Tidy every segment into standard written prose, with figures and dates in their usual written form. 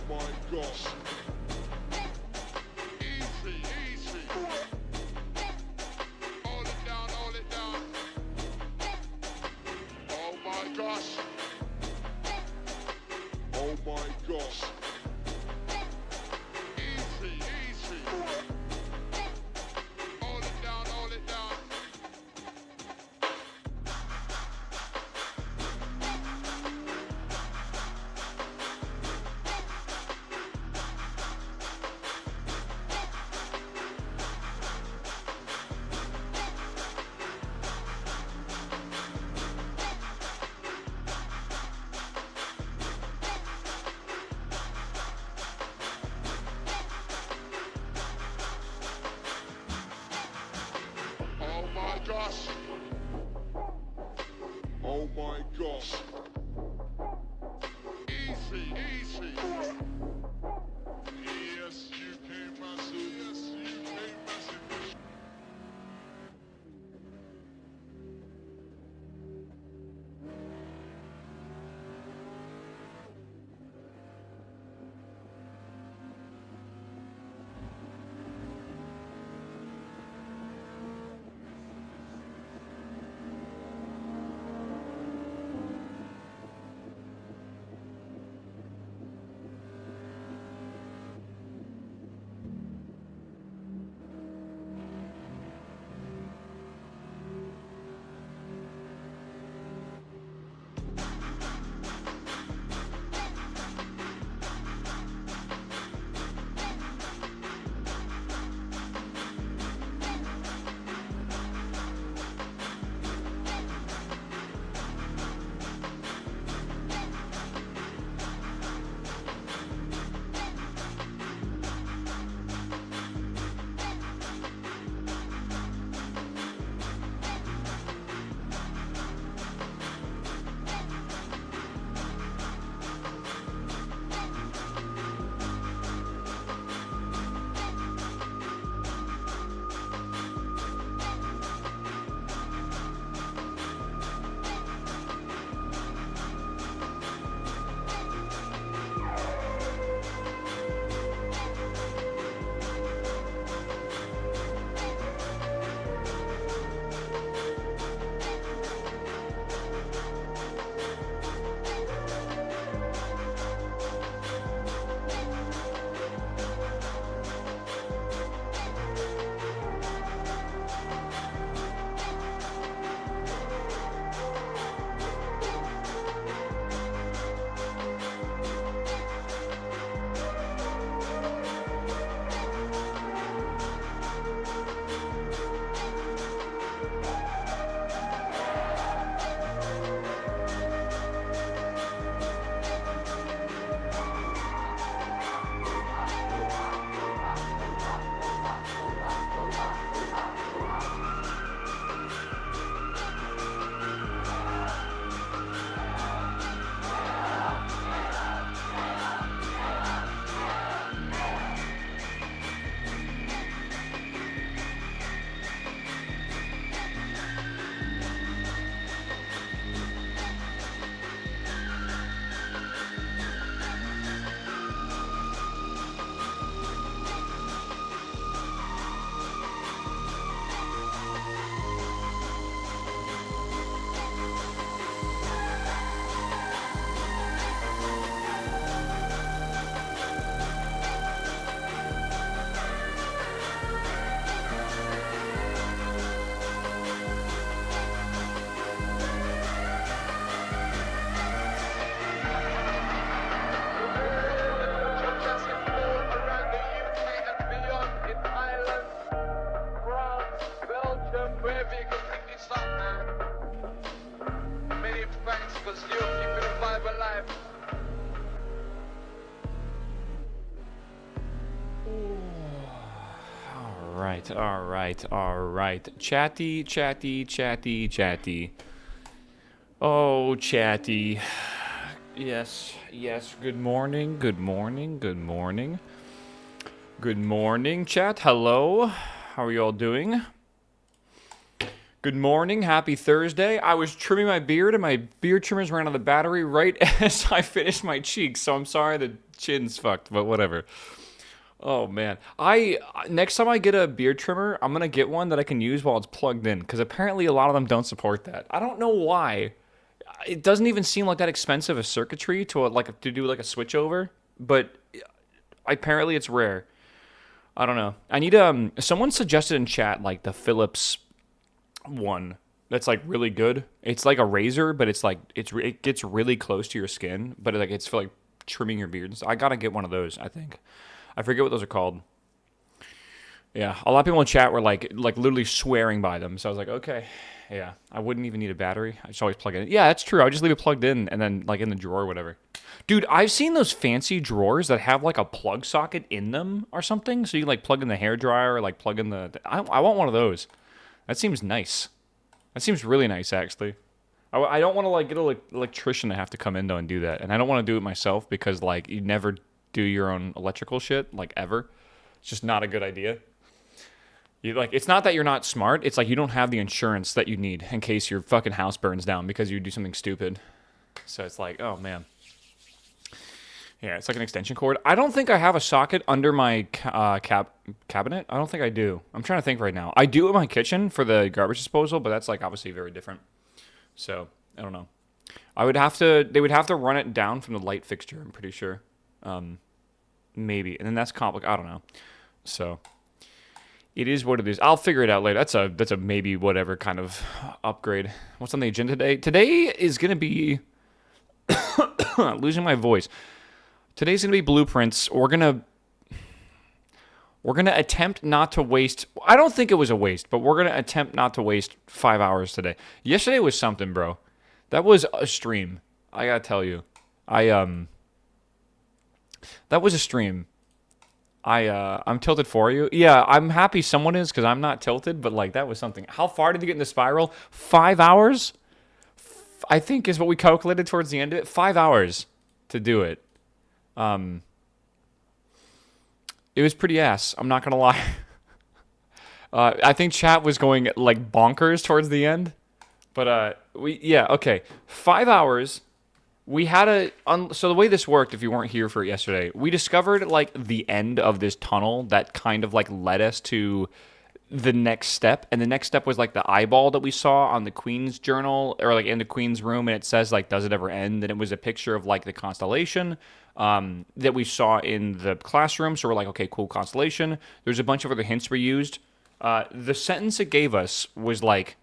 my gosh. Easy, easy. Hold it down, hold it down. Oh my gosh. Oh my gosh. Easy, easy. Hold it down, hold it down. Oh my gosh. Oh my gosh. Easy, easy. Yes, you came massive. Yes, you came massive. All right. Chatty, chatty, chatty, chatty. Oh, chatty. Yes, good morning, good morning, good morning. Good morning, chat. Hello. How are you all doing? Good morning, happy Thursday. I was trimming my beard and my beard trimmers ran out of battery right as I finished my cheeks, so I'm sorry the chin's fucked, but whatever. Oh man. I next time I get a beard trimmer, I'm going to get one that I can use while it's plugged in cuz apparently a lot of them don't support that. I don't know why. It doesn't even seem like that expensive a circuitry to do like a switch over, but apparently it's rare. I don't know. I need someone suggested in chat like the Philips one that's like really good. It's like a razor, but it gets really close to your skin, but it's for like trimming your beard. I gotta get one of those. I think I forget what those are called. Yeah, a lot of people in chat were like literally swearing by them. So I was like, okay, yeah, I wouldn't even need a battery. I just always plug it in. Yeah, that's true. I would just leave it plugged in and then like in the drawer or whatever. Dude, I've seen those fancy drawers that have like a plug socket in them or something, so you like plug in the hair dryer or like plug in the. I want one of those. That seems nice. That seems really nice, actually. I don't want to like get an electrician to have to come in though and do that, and I don't want to do it myself because like you never do your own electrical shit like ever. It's just not a good idea. You like it's not that you're not smart. It's like you don't have the insurance that you need in case your fucking house burns down because you do something stupid. So it's like, oh man. Yeah, it's like an extension cord. I don't think I have a socket under my cabinet. I don't think I do. I'm trying to think right now. I do in my kitchen for the garbage disposal, but that's like obviously very different. So I don't know. They would have to run it down from the light fixture. I'm pretty sure. Maybe, and then that's complicated. I don't know. So it is what it is. I'll figure it out later. That's a maybe whatever kind of upgrade. What's on the agenda today? Today is gonna be losing my voice. Today's gonna be blueprints. We're gonna attempt not to waste. I don't think it was a waste, but we're gonna attempt not to waste 5 hours today. Yesterday was something, bro. That was a stream. I gotta tell you, that was a stream. I'm tilted for you. Yeah, I'm happy someone is because I'm not tilted, but like that was something. How far did you get in the spiral? 5 hours, I think is what we calculated towards the end of it. 5 hours to do it. It was pretty ass. I'm not gonna lie. I think chat was going like bonkers towards the end, but okay. 5 hours. We had so the way this worked, if you weren't here for it yesterday, we discovered like the end of this tunnel that kind of like led us to the next step, and the next step was like the eyeball that we saw on the Queen's journal or like in the Queen's room, and it says like, does it ever end? And it was a picture of like the constellation that we saw in the classroom. So we're like, okay, cool, constellation. There's a bunch of other hints we used. The sentence it gave us was like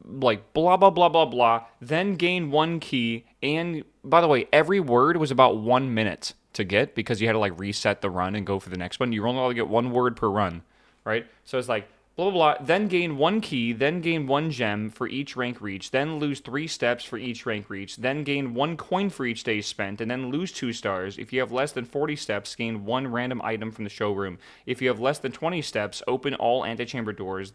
blah blah blah blah blah, then gain one key. And by the way, every word was about 1 minute to get because you had to like reset the run and go for the next one. You were only allowed to get one word per run, right? So it's like blah blah blah, then gain one key, then gain one gem for each rank reach, then lose 3 steps for each rank reach, then gain 1 coin for each day spent, and then lose 2 stars. If you have less than 40 steps, gain 1 random item from the showroom. If you have less than 20 steps, open all antechamber doors.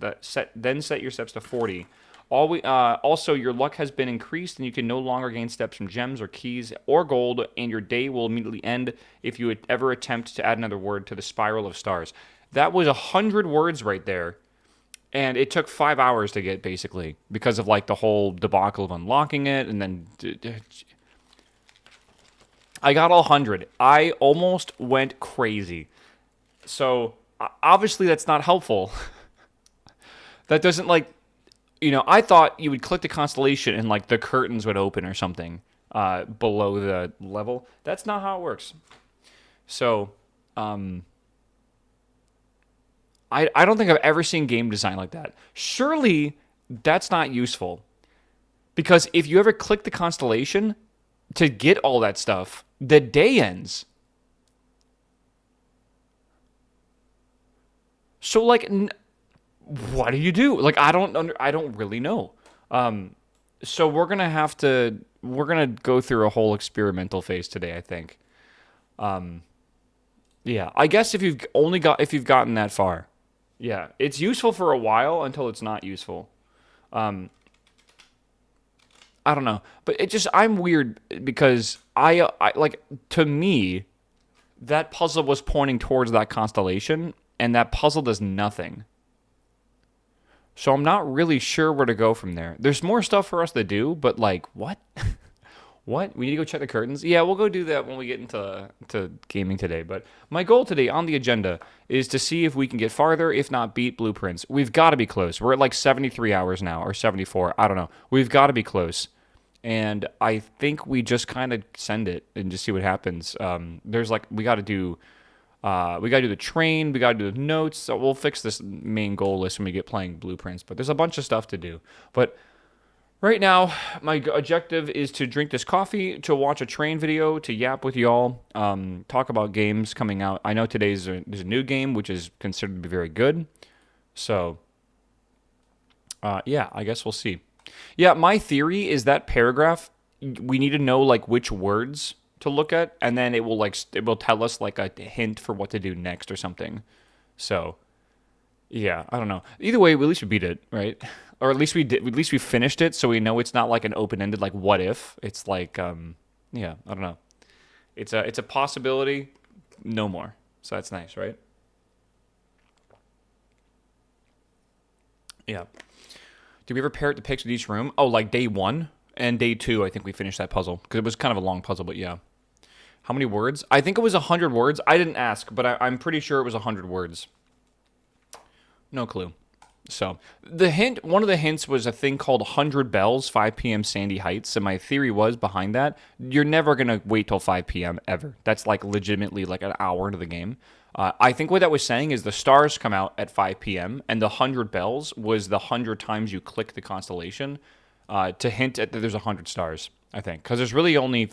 Then set your steps to 40. Also, your luck has been increased, and you can no longer gain steps from gems or keys or gold, and your day will immediately end if you ever attempt to add another word to the spiral of stars. That was 100 words right there, and it took 5 hours to get, basically, because of like the whole debacle of unlocking it, and then I got all 100. I almost went crazy. So, obviously, that's not helpful. That doesn't, like... I thought you would click the constellation and like the curtains would open or something below the level. That's not how it works. So, I don't think I've ever seen game design like that. Surely that's not useful. Because if you ever click the constellation to get all that stuff, the day ends. So like... what do you do? Like, I don't really know. So we're gonna go through a whole experimental phase today, I think. Yeah, I guess if you've gotten that far, yeah, it's useful for a while until it's not useful. I don't know, but I'm weird because I like, to me, that puzzle was pointing towards that constellation, and that puzzle does nothing. So I'm not really sure where to go from there. There's more stuff for us to do, but like, what? What? We need to go check the curtains? Yeah, we'll go do that when we get into gaming today. But my goal today on the agenda is to see if we can get farther, if not beat blueprints. We've got to be close. We're at like 73 hours now, or 74. I don't know. We've got to be close. And I think we just kind of send it and just see what happens. There's like, we got to do the train, we got to do the notes. So we'll fix this main goal list when we get playing blueprints. But there's a bunch of stuff to do. But right now, my objective is to drink this coffee, to watch a train video, to yap with y'all, talk about games coming out. I know there's a new game, which is considered to be very good. So, yeah, I guess we'll see. Yeah, my theory is that paragraph, we need to know, like, which words to look at, and then it will tell us, like, a hint for what to do next or something. So, yeah, I don't know. Either way, at least we beat it, right? Or at least we did. At least we finished it, so we know it's not like an open-ended like what if. It's like, yeah, I don't know. It's a possibility, no more. So that's nice, right? Yeah. Did we ever pair it to pics with each room? Oh, like day 1 and day 2. I think we finished that puzzle because it was kind of a long puzzle, but yeah. How many words? I think it was 100 words. I didn't ask, but I'm pretty sure it was 100 words. No clue. So one of the hints was a thing called 100 Bells, 5 p.m. Sandy Heights. And my theory was behind that, you're never going to wait till 5 p.m. ever. That's like legitimately like an hour into the game. I think what that was saying is the stars come out at 5 p.m. and the 100 bells was the 100 times you click the constellation to hint at that there's 100 stars, I think. Because there's really only,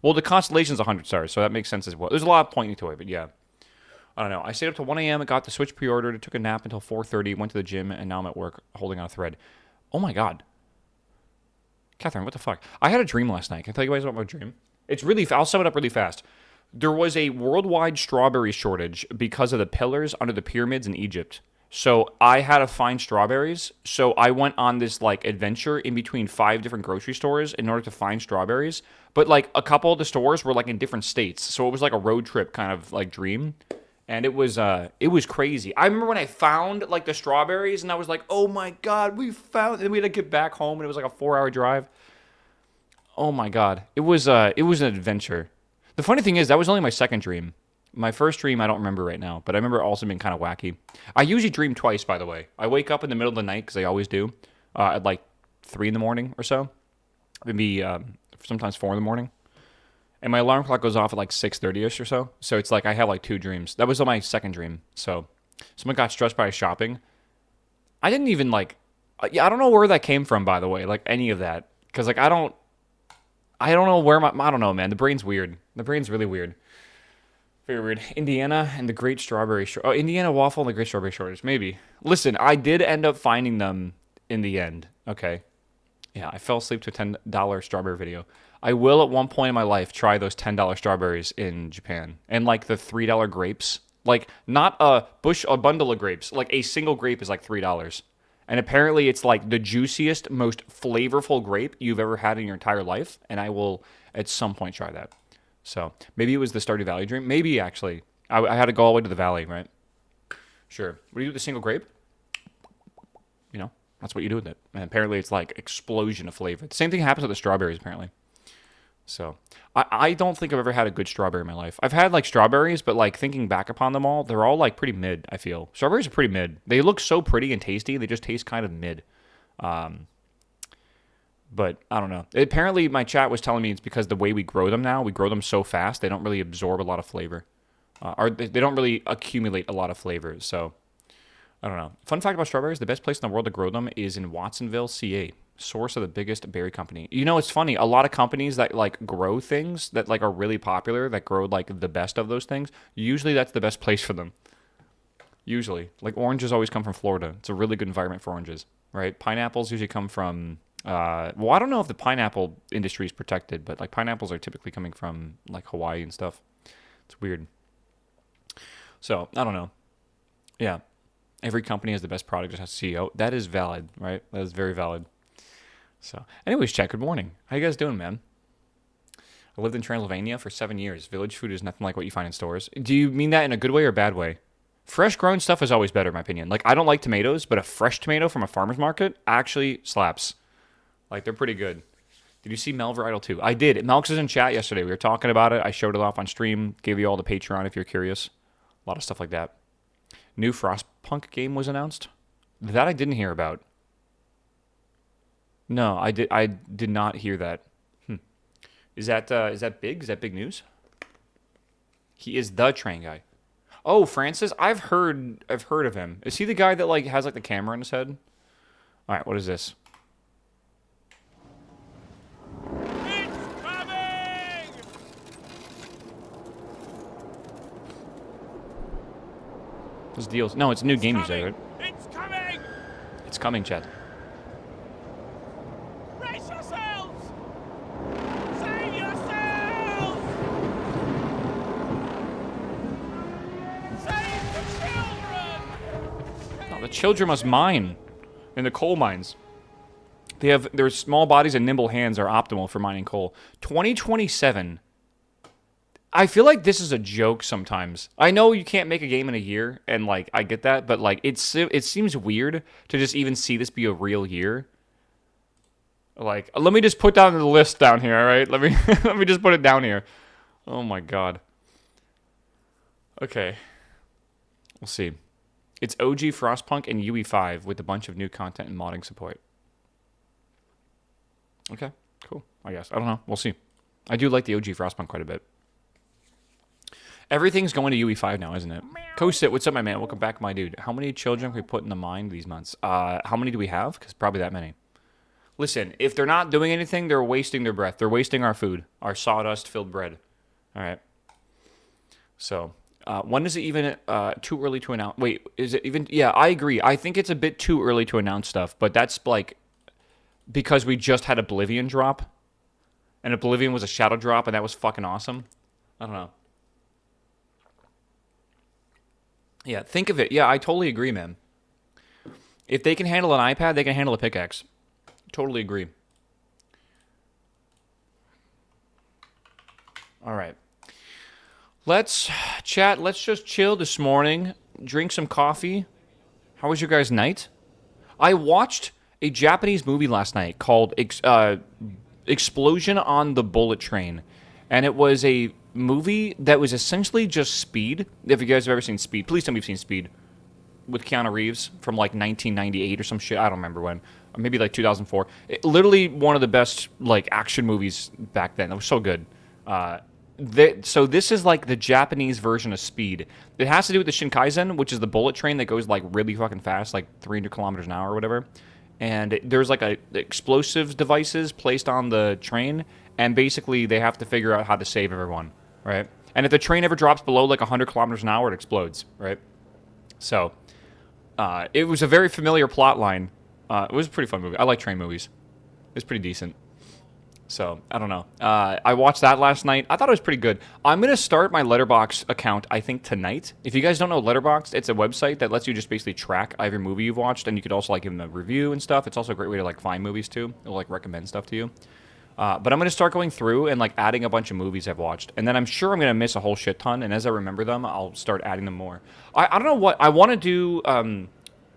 well, the constellation's 100 stars, so that makes sense as well. There's a lot of pointing to it, but yeah. I don't know. I stayed up till 1 a.m. and got the Switch pre-ordered. Took a nap until 4:30. Went to the gym, and now I'm at work holding on a thread. Oh my god, Catherine, what the fuck? I had a dream last night. Can I tell you guys about my dream? It's really. I'll sum it up really fast. There was a worldwide strawberry shortage because of the pillars under the pyramids in Egypt. So I had to find strawberries. So I went on this like adventure in between 5 different grocery stores in order to find strawberries. But like a couple of the stores were like in different states. So it was like a road trip kind of like dream. And it was crazy. I remember when I found like the strawberries, and I was like, "Oh my god, we found!" And we had to get back home, and it was like a 4-hour drive. Oh my god, it was an adventure. The funny thing is, that was only my second dream. My first dream, I don't remember right now, but I remember also being kind of wacky. I usually dream twice, by the way. I wake up in the middle of the night because I always do, at like 3 in the morning or so, maybe sometimes 4 in the morning. And my alarm clock goes off at like 6:30ish or so. So it's like I have like 2 dreams. That was my second dream. So someone got stressed by shopping. I didn't even like, yeah, I don't know where that came from, by the way, like any of that. Because like I don't know where I don't know, man. The brain's weird. The brain's really weird. Very weird. Indiana and the Great Strawberry Indiana Waffle and the Great Strawberry Shortage. Maybe. Listen, I did end up finding them in the end. Okay. Yeah, I fell asleep to a $10 strawberry video. I will at one point in my life try those $10 strawberries in Japan. And like the $3 grapes. Like not a bundle of grapes. Like a single grape is like $3. And apparently it's like the juiciest, most flavorful grape you've ever had in your entire life. And I will at some point try that. So maybe it was the Stardew Valley dream. Maybe actually. I had to go all the way to the valley, right? Sure. What do you do with a single grape? You know, that's what you do with it. And apparently it's like explosion of flavor. The same thing happens with the strawberries, apparently. So I don't think I've ever had a good strawberry in my life. I've had like strawberries, but like thinking back upon them all, they're all like pretty mid, I feel. Strawberries are pretty mid. They look so pretty and tasty. They just taste kind of mid. But I don't know. Apparently my chat was telling me it's because the way we grow them now, we grow them so fast, they don't really absorb a lot of flavor. Or they don't really accumulate a lot of flavors. So I don't know. Fun fact about strawberries, the best place in the world to grow them is in Watsonville, CA. Source of the biggest berry company. You know, it's funny. A lot of companies that like grow things that like are really popular, that grow like the best of those things, usually that's the best place for them. Usually. Like oranges always come from Florida. It's a really good environment for oranges, right? Pineapples usually come from, well, I don't know if the pineapple industry is protected, but like pineapples are typically coming from like Hawaii and stuff. It's weird. So, I don't know. Yeah. Every company has the best product, just has a CEO. That is valid, right? That is very valid. So, anyways, chat, good morning. How you guys doing, man? I lived in Transylvania for 7 years. Village food is nothing like what you find in stores. Do you mean that in a good way or a bad way? Fresh grown stuff is always better, in my opinion. Like, I don't like tomatoes, but a fresh tomato from a farmer's market actually slaps. Like, they're pretty good. Did you see Melver Idol 2? I did. Melks was in chat yesterday. We were talking about it. I showed it off on stream. Gave you all the Patreon if you're curious. A lot of stuff like that. New Frostpunk game was announced. That I didn't hear about. No, I did not hear that. Is that big? Is that big news? He is the train guy. Oh, Francis, I've heard of him. Is he the guy that like has like the camera in his head? All right, what is this? It's coming! This deals. No, it's a new game you say, right? It's coming! It's coming, Chad. Brace yourselves! Save yourselves! Save the children! No, the children must mine in the coal mines. They have their small bodies and nimble hands are optimal for mining coal. 2027. I feel like this is a joke sometimes. I know you can't make a game in a year, and like I get that, but like it seems weird to just even see this be a real year. Like, let me just put down the list down here, all right? Let me let me just put it down here. Oh my god. Okay. We'll see. It's OG Frostpunk and UE5 with a bunch of new content and modding support. Okay, cool. I guess. I don't know. We'll see. I do like the OG Frostpunk quite a bit. Everything's going to UE5 now, isn't it? Cosit, what's up, my man? Welcome back, my dude. How many children can we put in the mine these months? How many do we have? Because probably that many. Listen, if they're not doing anything, they're wasting their breath. They're wasting our food, our sawdust-filled bread. All right. So, when is it even too early to announce? Wait, is it even? Yeah, I agree. I think it's a bit too early to announce stuff, but that's like because we just had Oblivion drop, and Oblivion was a shadow drop, and that was fucking awesome. I don't know. Yeah, think of it. Yeah, I totally agree, man. If they can handle an iPad, they can handle a pickaxe. Totally agree. All right. Let's chat. Let's just chill this morning. Drink some coffee. How was your guys' night? I watched a Japanese movie last night called Explosion on the Bullet Train. And it was a movie that was essentially just Speed. If you guys have ever seen Speed, please tell me you've seen Speed. With Keanu Reeves from like 1998 or some shit. I don't remember when. Or maybe like 2004. Literally one of the best like action movies back then. It was so good. So this is like the Japanese version of Speed. It has to do with the Shinkansen, which is the bullet train that goes like really fucking fast, like 300 kilometers an hour or whatever. And there's like explosives devices placed on the train, and basically they have to figure out how to save everyone, right? And if the train ever drops below like 100 kilometers an hour, it explodes, right? So it was a very familiar plot line. It was a pretty fun movie. I like train movies. It was pretty decent. So, I don't know. I watched that last night. I thought it was pretty good. I'm going to start my Letterboxd account, I think, tonight. If you guys don't know Letterboxd, it's a website that lets you just basically track every movie you've watched, and you could also, like, give them a review and stuff. It's also a great way to, like, find movies, too. It'll, like, recommend stuff to you. But I'm going to start going through and, like, adding a bunch of movies I've watched. And then I'm sure I'm going to miss a whole shit ton, and as I remember them, I'll start adding them more. I don't know what... I want to do...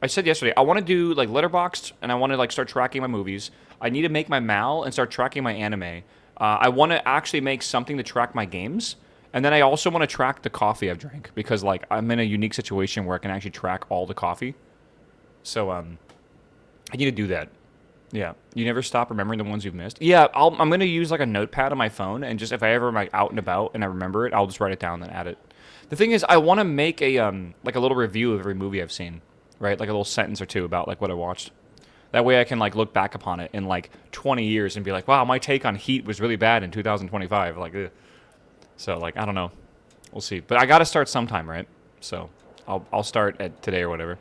I said yesterday, I want to do, like, Letterboxd, and I want to, like, start tracking my movies. I need to make my MAL and start tracking my anime. I want to actually make something to track my games. And then I also want to track the coffee I've drank. Because, like, I'm in a unique situation where I can actually track all the coffee. So, I need to do that. Yeah. You never stop remembering the ones you've missed? Yeah, I'm going to use, like, a notepad on my phone. And just if I ever am, like, out and about and I remember it, I'll just write it down and add it. The thing is, I want to make a, like, a little review of every movie I've seen. Right? Like, a little sentence or two about, like, what I watched. That way I can, like, look back upon it in, like, 20 years and be like, wow, my take on Heat was really bad in 2025. Like, ugh. So, like, I don't know. We'll see. But I got to start sometime, right? So I'll start at today or whatever.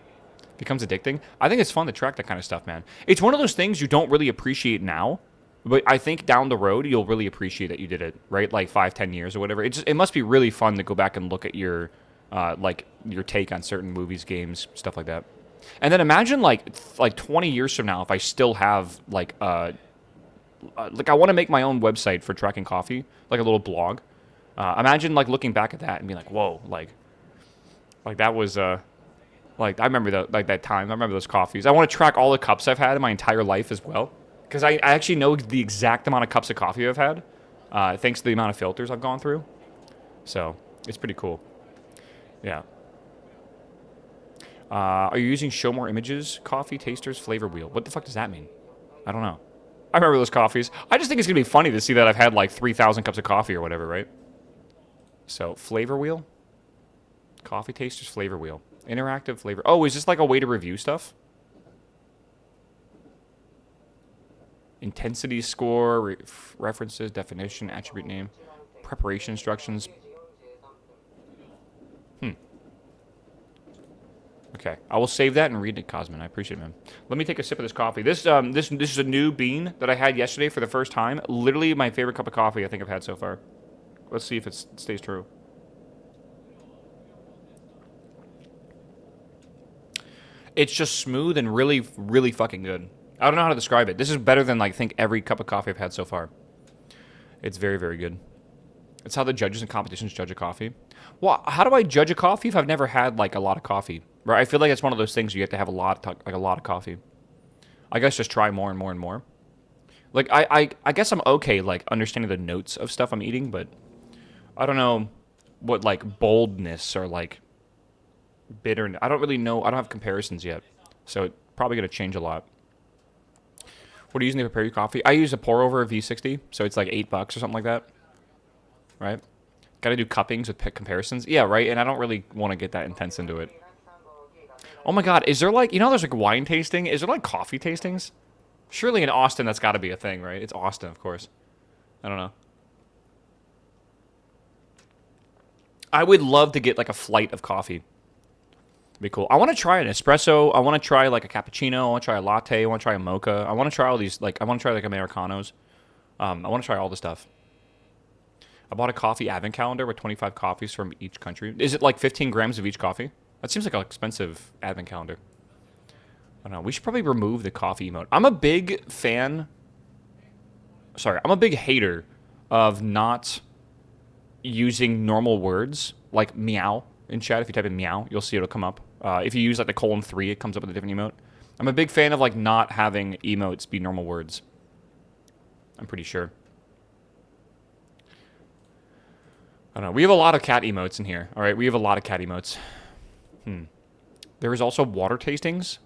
Becomes addicting. I think it's fun to track that kind of stuff, man. It's one of those things you don't really appreciate now, but I think down the road you'll really appreciate that you did it, right? Like 5-10 years or whatever. It must be really fun to go back and look at your, like, your take on certain movies, games, stuff like that. And then imagine, like 20 years from now, if I still have, like I want to make my own website for tracking coffee, like a little blog. Imagine, like, looking back at that and being like, whoa, like, Like that was like I remember that time. I remember those coffees. I want to track all the cups I've had in my entire life as well, because I actually know the exact amount of cups of coffee I've had, thanks to the amount of filters I've gone through. So it's pretty cool. Yeah. Are you using show more images? Coffee tasters flavor wheel. What the fuck does that mean? I don't know. I remember those coffees. I just think it's gonna be funny to see that I've had like 3,000 cups of coffee or whatever, right? So flavor wheel, coffee tasters flavor wheel, interactive flavor. Oh, is this like a way to review stuff? Intensity score, references, definition, attribute name, preparation instructions. Okay, I will save that and read it, Cosmin. I appreciate it, man. Let me take a sip of this coffee. This is a new bean that I had yesterday for the first time. Literally my favorite cup of coffee I think I've had so far. Let's see if it stays true. It's just smooth and really, really fucking good. I don't know how to describe it. This is better than like I think every cup of coffee I've had so far. It's very, very good. It's how the judges in competitions judge a coffee. Well, how do I judge a coffee if I've never had like a lot of coffee? Right? I feel like it's one of those things you have to have a lot, like a lot of coffee. I guess just try more and more and more. Like I guess I'm okay like understanding the notes of stuff I'm eating, but I don't know what like boldness or like bitter. I don't really know. I don't have comparisons yet, so it's probably gonna change a lot. What are you using to prepare your coffee? I use a pour over V60, so it's like $8 or something like that. Right? Got to do cuppings with comparisons. Yeah, right. And I don't really want to get that intense into it. Oh my God, is there like there's like wine tasting? Is there like coffee tastings? Surely in Austin that's got to be a thing, right? It's Austin, of course. I don't know. I would love to get like a flight of coffee. Be cool. I want to try an espresso. I want to try like a cappuccino. I want to try a latte. I want to try a mocha. I want to try all these like I want to try like Americanos. I want to try all the stuff. I bought a coffee advent calendar with 25 coffees from each country. Is it like 15 grams of each coffee? That seems like an expensive advent calendar. I don't know. We should probably remove the coffee emote. I'm a big fan. Sorry, I'm a big hater of not using normal words like meow in chat. If you type in meow, you'll see it'll come up. If you use like the :3, it comes up with a different emote. I'm a big fan of like not having emotes be normal words. I'm pretty sure. I don't know. We have a lot of cat emotes in here. All right, we have a lot of cat emotes. There is also water tastings.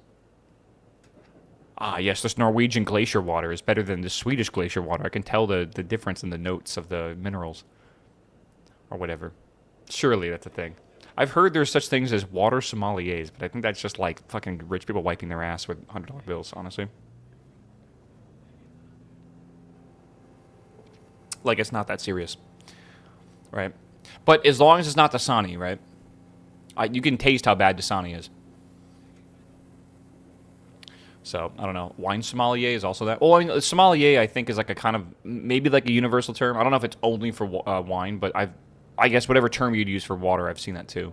Ah, yes, this Norwegian glacier water is better than the Swedish glacier water. I can tell the difference in the notes of the minerals. Or whatever. Surely that's a thing. I've heard there's such things as water sommeliers, but I think that's just like fucking rich people wiping their ass with $100 bills, honestly. Like, it's not that serious. Right? But as long as it's not Dasani, right? You can taste how bad Dasani is. So, I don't know. Wine sommelier is also that. Well, I mean, sommelier, I think, is like a kind of, maybe like a universal term. I don't know if it's only for wine, but I guess whatever term you'd use for water, I've seen that too.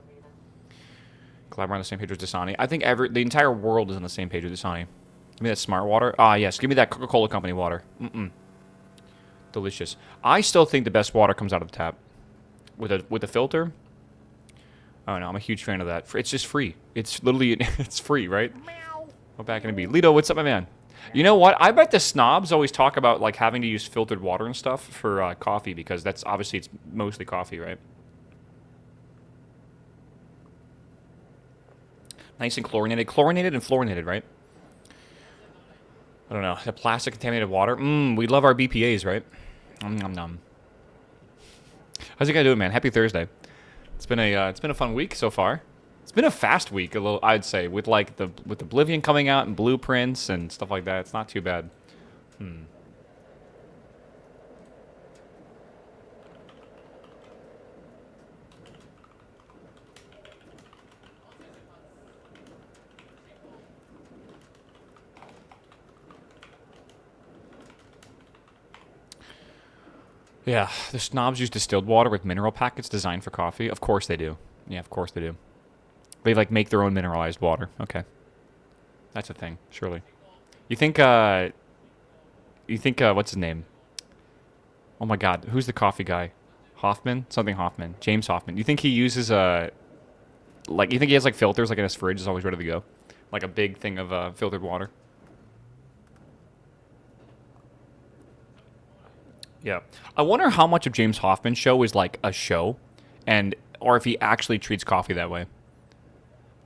Collaborate on the same page with Dasani. I think the entire world is on the same page with Dasani. Give me that smart water. Ah, yes. Give me that Coca-Cola Company water. Delicious. I still think the best water comes out of the tap. With a filter. Oh no, I'm a huge fan of that. It's just free. It's literally, it's free, right? What back can it be? Lito, what's up, my man? You know what? I bet the snobs always talk about like having to use filtered water and stuff for coffee because that's obviously it's mostly coffee, right? Nice and chlorinated. Chlorinated and fluorinated, right? I don't know. The plastic contaminated water. We love our BPAs, right? Nom nom. How's it gonna do, man? Happy Thursday. It's been a fun week so far. It's been a fast week, a little I'd say, with like with Oblivion coming out and blueprints and stuff like that. It's not too bad. Yeah, the snobs use distilled water with mineral packets designed for coffee. Of course they do. Yeah, of course they do. They like make their own mineralized water. Okay, that's a thing. Surely. You think? What's his name? Oh my God, who's the coffee guy? Hoffman? Something Hoffman. James Hoffman. You think he uses Like, you think he has like filters like in his fridge is always ready to go, like a big thing of filtered water. Yeah, I wonder how much of James Hoffman's show is like a show, and or if he actually treats coffee that way.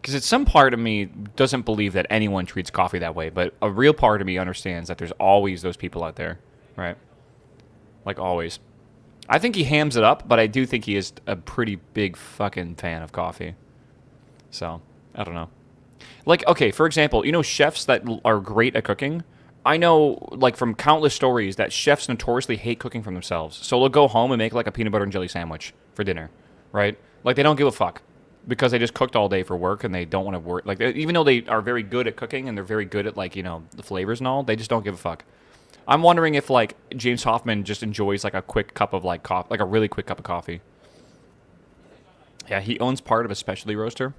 Because some part of me doesn't believe that anyone treats coffee that way, but a real part of me understands that there's always those people out there, right? Like always. I think he hams it up, but I do think he is a pretty big fucking fan of coffee. So, I don't know. Like, okay, for example, you know chefs that are great at cooking? I know, like, from countless stories that chefs notoriously hate cooking for themselves. So they'll go home and make, like, a peanut butter and jelly sandwich for dinner, right? Like, they don't give a fuck because they just cooked all day for work and they don't want to work. Like, even though they are very good at cooking and they're very good at, like, you know, the flavors and all, they just don't give a fuck. I'm wondering if, like, James Hoffman just enjoys, like, a quick cup of, like, coffee, like, a really quick cup of coffee. Yeah, he owns part of a specialty roaster.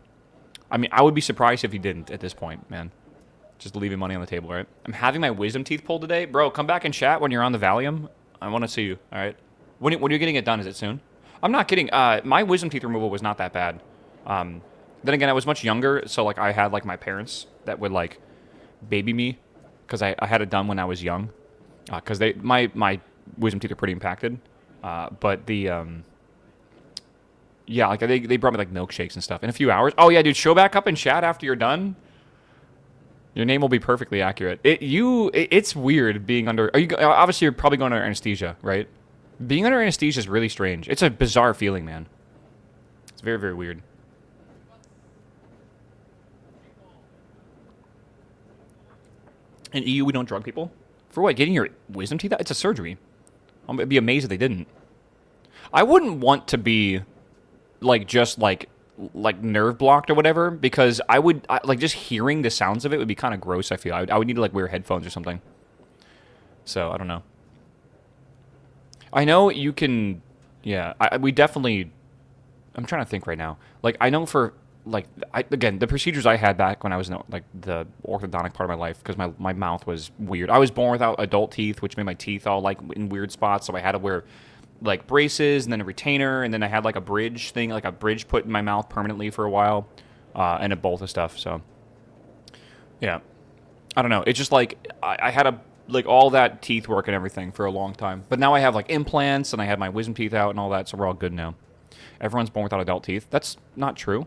I mean, I would be surprised if he didn't at this point, man. Just leaving money on the table, right? I'm having my wisdom teeth pulled today. Bro, come back and chat when you're on the Valium. I want to see you, all right? When are you getting it done? Is it soon? I'm not kidding. My wisdom teeth removal was not that bad. Then again, I was much younger, so, like, I had, like, my parents that would, like, baby me because I had it done when I was young. Because my wisdom teeth are pretty impacted. But the... yeah, like, they brought me, like, milkshakes and stuff in a few hours. Oh, yeah, dude, show back up and chat after you're done. Your name will be perfectly accurate. It's weird being under... obviously, you're probably going under anesthesia, right? Being under anesthesia is really strange. It's a bizarre feeling, man. It's very, very weird. In EU, we don't drug people? For what? Getting your wisdom teeth out? It's a surgery. I'd be amazed if they didn't. I wouldn't want to be, like, just, like nerve blocked or whatever, because like, just hearing the sounds of it would be kind of gross, I feel. I would need to, like, wear headphones or something. So, I don't know. I know you can... Yeah, we definitely... I'm trying to think right now. Like, I know for... Like, again, the procedures I had back when I was in, like, the orthodontic part of my life, because my mouth was weird. I was born without adult teeth, which made my teeth all, like, in weird spots, so I had to wear, like, braces and then a retainer, and then I had, like, a bridge thing, like a bridge put in my mouth permanently for a while, and a bolt of stuff. So yeah, I don't know, it's just like I had like all that teeth work and everything for a long time, but now I have, like, implants and I have my wisdom teeth out and all that, so we're all good now. Everyone's born without adult teeth. That's not true.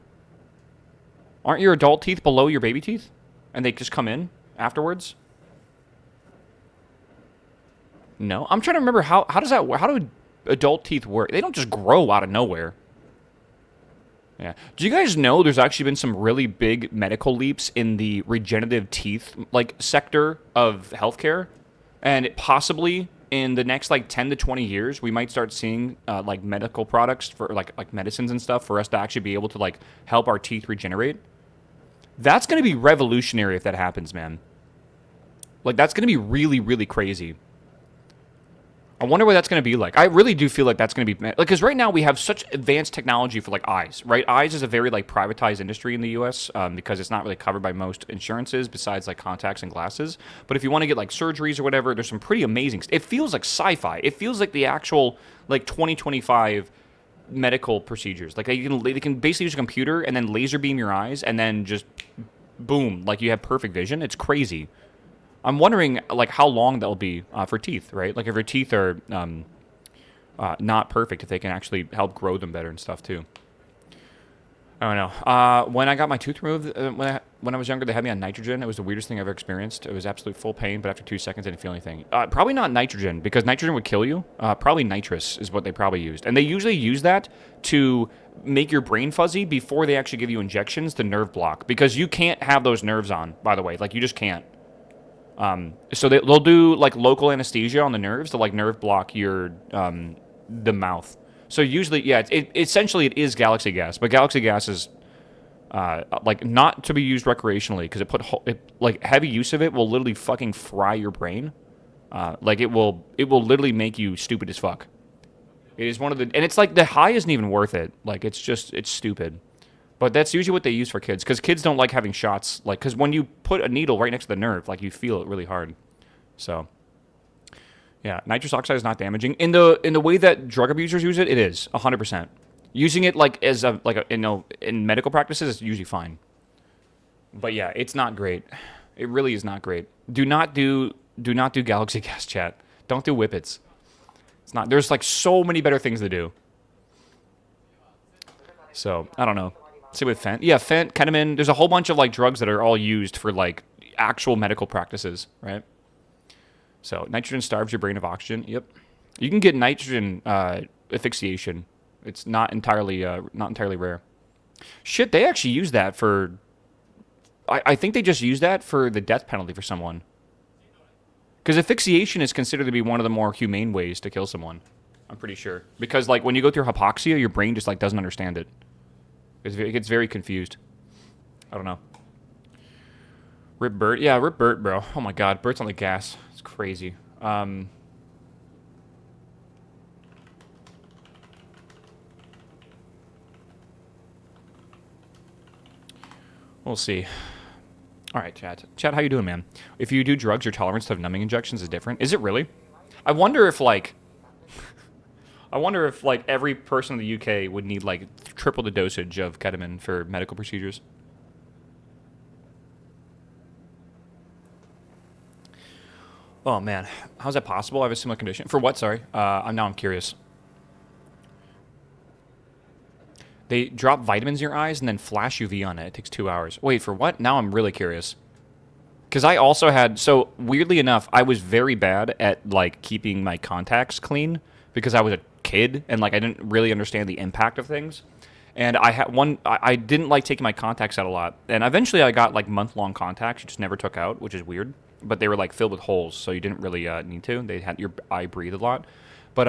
Aren't your adult teeth below your baby teeth and they just come in afterwards? No, I'm trying to remember how does that work? How do adult teeth work? They don't just grow out of nowhere. Yeah. Do you guys know there's actually been some really big medical leaps in the regenerative teeth, like, sector of healthcare, and possibly in the next, like, 10 to 20 years, we might start seeing like, medical products for like medicines and stuff for us to actually be able to, like, help our teeth regenerate. That's going to be revolutionary if that happens, man. Like, that's going to be really, really crazy. I wonder what that's going to be like. I really do feel like that's going to be... Like, because right now we have such advanced technology for, like, eyes, right? Eyes is a very, like, privatized industry in the U.S. Because it's not really covered by most insurances besides, like, contacts and glasses. But if you want to get, like, surgeries or whatever, there's some pretty amazing... It feels like sci-fi. It feels like the actual, like, 2025 medical procedures. Like, they can basically use a computer and then laser beam your eyes and then just... Boom. Like, you have perfect vision. It's crazy. I'm wondering, like, how long that'll be for teeth, right? Like, if your teeth are not perfect, if they can actually help grow them better and stuff, too. I don't know. When I got my tooth removed, when I was younger, they had me on nitrogen. It was the weirdest thing I've ever experienced. It was absolute full pain, but after 2 seconds, I didn't feel anything. Probably not nitrogen, because nitrogen would kill you. Probably nitrous is what they probably used. And they usually use that to make your brain fuzzy before they actually give you injections to nerve block, because you can't have those nerves on, by the way. Like, you just can't. So they'll do, like, local anesthesia on the nerves to, like, nerve block your the mouth. So usually, yeah, essentially it is galaxy gas, but galaxy gas is like, not to be used recreationally, because like, heavy use of it will literally fucking fry your brain. Like, it will literally make you stupid as fuck. It is one of the... And it's like, the high isn't even worth it. Like, it's stupid. But that's usually what they use for kids, because kids don't like having shots. Like, because when you put a needle right next to the nerve, like, you feel it really hard. So, yeah, nitrous oxide is not damaging. In the way that drug abusers use it, it is 100%. Using it like as a in medical practices is usually fine. But yeah, it's not great. It really is not great. Do not do Galaxy Cast chat. Don't do Whippets. It's not. There's like so many better things to do. So I don't know. Same with Fent. Yeah, Fent, ketamine. There's a whole bunch of like drugs that are all used for like actual medical practices, right? So nitrogen starves your brain of oxygen. Yep. You can get nitrogen asphyxiation. It's not entirely rare. Shit, they actually use that for. I think they just use that for the death penalty for someone. Because asphyxiation is considered to be one of the more humane ways to kill someone. I'm pretty sure. Because like when you go through hypoxia, your brain just like doesn't understand it. It gets very confused. I don't know. Rip Bert. Yeah, Rip Bert, bro. Oh my god, Bert's on the gas. It's crazy. We'll see. All right, chat. Chat, how you doing, man? If you do drugs, your tolerance to numbing injections is different. Is it really? I wonder if like every person in the UK would need like triple the dosage of ketamine for medical procedures. Oh man, how's that possible? I have a similar condition. For what? Sorry. I'm curious. They drop vitamins in your eyes and then flash UV on it. It takes 2 hours. Wait, for what? Now I'm really curious. Because I also had, so weirdly enough, I was very bad at like keeping my contacts clean because I was a kid and like I didn't really understand the impact of things. And I had I didn't like taking my contacts out a lot. And eventually I got like month-long contacts, you just never took out, which is weird. But they were like filled with holes, so you didn't really need to. They had your eye breathe a lot. But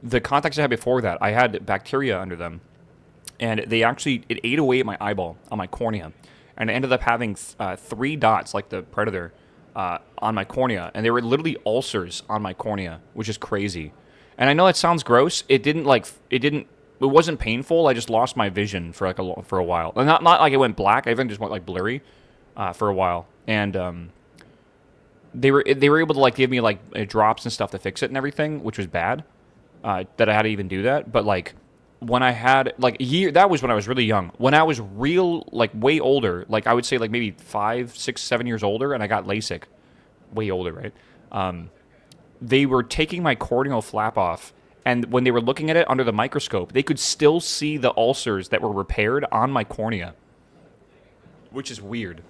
the contacts I had before that, I had bacteria under them. And it ate away at my eyeball, on my cornea. And I ended up having 3 dots, like the Predator, on my cornea. And they were literally ulcers on my cornea, which is crazy. And I know that sounds gross. It wasn't painful. I just lost my vision for a while. And not like it went black. I even just went like blurry for a while. And they were able to like give me like drops and stuff to fix it and everything, which was bad. That I had to even do that. But like when I had like that was when I was really young. When I was way older, like I would say like maybe 5, 6, 7 years older, and I got LASIK, way older, right? They were taking my corneal flap off, and when they were looking at it under the microscope, they could still see the ulcers that were repaired on my cornea, which is weird.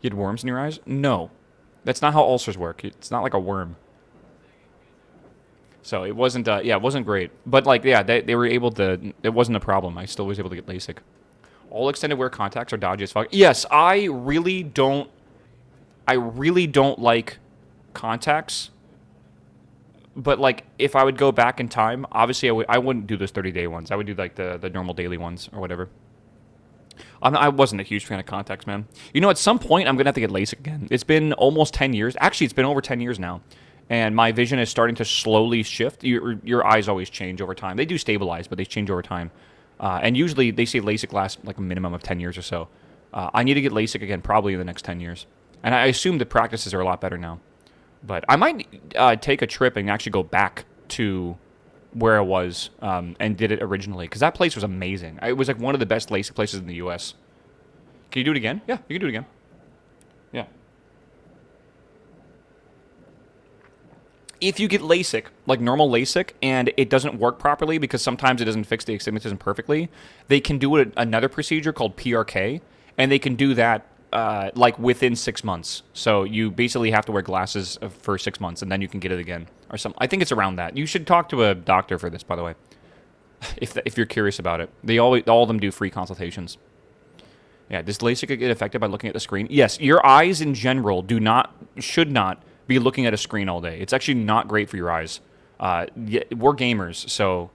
You had worms in your eyes? No, that's not how ulcers work. It's not like a worm. So it wasn't, it wasn't great. But like, yeah, they were able to. It wasn't a problem. I still was able to get LASIK. All extended wear contacts are dodgy as fuck. Yes, I really don't like contacts. But like, if I would go back in time, obviously I wouldn't do those 30-day ones. I would do like the normal daily ones or whatever. I wasn't a huge fan of contacts, man. You know, at some point I'm gonna have to get LASIK again. It's been almost 10 years. Actually, it's been over 10 years now. And my vision is starting to slowly shift. Your eyes always change over time. They do stabilize, but they change over time. And usually they say LASIK lasts like a minimum of 10 years or so. I need to get LASIK again probably in the next 10 years. And I assume the practices are a lot better now. But I might take a trip and actually go back to where I was and did it originally. Because that place was amazing. It was like one of the best LASIK places in the U.S. Can you do it again? Yeah, you can do it again. Yeah. If you get LASIK, like normal LASIK, and it doesn't work properly because sometimes it doesn't fix the astigmatism perfectly, they can do another procedure called PRK, and they can do that like within 6 months. So you basically have to wear glasses for 6 months, and then you can get it again or something. I think it's around that. You should talk to a doctor for this, by the way, if you're curious about it. All of them do free consultations. Yeah, does LASIK get affected by looking at the screen? Yes, your eyes in general should not be looking at a screen all day. It's actually not great for your eyes. We're gamers, so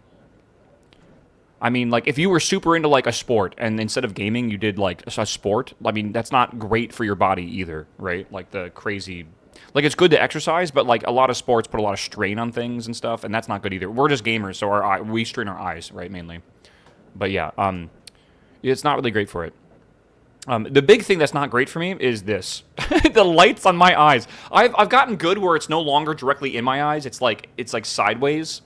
I mean, like if you were super into like a sport and instead of gaming you did like a sport, I mean that's not great for your body either, right? Like the crazy, like it's good to exercise, but like a lot of sports put a lot of strain on things and stuff, and that's not good either. We're just gamers, so we strain our eyes, right, mainly. But yeah, it's not really great for it. The big thing that's not great for me is this. The lights on my eyes. I've gotten good where it's no longer directly in my eyes. It's like sideways.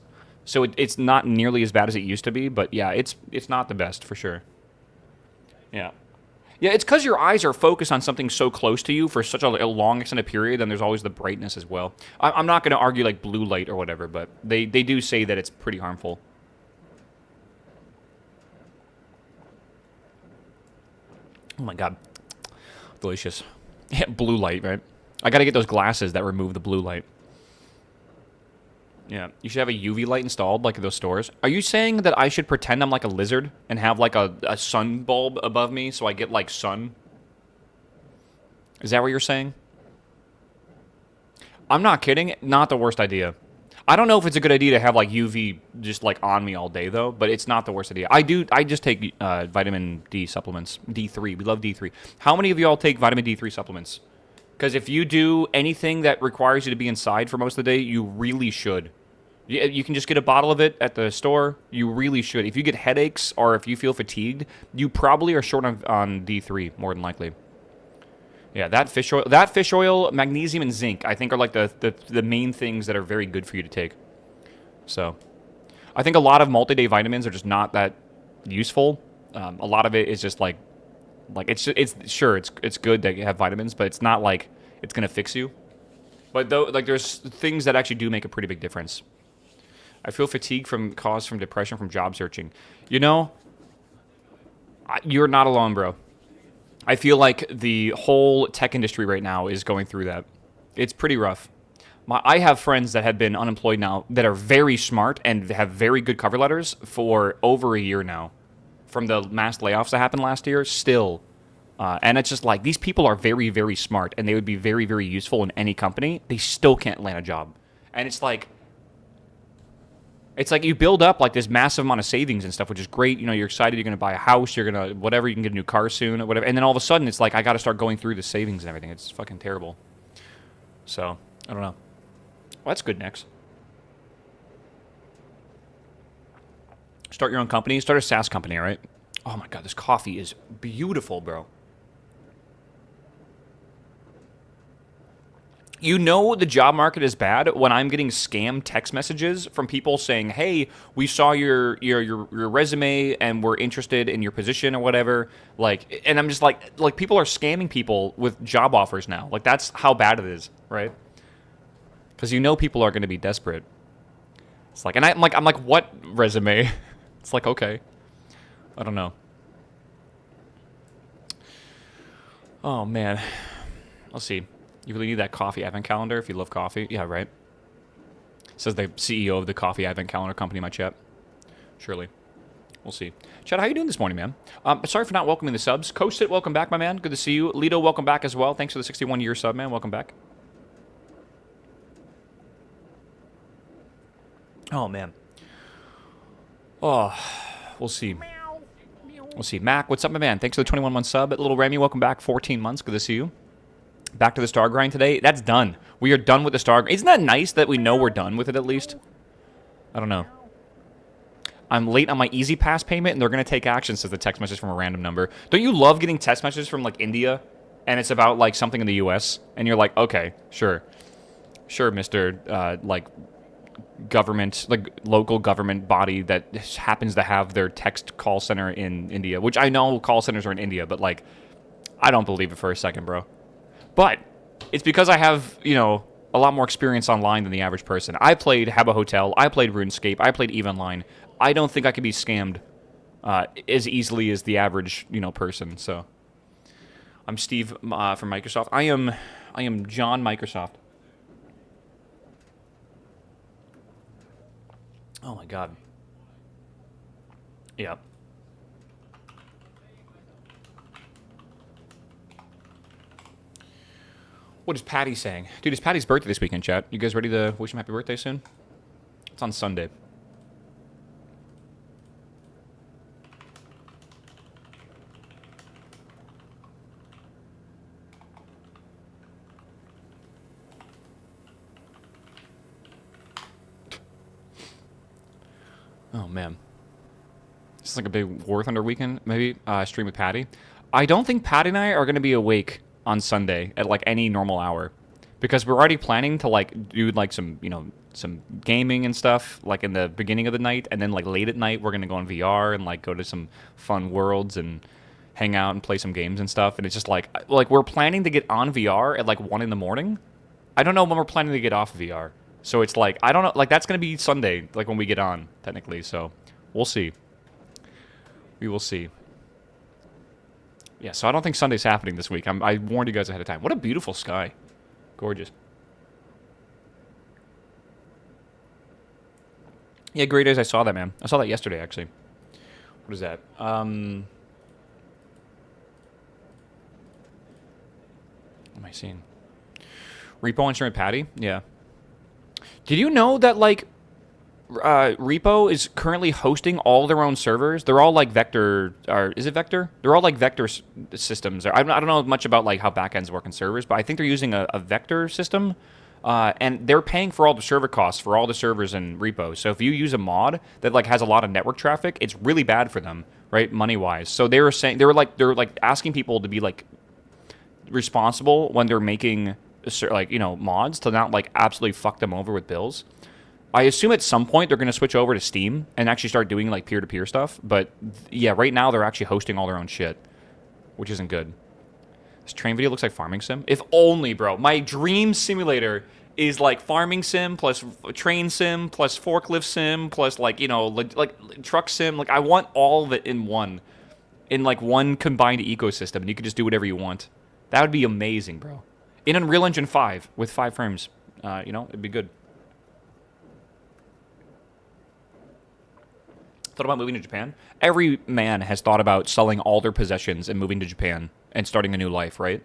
So it's not nearly as bad as it used to be, but yeah, it's not the best for sure. Yeah. Yeah, it's because your eyes are focused on something so close to you for such a long extended period, and there's always the brightness as well. I'm not going to argue like blue light or whatever, but they do say that it's pretty harmful. Oh my god. Delicious. Yeah, blue light, right? I gotta get those glasses that remove the blue light. Yeah, you should have a UV light installed, like at those stores. Are you saying that I should pretend I'm like a lizard and have like a sun bulb above me so I get like sun? Is that what you're saying? I'm not kidding. Not the worst idea. I don't know if it's a good idea to have like UV just like on me all day though, but it's not the worst idea. I just take vitamin D supplements, D3. We love D3. How many of y'all take vitamin D3 supplements? Because if you do anything that requires you to be inside for most of the day, you really should. You can just get a bottle of it at the store. You really should. If you get headaches or if you feel fatigued, you probably are short on D3 more than likely. Yeah, that fish oil, magnesium, and zinc, I think are like the main things that are very good for you to take. So, I think a lot of multi-day vitamins are just not that useful. A lot of it is just like it's good that you have vitamins, but it's not like it's gonna fix you. But though, like there's things that actually do make a pretty big difference. I feel fatigue caused from depression from job searching. You know, you're not alone, bro. I feel like the whole tech industry right now is going through that. It's pretty rough. I have friends that have been unemployed now that are very smart and have very good cover letters for over a year now. From the mass layoffs that happened last year, still. And it's just like, these people are very, very smart and they would be very, very useful in any company. They still can't land a job. And it's like you build up like this massive amount of savings and stuff, which is great. You know, you're excited, you're going to buy a house, you're going to whatever, you can get a new car soon or whatever. And then all of a sudden it's like, I got to start going through the savings and everything. It's fucking terrible. So, I don't know. Well, that's good next. Start your own company. Start a SaaS company, all right? Oh my god, this coffee is beautiful, bro. You know the job market is bad when I'm getting scam text messages from people saying, "Hey, we saw your resume and we're interested in your position or whatever." Like, and I'm just like people are scamming people with job offers now. Like that's how bad it is, right? Because you know people are going to be desperate. It's like, and I'm like, what resume? It's like, okay, I don't know. Oh man, let's see. You really need that coffee advent calendar if you love coffee. Yeah, right. Says the CEO of the coffee advent calendar company in my chat. Surely. We'll see. Chad, how you doing this morning, man? Sorry for not welcoming the subs. Coast It, welcome back, my man. Good to see you. Lido, welcome back as well. Thanks for the 61-year sub, man. Welcome back. Oh, man. Oh, we'll see. We'll see. Mac, what's up, my man? Thanks for the 21-month sub. Little Remy, welcome back. 14 months. Good to see you. Back to the star grind today. That's done. We are done with the star grind. Isn't that nice that we know we're done with it at least? I don't know. I'm late on my Easy Pass payment, and they're going to take action, says the text message from a random number. Don't you love getting text messages from, like, India, and it's about, like, something in the U.S., and you're like, okay, sure. Sure, Mr., like, government, like, local government body that happens to have their text call center in India, which I know call centers are in India, but, like, I don't believe it for a second, bro. But it's because I have, you know, a lot more experience online than the average person. I played Habbo Hotel. I played RuneScape. I played EVE Online. I don't think I could be scammed as easily as the average, you know, person. So I'm Steve from Microsoft. I am John Microsoft. Oh my God. Yeah. What is Patty saying? Dude, it's Patty's birthday this weekend, chat. You guys ready to wish him happy birthday soon? It's on Sunday. Oh, man. This is like a big War Thunder weekend, maybe. Stream with Patty. I don't think Patty and I are going to be awake on Sunday at, like, any normal hour. because we're already planning to like do like some some gaming and stuff like in the beginning of the night, and then like late at night we're gonna go on VR and like go to some fun worlds and hang out and play some games and stuff. And it's just like we're planning to get on VR at like 1 in the morning. I don't know when we're planning to get off VR. So it's like, I don't know, like that's going to be Sunday, like when we get on, technically. So we'll see. We will see. Yeah, so I don't think Sunday's happening this week. I warned you guys ahead of time. What a beautiful sky. Gorgeous. Yeah, great days. I saw that, man. I saw that yesterday, actually. What is that? What am I seeing? Repo Instrument Patty? Yeah. Did you know that, like, Repo is currently hosting all their own servers? They're all, like, Vector... Or is it Vector? They're all, like, Vector systems. I don't know much about, like, how backends work in servers, but I think they're using a Vector system. And they're paying for all the server costs for all the servers in Repo. So if you use a mod that, like, has a lot of network traffic, it's really bad for them, right, money-wise. So they were saying... They're asking people to be, like, responsible when they're making... like, you know, mods to not, like, absolutely fuck them over with bills. I assume at some point they're going to switch over to Steam and actually start doing, like, peer-to-peer stuff. But, yeah, right now they're actually hosting all their own shit, which isn't good. This train video looks like Farming Sim. If only, bro. My dream simulator is, like, Farming Sim plus Train Sim plus Forklift Sim plus, like, you know, like Truck Sim. Like, I want all of it in one. In, like, one combined ecosystem. And you can just do whatever you want. That would be amazing, bro. In Unreal Engine 5 with 5 frames. You know, it'd be good. Thought about moving to Japan? Every man has thought about selling all their possessions and moving to Japan and starting a new life, right?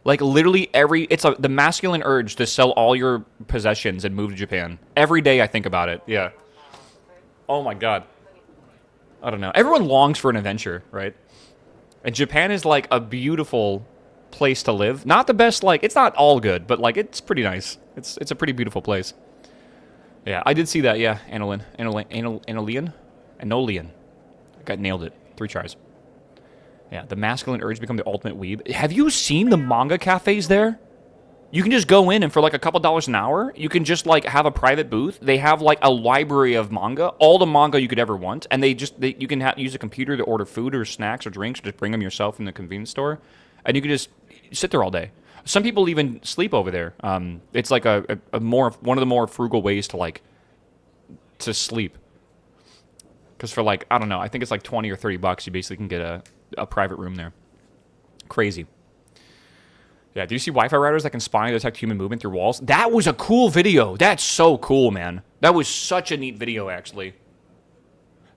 Like, literally it's the masculine urge to sell all your possessions and move to Japan. Every day I think about it, yeah. Oh my god. I don't know. Everyone longs for an adventure, right? And Japan is, like, a beautiful... place to live. Not the best, like, it's not all good, but, like, it's pretty nice. It's a pretty beautiful place. Yeah, I did see that, yeah. Anolian? I got nailed it. 3 tries. Yeah, the masculine urge to become the ultimate weeb. Have you seen the manga cafes there? You can just go in and for, like, a couple dollars an hour, you can just, like, have a private booth. They have, like, a library of manga, all the manga you could ever want, and you can use a computer to order food or snacks or drinks, or just bring them yourself in the convenience store. And you can just sit there all day. Some people even sleep over there. It's like one of the more frugal ways to, like, to sleep. Because for, like, I don't know, I think it's like $20 or $30, you basically can get a private room there. Crazy. Yeah, do you see Wi-Fi routers that can spy and detect human movement through walls? That was a cool video. That's so cool, man. That was such a neat video, actually.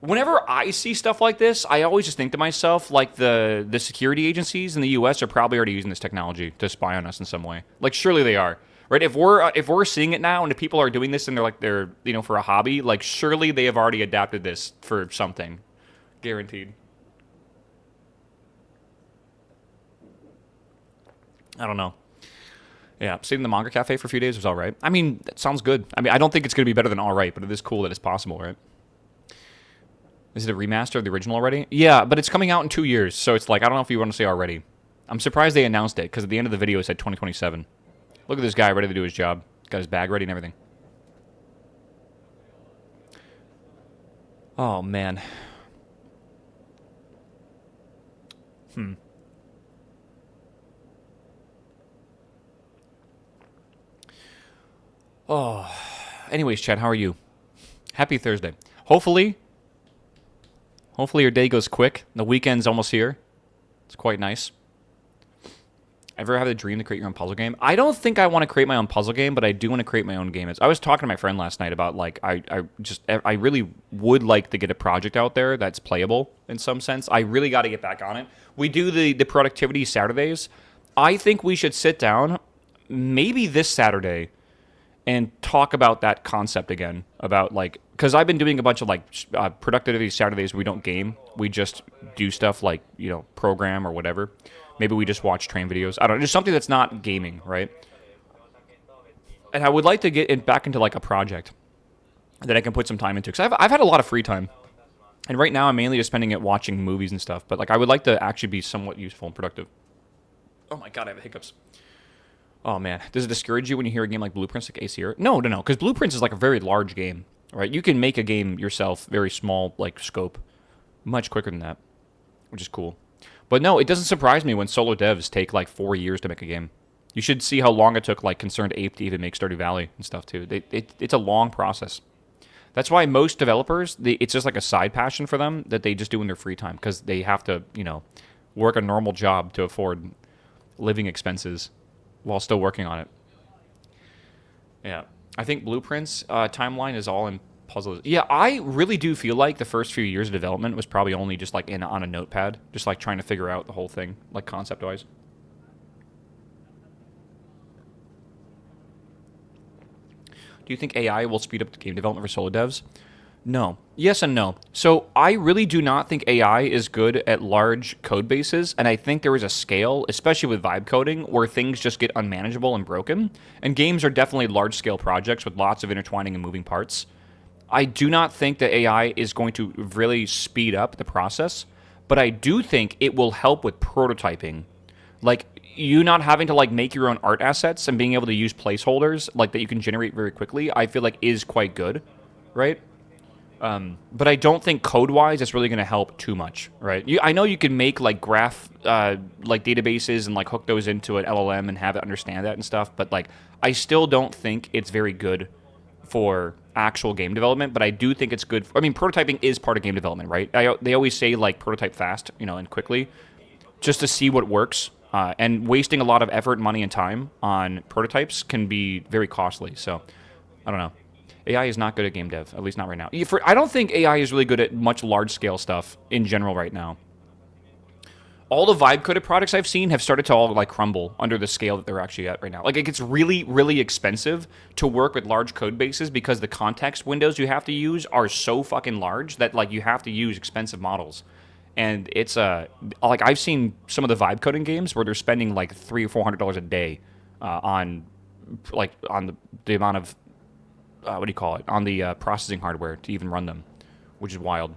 Whenever I see stuff like this, I always just think to myself, like, the security agencies in the U.S. are probably already using this technology to spy on us in some way. Like, surely they are, right? If we're seeing it now, and if people are doing this and they're you know, for a hobby, like, surely they have already adapted this for something, guaranteed. I don't know. Yeah, sitting in the manga cafe for a few days was all right. I mean, that sounds good. I mean, I don't think it's going to be better than all right, but it is cool that it's possible, right? Is it a remaster of the original already? Yeah, but it's coming out in 2 years, so it's like, I don't know if you want to say already. I'm surprised they announced it, because at the end of the video it said 2027. Look at this guy ready to do his job. Got his bag ready and everything. Oh, man. Oh. Anyways, Chad, how are you? Happy Thursday. Hopefully your day goes quick. The weekend's almost here. It's quite nice. Ever have a dream to create your own puzzle game? I don't think I want to create my own puzzle game, but I do want to create my own game. I was talking to my friend last night about, like, I really would like to get a project out there that's playable in some sense. I really got to get back on it. We do the productivity Saturdays. I think we should sit down maybe this Saturday and talk about that concept again, about, like, because I've been doing a bunch of, like, productivity Saturdays where we don't game. We just do stuff like, you know, program or whatever. Maybe we just watch train videos. I don't know, just something that's not gaming, right? And I would like to get back into, like, a project that I can put some time into. Because I've had a lot of free time. And right now I'm mainly just spending it watching movies and stuff. But, like, I would like to actually be somewhat useful and productive. Oh my god, I have hiccups. Oh man, does it discourage you when you hear a game like Blueprints like ACR? No, no, no, because Blueprints is like a very large game, right? You can make a game yourself, very small like scope, much quicker than that, which is cool. But no, it doesn't surprise me when solo devs take like 4 years to make a game. You should see how long it took like Concerned Ape to even make Stardew Valley and stuff too. It's a long process. That's why most developers, it's just like a side passion for them that they just do in their free time because they have to, work a normal job to afford living expenses while still working on it. Yeah. I think Blueprints timeline is all in puzzles. Yeah, I really do feel like the first few years of development was probably only just like on a notepad, just like trying to figure out the whole thing, like concept-wise. Do you think AI will speed up the game development for solo devs? No. Yes and no. So I really do not think AI is good at large code bases, and I think there is a scale, especially with vibe coding, where things just get unmanageable and broken. And games are definitely large-scale projects with lots of intertwining and moving parts. I do not think that AI is going to really speed up the process, but I do think it will help with prototyping. Like you not having to like make your own art assets and being able to use placeholders like that you can generate very quickly, I feel like is quite good, right? But I don't think code-wise it's really going to help too much, right? I know you can make like graph like databases and like hook those into an LLM and have it understand that and stuff, but like I still don't think it's very good for actual game development. But I do think it's good. I mean, prototyping is part of game development, right? They always say like prototype fast, and quickly, just to see what works. And wasting a lot of effort, money, and time on prototypes can be very costly. So I don't know. AI is not good at game dev, at least not right now. I don't think AI is really good at much large-scale stuff in general right now. All the vibe-coded products I've seen have started to all like crumble under the scale that they're actually at right now. Like it gets really, really expensive to work with large code bases because the context windows you have to use are so fucking large that like you have to use expensive models. And it's like I've seen some of the vibe coding games where they're spending like $300 or $400 a day on the amount of what do you call it, on the processing hardware to even run them, which is wild.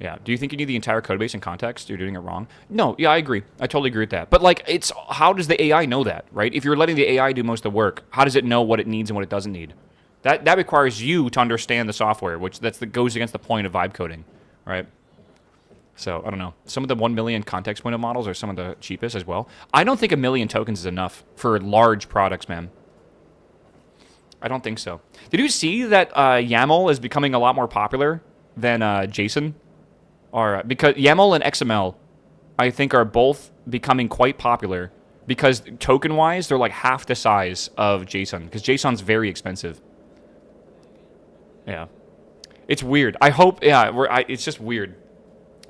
Yeah. Do you think you need the entire code base and context? You're doing it wrong. No. Yeah, I agree. I totally agree with that. But like, it's how does the AI know that, right? If you're letting the AI do most of the work, how does it know what it needs and what it doesn't need? That requires you to understand the software, which goes against the point of vibe coding, right? So I don't know. Some of the 1 million context window models are some of the cheapest as well. I don't think 1 million tokens is enough for large products, man. I don't think so. Did you see that YAML is becoming a lot more popular than JSON? Or because YAML and XML, I think, are both becoming quite popular because token-wise, they're like half the size of JSON because JSON's very expensive. Yeah, it's weird. I hope. Yeah, it's just weird.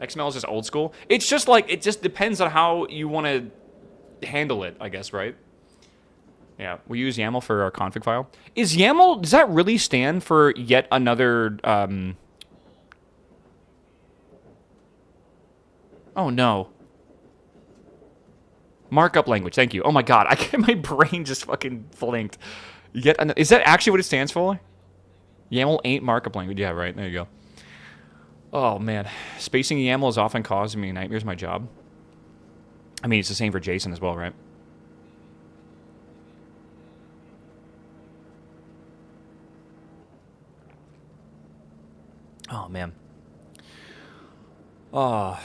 XML is just old school. It's just like it just depends on how you want to handle it, I guess, right? Yeah, we use YAML for our config file. Is YAML, does that really stand for yet another, oh no. Markup language, thank you. Oh my god, my brain just fucking blinked. Is that actually what it stands for? YAML ain't markup language. Yeah, right, there you go. Oh man, spacing YAML is often causing me nightmares in my job. I mean, it's the same for JSON as well, right? Oh, man. Oh.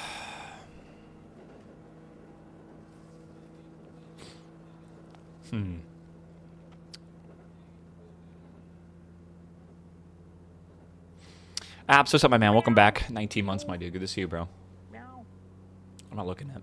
Apps, what's up, my man? Welcome back. 19 months, my dude. Good to see you, bro. Meow. I'm not looking at.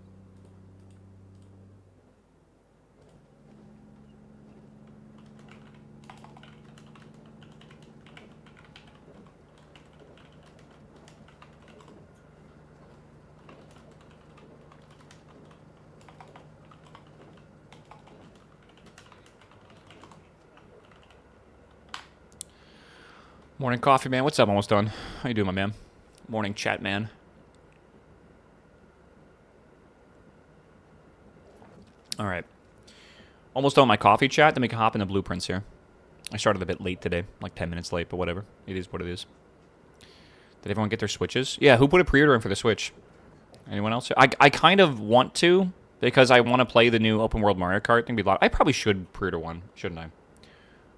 Morning coffee, man. What's up? Almost done. How you doing, my man? Morning chat, man. All right. Almost done my coffee chat. Then we can hop into blueprints here. I started a bit late today, like 10 minutes late, but whatever. It is what it is. Did everyone get their Switches? Yeah, who put a pre-order in for the Switch? Anyone else? I kind of want to, because I want to play the new open world Mario Kart. Be a lot. I probably should pre-order one, shouldn't I?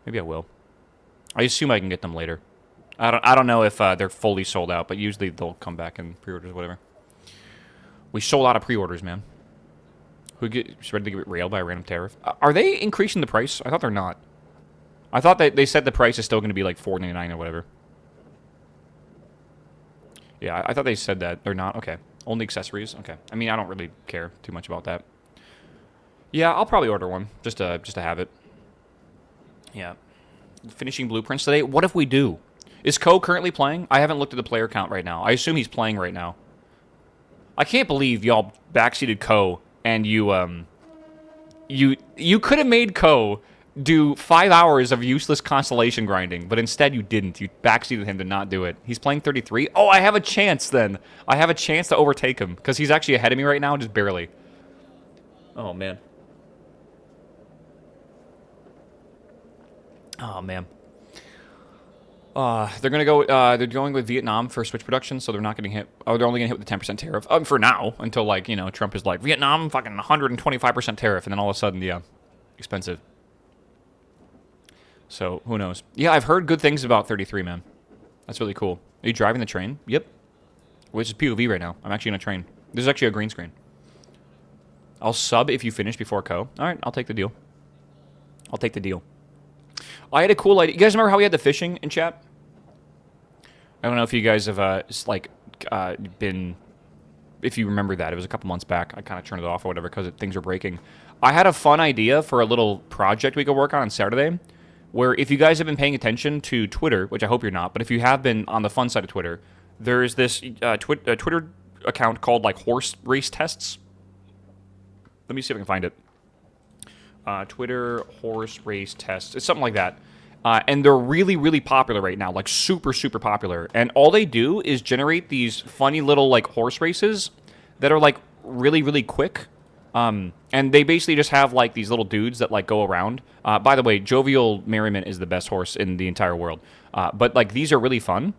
Maybe I will. I assume I can get them later. I don't know if they're fully sold out, but usually they'll come back in pre-orders, whatever. We sold out of pre-orders, man. Who gets ready to get railed by a random tariff? Are they increasing the price? I thought they're not. I thought they said the price is still going to be like $4.99 or whatever. Yeah, I thought they said that. They're not? Okay. Only accessories? Okay. I mean, I don't really care too much about that. Yeah, I'll probably order one, just to have it. Yeah. Finishing blueprints today. What if we do? Is Ko currently playing? I haven't looked at the player count right now. I assume he's playing right now. I can't believe y'all backseated Ko and you could have made Ko do 5 hours of useless constellation grinding, but instead you didn't. You backseated him to not do it. He's playing 33. Oh, I have a chance then. I have a chance to overtake him because he's actually ahead of me right now, just barely. Oh, man. Oh, man. They're gonna go. They're going with Vietnam for Switch production, so they're not getting hit. Oh, they're only gonna hit with the 10% tariff for now, until like Trump is like Vietnam fucking 125% tariff, and then all of a sudden, yeah, expensive. So who knows? Yeah, I've heard good things about 33, man. That's really cool. Are you driving the train? Yep. Which is POV right now. I'm actually in a train. This is actually a green screen. I'll sub if you finish before Ko. All right, I'll take the deal. I'll take the deal. I had a cool idea. You guys remember how we had the fishing in chat? I don't know if you guys have been. If you remember that, it was a couple months back. I kind of turned it off or whatever because things were breaking. I had a fun idea for a little project we could work on Saturday, where if you guys have been paying attention to Twitter, which I hope you're not, but if you have been on the fun side of Twitter, there's this Twitter account called like horse race tests. Let me see if I can find it. Twitter horse race tests. It's something like that. And they're really, really popular right now, like super, super popular. And all they do is generate these funny little like horse races that are like really, really quick. And they basically just have like these little dudes that like go around. By the way, Jovial Merriment is the best horse in the entire world. But like these are really fun.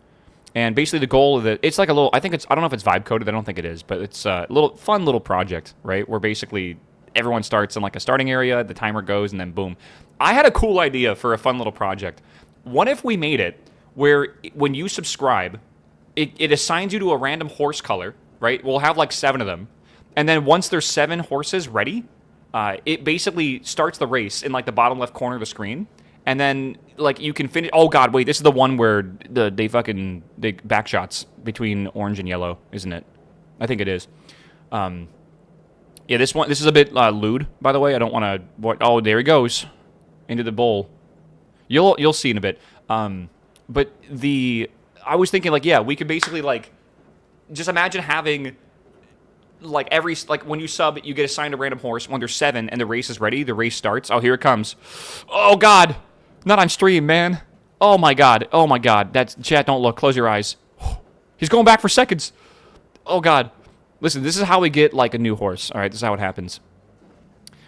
And basically the goal of it's like a little, I don't know if it's vibe coded, I don't think it is, but it's a little fun little project, right? Where basically everyone starts in like a starting area, the timer goes, and then boom. I had a cool idea for a fun little project. What if we made it where when you subscribe, it assigns you to a random horse color, right? We'll have like 7 of them. And then once there's 7 horses ready, it basically starts the race in like the bottom left corner of the screen. And then like you can finish. Oh god, wait, this is the one where they back shots between orange and yellow, isn't it? I think it is. Yeah, this is a bit lewd, by the way. I don't want to. Oh, there he goes into the bowl. You'll see in a bit. But I was thinking like, yeah, we could basically like just imagine having like when you sub, you get assigned a random horse. When there's 7 and the race is ready, the race starts. Oh, here it comes. Oh god, not on stream, man. Oh my god. Oh my god. That's chat. Don't look. Close your eyes. He's going back for seconds. Oh god. Listen, this is how we get, like, a new horse. All right, this is how it happens.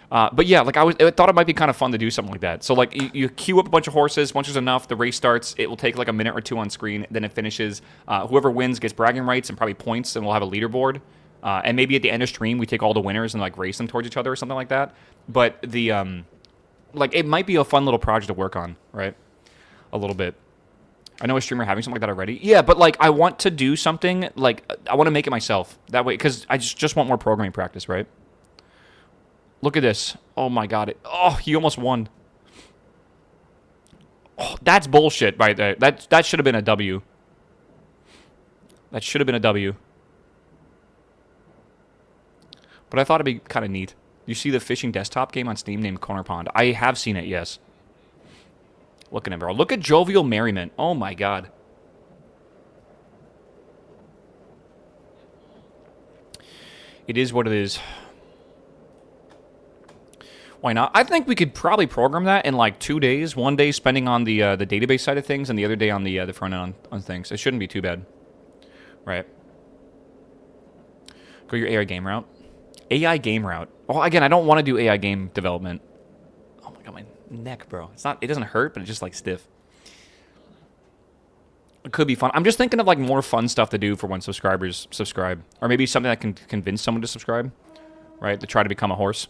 But, yeah, like, I thought it might be kind of fun to do something like that. So, like, you queue up a bunch of horses. Once there's enough, the race starts. It will take, like, a minute or 2 on screen. Then it finishes. Whoever wins gets bragging rights and probably points, and we'll have a leaderboard. And maybe at the end of stream, we take all the winners and, like, race them towards each other or something like that. But like, it might be a fun little project to work on, right? A little bit. I know a streamer having something like that already. Yeah, but, like, I want to do something, like, I want to make it myself. That way, because I just want more programming practice, right? Look at this. Oh, my God. Oh, he almost won. Oh, that's bullshit right there. That should have been a W. That should have been a W. But I thought it'd be kind of neat. You see the fishing desktop game on Steam named Corner Pond? I have seen it, yes. Look at him, bro. Look at Jovial Merriment. Oh, my God. It is what it is. Why not? I think we could probably program that in like 2 days. 1 day spending on the database side of things, and the other day on the front end on things. It shouldn't be too bad. Right. Go your AI game route. AI game route. Oh, again, I don't want to do AI game development. Oh, my God, my neck, bro. It doesn't hurt, but it's just like stiff. It could be fun. I'm just thinking of like more fun stuff to do for when subscribers subscribe, or maybe something that can convince someone to subscribe, right? To try to become a horse.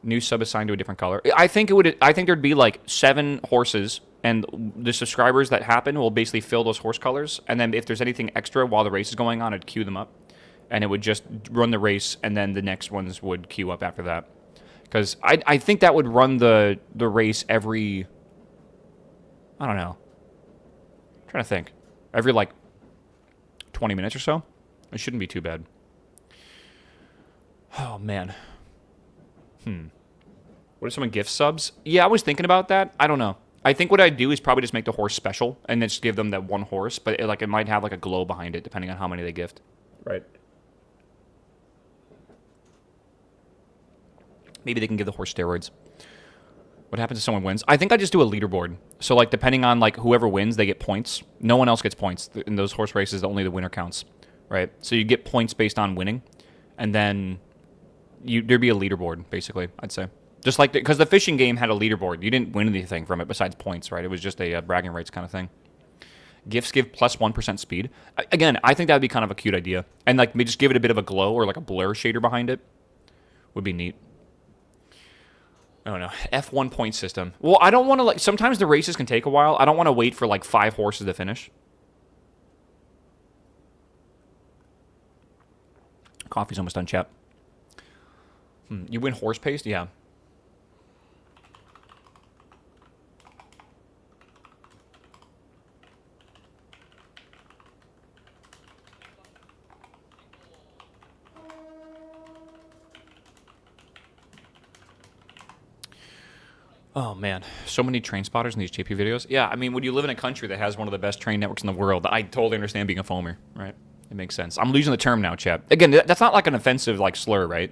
New sub assigned to a different color. I think it would. I think there'd be like 7 horses, and the subscribers that happen will basically fill those horse colors. And then if there's anything extra while the race is going on, I'd queue them up, and it would just run the race, and then the next ones would queue up after that. Because I think that would run the race every. I don't know. I'm trying to think. Every like 20 minutes or so. It shouldn't be too bad. Oh man. What if someone gift subs? Yeah, I was thinking about that. I don't know. I think what I'd do is probably just make the horse special and then just give them that one horse, but it might have like a glow behind it depending on how many they gift. Right. Maybe they can give the horse steroids. What happens if someone wins? I think I just do a leaderboard. So like depending on like whoever wins, they get points. No one else gets points in those horse races. Only the winner counts, right? So you get points based on winning, and then there'd be a leaderboard basically. I'd say just like because the fishing game had a leaderboard. You didn't win anything from it besides points, right? It was just a bragging rights kind of thing. Gifts give plus 1% speed. Again, I think that'd be kind of a cute idea, and like just give it a bit of a glow or like a blur shader behind it would be neat. I don't know. F1 point system. Well, I don't want to, like, sometimes the races can take a while. I don't want to wait for, like, 5 horses to finish. Coffee's almost done, chat. You win horse paste? Yeah. Oh, man. So many train spotters in these JP videos. Yeah, I mean, when you live in a country that has one of the best train networks in the world, I totally understand being a foamer, right? It makes sense. I'm losing the term now, chat. Again, that's not like an offensive, like, slur, right?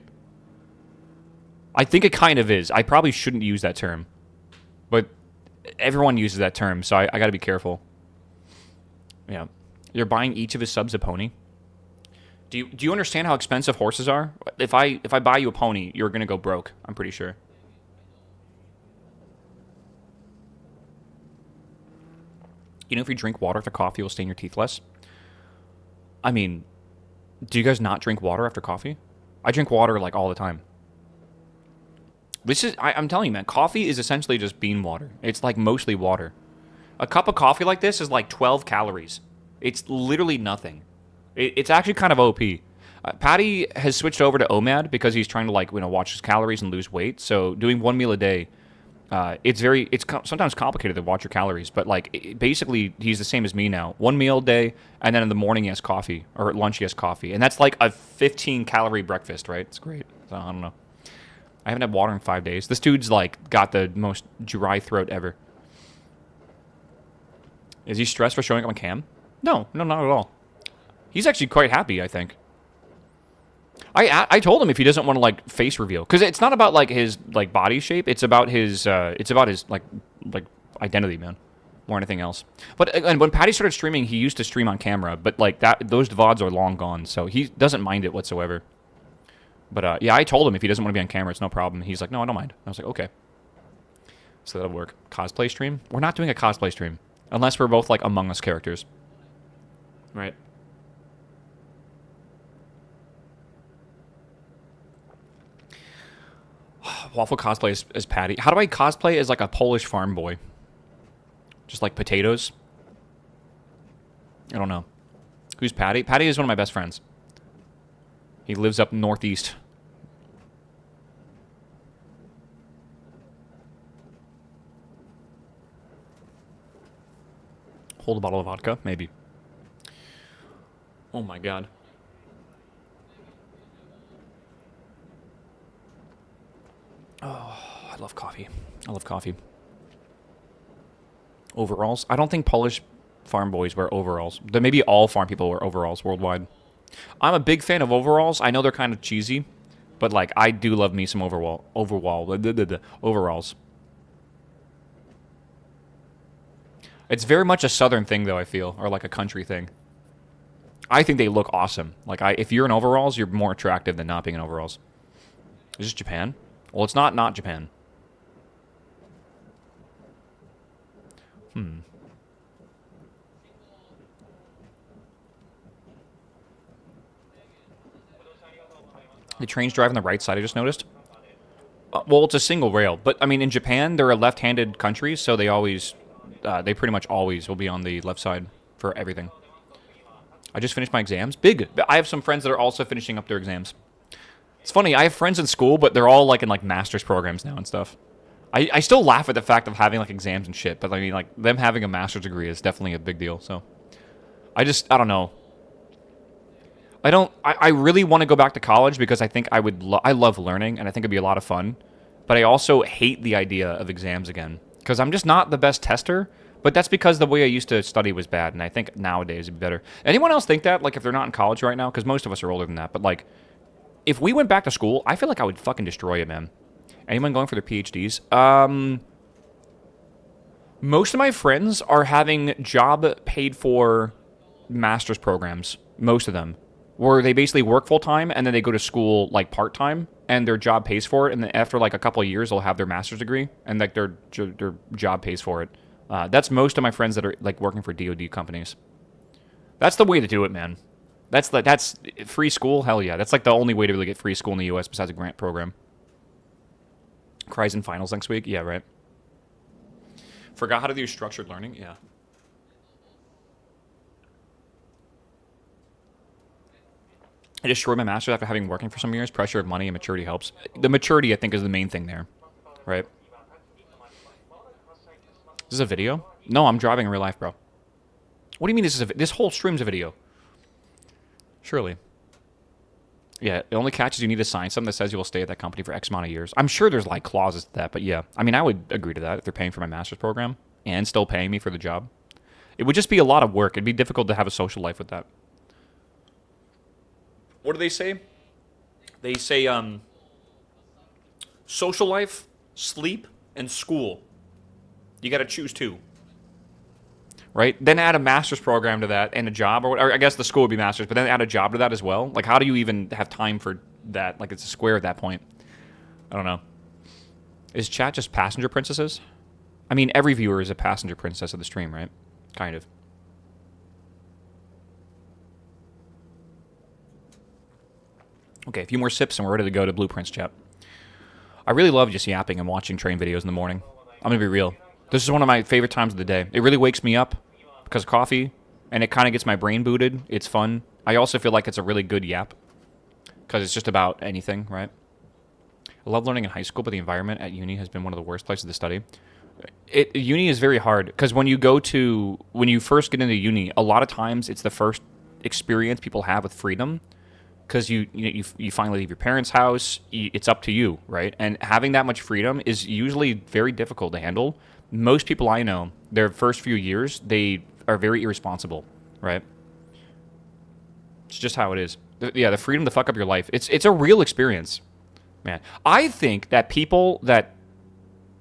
I think it kind of is. I probably shouldn't use that term. But everyone uses that term, so I got to be careful. Yeah. You're buying each of his subs a pony? Do you understand how expensive horses are? If I buy you a pony, you're going to go broke, I'm pretty sure. You know, if you drink water after coffee, it'll stain your teeth less. I mean, do you guys not drink water after coffee? I drink water, like, all the time. I'm telling you, man, coffee is essentially just bean water. It's, like, mostly water. A cup of coffee like this is, like, 12 calories. It's literally nothing. It's actually kind of OP. Patty has switched over to OMAD because he's trying to, like, watch his calories and lose weight. So doing 1 meal a day... it's sometimes complicated to watch your calories, but like basically he's the same as me now. 1 meal a day, and then in the morning he has coffee, or at lunch he has coffee, and that's like a 15-calorie breakfast, right? It's great. So I don't know. I haven't had water in 5 days. This dude's like got the most dry throat ever. Is he stressed for showing up on cam? No, not at all. He's actually quite happy, I think. I told him if he doesn't want to like face reveal, because it's not about like his like body shape. It's about his like identity, man, more than anything else. But and when Patty started streaming, he used to stream on camera, but like those VODs are long gone, so he doesn't mind it whatsoever. But yeah, I told him if he doesn't want to be on camera, it's no problem. He's like, no, I don't mind. I was like, okay, so that'll work. Cosplay stream? We're not doing a cosplay stream unless we're both like Among Us characters, right? Waffle cosplay as Patty. How do I cosplay as like a Polish farm boy? Just like potatoes? I don't know. Who's Patty? Patty is one of my best friends. He lives up northeast. Hold a bottle of vodka? Maybe. Oh my god. Oh, I love coffee. I love coffee. Overalls? I don't think Polish farm boys wear overalls. There maybe all farm people wear overalls worldwide. I'm a big fan of overalls. I know they're kind of cheesy, but like I do love me some overalls. It's very much a southern thing though, I feel, or like a country thing. I think they look awesome. Like if you're in overalls, you're more attractive than not being in overalls. Is this Japan? Well, it's not Japan. The trains drive on the right side, I just noticed. Well, it's a single rail. But, I mean, in Japan, they're a left-handed country, so they always... they pretty much always will be on the left side for everything. I just finished my exams. Big. I have some friends that are also finishing up their exams. It's funny, I have friends in school, but they're all, like, in, like, master's programs now and stuff. I still laugh at the fact of having, like, exams and shit, but, I mean, like, them having a master's degree is definitely a big deal, so... I don't know. I really want to go back to college because I think I love learning, and I think it'd be a lot of fun. But I also hate the idea of exams again. Because I'm just not the best tester, but that's because the way I used to study was bad, and I think nowadays it'd be better. Anyone else think that? Like, if they're not in college right now? Because most of us are older than that, but, like, if we went back to school, I feel like I would fucking destroy it, man. Anyone going for their PhDs? Most of my friends are having job-paid-for master's programs. Most of them. Where they basically work full-time, and then they go to school, like, part-time, and their job pays for it, and then after, like, a couple of years, they'll have their master's degree, and, like, their job pays for it. That's most of my friends that are, like, working for DoD companies. That's the way to do it, man. That's free school? Hell yeah. That's, like, the only way to really get free school in the U.S. besides a grant program. Cries in finals next week? Yeah, right. Forgot how to do structured learning? Yeah. I destroyed my master's after having working for some years. Pressure of money and maturity helps. The maturity, I think, is the main thing there. Right? Is this a video? No, I'm driving in real life, bro. What do you mean this whole stream's a video? Surely. Yeah, the only catch is you need to sign something that says you will stay at that company for X amount of years. I'm sure there's, like, clauses to that, but yeah. I mean, I would agree to that if they're paying for my master's program and still paying me for the job. It would just be a lot of work. It'd be difficult to have a social life with that. What do they say? They say, social life, sleep, and school. You gotta choose two. Right? Then add a master's program to that and a job, or I guess the school would be master's, but then add a job to that as well. Like, how do you even have time for that? Like, it's a square at that point. I don't know. Is chat just passenger princesses? I mean, every viewer is a passenger princess of the stream, right? Kind of. Okay, a few more sips and we're ready to go to Blueprints chat. I really love just yapping and watching train videos in the morning. I'm gonna be real. This is one of my favorite times of the day. It really wakes me up because of coffee, and it kind of gets my brain booted. It's fun. I also feel like it's a really good yap because it's just about anything, right? I love learning in high school, but the environment at uni has been one of the worst places to study. Uni is very hard because when you first get into uni, a lot of times it's the first experience people have with freedom. Because you finally leave your parents' house, it's up to you, right? And having that much freedom is usually very difficult to handle. Most people I know, their first few years, they are very irresponsible, right? It's just how it is. Yeah, the freedom to fuck up your life. It's a real experience, man. I think that people that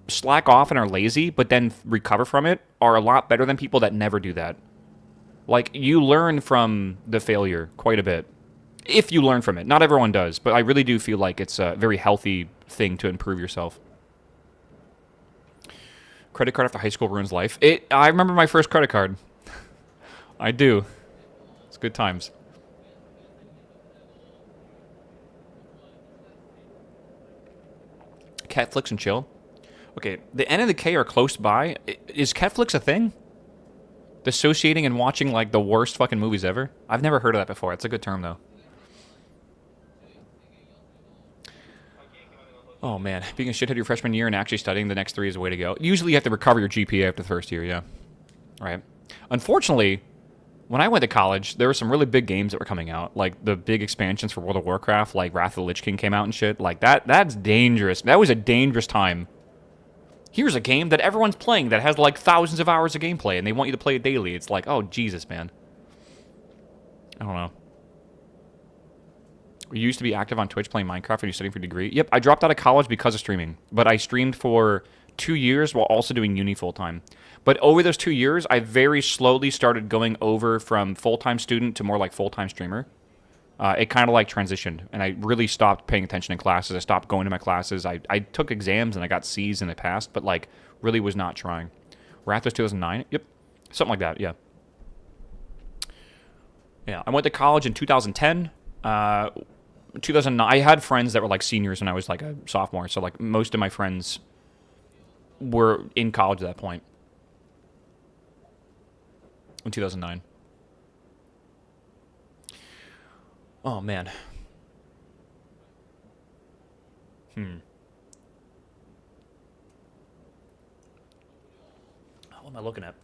slack off and are lazy, but then recover from it, are a lot better than people that never do that. Like, you learn from the failure quite a bit. If you learn from it. Not everyone does, but I really do feel like it's a very healthy thing to improve yourself. Credit card after high school ruins life. I remember my first credit card. I do. It's good times. Catflix and chill. Okay, the N and the K are close by. Is Catflix a thing? Dissociating and watching, like, the worst fucking movies ever? I've never heard of that before. It's a good term, though. Oh, man. Being a shithead your freshman year and actually studying the next 3 is the way to go. Usually you have to recover your GPA after the first year, yeah. Right. Unfortunately, when I went to college, there were some really big games that were coming out. Like, the big expansions for World of Warcraft, like Wrath of the Lich King came out and shit. Like, that's dangerous. That was a dangerous time. Here's a game that everyone's playing that has, like, thousands of hours of gameplay, and they want you to play it daily. It's like, oh, Jesus, man. I don't know. You used to be active on Twitch playing Minecraft and you're studying for a degree? Yep, I dropped out of college because of streaming. But I streamed for 2 years while also doing uni full-time. But over those 2 years, I very slowly started going over from full-time student to more like full-time streamer. It kind of like transitioned, and I really stopped paying attention in classes. I stopped going to my classes. I took exams, and I got C's and I passed, but like really was not trying. Wrath was 2009? Yep, something like that, yeah. Yeah, I went to college in 2010. 2009. I had friends that were like seniors when I was like a sophomore, so like most of my friends were in college at that point. In 2009. Oh man. What am I looking at?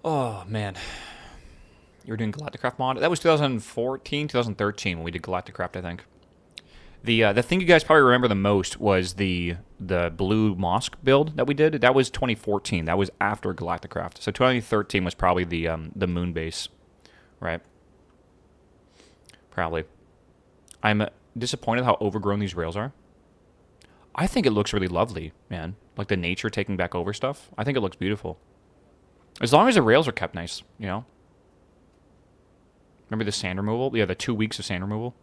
Oh man. You were doing Galacticraft mod? That was 2014, 2013 when we did Galacticraft, I think. The thing you guys probably remember the most was the blue mosque build that we did. That was 2014. That was after Galacticraft. So 2013 was probably the moon base, right? Probably. I'm disappointed how overgrown these rails are. I think it looks really lovely, man. Like the nature taking back over stuff. I think it looks beautiful. As long as the rails are kept nice, you know? Remember the sand removal? Yeah, the 2 weeks of sand removal.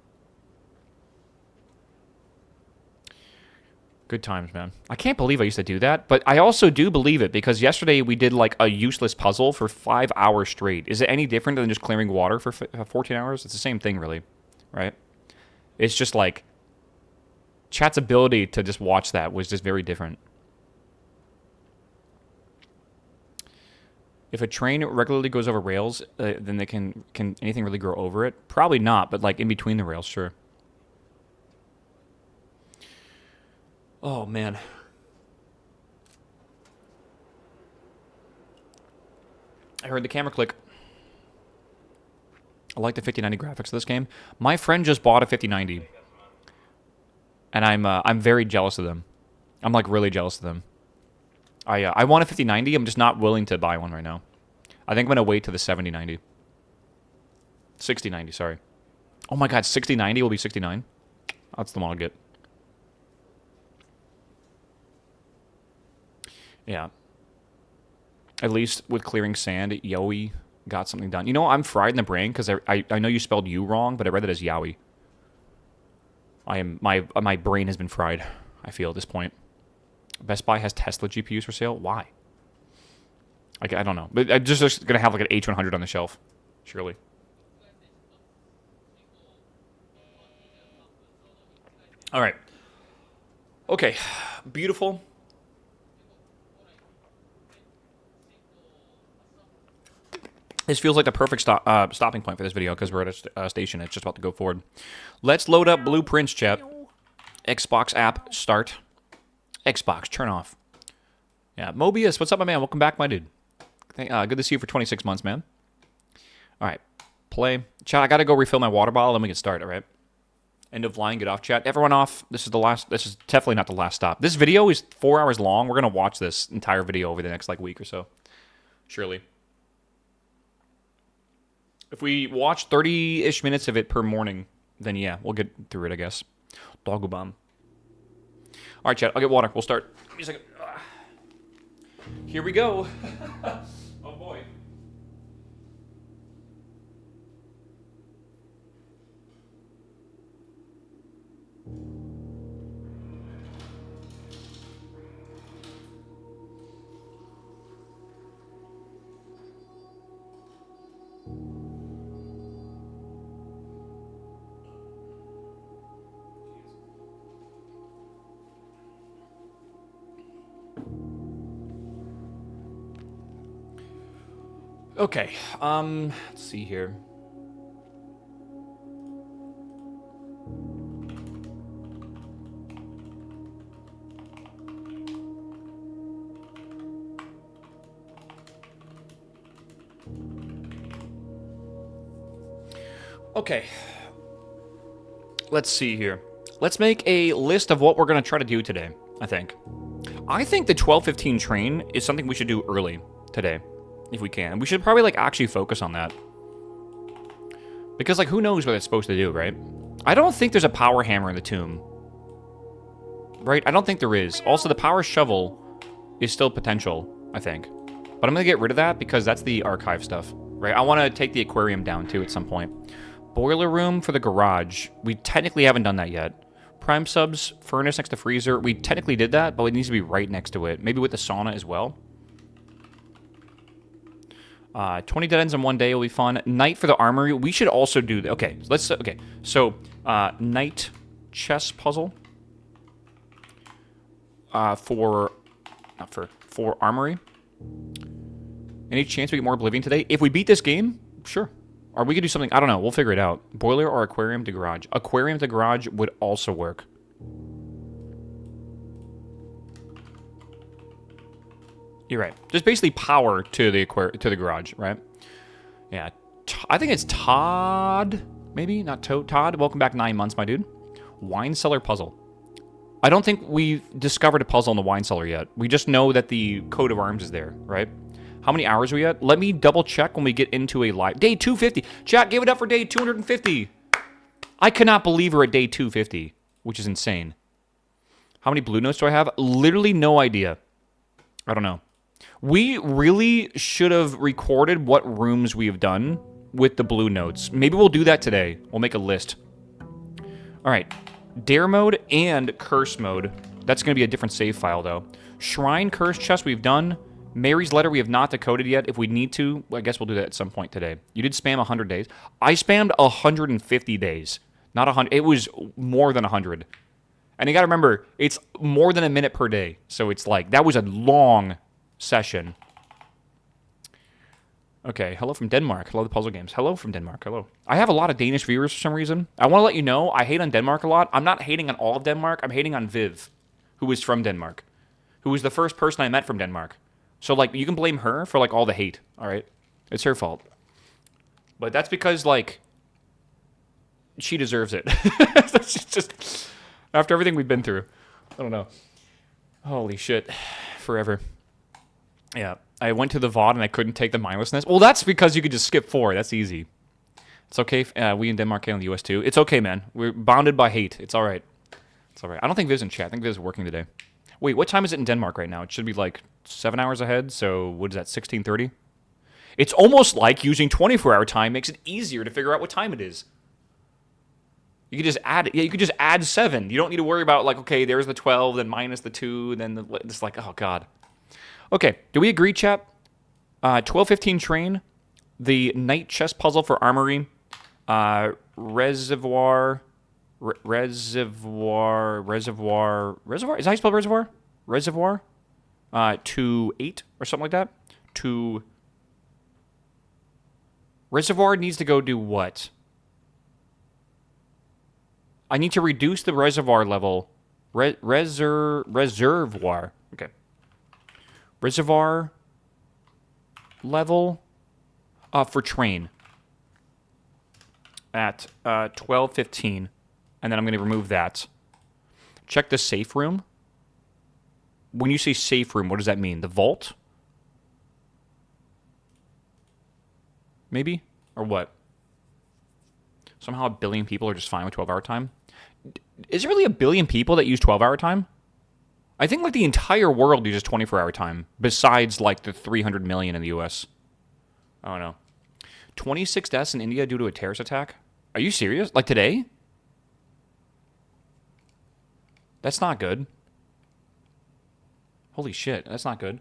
Good times, man. I can't believe I used to do that, but I also do believe it because yesterday we did like a useless puzzle for 5 hours straight. Is it any different than just clearing water for 14 hours? It's the same thing, really, right? It's just like chat's ability to just watch that was just very different. If a train regularly goes over rails, then they can anything really grow over it? Probably not, but like in between the rails, sure. Oh, man. I heard the camera click. I like the 5090 graphics of this game. My friend just bought a 5090. And I'm very jealous of them. I'm like really jealous of them. I want a 5090. I'm just not willing to buy one right now. I think I'm going to wait to the 7090. 6090, sorry. Oh my god, 6090 will be 69? That's the one I'll get. Yeah. At least with clearing sand, Yowie got something done. You know, I'm fried in the brain because I know you spelled you wrong, but I read it as Yowie. My brain has been fried, I feel, at this point. Best Buy has Tesla GPUs for sale? Why? I don't know. But I'm just going to have like an H100 on the shelf, surely. All right. Okay. Beautiful. This feels like the perfect stopping point for this video because we're at a station. It's just about to go forward. Let's load up blueprints, chat. Xbox app, start. Xbox, turn off. Yeah, Mobius, what's up, my man? Welcome back, my dude. Good to see you for 26 months, man. All right, play. Chat, I got to go refill my water bottle, then we can start, all right? End of line, get off, chat. Everyone off. This is definitely not the last stop. This video is 4 hours long. We're going to watch this entire video over the next, like, week or so. Surely. If we watch 30-ish minutes of it per morning, then yeah, we'll get through it, I guess. Doggo bomb. All right, chat, I'll get water. We'll start. Give me a second. Here we go. Oh, boy. Okay, let's see here. Okay. Let's see here. Let's make a list of what we're going to try to do today, I think. I think the 12:15 train is something we should do early today, if we can. We should probably, like, actually focus on that. Because, like, who knows what it's supposed to do, right? I don't think there's a power hammer in the tomb. Right? I don't think there is. Also, the power shovel is still potential, I think. But I'm going to get rid of that because that's the archive stuff, right? I want to take the aquarium down, too, at some point. Boiler room for the garage. We technically haven't done that yet. Prime subs, furnace next to freezer. We technically did that, but it needs to be right next to it. Maybe with the sauna as well. 20 dead ends in one day will be fun. Night for the armory. We should also do... Okay, let's... Okay, so night chess puzzle. For armory. Any chance we get more Oblivion today? If we beat this game, sure. Or we could do something... I don't know. We'll figure it out. Boiler or aquarium to garage. Aquarium to garage would also work. You're right. Just basically power to the garage, right? Yeah. I think it's Todd. Maybe? Not Todd. Welcome back 9 months, my dude. Wine cellar puzzle. I don't think we've discovered a puzzle in the wine cellar yet. We just know that the coat of arms is there, right? How many hours are we at? Let me double check when we get into a live... Day 250. Chat, give it up for day 250. I cannot believe we're at day 250, which is insane. How many blue notes do I have? Literally no idea. I don't know. We really should have recorded what rooms we have done with the blue notes. Maybe we'll do that today. We'll make a list. All right. Dare mode and curse mode. That's going to be a different save file, though. Shrine curse chest we've done. Mary's letter we have not decoded yet. If we need to, I guess we'll do that at some point today. You did spam 100 days. I spammed 150 days. Not 100. It was more than 100. And you got to remember, it's more than a minute per day. So it's like, that was a long session. Okay, hello from Denmark. Hello, the puzzle games. Hello from Denmark. Hello. I have a lot of Danish viewers for some reason. I want to let you know, I hate on Denmark a lot. I'm not hating on all of Denmark. I'm hating on Viv, who is from Denmark, who was the first person I met from Denmark. So, like, you can blame her for, like, all the hate, all right? It's her fault. But that's because, like, she deserves it. That's just, after everything we've been through. I don't know. Holy shit. Forever. Yeah. I went to the VOD and I couldn't take the mindlessness. Well, that's because you could just skip 4. That's easy. It's okay. We in Denmark and in the US, too. It's okay, man. We're bounded by hate. It's all right. It's all right. I don't think Viv's in chat. I think Viv's working today. Wait, what time is it in Denmark right now? It should be like 7 hours ahead, so what is that, 16:30? It's almost like using 24-hour time makes it easier to figure out what time it is. You could just add, yeah, you could just add 7. You don't need to worry about, like, okay, there's the 12, then minus the 2, then it's like, oh, God. Okay, do we agree, chat? 12:15 train, the night chess puzzle for armory, reservoir, is that how you spell reservoir? Reservoir, to 8 or something like that. Reservoir needs to go do what? I need to reduce the reservoir level. Reservoir. Okay. Reservoir level for train at 12:15. And then I'm going to remove that. Check the safe room. When you say safe room, what does that mean? The vault? Maybe? Or what? Somehow a billion people are just fine with 12-hour time? Is there really a billion people that use 12-hour time? I think like the entire world uses 24-hour time, besides like the 300 million in the US. I don't know. 26 deaths in India due to a terrorist attack? Are you serious? Like today? That's not good. Holy shit, that's not good.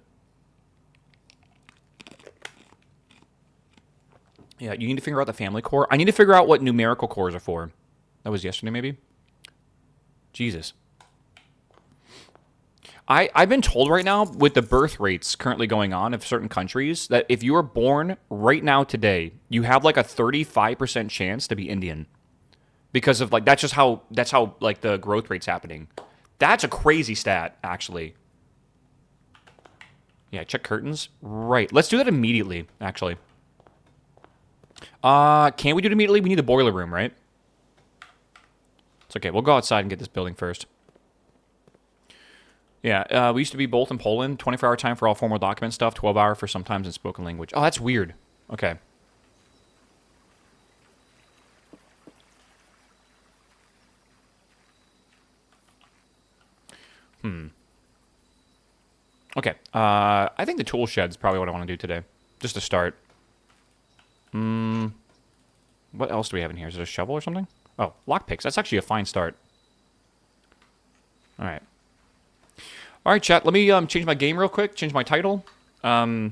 Yeah, you need to figure out the family core. I need to figure out what numerical cores are for. That was yesterday, maybe? Jesus. I've been told right now, with the birth rates currently going on of certain countries, that if you are born right now today, you have like a 35% chance to be Indian. Because of like, that's how like the growth rate's happening. That's a crazy stat, actually. Yeah, check curtains. Right. Let's do that immediately, actually. Can we do it immediately? We need the boiler room, right? It's okay. We'll go outside and get this building first. Yeah, we used to be both in Poland. 24-hour time for all formal document stuff. 12-hour for sometimes in spoken language. Oh, that's weird. Okay. Okay. I think the tool shed's probably what I want to do today. Just to start. What else do we have in here? Is it a shovel or something? Oh, lockpicks. That's actually a fine start. All right. All right, chat. Let me change my game real quick. Change my title. I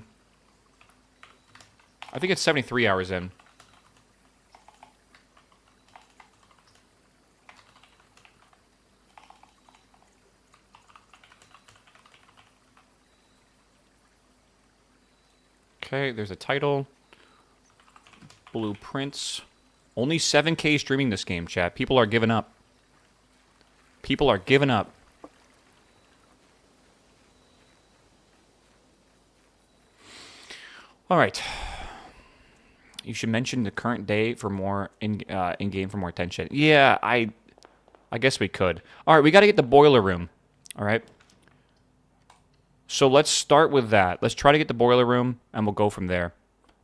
think it's 73 hours in. Okay, there's a title. Blueprints. Only 7K streaming this game, chat. People are giving up. People are giving up. All right. You should mention the current day for more in game for more attention. Yeah, I guess we could. All right, we got to get the boiler room. All right. So let's start with that. Let's try to get the boiler room, and we'll go from there.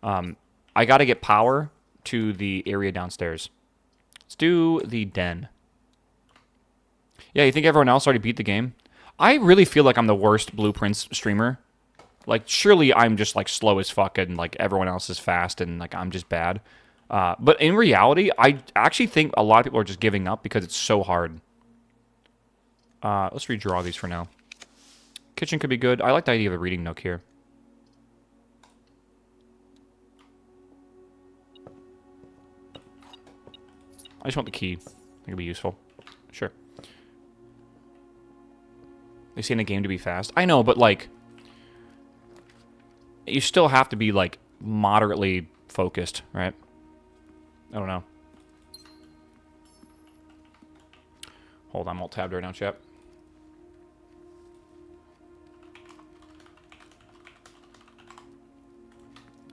I got to get power to the area downstairs. Let's do the den. Yeah, you think everyone else already beat the game? I really feel like I'm the worst Blueprints streamer. Like, surely I'm just, like, slow as fuck and, like, everyone else is fast and, like, I'm just bad. But in reality, I actually think a lot of people are just giving up because it's so hard. Let's redraw these for now. Kitchen could be good. I like the idea of a reading nook here. I just want the key. I think it'd be useful. Sure. They say in a game to be fast. I know, but, like... You still have to be, like, moderately focused, right? I don't know. Hold on, I'm alt-tabbed right now, chat.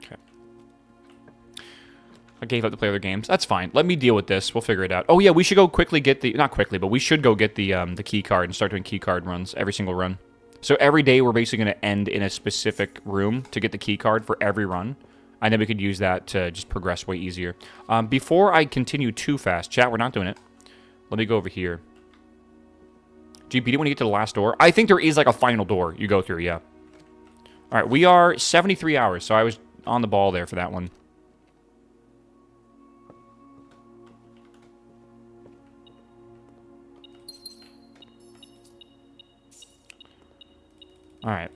Okay. I gave up to play other games. That's fine. Let me deal with this. We'll figure it out. Oh, yeah, we should go quickly get the... Not quickly, but we should go get the key card and start doing key card runs every single run. So every day we're basically going to end in a specific room to get the key card for every run. And then we could use that to just progress way easier. Before I continue too fast, chat, we're not doing it. Let me go over here. Do you beat it when you get to the last door? I think there is like a final door you go through, yeah. All right, we are 73 hours, so I was on the ball there for that one. All right.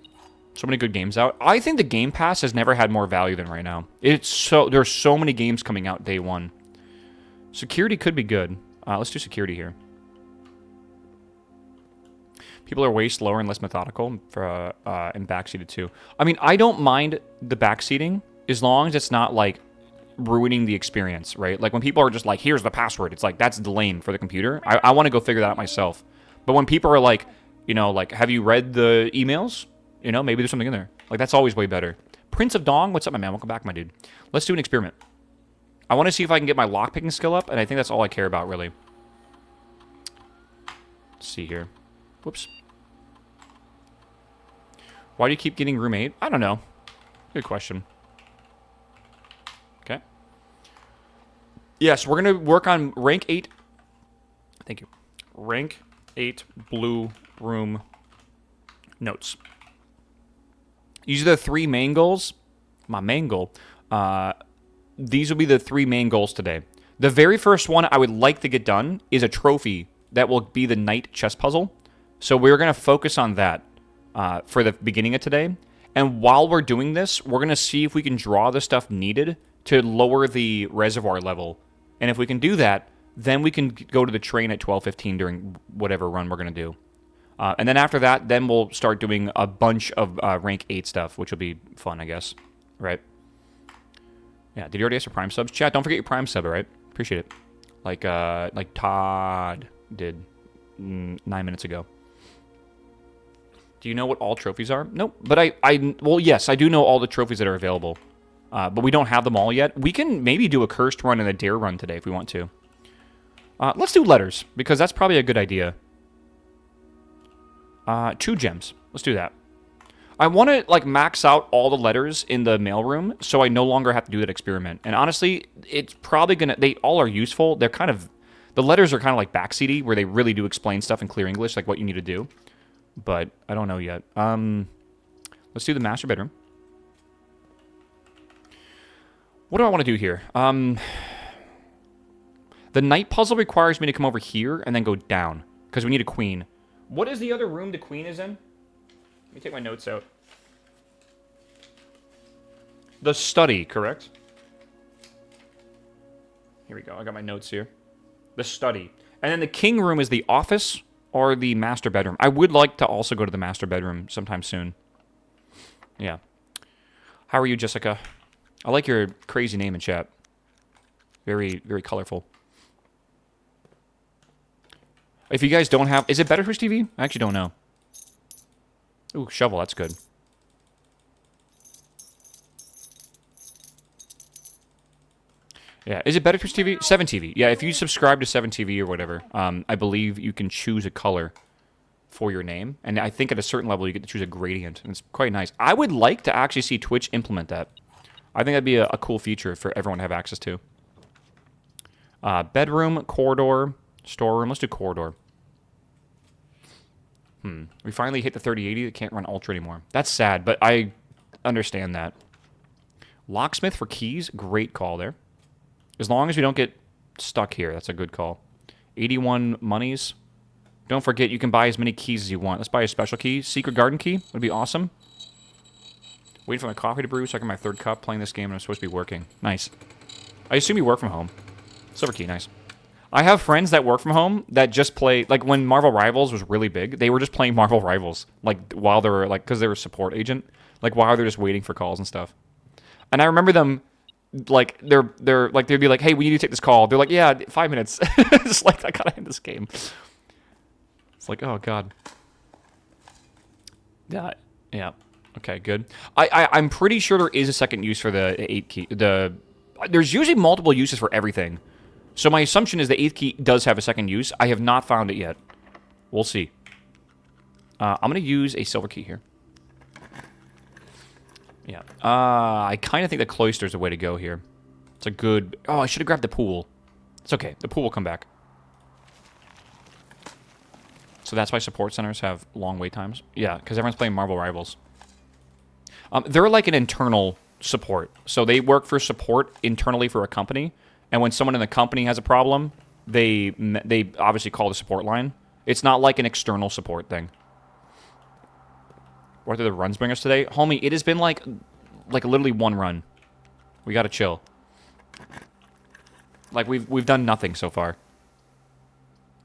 So many good games out. I think the Game Pass has never had more value than right now. There's so many games coming out day one. Security could be good. Let's do security here. People are way slower and less methodical for and backseated too. I mean, I don't mind the backseating as long as it's not like ruining the experience, right? Like when people are just like, here's the password. It's like, that's lame for the computer. I want to go figure that out myself. But when people are like, you know, like, have you read the emails? You know, maybe there's something in there. Like, that's always way better. Prince of Dong, what's up, my man? Welcome back, my dude. Let's do an experiment. I want to see if I can get my lockpicking skill up, and I think that's all I care about, really. Let's see here. Whoops. Why do you keep getting room 8? I don't know. Good question. Okay. Yes, we're going to work on rank 8. Thank you. Rank 8 blue room notes. These are the 3 main goals. My main goal. These will be the 3 main goals today. The very first one I would like to get done is a trophy that will be the night chess puzzle. So we're going to focus on that for the beginning of today. And while we're doing this, we're going to see if we can draw the stuff needed to lower the reservoir level. And if we can do that, then we can go to the train at 12:15 during whatever run we're going to do. And then after that, then we'll start doing a bunch of rank 8 stuff, which will be fun, I guess. Right? Yeah, did you already ask for Prime subs? Chat, don't forget your Prime sub, right? Appreciate it. Like Todd did 9 minutes ago. Do you know what all trophies are? Nope. But well, yes, I do know all the trophies that are available. But we don't have them all yet. We can maybe do a cursed run and a dare run today if we want to. Let's do letters, because that's probably a good idea. 2 gems. Let's do that. I want to, like, max out all the letters in the mailroom so I no longer have to do that experiment. And honestly, it's probably going to... They all are useful. They're kind of... The letters are kind of like backseaty, where they really do explain stuff in clear English, like what you need to do. But I don't know yet. Let's do the master bedroom. What do I want to do here? The night puzzle requires me to come over here and then go down, because we need a queen. What is the other room the queen is in? Let me take my notes out. The study, correct? Here we go. I got my notes here. The study. And then the king room is the office or the master bedroom. I would like to also go to the master bedroom sometime soon. Yeah. How are you, Jessica? I like your crazy name in chat. Very, very colorful. If you guys don't have... Is it better Twitch TV? I actually don't know. Ooh, shovel. That's good. Yeah, is it better Twitch TV? 7TV. Yeah, if you subscribe to 7TV or whatever, I believe you can choose a color for your name. And I think at a certain level, you get to choose a gradient. And it's quite nice. I would like to actually see Twitch implement that. I think that'd be a cool feature for everyone to have access to. Bedroom, corridor, storeroom. Let's do corridor. We finally hit the 3080. It can't run Ultra anymore. That's sad, but I understand that. Locksmith for keys. Great call there. As long as we don't get stuck here, that's a good call. 81 monies. Don't forget, you can buy as many keys as you want. Let's buy a special key. Secret garden key would be awesome. Waiting for my coffee to brew so I can my third cup. Playing this game and I'm supposed to be working. Nice. I assume you work from home. Silver key, nice. I have friends that work from home that just play... Like, when Marvel Rivals was really big, they were just playing Marvel Rivals. Like, while they were... Like, because they were a support agent. Like, while they're just waiting for calls and stuff. And I remember them... Like, they're like, they'd be like, hey, we need to take this call. They're like, yeah, 5 minutes. It's like, I gotta end this game. It's like, oh, God. Yeah. Okay, good. I'm pretty sure there is a second use for the 8 key. There's usually multiple uses for everything. So my assumption is the 8th key does have a second use. I have not found it yet. We'll see. I'm going to use a silver key here. Yeah. I kind of think the cloister is the way to go here. It's a good... Oh, I should have grabbed the pool. It's okay. The pool will come back. So that's why support centers have long wait times. Yeah, because everyone's playing Marvel Rivals. They're like an internal support. So they work for support internally for a company. And when someone in the company has a problem, they obviously call the support line. It's not like an external support thing. What did the runs bring us today? Homie, it has been like literally one run. We gotta chill. Like, we've done nothing so far.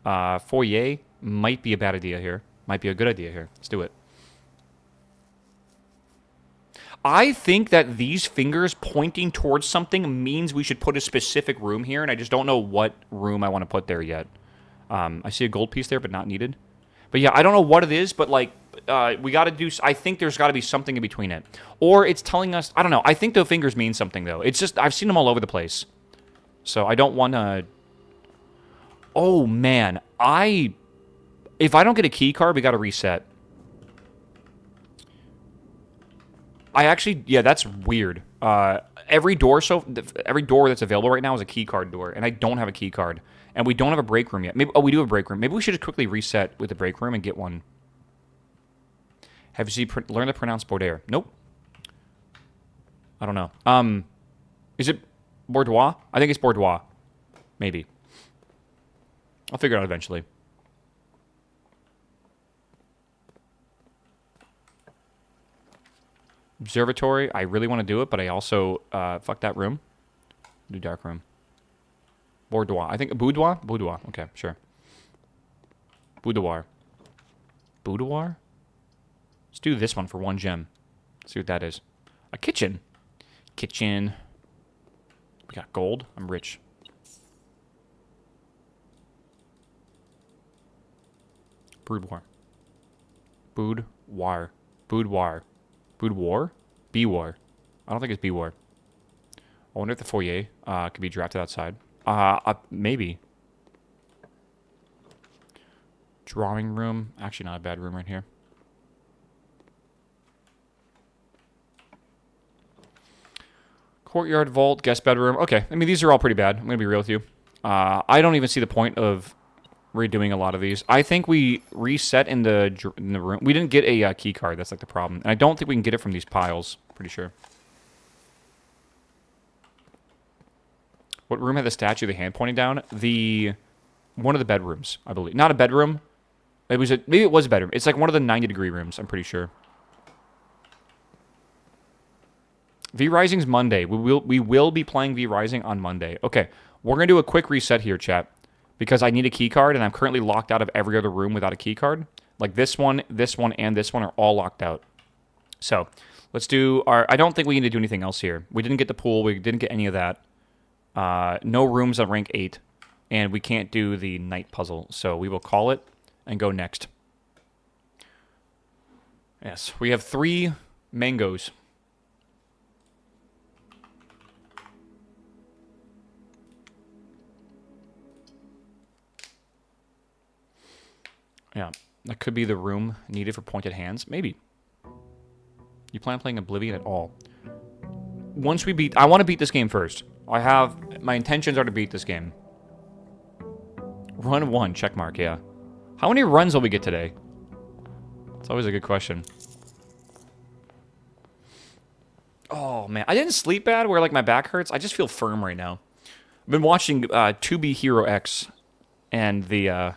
Foyer might be a bad idea here. Might be a good idea here. Let's do it. I think that these fingers pointing towards something means we should put a specific room here, and I just don't know what room I want to put there yet. I see a gold piece there, but not needed. But yeah, I don't know what it is, but like, we got to do... I think there's got to be something in between it. Or it's telling us... I don't know. I think the fingers mean something, though. It's just... I've seen them all over the place. So I don't want to... Oh, man. If I don't get a key card, we got to reset. I actually... Yeah, that's weird. Every door that's available right now is a key card door, and I don't have a key card. And we don't have a break room yet. Maybe, oh, we do have a break room. Maybe we should just quickly reset with the break room and get one. Have you learned to pronounce Bordeaux? Nope. I don't know. Is it Bordeaux? I think it's Bordeaux. Maybe. I'll figure it out eventually. Observatory. I really want to do it, but I also... fuck that room. Do dark room. Boudoir. I think... Boudoir? Boudoir. Okay, sure. Boudoir. Boudoir? Let's do this one for 1 gem. See what that is. A kitchen. Kitchen. We got gold. I'm rich. Boudoir. Boudoir. Boudoir. Boudoir? Bewar. I don't think it's Bewar. I wonder if the foyer could be drafted outside. Maybe. Drawing room. Actually, not a bad room right here. Courtyard, vault, guest bedroom. Okay, I mean, these are all pretty bad. I'm going to be real with you. I don't even see the point of redoing a lot of these. I think we reset in the room. We didn't get a key card. That's like the problem. And I don't think we can get it from these piles. Pretty sure. What room had the statue of the hand pointing down? One of the bedrooms, I believe. Not a bedroom. Maybe it was a bedroom. It's like one of the 90-degree rooms, I'm pretty sure. V Rising's Monday. We will be playing V Rising on Monday. Okay, we're going to do a quick reset here, chat, because I need a key card, and I'm currently locked out of every other room without a key card. Like this one, and this one are all locked out. So let's do our... I don't think we need to do anything else here. We didn't get the pool. We didn't get any of that. No rooms on rank 8, and we can't do the night puzzle. So we will call it and go next. Yes, we have 3 mangoes. Yeah, that could be the room needed for pointed hands. Maybe. You plan on playing Oblivion at all? Once we beat... I want to beat this game first. My intentions are to beat this game. Run 1, checkmark, yeah. How many runs will we get today? It's always a good question. Oh, man. I didn't sleep bad where, like, my back hurts. I just feel firm right now. I've been watching 2B Hero X, and the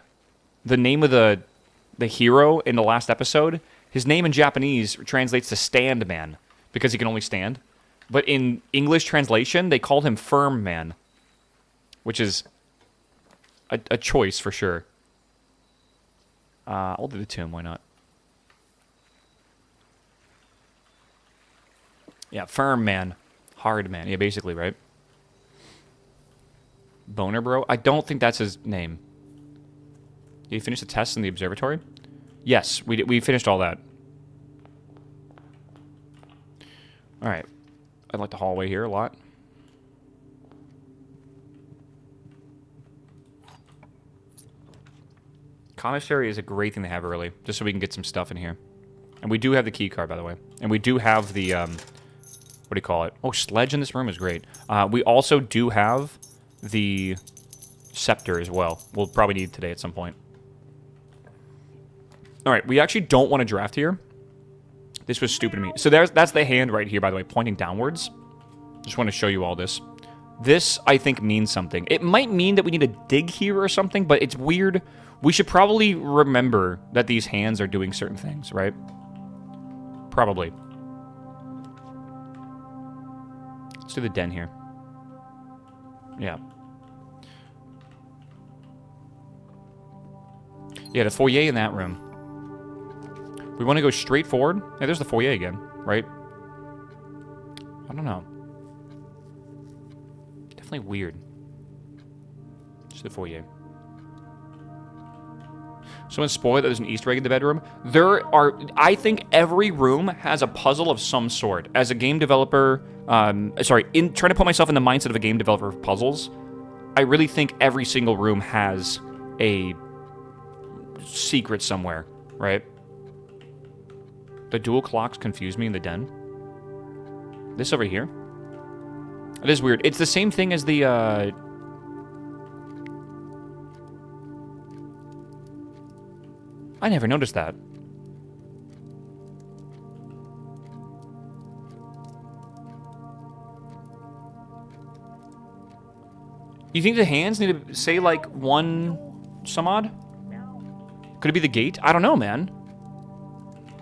name of the hero in the last episode, his name in Japanese translates to Stand Man, because he can only stand. But in English translation, they called him Firm Man, which is a choice for sure. I'll do the tomb, why not? Yeah, Firm Man. Hard Man. Yeah, basically, right? Boner Bro? I don't think that's his name. Did you finish the tests in the observatory? Yes, we finished all that. Alright. I like the hallway here a lot. Commissary is a great thing to have early, just so we can get some stuff in here. And we do have the key card, by the way. And we do have the, what do you call it? Oh, sledge in this room is great. We also do have the scepter as well. We'll probably need it today at some point. Alright, we actually don't want to draft here. This was stupid of me. So that's the hand right here, by the way, pointing downwards. Just want to show you all this. This, I think, means something. It might mean that we need to dig here or something, but it's weird. We should probably remember that these hands are doing certain things, right? Probably. Let's do the den here. Yeah. Yeah, the foyer in that room. We want to go straight forward. Hey, there's the foyer again, right? I don't know. Definitely weird. Just the foyer. Someone spoiled that there's an Easter egg in the bedroom. I think every room has a puzzle of some sort. As a game developer, trying to put myself in the mindset of a game developer of puzzles, I really think every single room has a secret somewhere, right? The dual clocks confuse me in the den. This over here. It is weird. It's the same thing as the, I never noticed that. You think the hands need to say, like, one some odd? Could it be the gate? I don't know, man.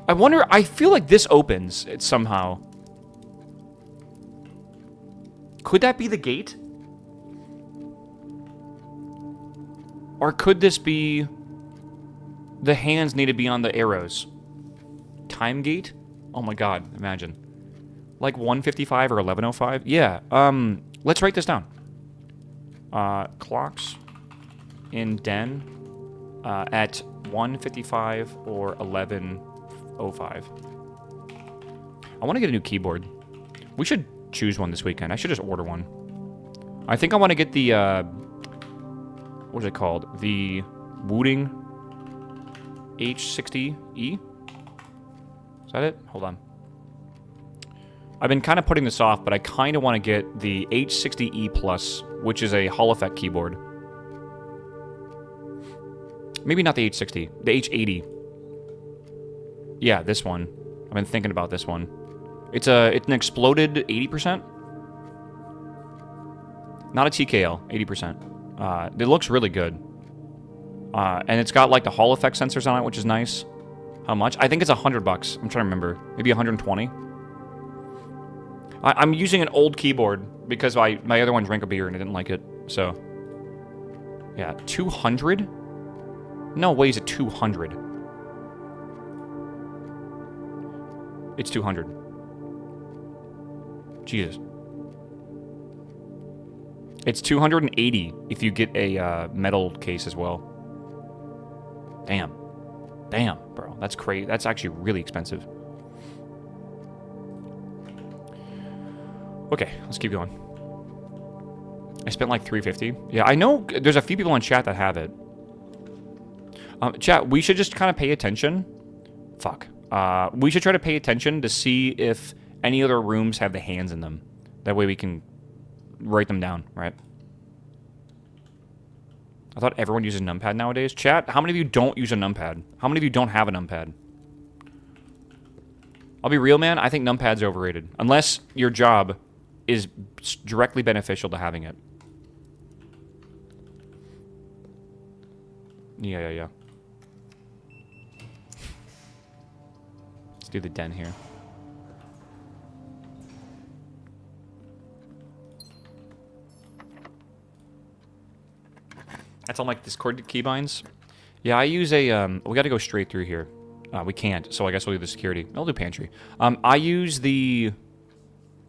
I wonder, I feel like this opens it somehow. Could that be the gate? Or could this be... the hands need to be on the arrows? Time gate? Oh my god, imagine. Like 1:55 or 11:05? Yeah, let's write this down. Clocks in den at 1:55 or 11:05. I want to get a new keyboard. We should choose one this weekend. I should just order one. I think I want to get the, what is it called? The Wooting H60E? Is that it? Hold on. I've been kind of putting this off, but I kind of want to get the H60E Plus, which is a Hall effect keyboard. Maybe not the H60, the H80. Yeah, this one. I've been thinking about this one. It's an exploded 80%. Not a TKL, 80%. It looks really good. And it's got like the Hall effect sensors on it, which is nice. How much? I think it's $100. I'm trying to remember. Maybe 120. I'm using an old keyboard because my other one drank a beer and I didn't like it. So, yeah, 200? No way is it 200. It's 200. Jesus. It's 280 if you get a metal case as well. Damn. Damn, bro. That's crazy. That's actually really expensive. Okay, let's keep going. I spent like $350. Yeah, I know there's a few people in chat that have it. Chat, we should just kind of pay attention. Fuck. We should try to pay attention to see if any other rooms have the hands in them. That way we can write them down, right? I thought everyone uses a numpad nowadays. Chat, how many of you don't use a numpad? How many of you don't have a numpad? I'll be real, man. I think numpad's overrated. Unless your job is directly beneficial to having it. Yeah. Let's do the den here. That's on like Discord keybinds. Yeah, I use a we got to go straight through here. We can't, so I guess we'll do the security. I'll do pantry. I use the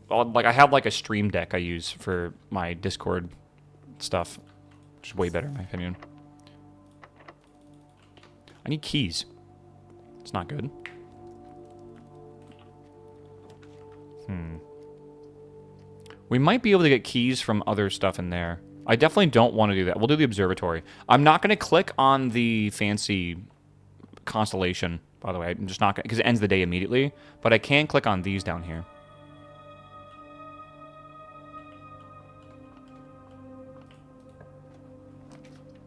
like I have like a stream deck I use for my Discord stuff, which is way better in my opinion. I need keys. It's not good. We might be able to get keys from other stuff in there. I definitely don't want to do that. We'll do the observatory. I'm not going to click on the fancy constellation, by the way. I'm just not going to, because it ends the day immediately. But I can click on these down here.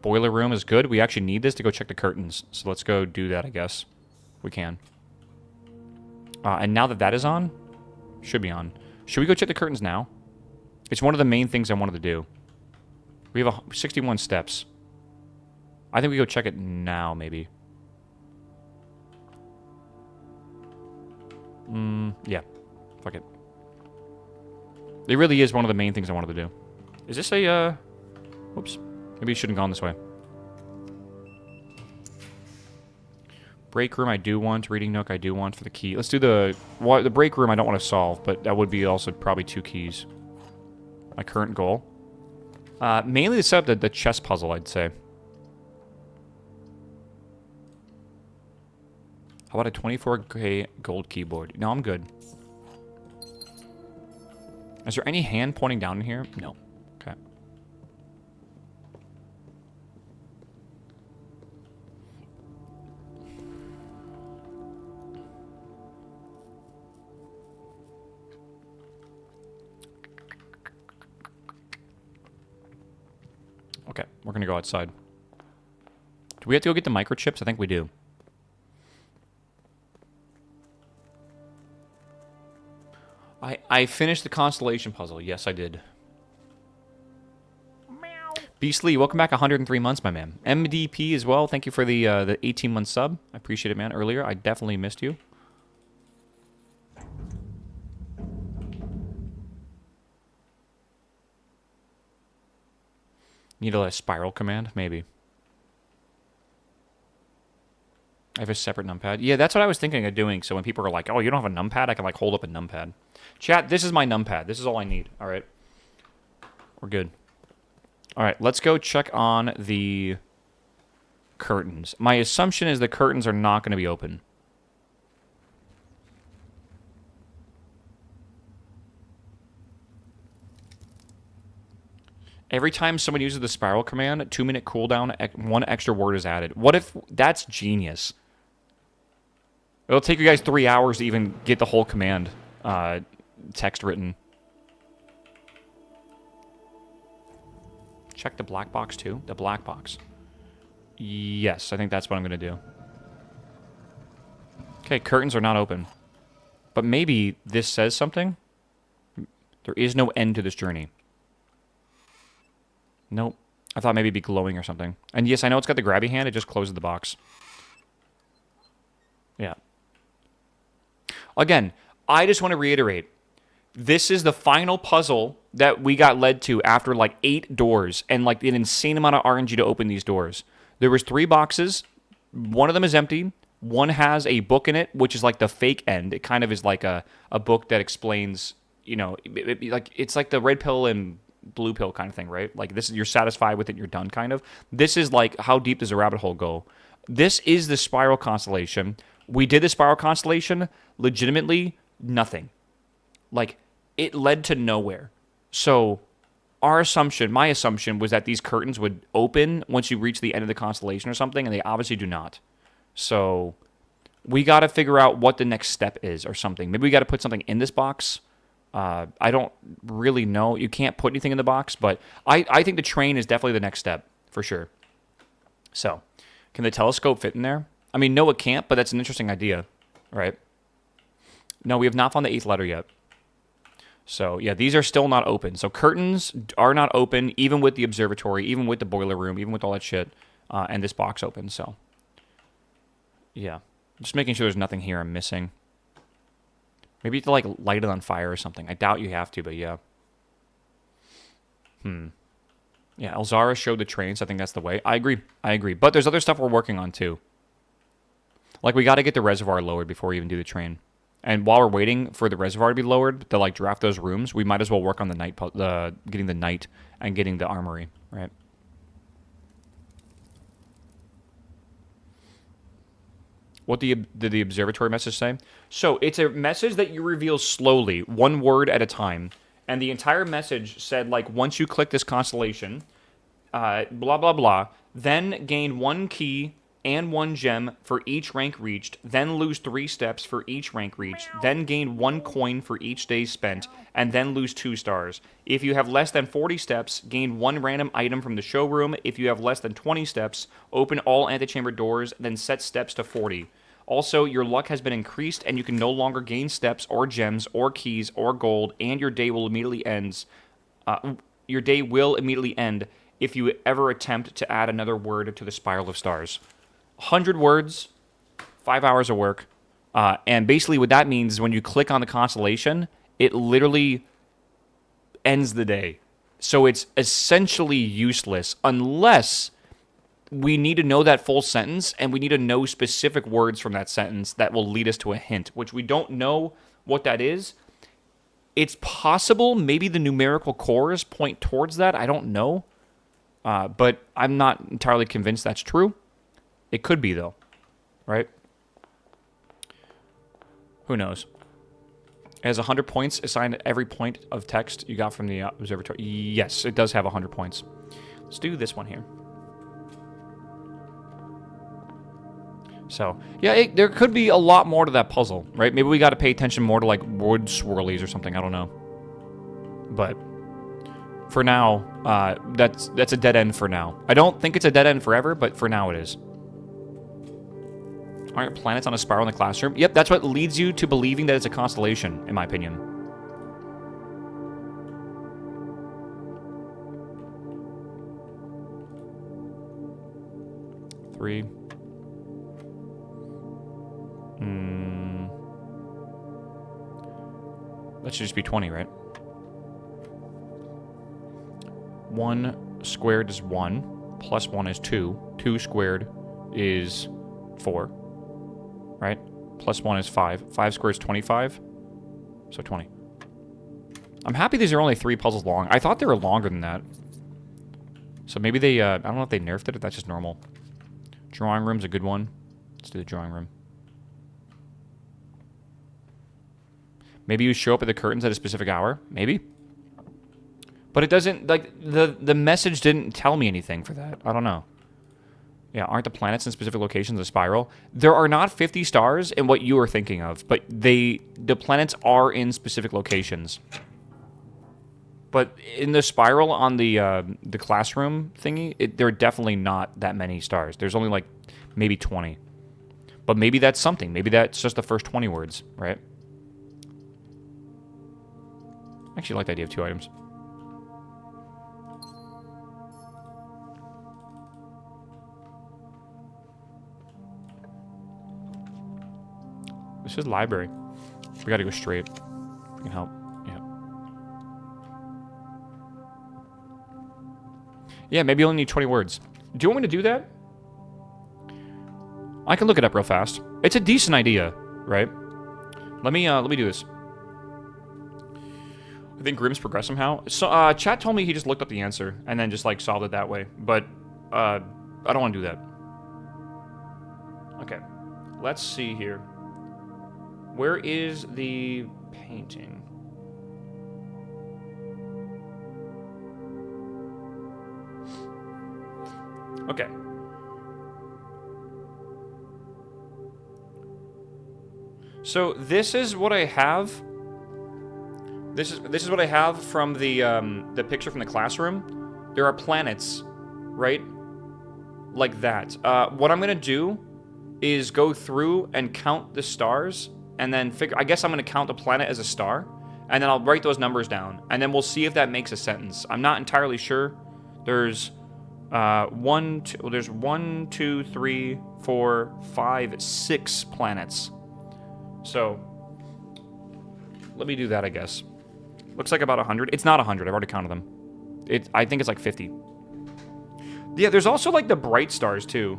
Boiler room is good. We actually need this to go check the curtains. So let's go do that, I guess. We can. And now that that is on, should be on. Should we go check the curtains now? It's one of the main things I wanted to do. We have 61 steps. I think we go check it now, maybe. Yeah. Fuck it. It really is one of the main things I wanted to do. Is this a, whoops. Maybe you shouldn't have gone this way. Break room I do want. Reading nook I do want for the key. Let's do the break room I don't want to solve, but that would be also probably 2 keys. My current goal. Mainly to set up the chess puzzle, I'd say. How about a 24K gold keyboard? No, I'm good. Is there any hand pointing down in here? No. Okay. Okay, we're gonna go outside. Do we have to go get the microchips? I think we do. I finished the constellation puzzle. Yes, I did. Meow. Beastly, welcome back 103 months, my man. MDP as well. Thank you for the 18-month sub. I appreciate it, man. Earlier, I definitely missed you. Need a spiral command? Maybe. I have a separate numpad. Yeah, that's what I was thinking of doing. So when people are like, oh, you don't have a numpad? I can like hold up a numpad. Chat, this is my numpad. This is all I need. All right. We're good. All right, let's go check on the curtains. My assumption is the curtains are not going to be open. Every time someone uses the spiral command, 2-minute cooldown, 1 extra word is added. What if... That's genius. It'll take you guys 3 hours to even get the whole command text written. Check the black box too? The black box. Yes, I think that's what I'm going to do. Okay, curtains are not open. But maybe this says something? There is no end to this journey. Nope. I thought maybe it'd be glowing or something. And yes, I know it's got the grabby hand. It just closes the box. Yeah. Again, I just want to reiterate. This is the final puzzle that we got led to after like 8 doors and like an insane amount of RNG to open these doors. There was 3 boxes. One of them is empty. One has a book in it, which is like the fake end. It kind of is like a book that explains, you know, like it's like the red pill and blue pill kind of thing, right? Like this is, you're satisfied with it, you're done kind of. This is like, how deep does a rabbit hole go? This is the spiral constellation. We did the spiral constellation, legitimately nothing. Like, it led to nowhere. So, my assumption was that these curtains would open once you reach the end of the constellation or something, and they obviously do not. So, we got to figure out what the next step is or something. Maybe we got to put something in this box. I don't really know. You can't put anything in the box, but I think the train is definitely the next step, for sure. So, can the telescope fit in there? I mean, no, it can't, but that's an interesting idea, right? No, we have not found the 8th letter yet. So, yeah, these are still not open. So, curtains are not open, even with the observatory, even with the boiler room, even with all that shit, and this box open. So, yeah. Just making sure there's nothing here I'm missing. Maybe you have to, like, light it on fire or something. I doubt you have to, but yeah. Yeah, Elzara showed the trains. I think that's the way. I agree. But there's other stuff we're working on, too. Like, we got to get the reservoir lowered before we even do the train. And while we're waiting for the reservoir to be lowered, to, like, draft those rooms, we might as well work on the night, getting the night and getting the armory, right? What did the observatory message say? So it's a message that you reveal slowly, one word at a time. And the entire message said, like, once you click this constellation, blah, blah, blah, then gain 1 key and 1 gem for each rank reached, then lose 3 steps for each rank reached, then gain 1 coin for each day spent, and then lose 2 stars. If you have less than 40 steps, gain 1 random item from the showroom. If you have less than 20 steps, open all antechamber doors, then set steps to 40. Also, your luck has been increased, and you can no longer gain steps or gems or keys or gold, and your day will immediately end. If you ever attempt to add another word to the Spiral of Stars. 100 words, 5 hours of work. And basically what that means is when you click on the constellation, it literally ends the day. So it's essentially useless unless we need to know that full sentence and we need to know specific words from that sentence that will lead us to a hint, which we don't know what that is. It's possible maybe the numerical cores point towards that. I don't know. But I'm not entirely convinced that's true. It could be, though. Right? Who knows? It has 100 points assigned to every point of text you got from the observatory. Yes, it does have 100 points. Let's do this one here. So, yeah, there could be a lot more to that puzzle, right? Maybe we got to pay attention more to, like, wood swirlies or something. I don't know. But for now, that's a dead end for now. I don't think it's a dead end forever, but for now it is. Aren't planets on a spiral in the classroom? Yep, that's what leads you to believing that it's a constellation, in my opinion. Three. That should just be 20, right? 1 squared is 1, plus 1 is 2. 2 squared is 4, right? Plus 1 is 5. 5 squared is 25, so 20. I'm happy these are only 3 puzzles long. I thought they were longer than that. So maybe they, I don't know if they nerfed it, if that's just normal. Drawing room's a good one. Let's do the drawing room. Maybe you show up at the curtains at a specific hour. Maybe. But it doesn't, like, the message didn't tell me anything for that. I don't know. Yeah, aren't the planets in specific locations a spiral? There are not 50 stars in what you are thinking of, but the planets are in specific locations. But in the spiral on the classroom thingy, there are definitely not that many stars. There's only, like, maybe 20. But maybe that's something. Maybe that's just the first 20 words, right? I actually like the idea of 2 items. This is library. We gotta go straight. We can help. Yeah. Yeah, maybe you only need 20 words. Do you want me to do that? I can look it up real fast. It's a decent idea, right? Let me do this. I think Grimm's progress somehow. So, chat told me he just looked up the answer and then just, like, solved it that way. But, I don't want to do that. Okay. Let's see here. Where is the painting? Okay. So this is what I have. This is what I have from the picture from the classroom. There are planets, right? Like that. What I'm gonna do is go through and count the stars, and then figure. I guess I'm gonna count the planet as a star, and then I'll write those numbers down, and then we'll see if that makes a sentence. I'm not entirely sure. There's there's 1, 2, 3, 4, 5, 6 planets. So let me do that, I guess. Looks like about 100. It's not 100. I've already counted them. I think it's like 50. Yeah, there's also like the bright stars too.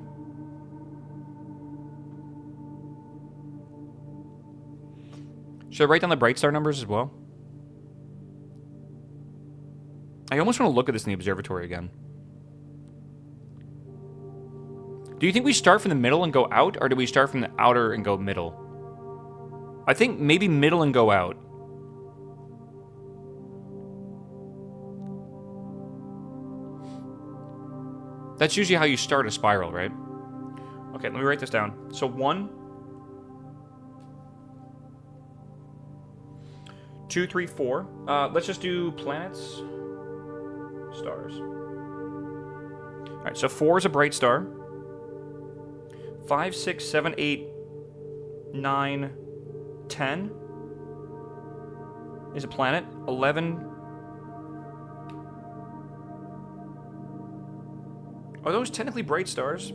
Should I write down the bright star numbers as well? I almost want to look at this in the observatory again. Do you think we start from the middle and go out, or do we start from the outer and go middle? I think maybe middle and go out. That's usually how you start a spiral, right? Okay, let me write this down. So 1, 2, 3, 4. Let's just do planets, stars. All right, so 4 is a bright star. 5, 6, 7, 8, 9, 10 is a planet. 11. Are those technically bright stars?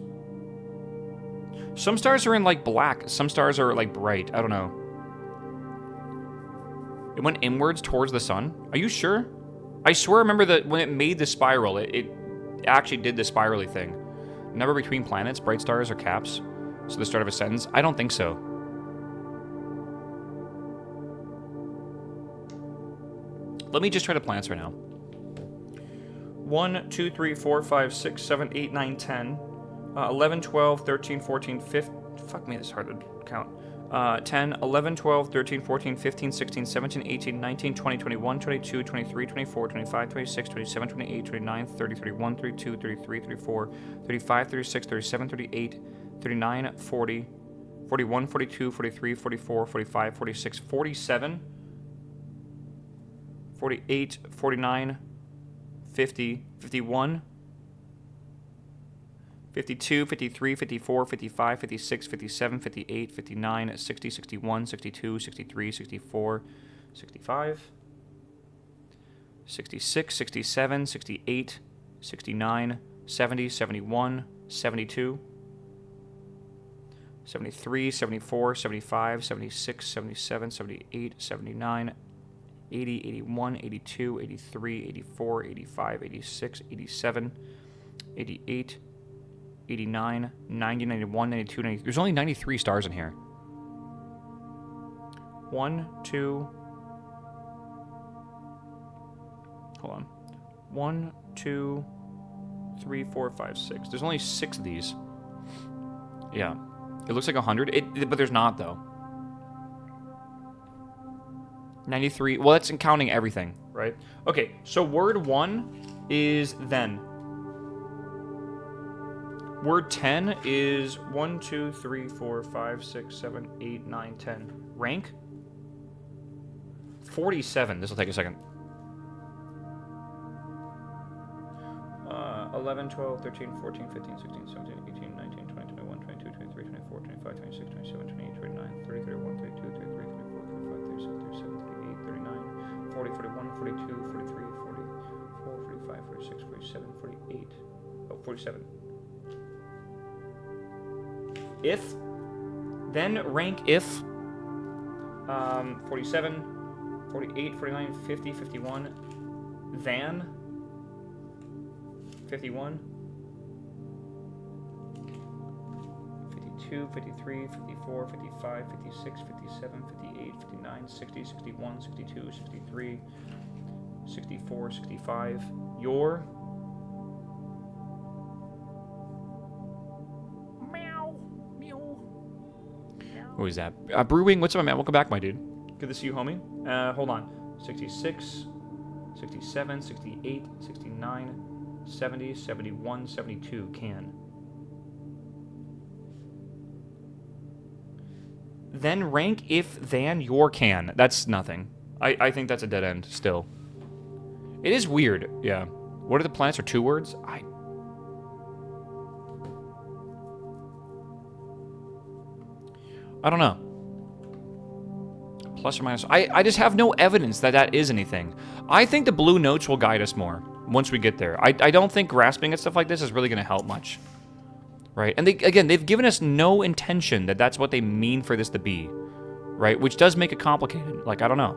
Some stars are in, like, black. Some stars are, like, bright. I don't know. It went inwards towards the sun? Are you sure? I swear I remember that when it made the spiral, it actually did the spirally thing. Number between planets, bright stars, or caps. So the start of a sentence? I don't think so. Let me just try the planets right now. 1, 2, 3, 4, 5, 6, 7, 8, 9, 10, 11, 12, 13, 14, 15. Fuck me, this is hard to count. 10, 11, 12, 13, 14, 15, 16, 17, 18, 19, 20, 21, 22, 23, 24, 25, 26, 27, 28, 29, 30, 31, 32, 33, 34, 35, 36, 37, 38, 39, 40, 41, 42, 43, 44, 45, 46, 47, 48, 49, 50, 51, 52, 53, 54, 55, 56, 57, 58, 59, 60, 61, 62, 63, 64, 65, 66, 67, 68, 69, 70, 71, 72, 73, 74, 75, 76, 77, 78, 79, 80, 81, 82, 83, 84, 85, 86, 87, 88, 89, 90, 91, 92, 93. There's only 93 stars in here. 1, 2. Hold on. 1, 2, 3, 4, 5, 6. There's only 6 of these. Yeah. It looks like 100, but there's not, though. 93. Well, that's in counting everything, right? Okay, so word 1 is then. Word 10 is 1, 2, 3, 4, 5, 6, 7, 8, 9, 10. Rank? 47. This will take a second. 11, 12, 13, 14, 15, 16, 17, 18, 19, 20, 21, 22, 23, 24, 25, 26, 27, 28, 29, 30, 31, 32, 33, 34, 35, 36, 37, 38, 39, 40, 41, 42, 43, 44, 45, 46, 47, 48. Oh, 47. If, then rank if 47, 48, 49, 50, 51. Van. 51. 52, 53, 54, 55, 56, 57, 58, 59, 60, 61, 62, 63, 64, 65. Your. Meow. Meow. Who is that? Brewing, what's up, man? Welcome back, my dude. Good to see you, homie. Hold on. 66, 67, 68, 69, 70, 71, 72. Can. Then rank if than your can. That's nothing. I think that's a dead end still. It is weird, yeah. What are the planets? Are 2 words? I don't know. Plus or minus. I just have no evidence that that is anything. I think the blue notes will guide us more once we get there. I don't think grasping at stuff like this is really going to help much. Right? And they've given us no intention that that's what they mean for this to be. Right? Which does make it complicated. Like, I don't know.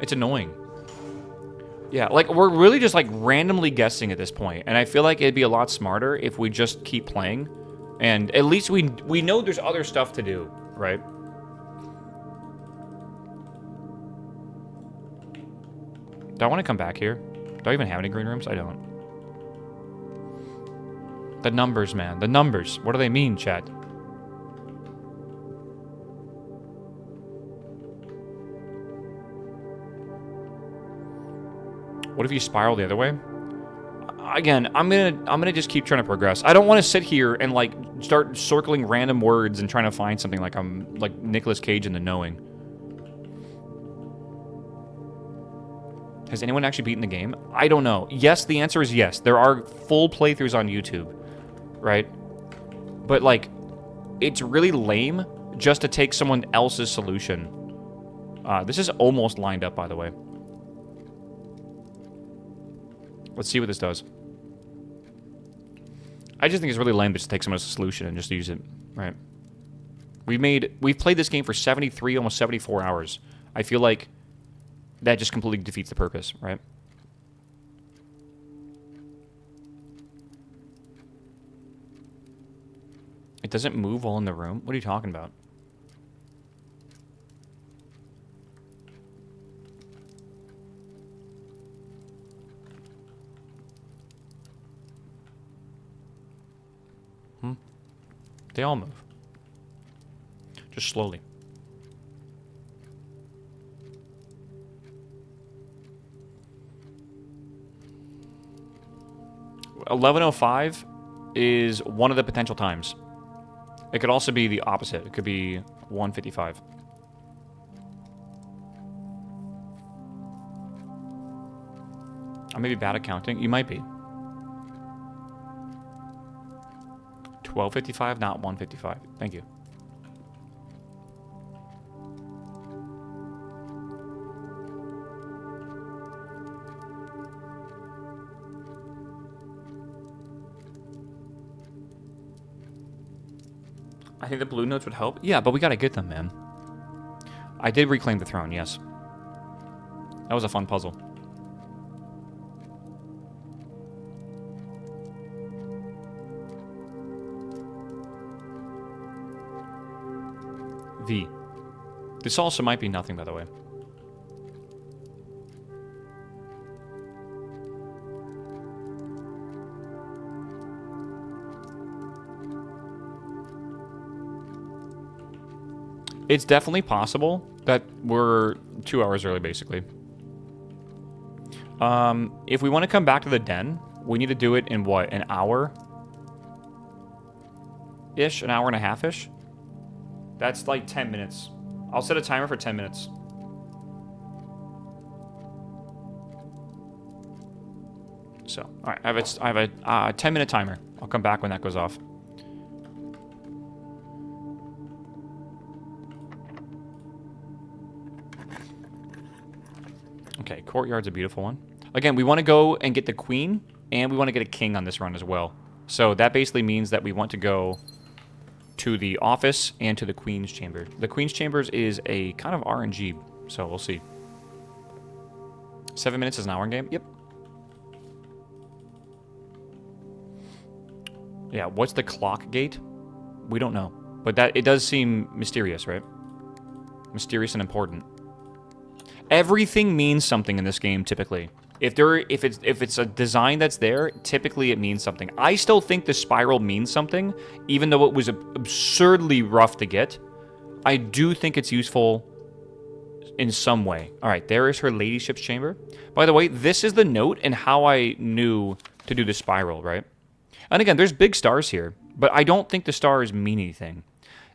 It's annoying. Yeah, like, we're really just, like, randomly guessing at this point. And I feel like it'd be a lot smarter if we just keep playing. And at least we know there's other stuff to do, right? Do I want to come back here? Do I even have any green rooms? I don't. The numbers, man. The numbers. What do they mean, chat? What if you spiral the other way? Again, I'm gonna just keep trying to progress. I don't want to sit here and like start circling random words and trying to find something like I'm like Nicolas Cage in The Knowing. Has anyone actually beaten the game? I don't know. Yes, the answer is yes. There are full playthroughs on YouTube, right? But like, it's really lame just to take someone else's solution. This is almost lined up, by the way. Let's see what this does. I just think it's really lame to just take someone's solution and just use it, right? We've played this game for 73, almost 74 hours. I feel like that just completely defeats the purpose, right? It doesn't move while in the room? What are you talking about? They all move. Just slowly. $11:05 is one of the potential times. It could also be the opposite. It could be 1:55. I may be bad at counting. You might be. 12:55, not 1:55. Thank you. I think the blue notes would help. Yeah, but we gotta get them, man. I did reclaim the throne, yes. That was a fun puzzle. V. This also might be nothing, by the way. It's definitely possible that we're 2 hours early, basically. If we want to come back to the den, we need to do it in, what, an hour-ish? An hour and a half-ish? That's like 10 minutes. I'll set a timer for 10 minutes. So, all right, I have a 10-minute timer. I'll come back when that goes off. Okay, courtyard's a beautiful one. Again, we want to go and get the queen, and we want to get a king on this run as well. So that basically means that we want to go to the office and to the Queen's Chamber. The Queen's Chambers is a kind of RNG, so we'll see. 7 minutes is an hour in game? Yep. Yeah, what's the clock gate? We don't know. But that it does seem mysterious, right? Mysterious and important. Everything means something in this game, typically. If it's a design that's there, typically it means something. I still think the spiral means something, even though it was absurdly rough to get. I do think it's useful in some way. All right, there is her ladyship's chamber. By the way, this is the note and how I knew to do the spiral, right? And again, there's big stars here, but I don't think the stars mean anything.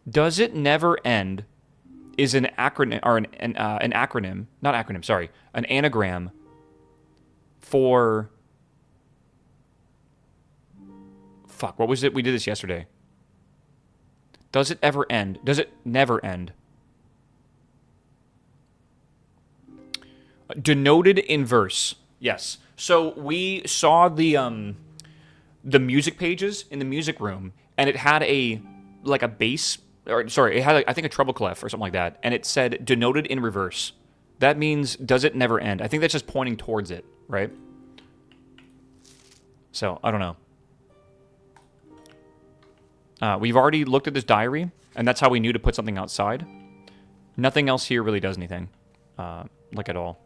Does it never end is an acronym, or an acronym, not acronym, sorry, an anagram for... Fuck, what was it? We did this yesterday. Does it ever end? Does it never end? Denoted in verse. Yes. So we saw the music pages in the music room, and it had a bass, or sorry, it had I think a treble clef or something like that, and it said denoted in reverse. That means does it never end? I think that's just pointing towards it, right? So I don't know. We've already looked at this diary, and that's how we knew to put something outside. Nothing else here really does anything, like at all.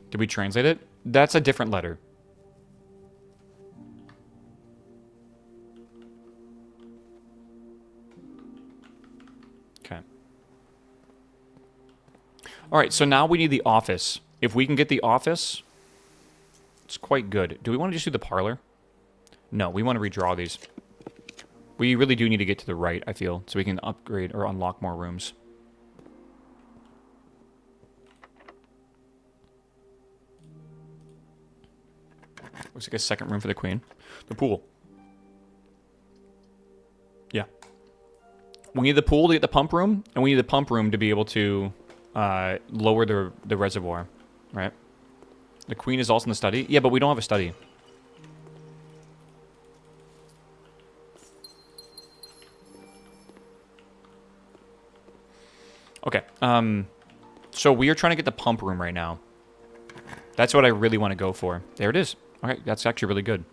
Did we translate it? That's a different letter. Okay. All right, so now we need the office. If we can get the office, it's quite good. Do we want to just do the parlor? No, we want to redraw these. We really do need to get to the right, I feel, so we can upgrade or unlock more rooms. Looks like a second room for the queen. The pool. Yeah. We need the pool to get the pump room, and we need the pump room to be able to lower the reservoir, right? The queen is also in the study. Yeah, but we don't have a study. Okay. So we are trying to get the pump room right now. That's what I really want to go for. There it is. Okay, that's actually really good.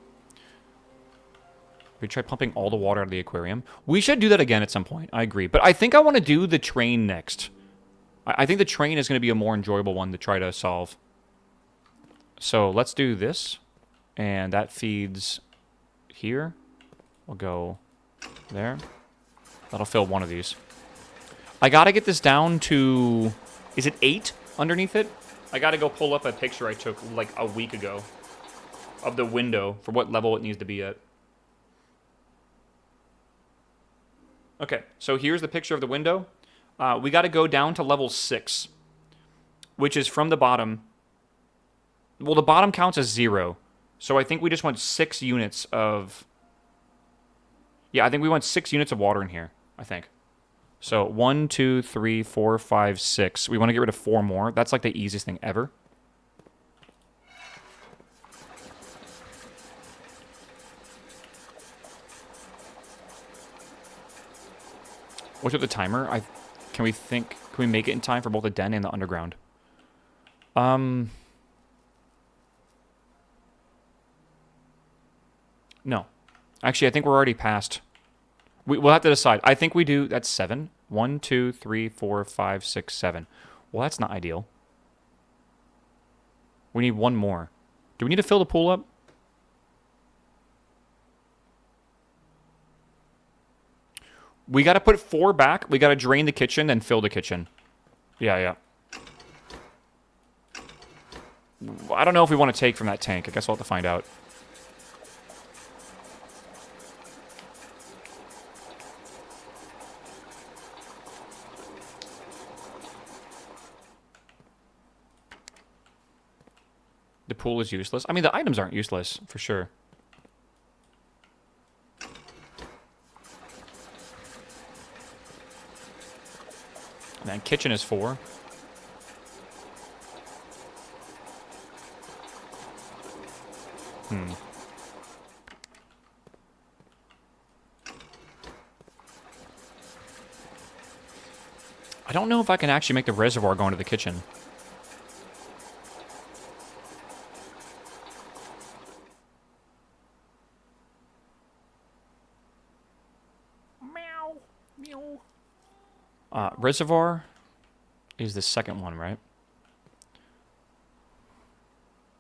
We try pumping all the water out of the aquarium. We should do that again at some point. I agree. But I think I want to do the train next. I think the train is going to be a more enjoyable one to try to solve. So let's do this. And that feeds here. We'll go there. That'll fill one of these. I got to get this down to... Is it 8 underneath it? I got to go pull up a picture I took like a week ago of the window for what level it needs to be at. Okay, so here's the picture of the window. We got to go down to level 6, which is from the bottom. Well, the bottom counts as 0. So I think we just want 6 units of... Yeah, I think we want 6 units of water in here, I think. So 1, 2, 3, 4, 5, 6. We want to get rid of 4 more. That's like the easiest thing ever. What's with the timer? Can we make it in time for both the den and the underground? No. Actually, I think we're already past. We'll have to decide. I think we do. That's 7. 1, 2, 3, 4, 5, 6, 7. Well, that's not ideal. We need 1 more. Do we need to fill the pool up? We got to put 4 back. We got to drain the kitchen, then fill the kitchen. Yeah. I don't know if we want to take from that tank. I guess we'll have to find out. The pool is useless. I mean, the items aren't useless, for sure. And then kitchen is 4. I don't know if I can actually make the reservoir go into the kitchen. Meow. Meow. Reservoir is the second one, right?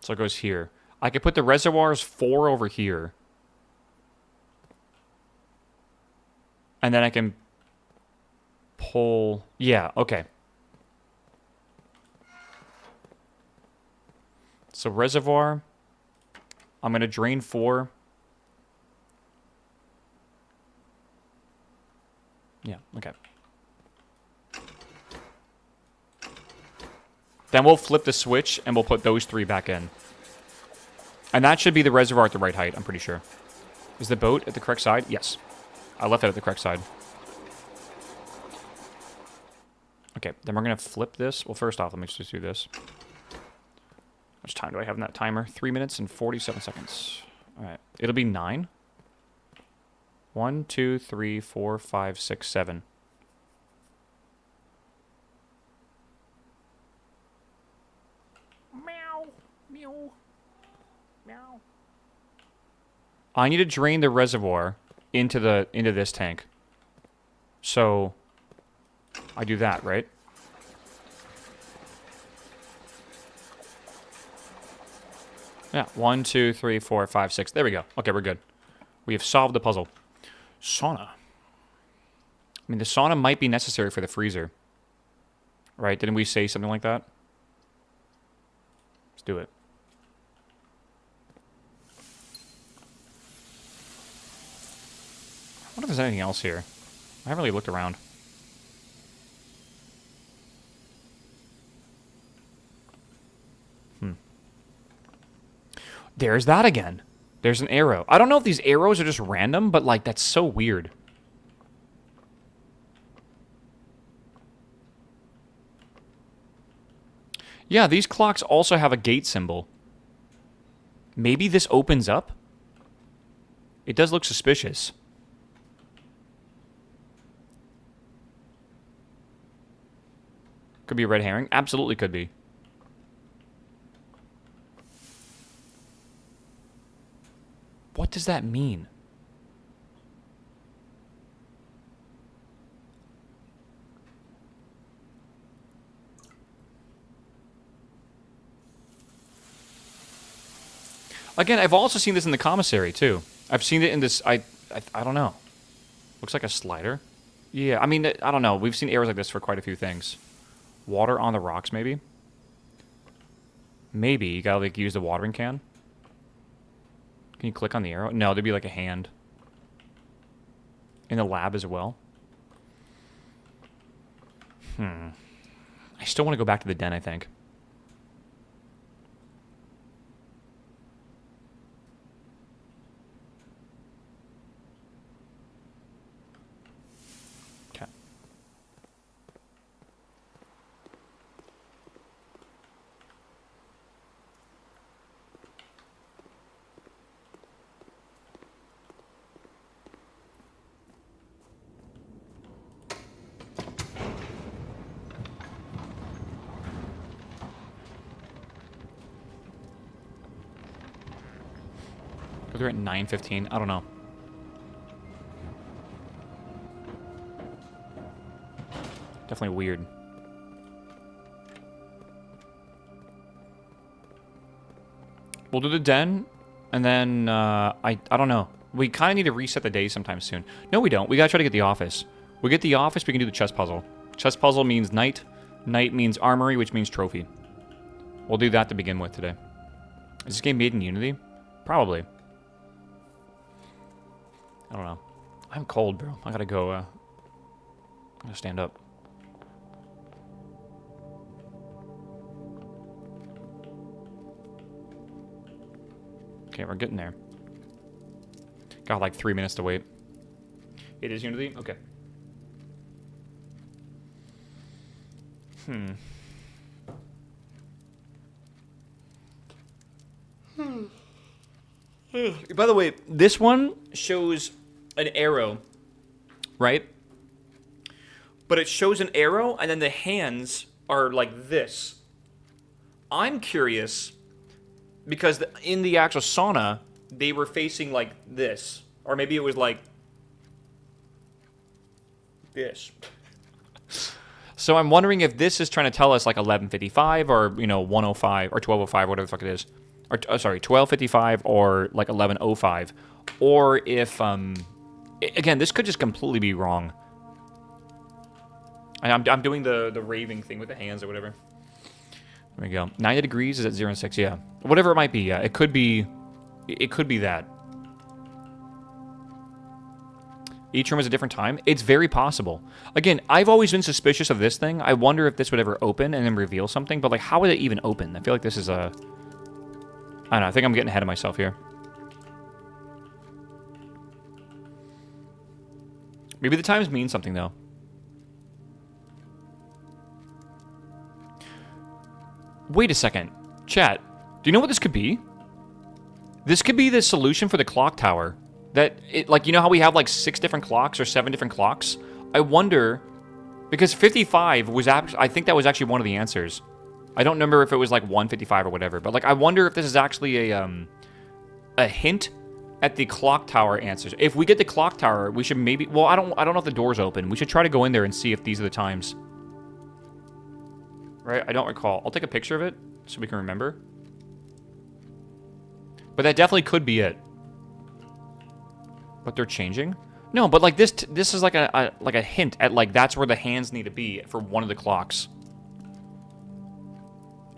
So it goes here. I could put the reservoirs 4 over here. And then I can pull... Yeah, okay. So reservoir, I'm going to drain 4. Yeah, okay. Then we'll flip the switch and we'll put those 3 back in. And that should be the reservoir at the right height, I'm pretty sure. Is the boat at the correct side? Yes. I left it at the correct side. Okay, then we're going to flip this. Well, first off, let me just do this. How much time do I have in that timer? 3 minutes and 47 seconds. All right. It'll be 9. 1, 2, 3, 4, 5, 6, 7. Meow. Meow. Meow. I need to drain the reservoir into this tank. So I do that, right? Yeah, 1, 2, 3, 4, 5, 6. There we go. Okay, we're good. We have solved the puzzle. Sauna. I mean, the sauna might be necessary for the freezer. Right? Didn't we say something like that? Let's do it. I wonder if there's anything else here. I haven't really looked around. There's that again. There's an arrow. I don't know if these arrows are just random, but, like, that's so weird. Yeah, these clocks also have a gate symbol. Maybe this opens up? It does look suspicious. Could be a red herring. Absolutely could be. What does that mean? Again, I've also seen this in the commissary, too. I've seen it in this... I don't know. Looks like a slider. Yeah, I mean, I don't know. We've seen arrows like this for quite a few things. Water on the rocks, maybe? Maybe. You gotta, like, use the watering can. Can you click on the arrow? No, there'd be, like, a hand. In the lab as well. I still want to go back to the den, I think. Okay. They're at 9:15. I don't know. Definitely weird. We'll do the den, and then I don't know. We kind of need to reset the day sometime soon. No, we don't. We gotta try to get the office. We get the office, we can do the chess puzzle. Chess puzzle means night. Night means armory, which means trophy. We'll do that to begin with today. Is this game made in Unity? Probably. I don't know. I'm cold, bro. I gotta go, I'm gonna stand up. Okay, we're getting there. Got like 3 minutes to wait. It is Unity? Okay. By the way, this one shows an arrow, right? But it shows an arrow, and then the hands are like this. I'm curious because in the actual sauna, they were facing like this, or maybe it was like this. So I'm wondering if this is trying to tell us like 11:55 or 1:05 or 12:05, whatever the fuck it is, or sorry, 12:55 or like 11:05, or if again, this could just completely be wrong. And I'm doing the raving thing with the hands or whatever. There we go. 90 degrees is at 0 and 6. Yeah, whatever it might be. Yeah, it could be. It could be that. Each room is a different time. It's very possible. Again, I've always been suspicious of this thing. I wonder if this would ever open and then reveal something. But like, how would it even open? I feel like this is a. I don't know. I think I'm getting ahead of myself here. Maybe the times mean something though. Wait a second. Chat, do you know what this could be? This could be the solution for the clock tower. Like, you know how we have like 6 different clocks or 7 different clocks? I wonder, because 55 was actually, I think that was actually one of the answers. I don't remember if it was like 155 or whatever, but like, I wonder if this is actually a hint at the clock tower answers. If we get the clock tower, we should maybe, well, I don't know if the door's open. We should try to go in there and see if these are the times. Right? I don't recall. I'll take a picture of it so we can remember. But that definitely could be it. But they're changing? No, but like this is like a hint at like that's where the hands need to be for one of the clocks.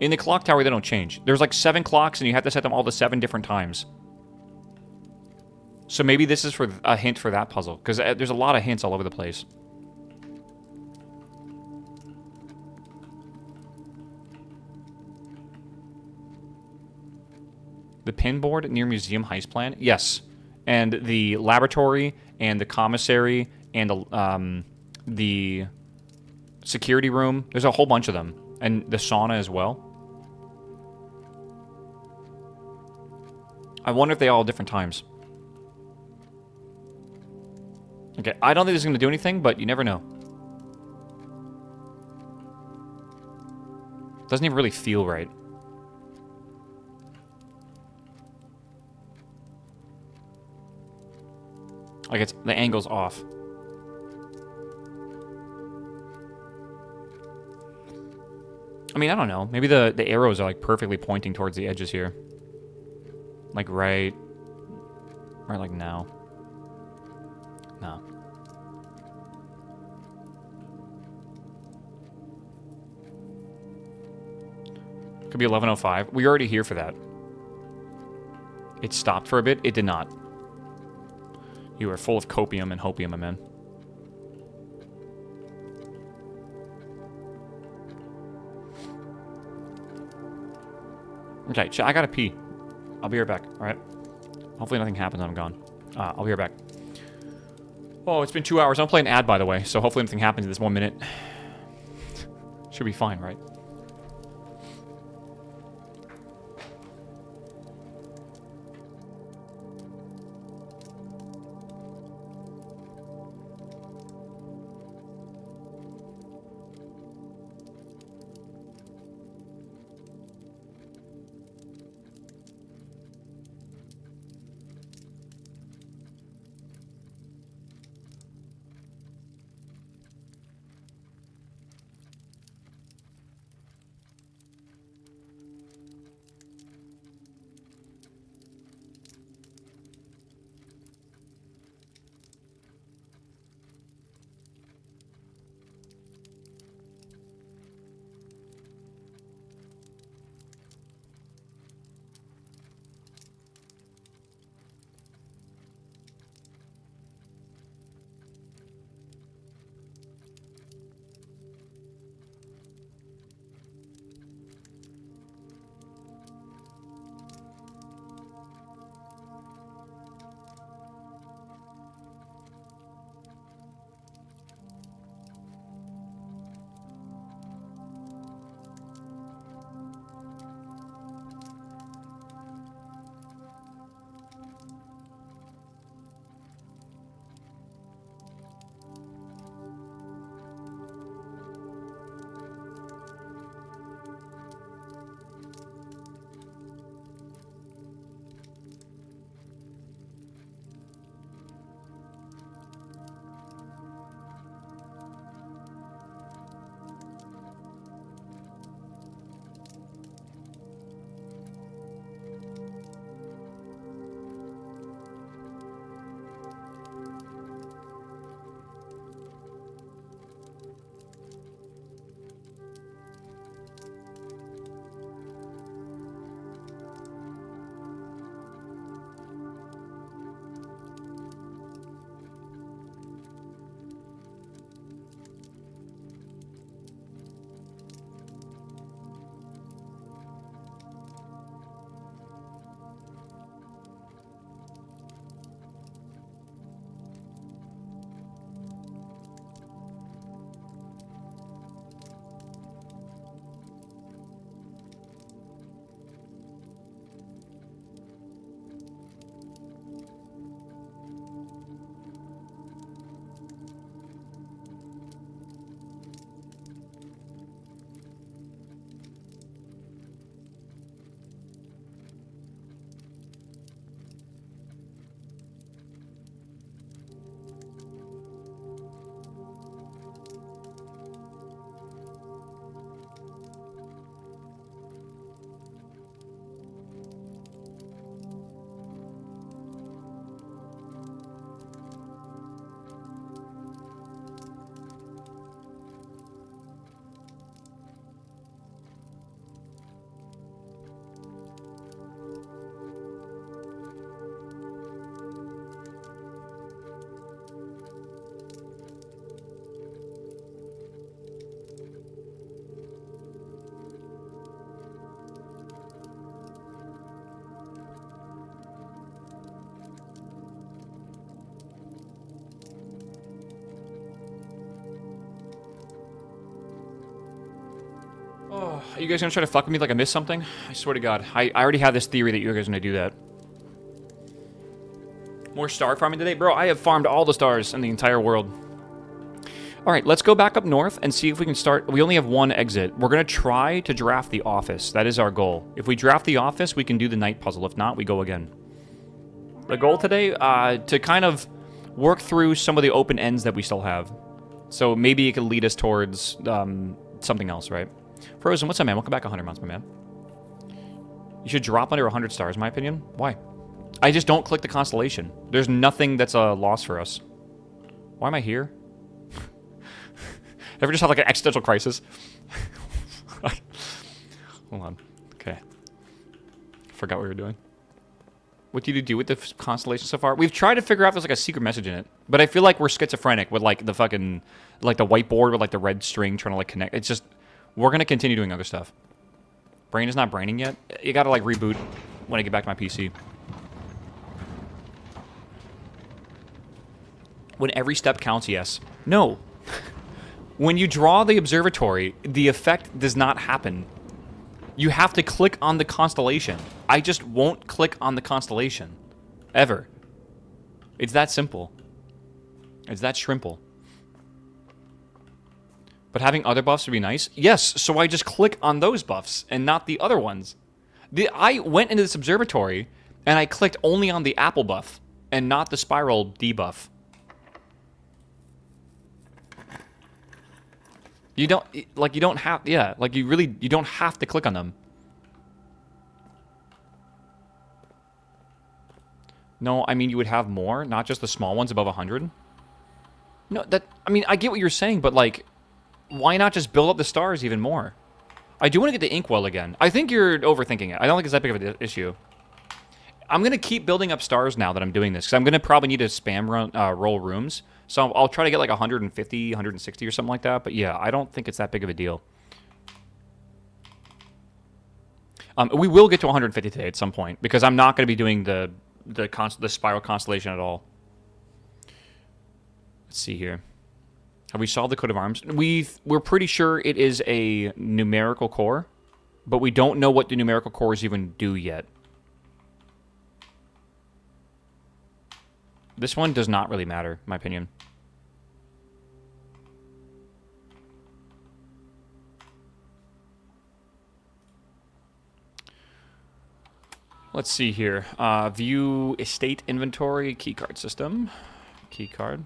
In the clock tower, they don't change. There's like 7 clocks and you have to set them all to 7 different times. So maybe this is for a hint for that puzzle, because there's a lot of hints all over the place. The pin board near Museum Heist Plan? Yes. And the laboratory and the commissary and the security room. There's a whole bunch of them. And the sauna as well. I wonder if they all have different times. Okay, I don't think this is going to do anything, but you never know. Doesn't even really feel right. Like it's the angle's off. I mean, I don't know. Maybe the arrows are like perfectly pointing towards the edges here. Like right like now. No. Could be 11:05. We're already here for that. It stopped for a bit. It did not. You are full of copium and hopium, my man. Okay, I gotta pee. I'll be right back, alright? Hopefully nothing happens when I'm gone. I'll be right back. Oh, it's been 2 hours. I'm playing an ad, by the way, so hopefully nothing happens in this 1 minute. Should be fine, right? Are you guys gonna try to fuck with me like I missed something? I swear to God. I already have this theory that you guys are gonna do that. More star farming today? Bro, I have farmed all the stars in the entire world. Alright, let's go back up north and see if we can start... We only have one exit. We're gonna try to draft the office. That is our goal. If we draft the office, we can do the night puzzle. If not, we go again. The goal today, to kind of work through some of the open ends that we still have. So maybe it could lead us towards something else, right? Frozen, what's up, man? Welcome back 100 months, my man. You should drop under 100 stars, in my opinion. Why? I just don't click the constellation. There's nothing that's a loss for us. Why am I here? Ever just have like an existential crisis? Hold on. Okay. Forgot what we were doing. What did you do with the constellation so far? We've tried to figure out if there's like a secret message in it. But I feel like we're schizophrenic with like the fucking... Like the whiteboard with like the red string trying to like connect. It's just... We're going to continue doing other stuff. Brain is not braining yet. You got to like reboot when I get back to my PC. When every step counts, yes. No. When you draw the observatory, the effect does not happen. You have to click on the constellation. I just won't click on the constellation. Ever. It's that simple. It's that shrimple. But having other buffs would be nice? Yes, so I just click on those buffs and not the other ones. I went into this observatory and I clicked only on the apple buff and not the spiral debuff. You don't have, yeah, like you don't have to click on them. No, I mean you would have more, not just the small ones above 100. No, I mean, I get what you're saying, but like, why not just build up the stars even more? I do want to get the inkwell again. I think you're overthinking it. I don't think it's that big of an issue. I'm going to keep building up stars now that I'm doing this, because I'm going to probably need to spam roll rooms. So I'll try to get like 150, 160 or something like that. But yeah, I don't think it's that big of a deal. We will get to 150 today at some point, because I'm not going to be doing the spiral constellation at all. Let's see here. Have we solved the coat of arms? We're pretty sure it is a numerical core, but we don't know what the numerical cores even do yet. This one does not really matter, in my opinion. Let's see here. View estate inventory, keycard system. Keycard.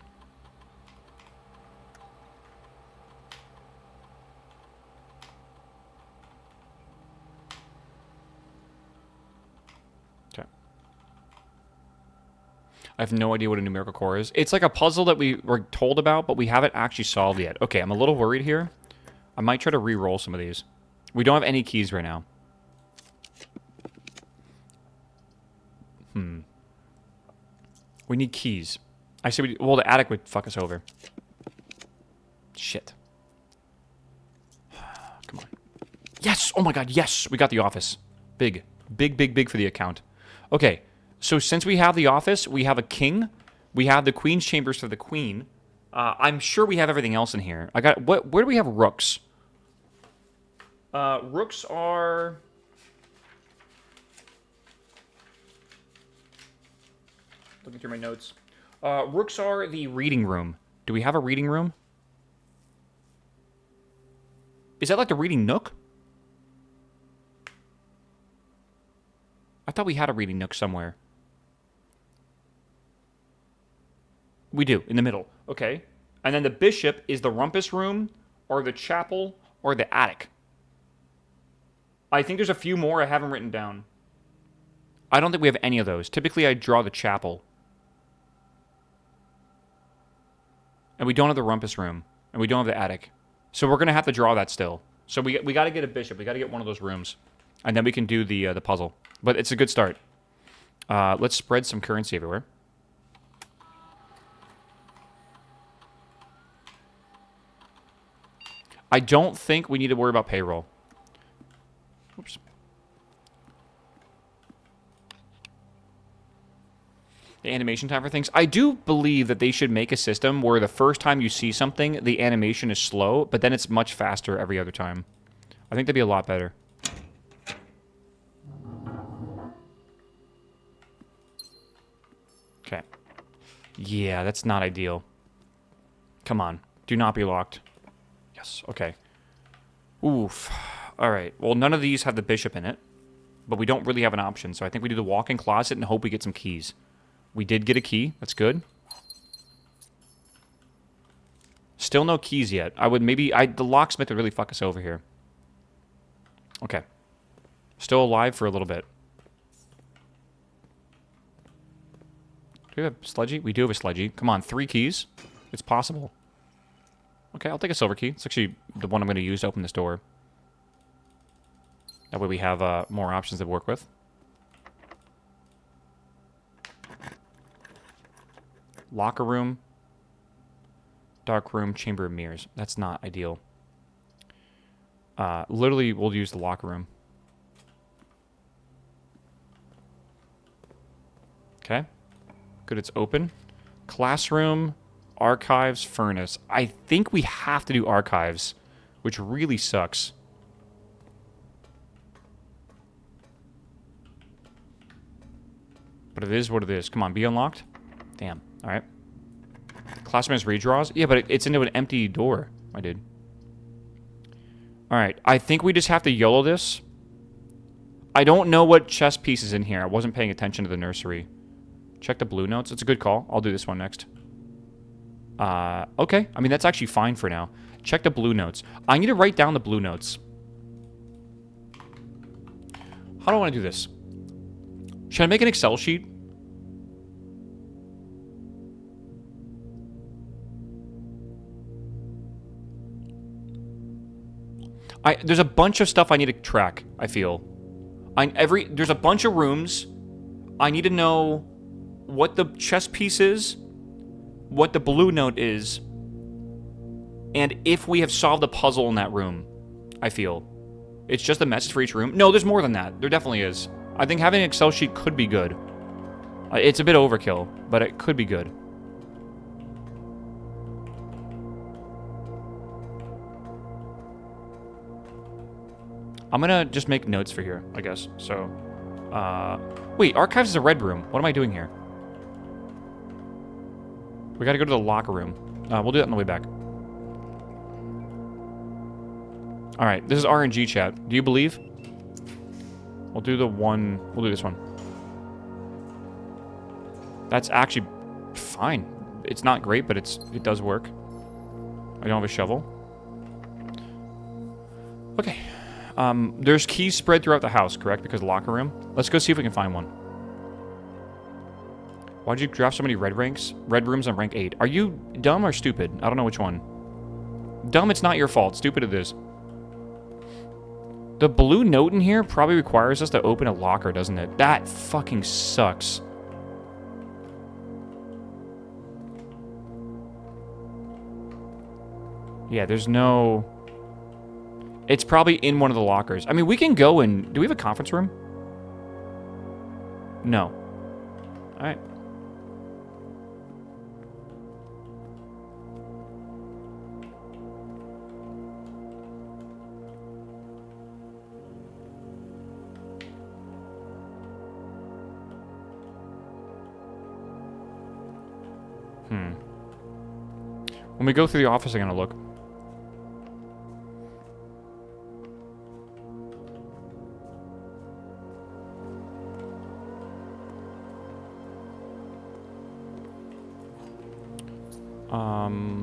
I have no idea what a numerical core is. It's like a puzzle that we were told about, but we haven't actually solved yet. Okay, I'm a little worried here. I might try to re-roll some of these. We don't have any keys right now. We need keys. I say well, the attic would fuck us over. Shit. Come on. Yes! Oh my god, yes! We got the office. Big. Big, big, big for the account. Okay. So since we have the office, we have a king, we have the queen's chambers for the queen. I'm sure we have everything else in here. Where do we have rooks? Rooks are... Looking through my notes. Rooks are the reading room. Do we have a reading room? Is that like the reading nook? I thought we had a reading nook somewhere. We do, in the middle. Okay. And then the bishop is the rumpus room, or the chapel, or the attic. I think there's a few more I haven't written down. I don't think we have any of those. Typically, I draw the chapel. And we don't have the rumpus room. And we don't have the attic. So we're going to have to draw that still. So we got to get a bishop. We got to get one of those rooms. And then we can do the puzzle. But it's a good start. Let's spread some currency everywhere. I don't think we need to worry about payroll. Oops. The animation time for things. I do believe that they should make a system where the first time you see something, the animation is slow, but then it's much faster every other time. I think that'd be a lot better. Okay. Yeah, that's not ideal. Come on. Do not be locked. Yes, okay. Oof. Alright, well, none of these have the bishop in it. But we don't really have an option, so I think we do the walk-in closet and hope we get some keys. We did get a key. That's good. Still no keys yet. I would maybe... the locksmith would really fuck us over here. Okay. Still alive for a little bit. Do we have a sledgy? We do have a sledgy. Come on, 3 keys. It's possible. Okay, I'll take a silver key. It's actually the one I'm going to use to open this door. That way we have more options to work with. Locker room. Dark room, chamber of mirrors. That's not ideal. Literally, we'll use the locker room. Okay. Good, it's open. Classroom, archives, furnace. I think we have to do archives, which really sucks. But it is what it is. Come on, be unlocked. Damn. All right. Classroom has redraws? Yeah, but it's into an empty door, my dude. All right. I think we just have to YOLO this. I don't know what chess piece is in here. I wasn't paying attention to the nursery. Check the blue notes. It's a good call. I'll do this one next. Okay. I mean, that's actually fine for now. Check the blue notes. I need to write down the blue notes. How do I want to do this? Should I make an Excel sheet? There's a bunch of stuff I need to track, I feel. There's a bunch of rooms. I need to know what the chess piece is, what the blue note is, and if we have solved a puzzle in that room, I feel. It's just a message for each room. No, there's more than that. There definitely is. I think having an Excel sheet could be good. It's a bit overkill, but it could be good. I'm gonna just make notes for here, I guess. So, wait, archives is a red room. What am I doing here? We gotta go to the locker room. We'll do that on the way back. Alright, this is RNG chat. Do you believe? We'll do the one... We'll do this one. That's actually fine. It's not great, but it does work. I don't have a shovel. Okay. There's keys spread throughout the house, correct? Because locker room. Let's go see if we can find one. Why'd you draft so many red rooms on rank 8? Are you dumb or stupid? I don't know which one. Dumb, it's not your fault. Stupid, it is. The blue note in here probably requires us to open a locker, doesn't it? That fucking sucks. Yeah, there's no... It's probably in one of the lockers. I mean, we can go and... Do we have a conference room? No. Alright. When we go through the office, I'm gonna look.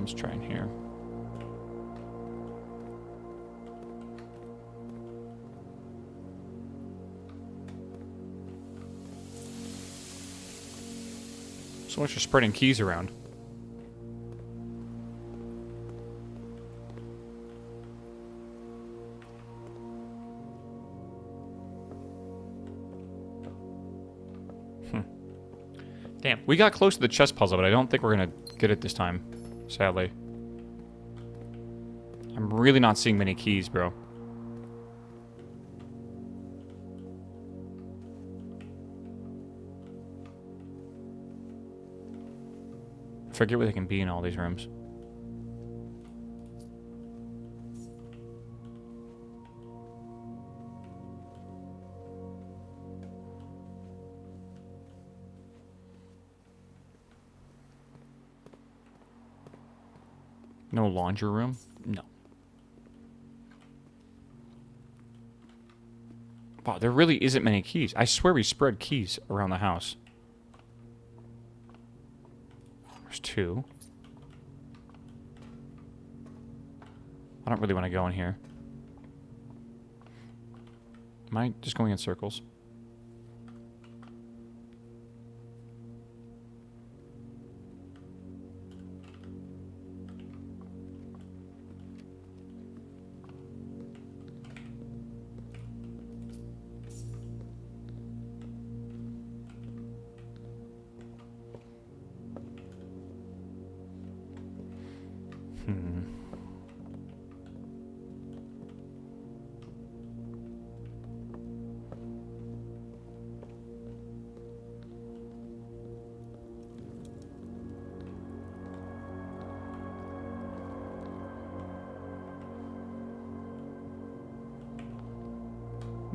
Let's try in here. So much for spreading keys around. Damn, we got close to the chess puzzle, but I don't think we're gonna get it this time, sadly. I'm really not seeing many keys, bro. I forget where they can be in all these rooms. No laundry room? No. Wow, there really isn't many keys. I swear we spread keys around the house. There's 2. I don't really want to go in here. Am I just going in circles?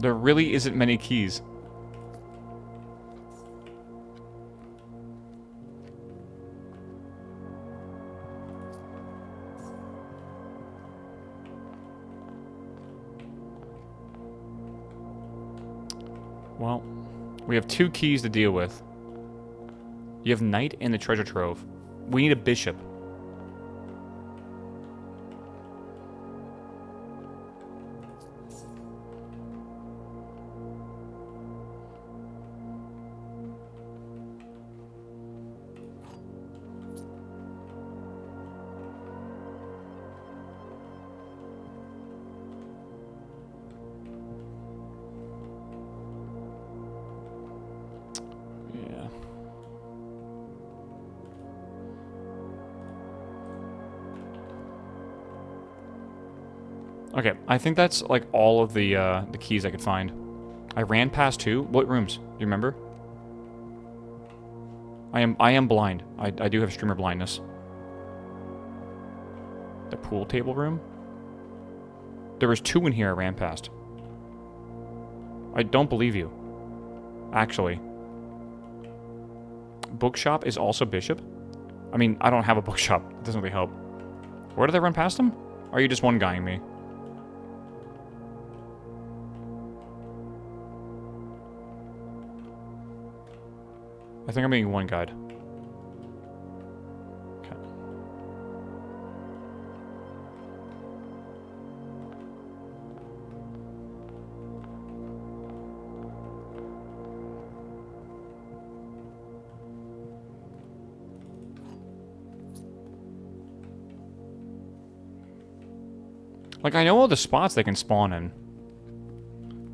There really isn't many keys. Well, we have 2 keys to deal with. You have Knight and the Treasure Trove. We need a Bishop. Yeah. Okay, I think that's like all of the keys I could find. I ran past 2. What rooms? Do you remember? I am blind. I do have streamer blindness. The pool table room? There was 2 in here I ran past. I don't believe you. Actually. Bookshop is also Bishop? I mean, I don't have a bookshop. It doesn't really help. Where did I run past him? Or are you just one-guying me? I think I'm being one-guyed. Okay. Like, I know all the spots they can spawn in.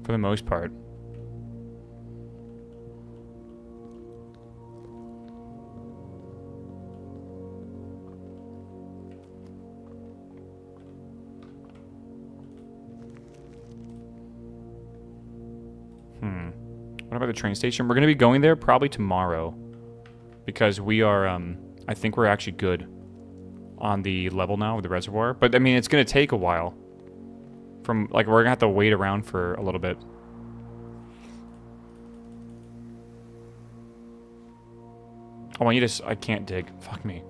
For the most part. What about the train station? We're going to be going there probably tomorrow. Because we are, I think we're actually good on the level now with the reservoir. But, I mean, it's going to take a while. From, like, we're going to have to wait around for a little bit. Oh, I can't dig. Fuck me.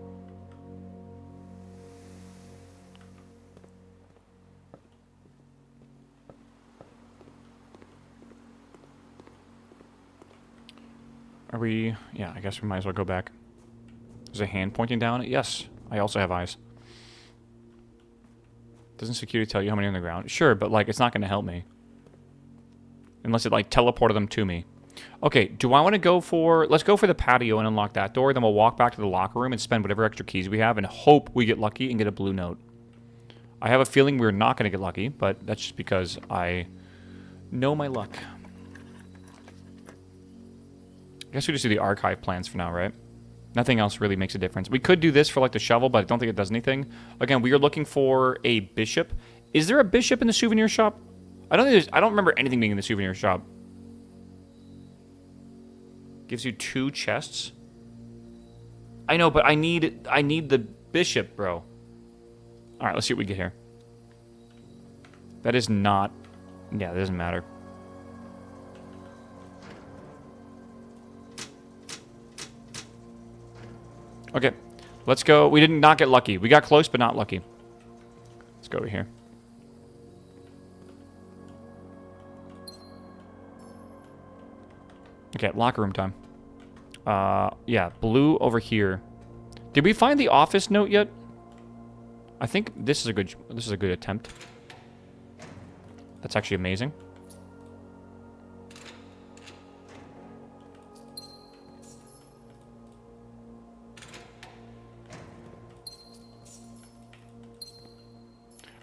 Are we... Yeah, I guess we might as well go back. There's a hand pointing down. Yes, I also have eyes. Doesn't security tell you how many are on the ground? Sure, but, like, it's not going to help me. Unless it, like, teleported them to me. Okay, do I want to go for... Let's go for the patio and unlock that door. Then we'll walk back to the locker room and spend whatever extra keys we have and hope we get lucky and get a blue note. I have a feeling we're not going to get lucky, but that's just because I know my luck. I guess we just do the archive plans for now, right? Nothing else really makes a difference. We could do this for, like, the shovel, but I don't think it does anything. Again, we are looking for a bishop. Is there a bishop in the souvenir shop? I don't remember anything being in the souvenir shop. Gives you 2 chests. I know, but I need the bishop, bro. All right, let's see what we get here. That is not... Yeah, that doesn't matter. Okay, Let's go. We did not get lucky. We got close, but not lucky. Let's go over here. Okay, locker room time. Yeah, blue over here. Did we find the office note yet? I think this is a good attempt. That's actually amazing.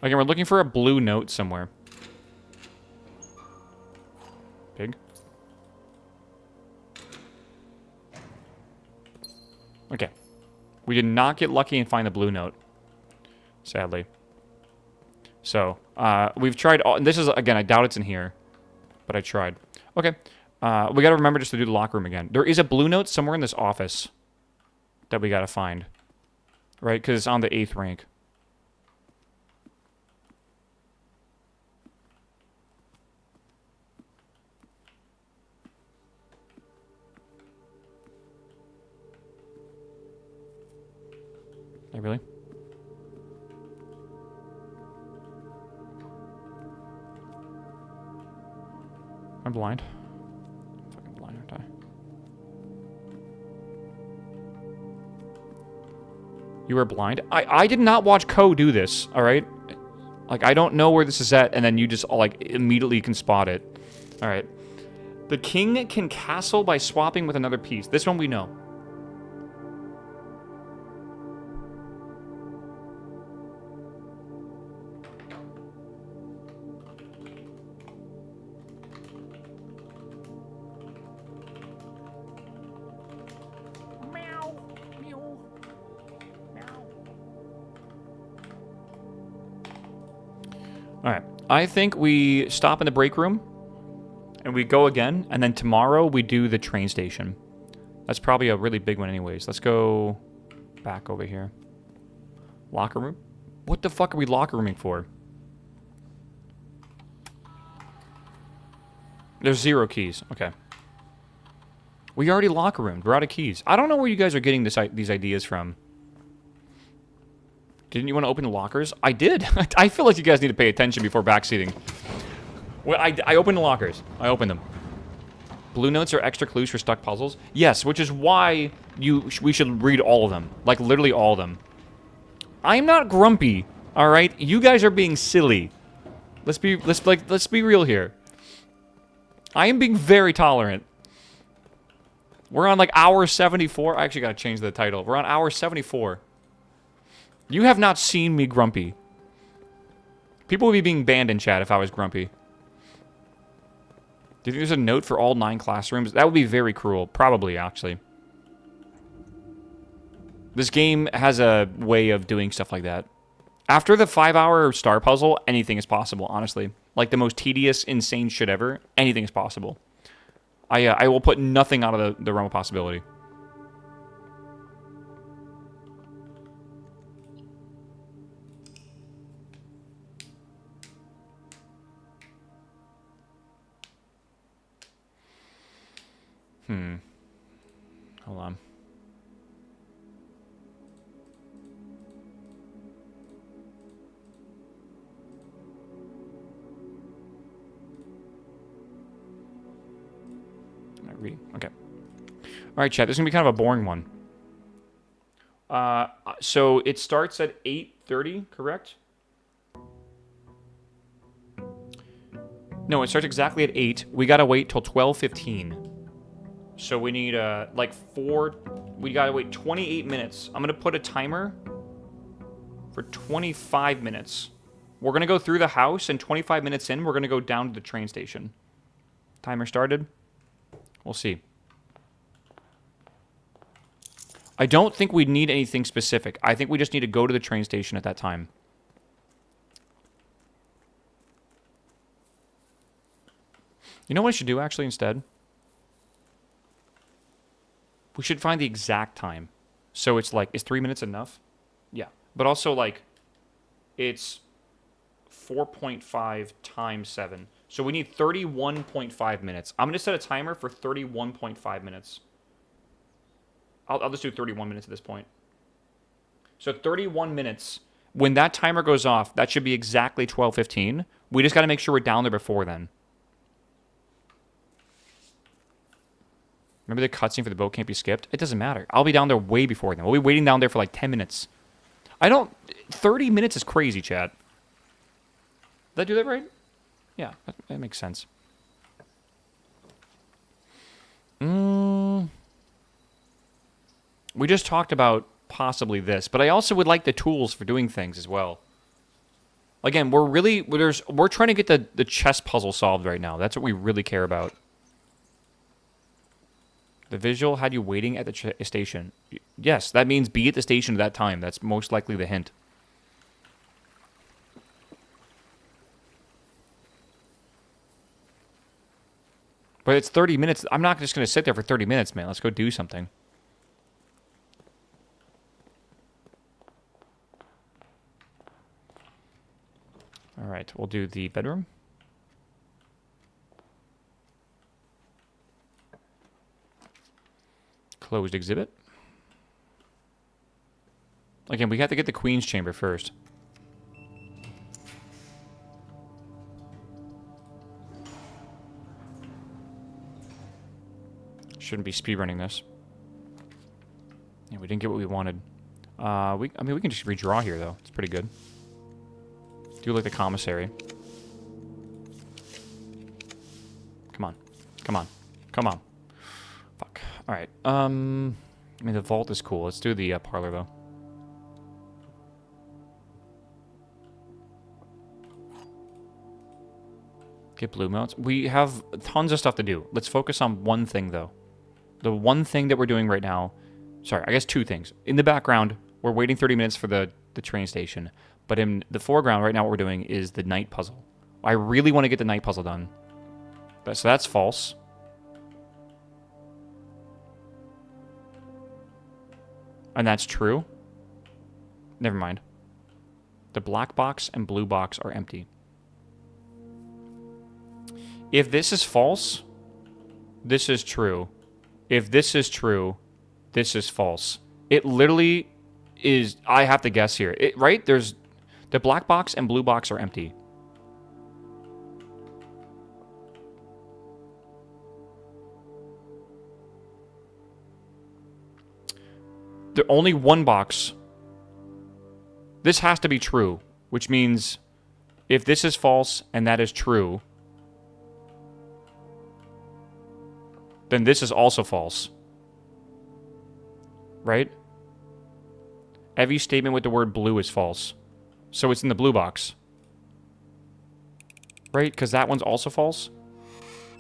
Okay, we're looking for a blue note somewhere. Pig. Okay. We did not get lucky and find the blue note. Sadly. So, we've tried all... And this is, again, I doubt it's in here. But I tried. Okay. We gotta remember just to do the locker room again. There is a blue note somewhere in this office that we gotta find. Right? Because it's on the 8th rank. Hey, really? I'm blind. I'm fucking blind, aren't I? You were blind? I did not watch Ko do this, alright? Like, I don't know where this is at, and then you just, like, immediately can spot it. Alright. The king can castle by swapping with another piece. This one we know. Alright, I think we stop in the break room, and we go again, and then tomorrow we do the train station. That's probably a really big one anyways. Let's go back over here. Locker room? What the fuck are we locker rooming for? There's 0 keys. Okay. We already locker roomed. We're out of keys. I don't know where you guys are getting these ideas from. Didn't you want to open the lockers? I did. I feel like you guys need to pay attention before backseating. Well, I opened the lockers. I opened them. Blue notes are extra clues for stuck puzzles? Yes, which is why we should read all of them. Like, literally all of them. I'm not grumpy, alright? You guys are being silly. Let's be real here. I am being very tolerant. We're on, like, hour 74. I actually gotta change the title. We're on hour 74. You have not seen me grumpy. People would be being banned in chat if I was grumpy. Do you think there's a note for all 9 classrooms? That would be very cruel. Probably, actually. This game has a way of doing stuff like that. After the 5-hour star puzzle, anything is possible, honestly. Like the most tedious, insane shit ever, anything is possible. I will put nothing out of the realm of possibility. Hold on. Am I reading? Okay. Alright, chat. This is going to be kind of a boring one. So it starts at 8:30, correct? No, it starts exactly at 8. We got to wait till 12:15. So we need, like, we gotta wait 28 minutes. I'm gonna put a timer for 25 minutes. We're gonna go through the house, and 25 minutes in, we're gonna go down to the train station. Timer started. We'll see. I don't think we need anything specific. I think we just need to go to the train station at that time. You know what I should do, actually, instead? We should find the exact time. So it's like, is 3 minutes enough? Yeah. But also, like, it's 4.5 times 7. So we need 31.5 minutes. I'm going to set a timer for 31.5 minutes. I'll just do 31 minutes at this point. So 31 minutes. When that timer goes off, that should be exactly 12:15. We just got to make sure we're down there before then. Remember the cutscene for the boat can't be skipped? It doesn't matter. I'll be down there way before then. We'll be waiting down there for like 10 minutes. 30 minutes is crazy, Chad. Did I do that right? Yeah, that makes sense. We just talked about possibly this, but I also would like the tools for doing things as well. Again, we're trying to get the chess puzzle solved right now. That's what we really care about. The visual had you waiting at the station. Yes, that means be at the station at that time. That's most likely the hint. But it's 30 minutes. I'm not just going to sit there for 30 minutes, man. Let's go do something. All right, we'll do the bedroom. Closed exhibit. Again, we have to get the Queen's chamber first. Shouldn't be speedrunning this. Yeah, we didn't get what we wanted. I mean, we can just redraw here, though. It's pretty good. Do like the commissary. Come on. Come on. Come on. Fuck. Alright. I mean, the vault is cool. Let's do the parlor, though. Get blue mounts. We have tons of stuff to do. Let's focus on one thing, though. The one thing that we're doing right now... Sorry, I guess two things. In the background, we're waiting 30 minutes for the train station. But in the foreground, right now, what we're doing is the night puzzle. I really want to get the night puzzle done. So that's false. And that's true. Never mind. The black box and blue box are empty. If this is false, this is true. If this is true, this is false. It literally is... I have to guess here. Right? There's... The black box and blue box are empty. There's only one box. This has to be true, which means if this is false and that is true, then this is also false. Right? Every statement with the word blue is false. So it's in the blue box. Right? Because that one's also false?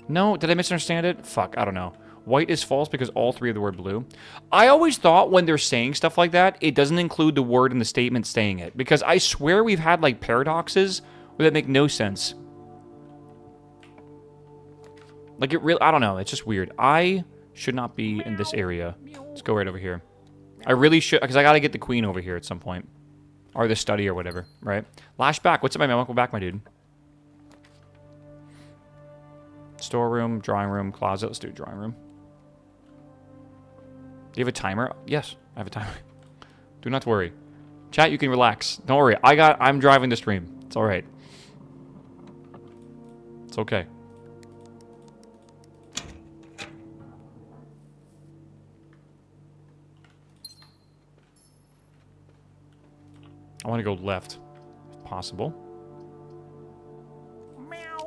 No? Did I misunderstand it? Fuck, I don't know. White is false because all three of the word blue. I always thought when they're saying stuff like that, it doesn't include the word in the statement saying it. Because I swear we've had, like, paradoxes where that make no sense. Like, it really... I don't know. It's just weird. I should not be in this area. Let's go right over here. I really should... Because I gotta get the queen over here at some point. Or the study or whatever, right? Lashback. What's up, my man? Welcome back, my dude. Storeroom, drawing room, closet. Let's do drawing room. Do you have a timer? Yes, I have a timer. Do not worry. Chat, you can relax. Don't worry. I'm driving the stream. It's all right. It's okay. I want to go left, if possible.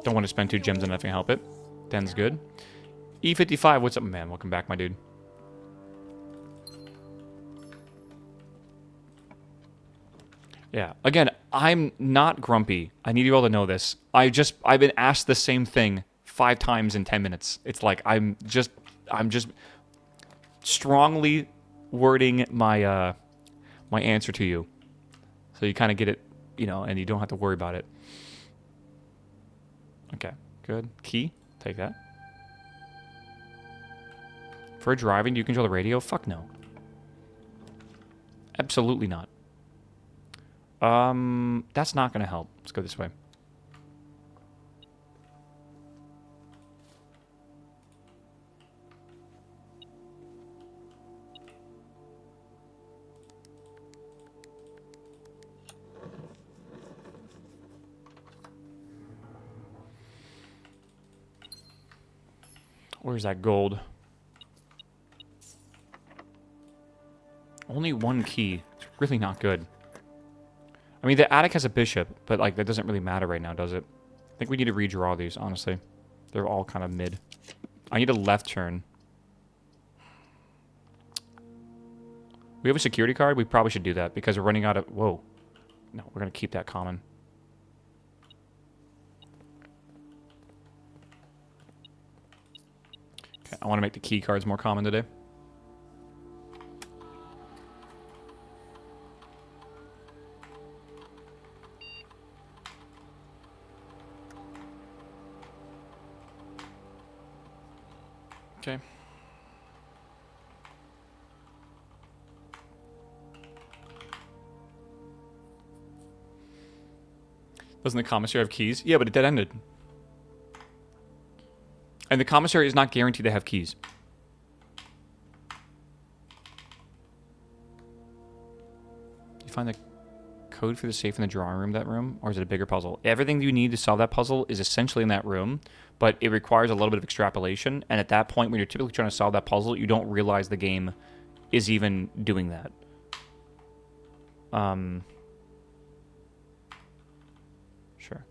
Don't want to spend 2 gems on nothing to help it. Den's good. E55, what's up, man? Welcome back, my dude. Yeah. Again, I'm not grumpy. I need you all to know this. I've been asked the same thing 5 times in 10 minutes. It's like I'm just strongly wording my my answer to you. So you kind of get it, you know, and you don't have to worry about it. Okay, good. Key, take that. For driving, do you control the radio? Fuck no. Absolutely not. That's not going to help. Let's go this way. Where's that gold? Only one key. It's really not good. I mean, the attic has a bishop, but like that doesn't really matter right now, does it? I think we need to redraw these, honestly. They're all kind of mid. I need a left turn. We have a security card? We probably should do that because we're running out of... Whoa. No, we're going to keep that common. Okay, I want to make the key cards more common today. Okay. Doesn't the commissary have keys? Yeah, but it dead-ended. And the commissary is not guaranteed to have keys. You find the code for the safe in the drawing room, that room? Or is it a bigger puzzle? Everything you need to solve that puzzle is essentially in that room, but it requires a little bit of extrapolation. And at that point, when you're typically trying to solve that puzzle, you don't realize the game is even doing that. Sure.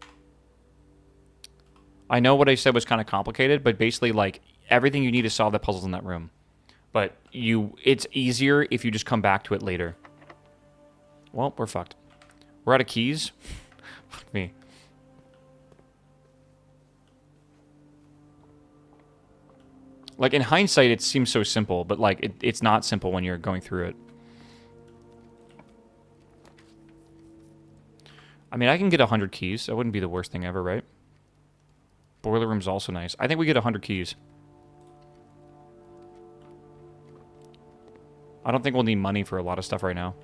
I know what I said was kind of complicated, but basically, like, everything you need to solve that puzzle's in that room. But it's easier if you just come back to it later. Well, we're fucked. We're out of keys. Fuck me. Like, in hindsight, it seems so simple, but, like, it's not simple when you're going through it. I mean, I can get 100 keys. That wouldn't be the worst thing ever, right? Boiler room's also nice. I think we get 100 keys. I don't think we'll need money for a lot of stuff right now.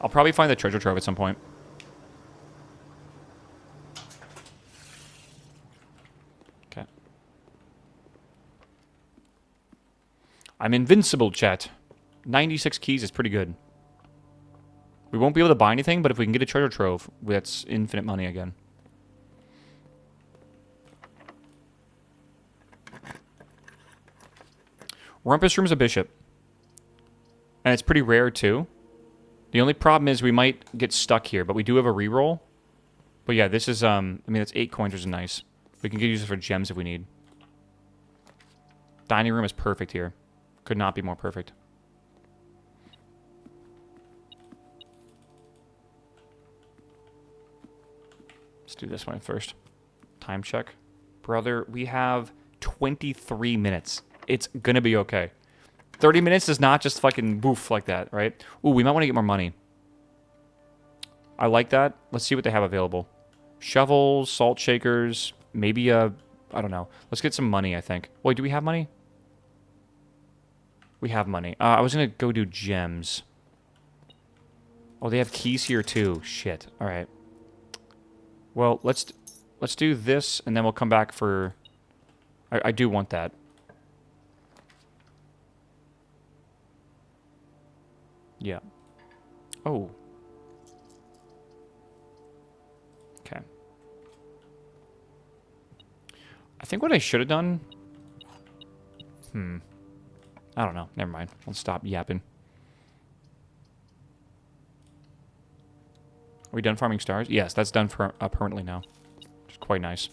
I'll probably find the treasure trove at some point. Okay. I'm invincible, chat. 96 keys is pretty good. We won't be able to buy anything, but if we can get a treasure trove, that's infinite money again. Rumpus Room's a bishop. And it's pretty rare, too. The only problem is we might get stuck here, but we do have a reroll. But yeah, this is, I mean, that's 8 coins, which is nice. We can use it for gems if we need. Dining room is perfect here. Could not be more perfect. Let's do this one first. Time check. Brother, we have 23 minutes. It's gonna be okay. 30 minutes is not just fucking boof like that, right? Ooh, we might want to get more money. I like that. Let's see what they have available. Shovels, salt shakers, maybe I don't know. Let's get some money, I think. Wait, do we have money? We have money. I was gonna go do gems. Oh, they have keys here too. Shit. All right. Well, let's do this, and then we'll come back for... I do want that. Yeah. Oh. Okay. I think what I should have done... I don't know. Never mind. I'll stop yapping. Are we done farming stars? Yes, that's done for permanently now. Which is quite nice.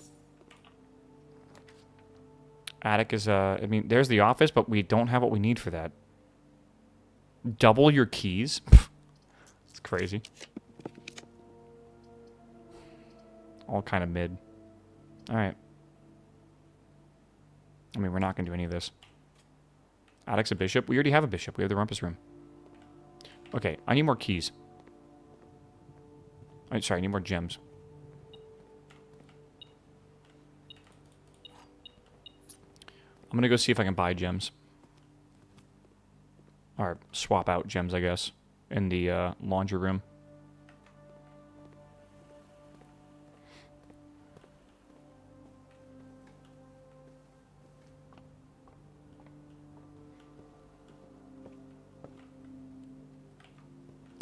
Attic is, I mean, there's the office, but we don't have what we need for that. Double your keys? It's crazy. All kind of mid. Alright. I mean, we're not going to do any of this. Attic's a bishop. We already have a bishop. We have the rumpus room. Okay, I need more keys. Sorry, I need more gems. I'm going to go see if I can buy gems. Or swap out gems, I guess, in the laundry room.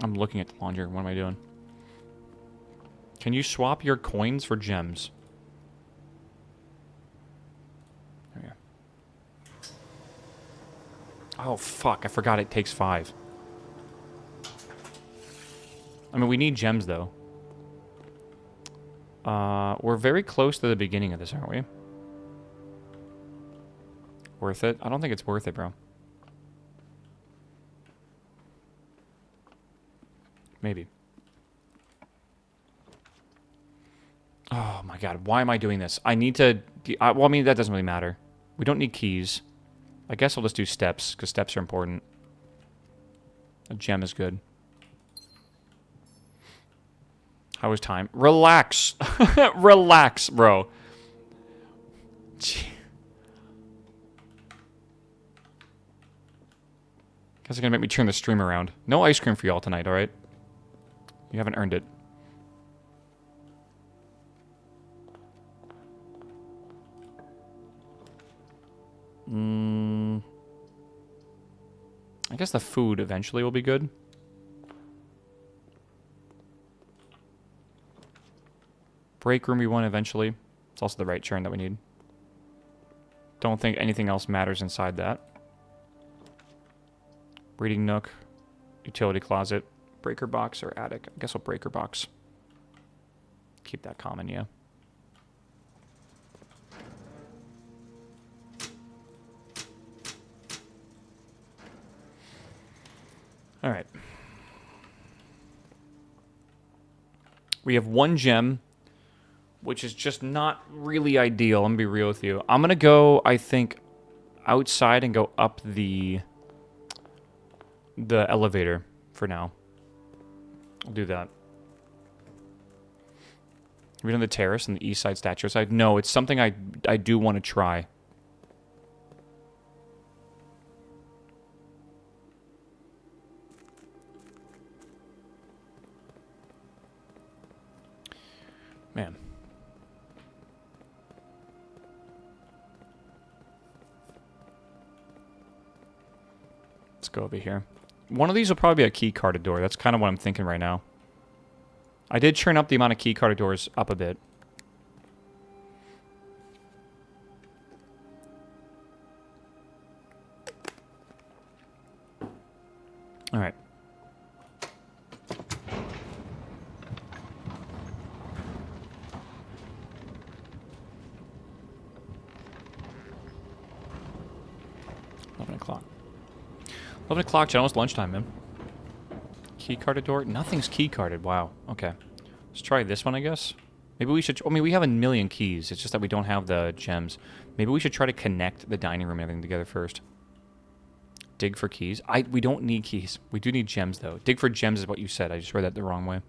I'm looking at the laundry room. What am I doing? Can you swap your coins for gems? There we go. Oh, fuck. I forgot it takes 5. I mean, we need gems, though. We're very close to the beginning of this, aren't we? Worth it? I don't think it's worth it, bro. Maybe. Oh, my God. Why am I doing this? I need to... well, I mean, that doesn't really matter. We don't need keys. I guess I'll just do steps, because steps are important. A gem is good. How was time? Relax. Relax, bro. Gee. Guys are gonna make me turn the stream around. No ice cream for y'all tonight, alright? You haven't earned it. I guess the food eventually will be good. Break room we want eventually. It's also the right churn that we need. Don't think anything else matters inside that. Reading nook. Utility closet. Breaker box or attic. I guess I'll breaker box. Keep that common, yeah. Alright. We have 1 gem, which is just not really ideal. I'm going to be real with you. I'm going to go, I think, outside and go up the elevator for now. I'll do that. Have you done the terrace on the east side statue side? No, it's something I do want to try. Man. Let's go over here. One of these will probably be a key carded door. That's kind of what I'm thinking right now. I did churn up the amount of key carded doors up a bit. All right. O'clock. 11 o'clock, it's almost lunchtime, man. Key carded door? Nothing's key carded. Wow. Okay. Let's try this one, I guess. Maybe we should... I mean, we have a million keys. It's just that we don't have the gems. Maybe we should try to connect the dining room and everything together first. Dig for keys. We don't need keys. We do need gems, though. Dig for gems is what you said. I just read that the wrong way.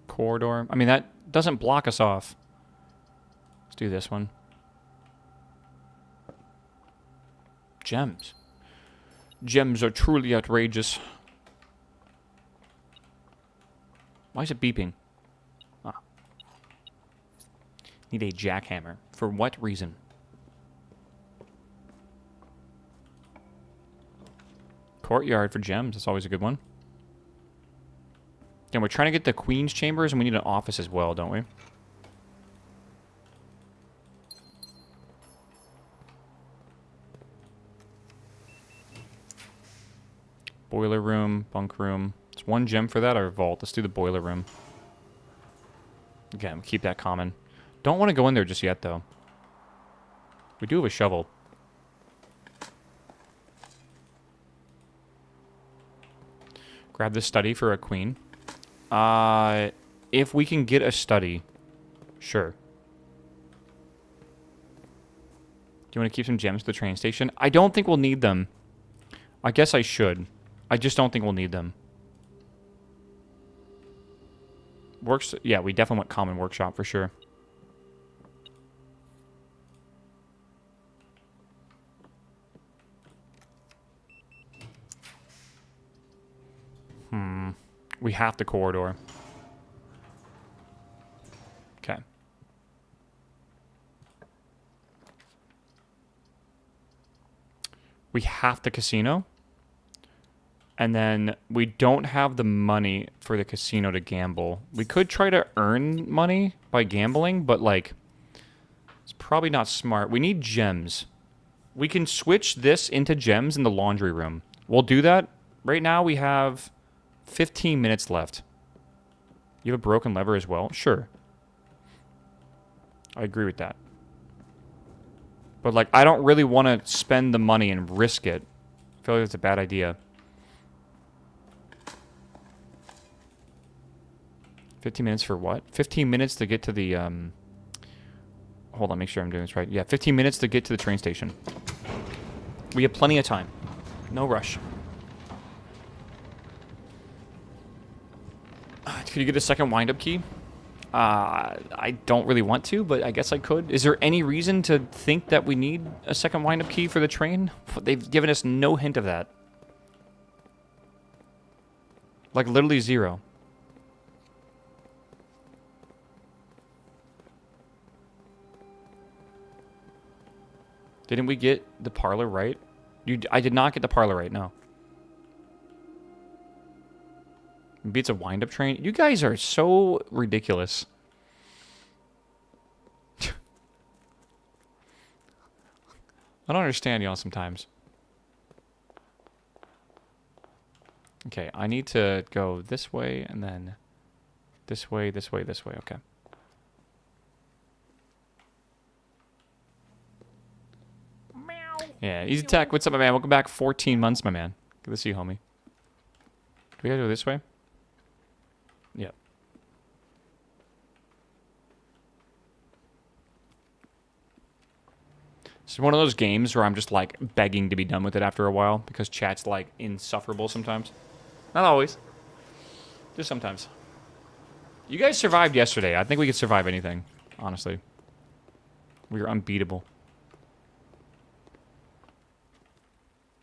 Corridor. I mean, that doesn't block us off. Let's do this one. Gems. Gems are truly outrageous. Why is it beeping? Ah. Need a jackhammer. For what reason? Courtyard for gems. That's always a good one. And we're trying to get the Queen's Chambers, and we need an office as well, don't we? Boiler room, bunk room. It's 1 gem for that, or vault. Let's do the boiler room. Again, keep that common. Don't want to go in there just yet, though. We do have a shovel. Grab the study for a queen. If we can get a study, sure. Do you want to keep some gems to the train station? I don't think we'll need them. I guess I should. I just don't think we'll need them. Works. Yeah, we definitely want common workshop for sure. We have the corridor. Okay. We have the casino. And then we don't have the money for the casino to gamble. We could try to earn money by gambling, but like, it's probably not smart. We need gems. We can switch this into gems in the laundry room. We'll do that. Right now we have 15 minutes left. You have a broken lever as well? Sure. I agree with that. But like, I don't really want to spend the money and risk it. I feel like it's a bad idea. 15 minutes for what? 15 minutes to get to the, hold on, make sure I'm doing this right. Yeah, 15 minutes to get to the train station. We have plenty of time. No rush. Could you get a second wind-up key? I don't really want to, but I guess I could. Is there any reason to think that we need a second wind-up key for the train? They've given us no hint of that. Like, literally zero. Didn't we get the parlor right? I did not get the parlor right, no. Maybe it's a wind-up train. You guys are so ridiculous. I don't understand y'all sometimes. Okay, I need to go this way and then this way, this way, this way. Okay. Yeah, Easy Tech, what's up, my man? Welcome back. 14 months, my man. Good to see you, homie. Do we gotta go this way? Yep. It's one of those games where I'm just, like, begging to be done with it after a while because chat's, like, insufferable sometimes. Not always. Just sometimes. You guys survived yesterday. I think we could survive anything, honestly. We are unbeatable.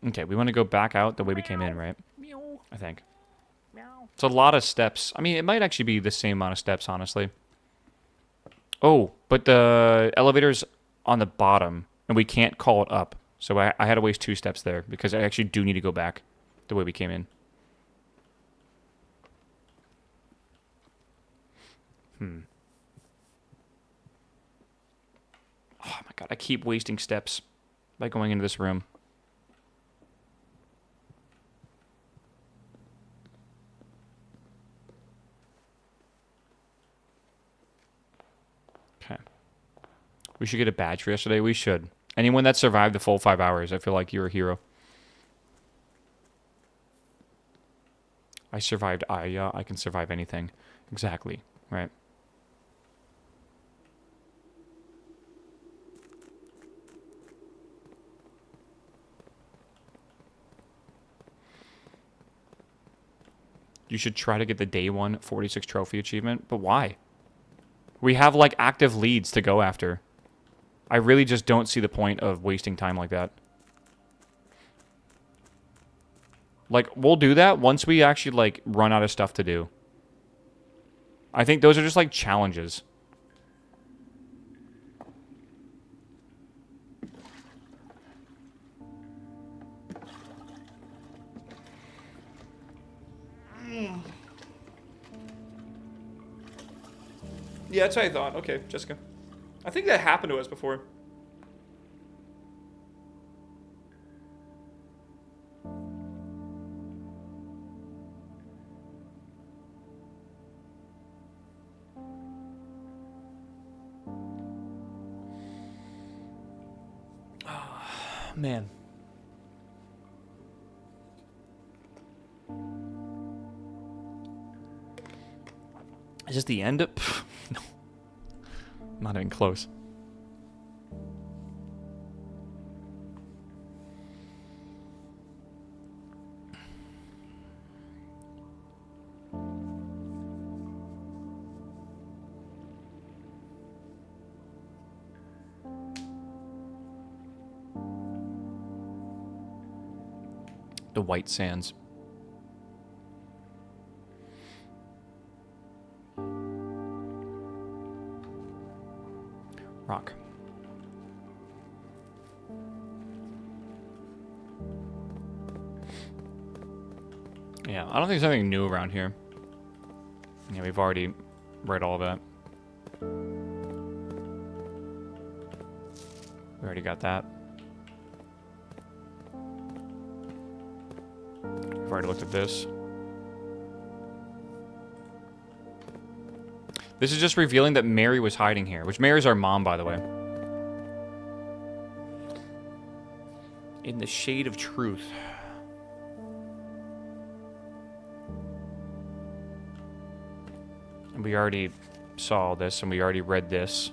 Okay, we want to go back out the way we came in, right? I think. It's a lot of steps. I mean, it might actually be the same amount of steps, honestly. Oh, but the elevator's on the bottom, and we can't call it up. So I had to waste 2 steps there, because I actually do need to go back the way we came in. Oh my god, I keep wasting steps by going into this room. Okay. We should get a badge for yesterday. We should. Anyone that survived the full 5 hours, I feel like you're a hero. I survived Aya. I can survive anything. Exactly. Right. You should try to get the day 1 46 trophy achievement. But why? We have, like, active leads to go after. I really just don't see the point of wasting time like that. Like, we'll do that once we actually, like, run out of stuff to do. I think those are just, like, challenges. Yeah, that's what I thought. Okay, Jessica. I think that happened to us before. Oh, man. Is this the end of... No. Not even close. The White Sands. Rock. Yeah, I don't think there's anything new around here. Yeah, we've already read all of that. We already got that. We've already looked at this. This is just revealing that Mary was hiding here, which Mary's our mom, by the way. In the shade of truth. And we already saw this, and we already read this.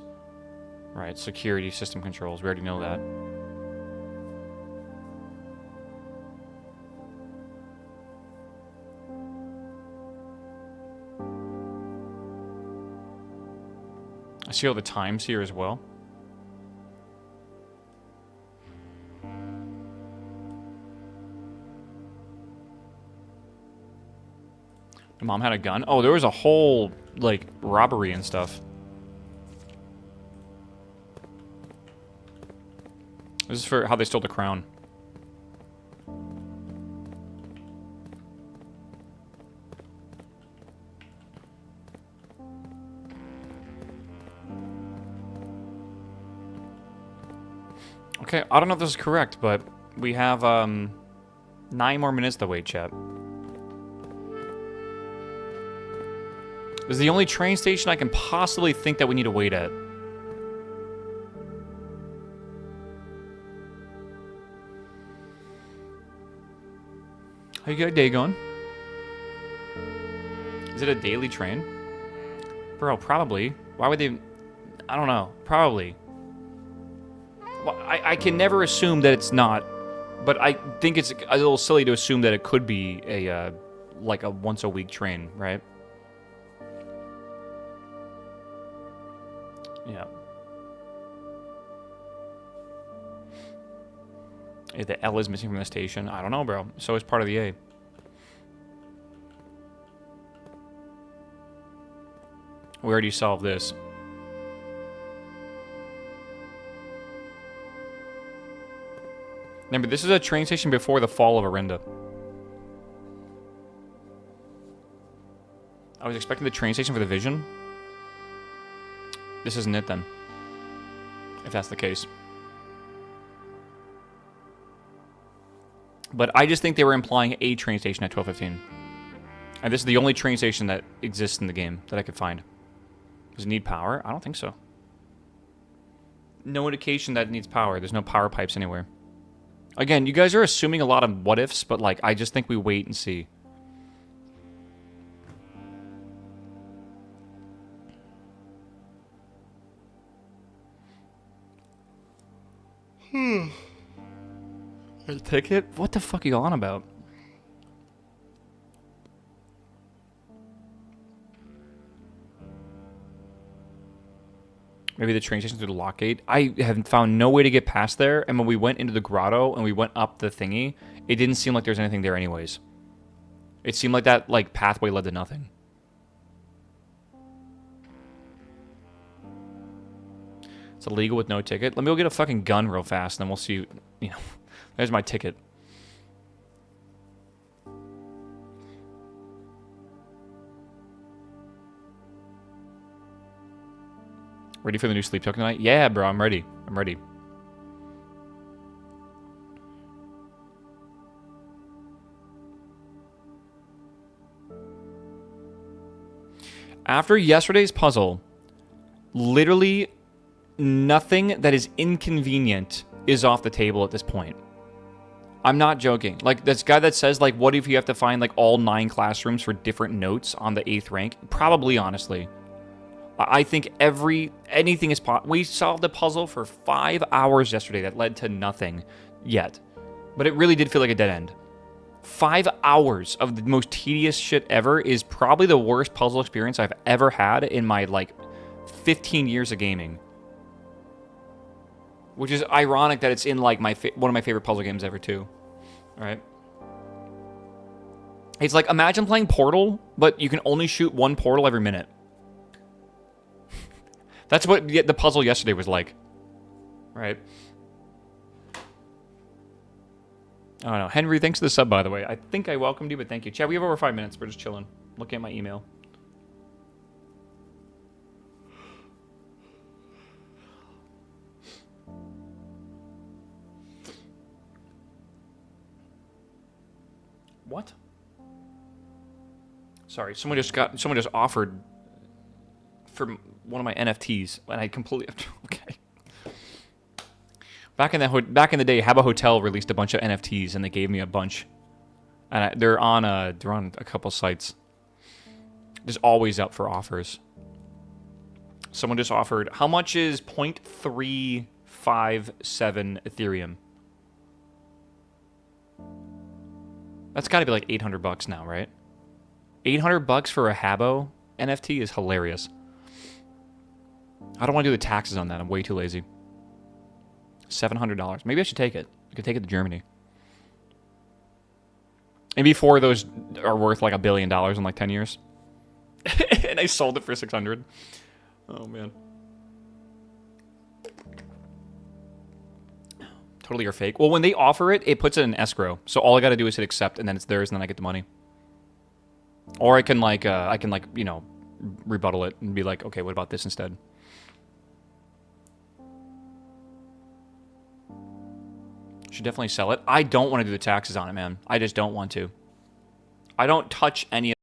Right, security system controls. We already know that. I see all the times here as well. The mom had a gun? Oh, there was a whole, like, robbery and stuff. This is for how they stole the crown. Okay, I don't know if this is correct, but we have 9 more minutes to wait, chat. This is the only train station I can possibly think that we need to wait at. How you got a day going? Is it a daily train? Bro, probably. Why would they... I don't know. Probably. Well, I can never assume that it's not, but I think it's a little silly to assume that it could be a, like a once-a-week train, right? Yeah. If the L is missing from the station, I don't know, bro. So is part of the A. We already solved this. Remember, this is a train station before the fall of Arinda. I was expecting the train station for the Vision. This isn't it then. If that's the case. But I just think they were implying a train station at 12:15. And this is the only train station that exists in the game that I could find. Does it need power? I don't think so. No indication that it needs power. There's no power pipes anywhere. Again, you guys are assuming a lot of what-ifs, but, like, I just think we wait and see. A ticket? What the fuck are you on about? Maybe the train station through the lock gate. I have found no way to get past there, and when we went into the grotto and we went up the thingy, it didn't seem like there was anything there anyways. It seemed like that, like, pathway led to nothing. It's illegal with no ticket. Let me go get a fucking gun real fast, and then we'll see, you know. There's my ticket. Ready for the new sleep token tonight? Yeah, bro, I'm ready. I'm ready. After yesterday's puzzle, literally nothing that is inconvenient is off the table at this point. I'm not joking. Like, this guy that says, like, what if you have to find, like, all 9 classrooms for different notes on the 8th rank? Probably, honestly. I think anything is possible. We solved a puzzle for 5 hours yesterday that led to nothing yet. But it really did feel like a dead end. 5 hours of the most tedious shit ever is probably the worst puzzle experience I've ever had in my, like, 15 years of gaming. Which is ironic that it's in, like, one of my favorite puzzle games ever, too. Alright? It's like, imagine playing Portal, but you can only shoot 1 portal every minute. That's what the puzzle yesterday was like. Right? I don't know. Henry, thanks for the sub, by the way. I think I welcomed you, but thank you. Chad, we have over 5 minutes. We're just chilling. Looking at my email. What? Sorry, someone just offered for one of my NFTs, and I completely okay. Back in the day, Habba Hotel released a bunch of NFTs, and they gave me a bunch, and they're on a couple sites. Just always up for offers. Someone just offered. How much is 0.357 Ethereum? That's got to be like $800 now, right? $800 for a Habbo NFT is hilarious. I don't want to do the taxes on that. I'm way too lazy. $700. Maybe I should take it. I could take it to Germany. Maybe 4 of those are worth like $1 billion in like 10 years. And I sold it for 600. Oh man. Totally or fake. Well, when they offer it, it puts it in escrow. So all I got to do is hit accept, and then it's theirs, and then I get the money. Or I can you know, rebuttal it and be like, okay, what about this instead? Should definitely sell it. I don't want to do the taxes on it, man. I just don't want to. I don't touch any of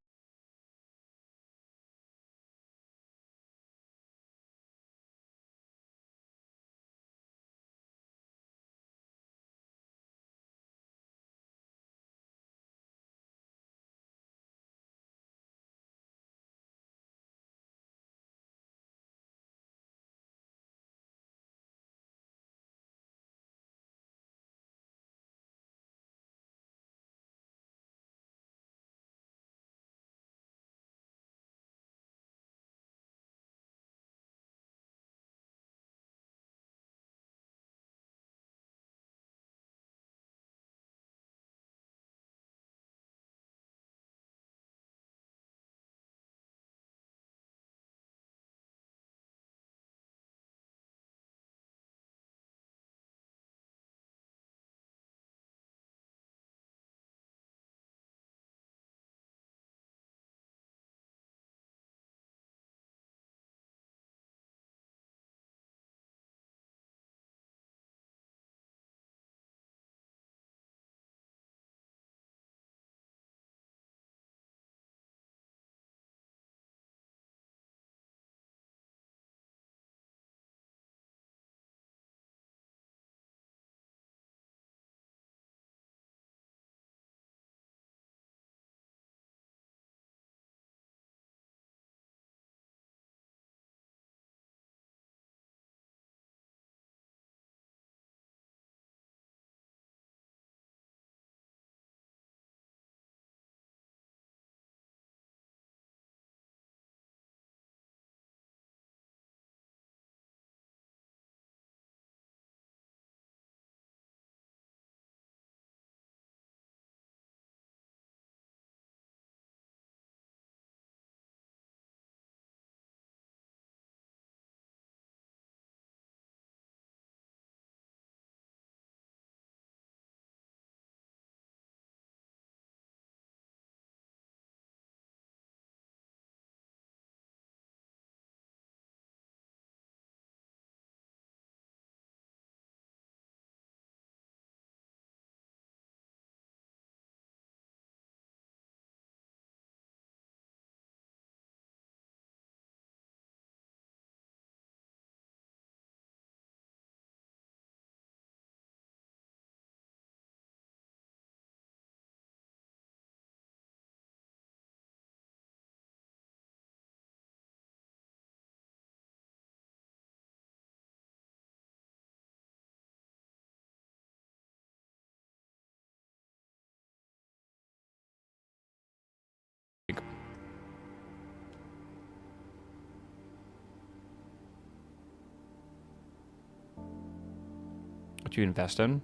what you invest in.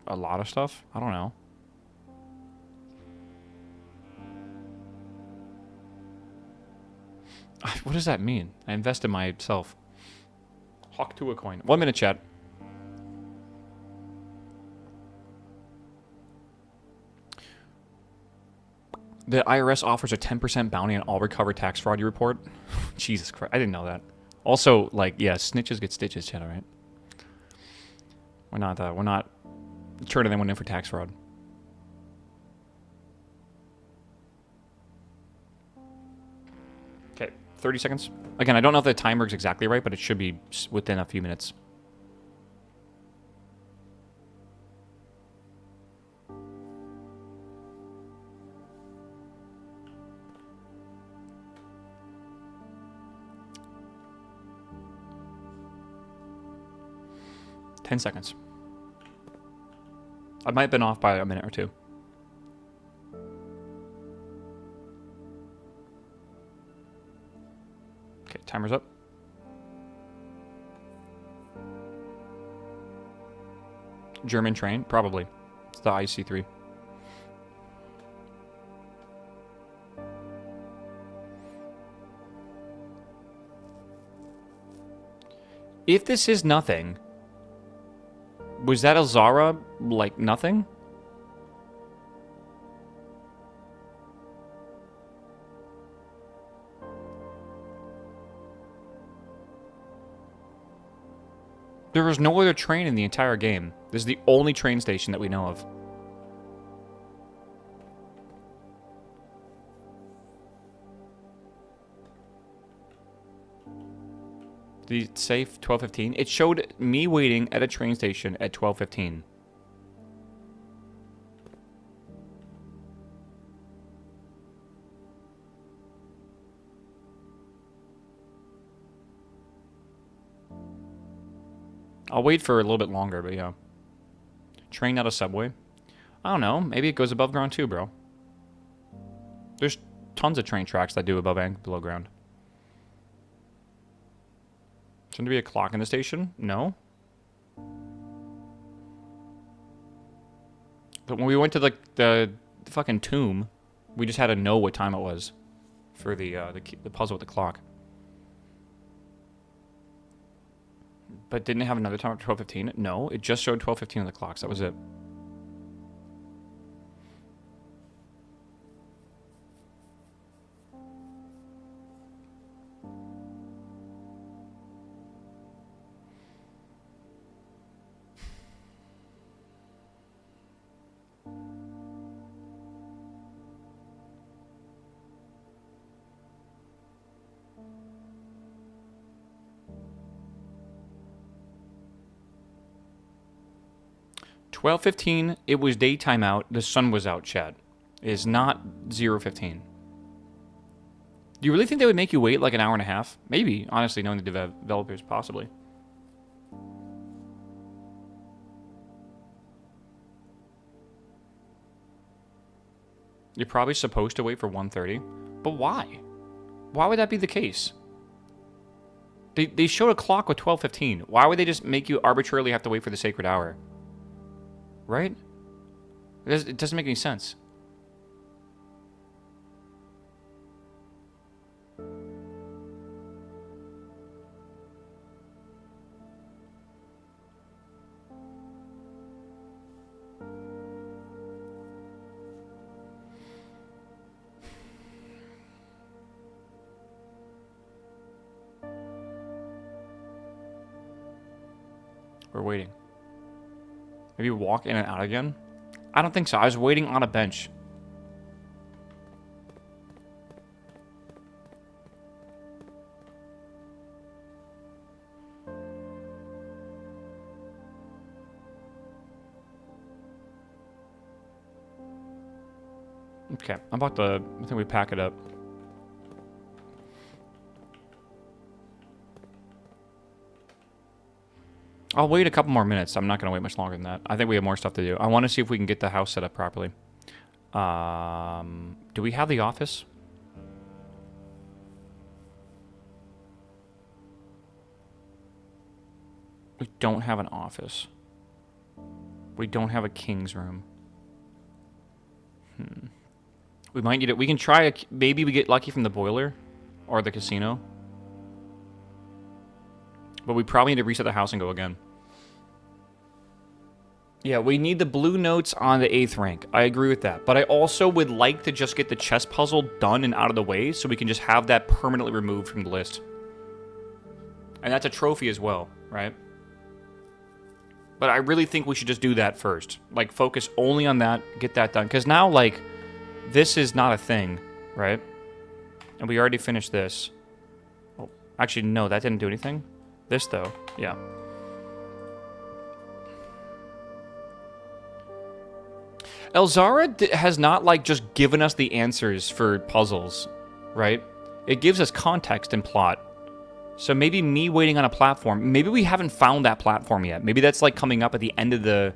A lot of stuff? I don't know. What does that mean? I invest in myself. Hawk to a coin. 1 minute, chat. The IRS offers a 10% bounty on all recovered tax fraud you report. Jesus Christ, I didn't know that. Also, like, yeah, snitches get stitches, Chad, all right? We're not turning anyone in for tax fraud. Okay, 30 seconds. Again, I don't know if the timer is exactly right, but it should be within a few minutes. Ten seconds. I might have been off by a minute or two. Okay, timer's up. German train? Probably. It's the IC3. If this is nothing, was that Azara like nothing? There was no other train in the entire game. This is the only train station that we know of. Did it say 12:15? It showed me waiting at a train station at 12:15. I'll wait for a little bit longer, but yeah. Train, not a subway. I don't know. Maybe it goes above ground too, bro. There's tons of train tracks that do above and below ground. Shouldn't there be a clock in the station? No. But when we went to the fucking tomb, we just had to know what time it was for the puzzle with the clock. But didn't it have another time at 12:15? No, it just showed 12:15 on the clocks. That was it. $12:15, it was daytime out. The sun was out, Chad. It is not 0:15. Do you really think they would make you wait like an hour and a half? Maybe, honestly, knowing the developers, possibly. You're probably supposed to wait for 1:30. But why? Why would that be the case? They showed a clock with 12:15. Why would they just make you arbitrarily have to wait for the sacred hour? Right? It doesn't make any sense. We're waiting. Maybe walk in and out again? I don't think so. I was waiting on a bench. Okay, I think we pack it up. I'll wait a couple more minutes. I'm not going to wait much longer than that. I think we have more stuff to do. I want to see if we can get the house set up properly. Do we have the office? We don't have an office. We don't have a king's room. We might need it. We can try maybe we get lucky from the boiler or the casino. But we probably need to reset the house and go again. Yeah, we need the blue notes on the 8th rank. I agree with that. But I also would like to just get the chess puzzle done and out of the way so we can just have that permanently removed from the list. And that's a trophy as well, right? But I really think we should just do that first. Like, focus only on that, get that done. Because now, like, this is not a thing, right? And we already finished this. Oh, actually, no, that didn't do anything. This, though, yeah. Elzara has not, like, just given us the answers for puzzles, right? It gives us context and plot. So maybe me waiting on a platform, maybe we haven't found that platform yet. Maybe that's, like, coming up at the end of the...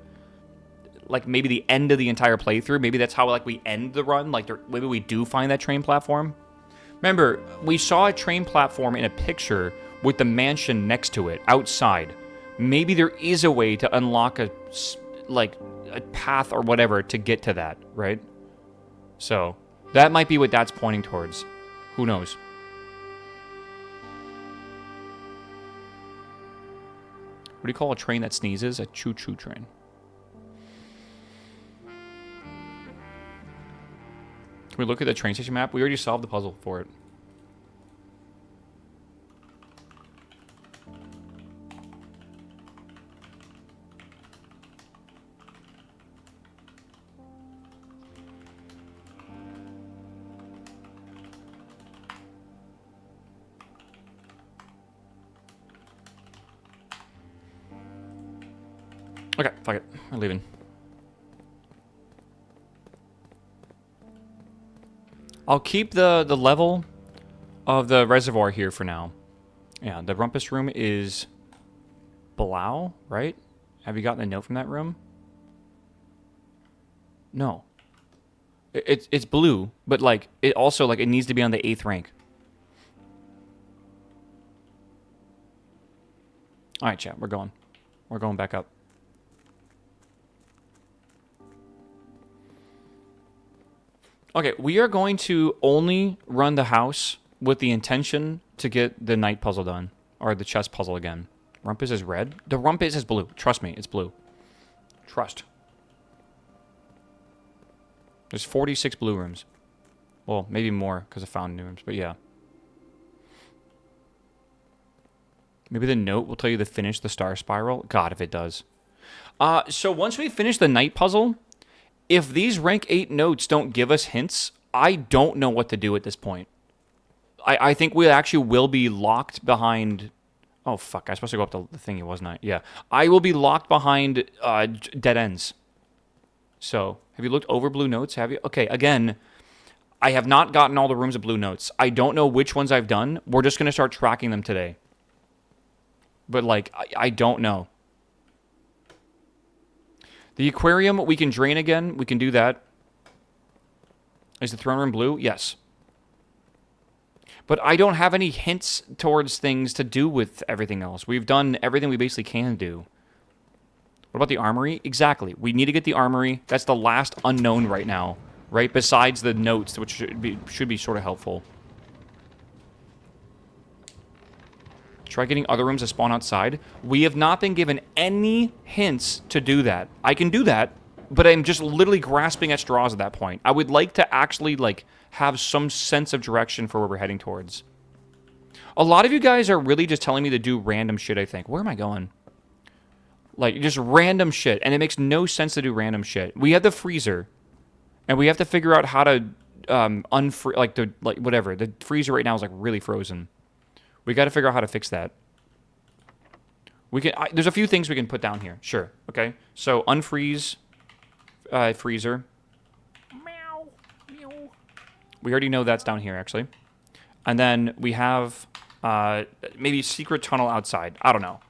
Like, maybe the end of the entire playthrough. Maybe that's how, like, we end the run. Like, maybe we do find that train platform. Remember, we saw a train platform in a picture with the mansion next to it, outside. Maybe there is a way to unlock a path or whatever to get to that, right? So, that might be what that's pointing towards. Who knows? What do you call a train that sneezes? A choo-choo train. Can we look at the train station map? We already solved the puzzle for it. Okay, fuck it. We're leaving. I'll keep the level of the reservoir here for now. Yeah, the rumpus room is Blau, right? Have you gotten a note from that room? No. It's blue, but like it also like it needs to be on the 8th rank. All right, chat, we're going. We're going back up. Okay, we are going to only run the house with the intention to get the night puzzle done. Or the chess puzzle again. Rumpus is red? The rumpus is blue. Trust me, it's blue. Trust. There's 46 blue rooms. Well, maybe more, because I found new rooms, but yeah. Maybe the note will tell you to finish the star spiral. God, if it does. So once we finish the night puzzle... If these rank 8 notes don't give us hints, I don't know what to do at this point. I think we actually will be locked behind... Oh, fuck. I was supposed to go up the thingy, wasn't I? Yeah. I will be locked behind dead ends. So, have you looked over blue notes? Have you? Okay, again, I have not gotten all the rooms of blue notes. I don't know which ones I've done. We're just going to start tracking them today. But, like, I don't know. The aquarium, we can drain again. We can do that. Is the throne room blue? Yes. But I don't have any hints towards things to do with everything else. We've done everything we basically can do. What about the armory? Exactly. We need to get the armory. That's the last unknown right now, right? Besides the notes, which should be sort of helpful. Try getting other rooms to spawn outside. We have not been given any hints to do that. I can do that, but I'm just literally grasping at straws at that point. I would like to actually, like, have some sense of direction for where we're heading towards. A lot of you guys are really just telling me to do random shit, I think. Where am I going? Like, just random shit, and it makes no sense to do random shit. We have the freezer, and we have to figure out how to whatever. The freezer right now is, like, really frozen. We got to figure out how to fix that. We can. There's a few things we can put down here. Sure. Okay. So unfreeze freezer. Meow. Meow. We already know that's down here, actually. And then we have maybe secret tunnel outside. I don't know.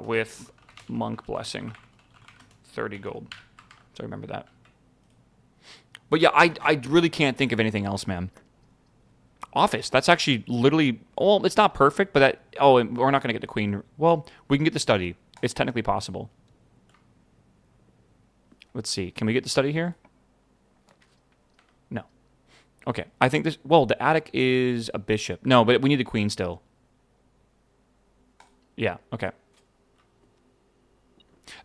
With monk blessing. 30 gold. So remember that. But yeah, I really can't think of anything else, man. Office. That's actually literally... Well, it's not perfect, but that... Oh, we're not going to get the queen. Well, we can get the study. It's technically possible. Let's see. Can we get the study here? No. Okay. I think this... Well, the attic is a bishop. No, but we need the queen still. Yeah. Okay.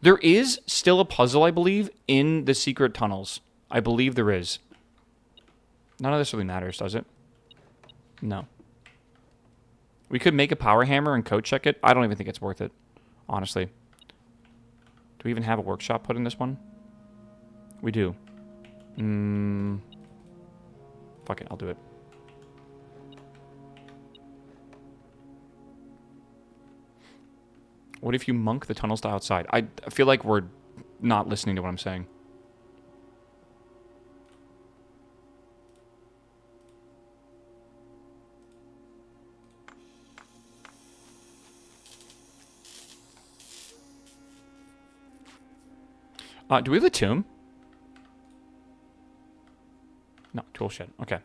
There is still a puzzle, I believe, in the secret tunnels. I believe there is. None of this really matters, does it? No. We could make a power hammer and code check it. I don't even think it's worth it, honestly. Do we even have a workshop put in this one? We do. Fuck it, I'll do it. What if you monk the tunnels to outside? I feel like we're not listening to what I'm saying. Do we have the tomb? No, tool shed. Okay.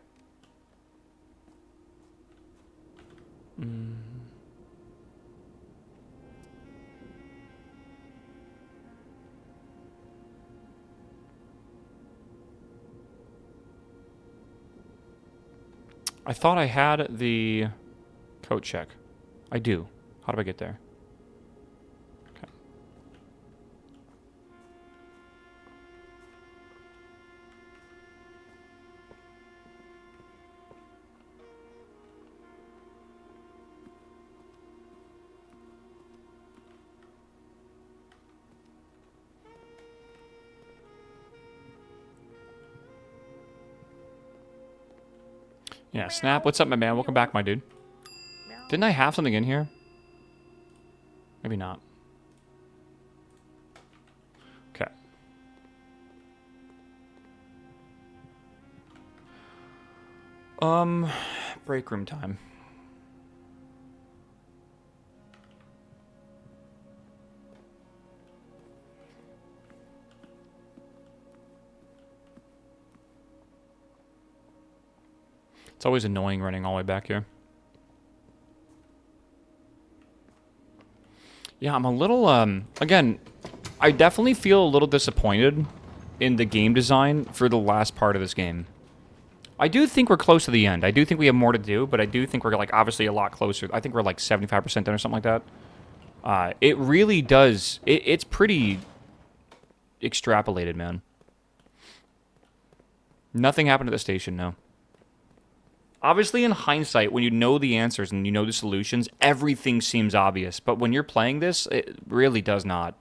I thought I had the code check. I do. How do I get there? Okay. Yeah, Snap, what's up, my man? Welcome back, my dude. Didn't I have something in here? Maybe not. Okay. Break room time. It's always annoying running all the way back here. Yeah, I'm a little, again, I definitely feel a little disappointed in the game design for the last part of this game. I do think we're close to the end. I do think we have more to do, but I do think we're, like, obviously a lot closer. I think we're, like, 75% done or something like that. It really does, it's pretty extrapolated, man. Nothing happened at the station, no. Obviously, in hindsight, when you know the answers and you know the solutions, everything seems obvious. But when you're playing this, it really does not.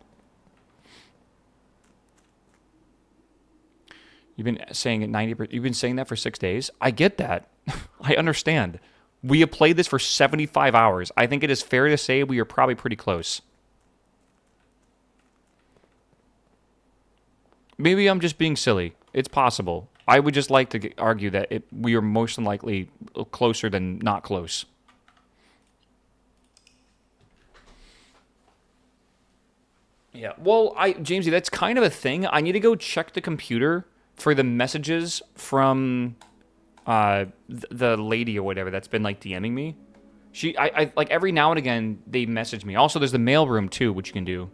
You've been saying it 90%. You've been saying that for 6 days. I get that. I understand. We have played this for 75 hours. I think it is fair to say we are probably pretty close. Maybe I'm just being silly. It's possible. I would just like to argue that we are most likely closer than not close. Yeah, well, Jamesy, that's kind of a thing. I need to go check the computer for the messages from the lady or whatever that's been, like, DMing me. I like, every now and again, they message me. Also, there's the mail room, too, which you can do.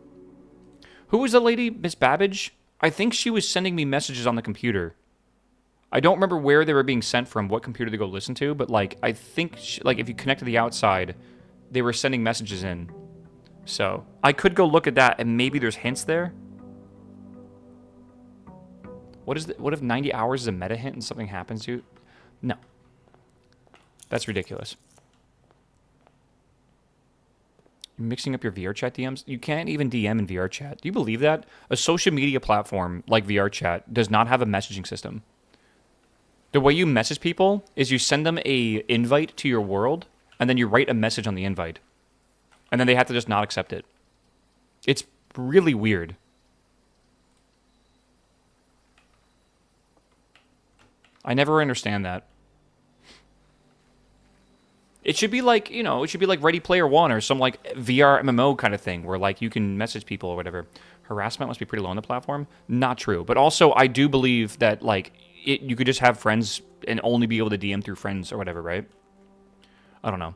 Who was the lady? Miss Babbage? I think she was sending me messages on the computer. I don't remember where they were being sent from, what computer to go listen to, but, like, I think, like, if you connect to the outside, they were sending messages in. So, I could go look at that, and maybe there's hints there. What if 90 hours is a meta hint and something happens to you? No. That's ridiculous. You're mixing up your VR chat DMs? You can't even DM in VR chat. Do you believe that? A social media platform like VR chat does not have a messaging system. The way you message people is you send them a invite to your world, and then you write a message on the invite. And then they have to just not accept it. It's really weird. I never understand that. It should be like, you know, it should be like Ready Player One or some, like, VR MMO kind of thing where, like, you can message people or whatever. Harassment must be pretty low on the platform. Not true. But also, I do believe that, like, you could just have friends and only be able to DM through friends or whatever, right? I don't know.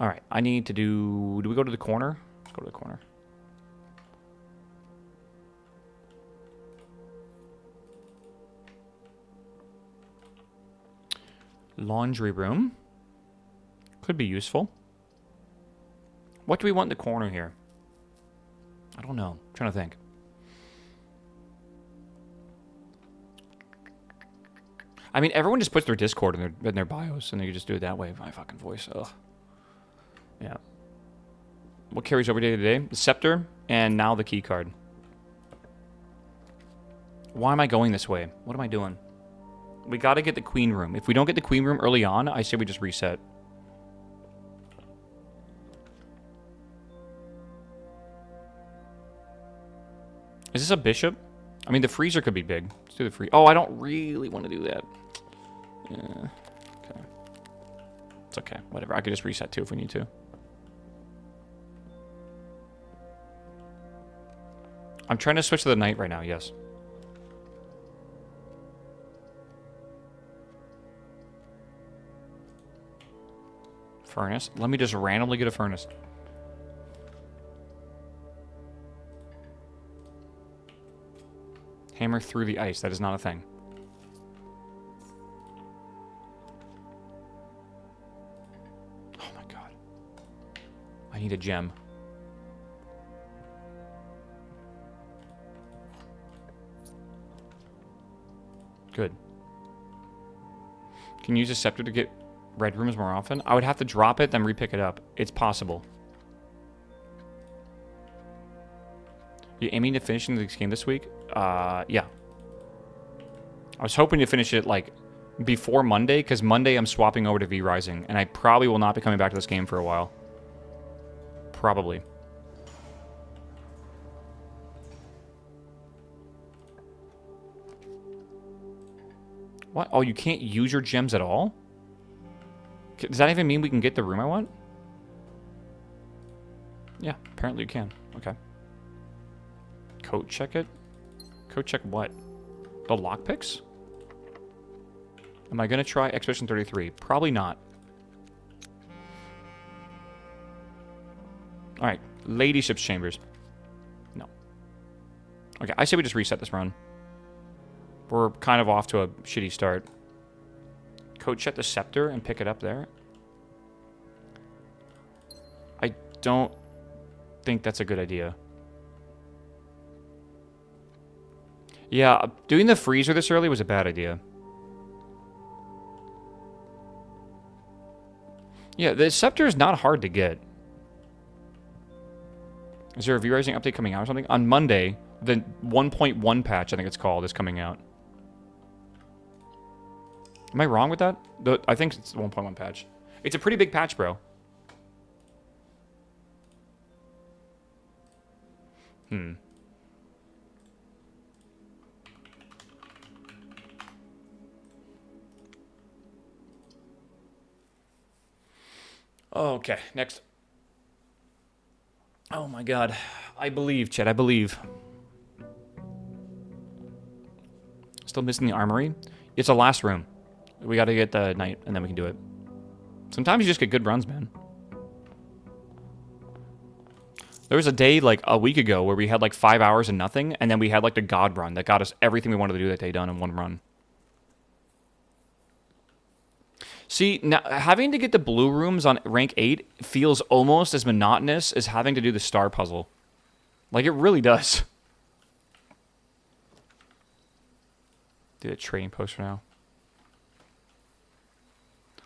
All right, I need to do we go to the corner? Let's go to the corner. Laundry room. Could be useful. What do we want in the corner here? I don't know. I'm trying to think. I mean, everyone just puts their Discord in their bios, and you just do it that way. My fucking voice. Ugh. Yeah. What carries over day to day? The scepter, and now the key card. Why am I going this way? What am I doing? We gotta get the queen room. If we don't get the queen room early on, I say we just reset. Is this a bishop? I mean, the freezer could be big. Let's do the free. Oh, I don't really want to do that. Yeah. Okay. It's okay. Whatever. I could just reset too if we need to. I'm trying to switch to the knight right now. Yes. Furnace. Let me just randomly get a furnace. Hammer through the ice. That is not a thing. Oh my god. I need a gem. Good. Can you use a scepter to get red rooms more often? I would have to drop it, then repick it up. It's possible. You aiming to finish this game this week? Yeah. I was hoping to finish it, like, before Monday, because Monday I'm swapping over to V Rising, and I probably will not be coming back to this game for a while. Probably. What? Oh, you can't use your gems at all? Does that even mean we can get the room I want? Yeah, apparently you can. Okay. Code check it? Code check what? The lockpicks? Am I going to try Expedition 33? Probably not. Alright. Ladyship's chambers. No. Okay, I say we just reset this run. We're kind of off to a shitty start. Code check the scepter and pick it up there. I don't think that's a good idea. Yeah, doing the freezer this early was a bad idea. Yeah, the scepter is not hard to get. Is there a V Rising update coming out or something? On Monday, the 1.1 patch, I think it's called, is coming out. Am I wrong with that? I think it's the 1.1 patch. It's a pretty big patch, bro. Okay, next. Oh my god. I believe, Chet, I believe. Still missing the armory? It's the last room. We gotta get the knight, and then we can do it. Sometimes you just get good runs, man. There was a day, like, a week ago where we had, like, 5 hours and nothing, and then we had, like, the God run that got us everything we wanted to do that day done in one run. See, now, having to get the blue rooms on rank 8 feels almost as monotonous as having to do the star puzzle. Like, it really does. Do a trading post for now.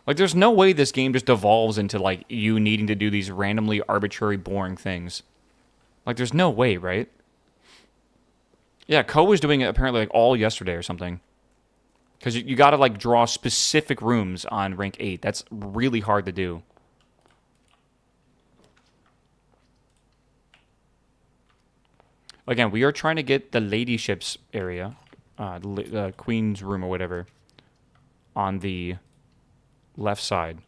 Like, there's no way this game just devolves into, like, you needing to do these randomly arbitrary boring things. Like, there's no way, right? Yeah, Ko was doing it apparently, like, all yesterday or something. Because you gotta, like, draw specific rooms on rank 8. That's really hard to do. Again, we are trying to get the ladyships area, the queen's room or whatever, on the left side.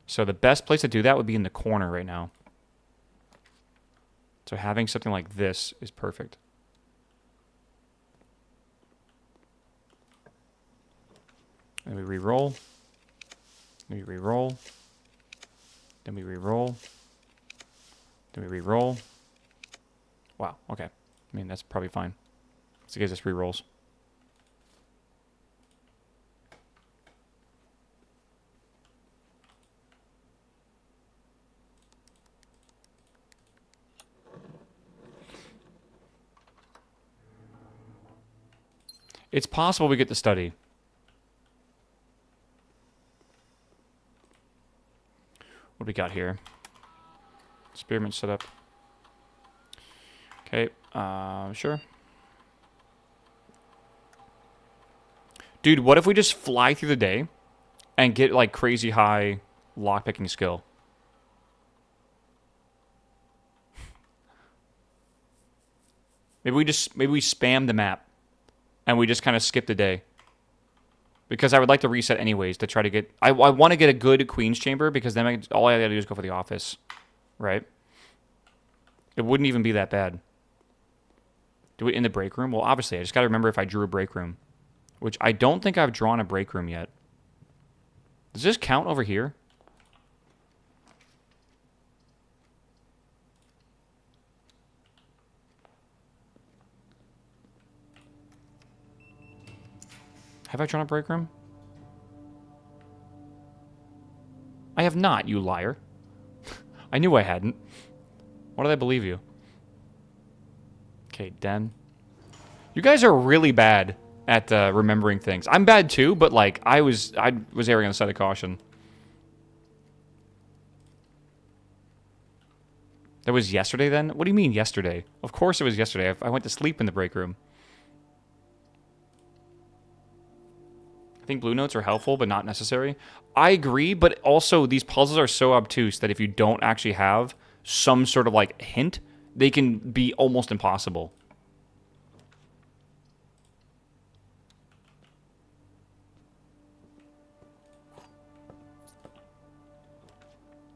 So the best place to do that would be in the corner right now. So having something like this is perfect. Then we re-roll. Then we re-roll. Then we re-roll. Then we re-roll. Wow, okay. I mean, that's probably fine. So it gives us re-rolls. It's possible we get the study. What do we got here? Experiment setup. Okay, sure. Dude, what if we just fly through the day and get, like, crazy high lockpicking skill? Maybe we spam the map and we just kind of skip the day. Because I would like to reset anyways to try to get... I want to get a good Queen's Chamber because then all I gotta do is go for the office. Right? It wouldn't even be that bad. Do it in the break room? Well, obviously, I just gotta remember if I drew a break room. Which I don't think I've drawn a break room yet. Does this count over here? Have I drawn a break room? I have not, you liar. I knew I hadn't. Why did I believe you? Okay, den. You guys are really bad at remembering things. I'm bad too, but like I was erring on the side of caution. That was yesterday then? What do you mean yesterday? Of course it was yesterday. I went to sleep in the break room. I think blue notes are helpful, but not necessary. I agree, but also these puzzles are so obtuse that if you don't actually have some sort of like hint, they can be almost impossible.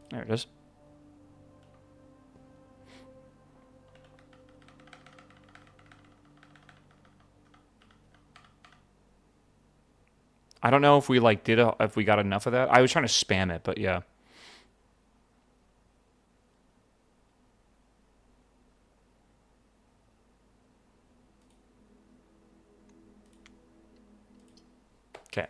There it is. I don't know if we like if we got enough of that. I was trying to spam it, but yeah. Okay.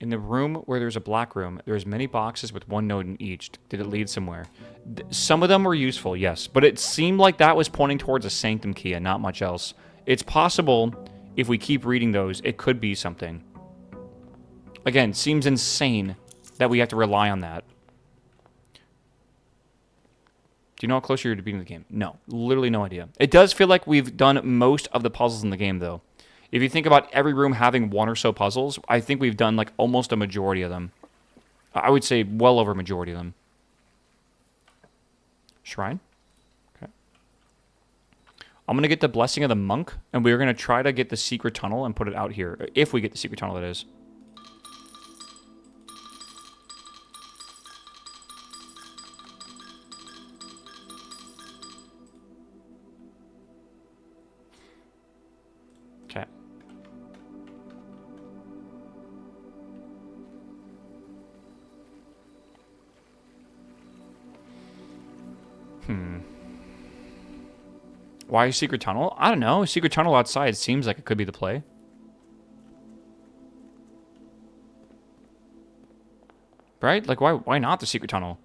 In the room where there's a black room, there's many boxes with one node in each. Did it lead somewhere? Some of them were useful, yes, but it seemed like that was pointing towards a sanctum key and not much else. It's possible if we keep reading those, it could be something. Again, seems insane that we have to rely on that. Do you know how close you're to beating the game? No, literally no idea. It does feel like we've done most of the puzzles in the game, though. If you think about every room having one or so puzzles, I think we've done like almost a majority of them. I would say well over a majority of them. Shrine? Okay. I'm going to get the Blessing of the Monk, and we're going to try to get the secret tunnel and put it out here. If we get the secret tunnel, that is. Okay. Why secret tunnel? I don't know. Secret tunnel outside seems like it could be the play. Right? Like, why not the secret tunnel?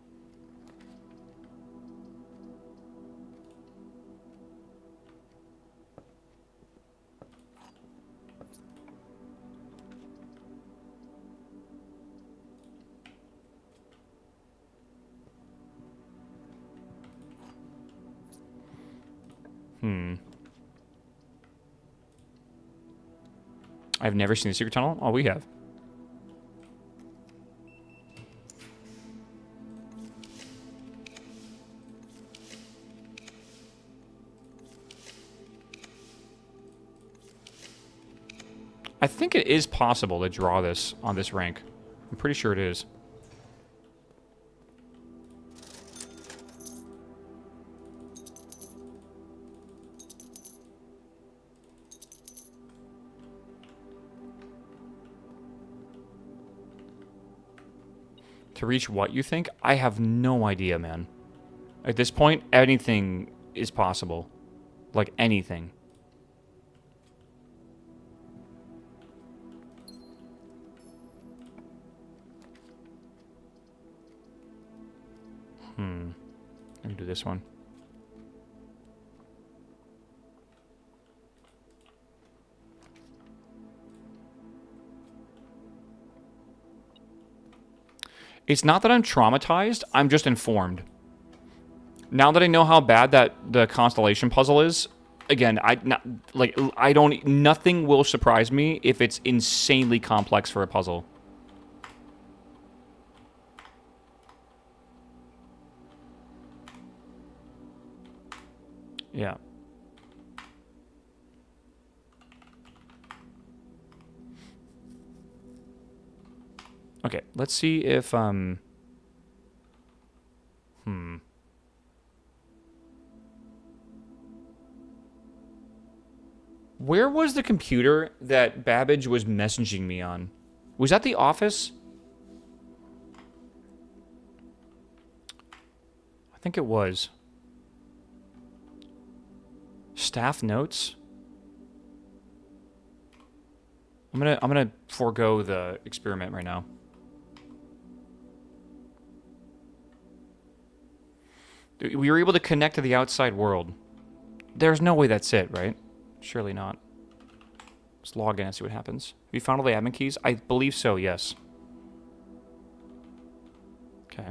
I've never seen the secret tunnel. Oh, we have. I think it is possible to draw this on this rank. I'm pretty sure it is. To reach what, you think? I have no idea, man. At this point, anything is possible. Like, anything. Let me do this one. It's not that I'm traumatized. I'm just informed. Now that I know how bad that the constellation puzzle is, again, nothing will surprise me if it's insanely complex for a puzzle. Yeah. Okay, let's see if Where was the computer that Babbage was messaging me on? Was that the office? I think it was. Staff notes? I'm gonna forego the experiment right now. We were able to connect to the outside world. There's no way that's it, right? Surely not. Let's log in and see what happens. Have you found all the admin keys? I believe so, yes. Okay.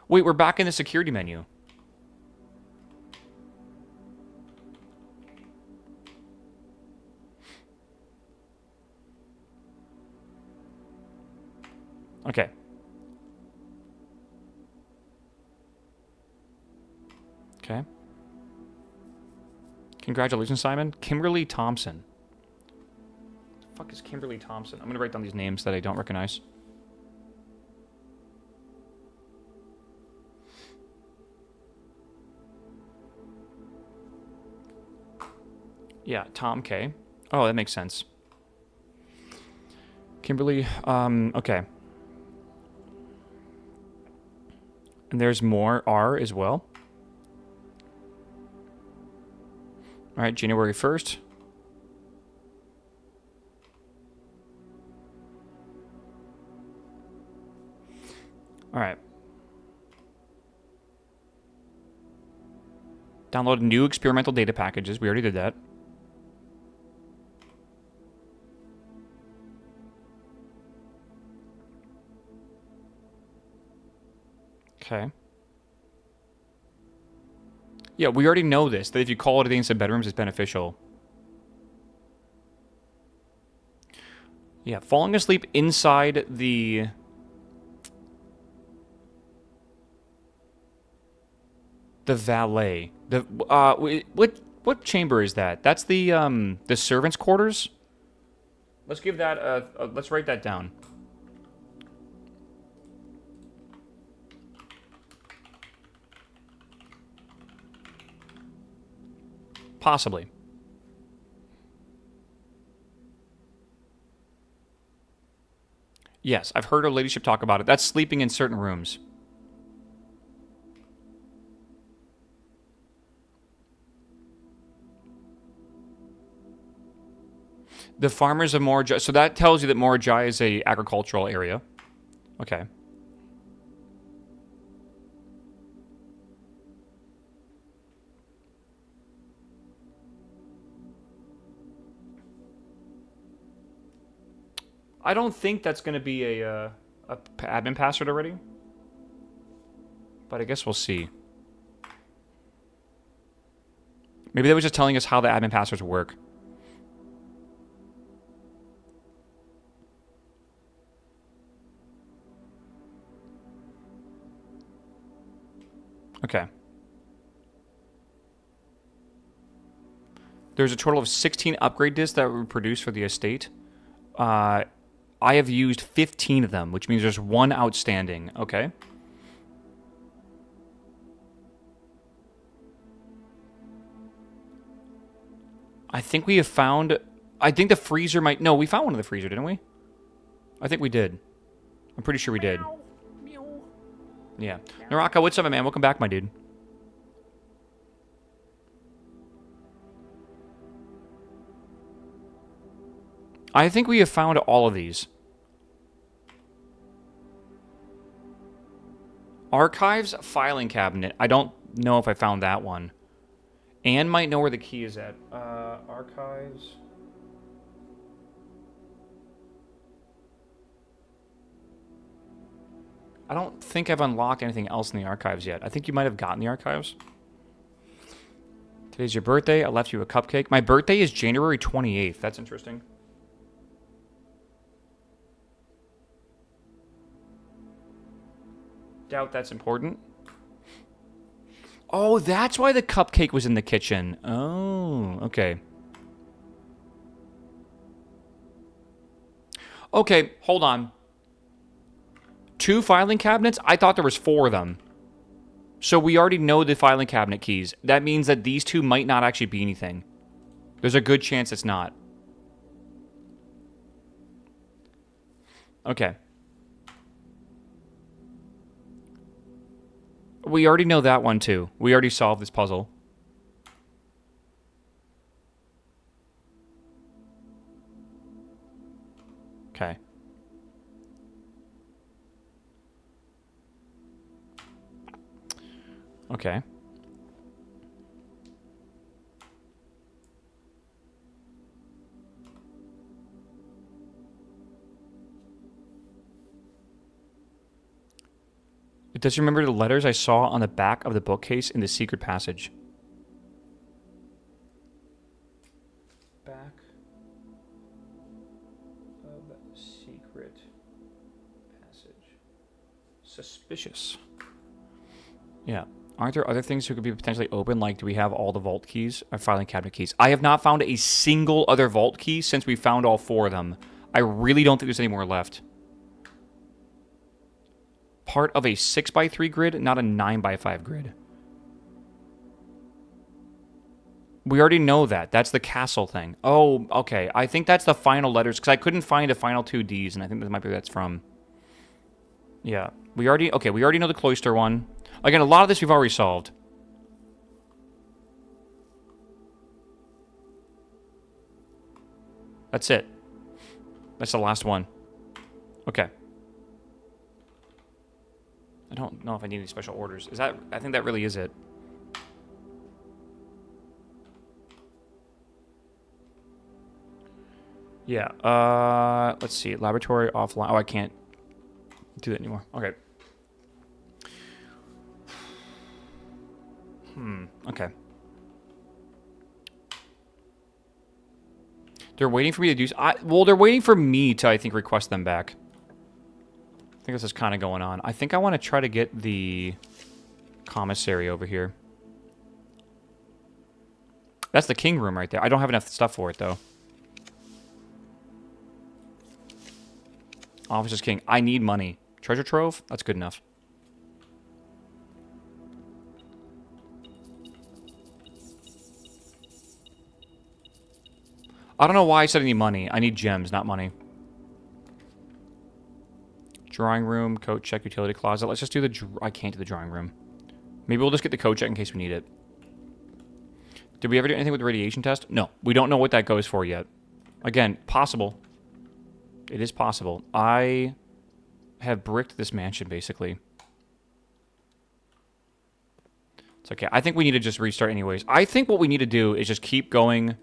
Wait, we're back in the security menu. Okay. Okay. Congratulations, Simon. Kimberly Thompson. What the fuck is Kimberly Thompson? I'm gonna write down these names that I don't recognize. Yeah, Tom K. Oh, that makes sense. Kimberly, okay. And there's more R as well. All right, January 1st. All right. Download new experimental data packages. We already did that. Okay. Yeah, we already know this, that if you call it against the bedrooms, it's beneficial. Yeah, falling asleep inside the valet. The what chamber is that? That's the servants' quarters. Let's give that let's write that down. Possibly. Yes, I've heard her ladyship talk about it. That's sleeping in certain rooms. The farmers of Morajai. So that tells you that Morajai is a agricultural area. Okay. I don't think that's going to be a admin password already. But I guess we'll see. Maybe that was just telling us how the admin passwords work. Okay. There's a total of 16 upgrade discs that were produced for the estate. I have used 15 of them, which means there's one outstanding. Okay. I think we have found... I think the freezer might... No, we found one in the freezer, didn't we? I think we did. I'm pretty sure we did. Yeah. Naraka, what's up, man? Welcome back, my dude. I think we have found all of these. Archives filing cabinet. I don't know if I found that one. Anne might know where the key is at. Archives. I don't think I've unlocked anything else in the archives yet. I think you might have gotten the archives. Today's your birthday. I left you a cupcake. My birthday is January 28th. That's interesting. Doubt that's important. Oh, that's why the cupcake was in the kitchen. Oh, okay. Okay, hold on. 2 filing cabinets? I thought there was 4 of them. So we already know the filing cabinet keys. That means that these 2 might not actually be anything. There's a good chance it's not. Okay. We already know that one too. We already solved this puzzle. Okay. Okay. Does you remember the letters I saw on the back of the bookcase in the secret passage? Back of secret passage. Suspicious. Yeah. Aren't there other things who could be potentially open? Like, do we have all the vault keys or filing cabinet keys? I have not found a single other vault key since we found all 4 of them. I really don't think there's any more left. Part of a 6x3 grid, not a 9x5 grid. We already know that. That's the castle thing. Oh, okay. I think that's the final letters, because I couldn't find the final 2 Ds, and I think that might be where that's from. Yeah. We already know the cloister one. Again, a lot of this we've already solved. That's it. That's the last one. Okay. I don't know if I need any special orders. Is that... I think that really is it. Yeah. Let's see. Laboratory offline. Oh, I can't do that anymore. Okay. Okay. They're waiting for me to do... well, they're waiting for me to, I think, request them back. I think this is kind of going on. I think I want to try to get the commissary over here. That's the king room right there. I don't have enough stuff for it, though. Officer's king. I need money. Treasure trove? That's good enough. I don't know why I said I need money. I need gems, not money. Drawing room, coat check, utility closet. Let's just do the... I can't do the drawing room. Maybe we'll just get the coat check in case we need it. Did we ever do anything with the radiation test? No. We don't know what that goes for yet. Again, possible. It is possible. I have bricked this mansion, basically. It's okay. I think we need to just restart anyways. I think what we need to do is just keep going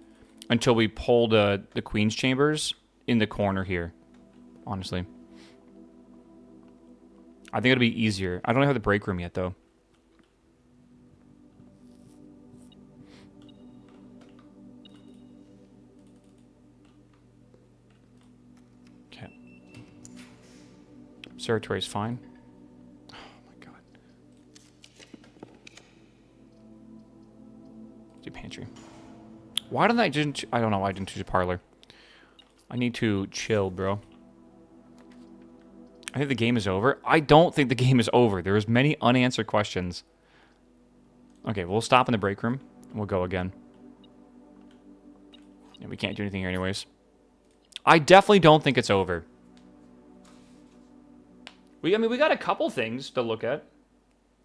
until we pull the Queen's Chambers in the corner here. Honestly. I think it'll be easier. I don't have the break room yet, though. Okay. Observatory's fine. Oh, my God. Do pantry. Why didn't I just... I don't know why I didn't choose a parlor. I need to chill, bro. I think the game is over. I don't think the game is over. There's many unanswered questions. Okay, we'll stop in the break room. And we'll go again. Yeah, we can't do anything here anyways. I definitely don't think it's over. I mean, we got a couple things to look at.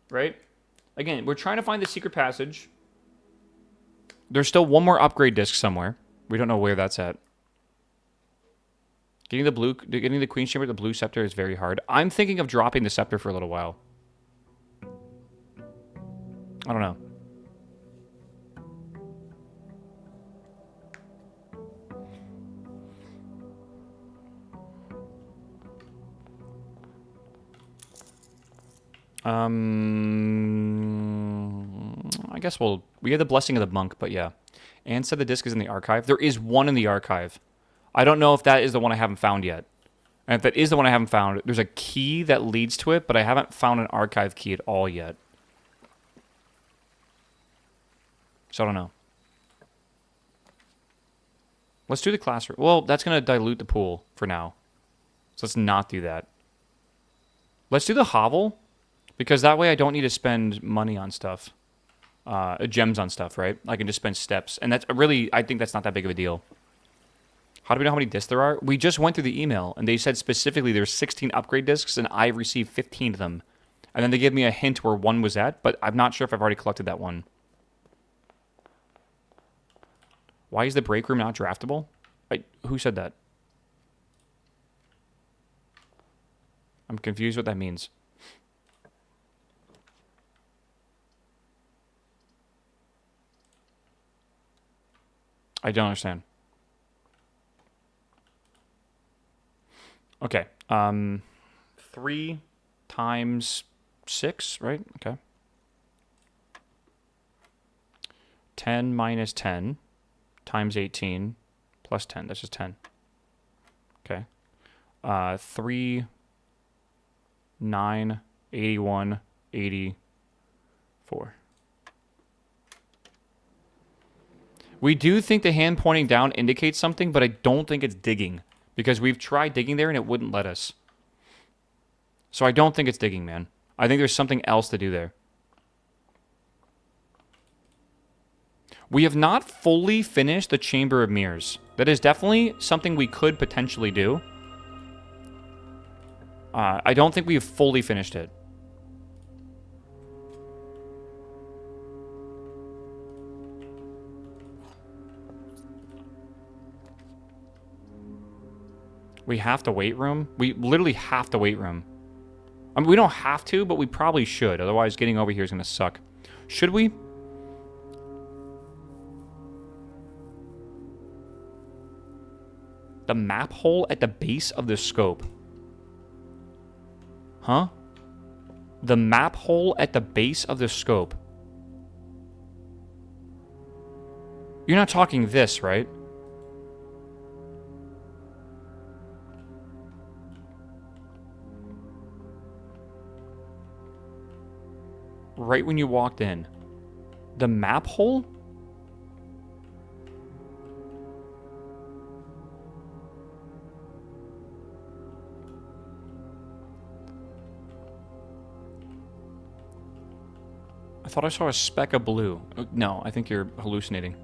Right? Again, we're trying to find the secret passage. There's still one more upgrade disc somewhere. We don't know where that's at. Getting the Queen's Chamber, the blue scepter is very hard. I'm thinking of dropping the scepter for a little while. I don't know. I guess we have the blessing of the monk, but yeah. Anne said the disc is in the archive. There is one in the archive. I don't know if that is the one I haven't found yet. And if that is the one I haven't found, there's a key that leads to it, but I haven't found an archive key at all yet. So I don't know. Let's do the classroom. Well, that's going to dilute the pool for now. So let's not do that. Let's do the hovel, because that way I don't need to spend money on stuff. Gems on stuff, right? I can just spend steps. And that's really, I think that's not that big of a deal. How do we know how many discs there are? We just went through the email, and they said specifically there's 16 upgrade discs, and I've received 15 of them. And then they gave me a hint where one was at, but I'm not sure if I've already collected that one. Why is the break room not draftable? Who said that? I'm confused what that means. I don't understand. Okay. 3 times 6, right? Okay. 10 minus 10 times 18 plus 10. That's just 10. Okay. 3, 9, 81, 84. We do think the hand pointing down indicates something, but I don't think it's digging. Because we've tried digging there and it wouldn't let us. So I don't think it's digging, man. I think there's something else to do there. We have not fully finished the Chamber of Mirrors. That is definitely something we could potentially do. I don't think we've fully finished it. We have to wait room? We literally have to wait room. I mean, we don't have to, but we probably should. Otherwise, getting over here is going to suck. Should we? The map hole at the base of the scope. Huh? The map hole at the base of the scope. You're not talking this, right? Right when you walked in. The map hole? I thought I saw a speck of blue. No, I think you're hallucinating.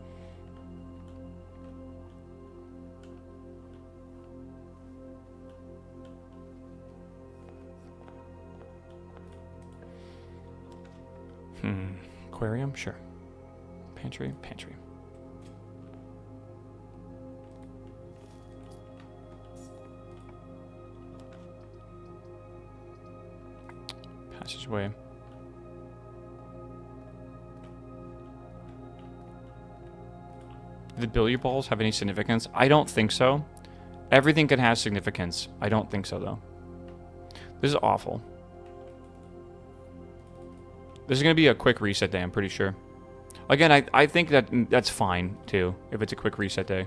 Aquarium? Sure. Pantry? Pantry. Passageway. Do the billiard balls have any significance? I don't think so. Everything can have significance. I don't think so, though. This is awful. This is going to be a quick reset day, I'm pretty sure. Again, I think that's fine, too, if it's a quick reset day.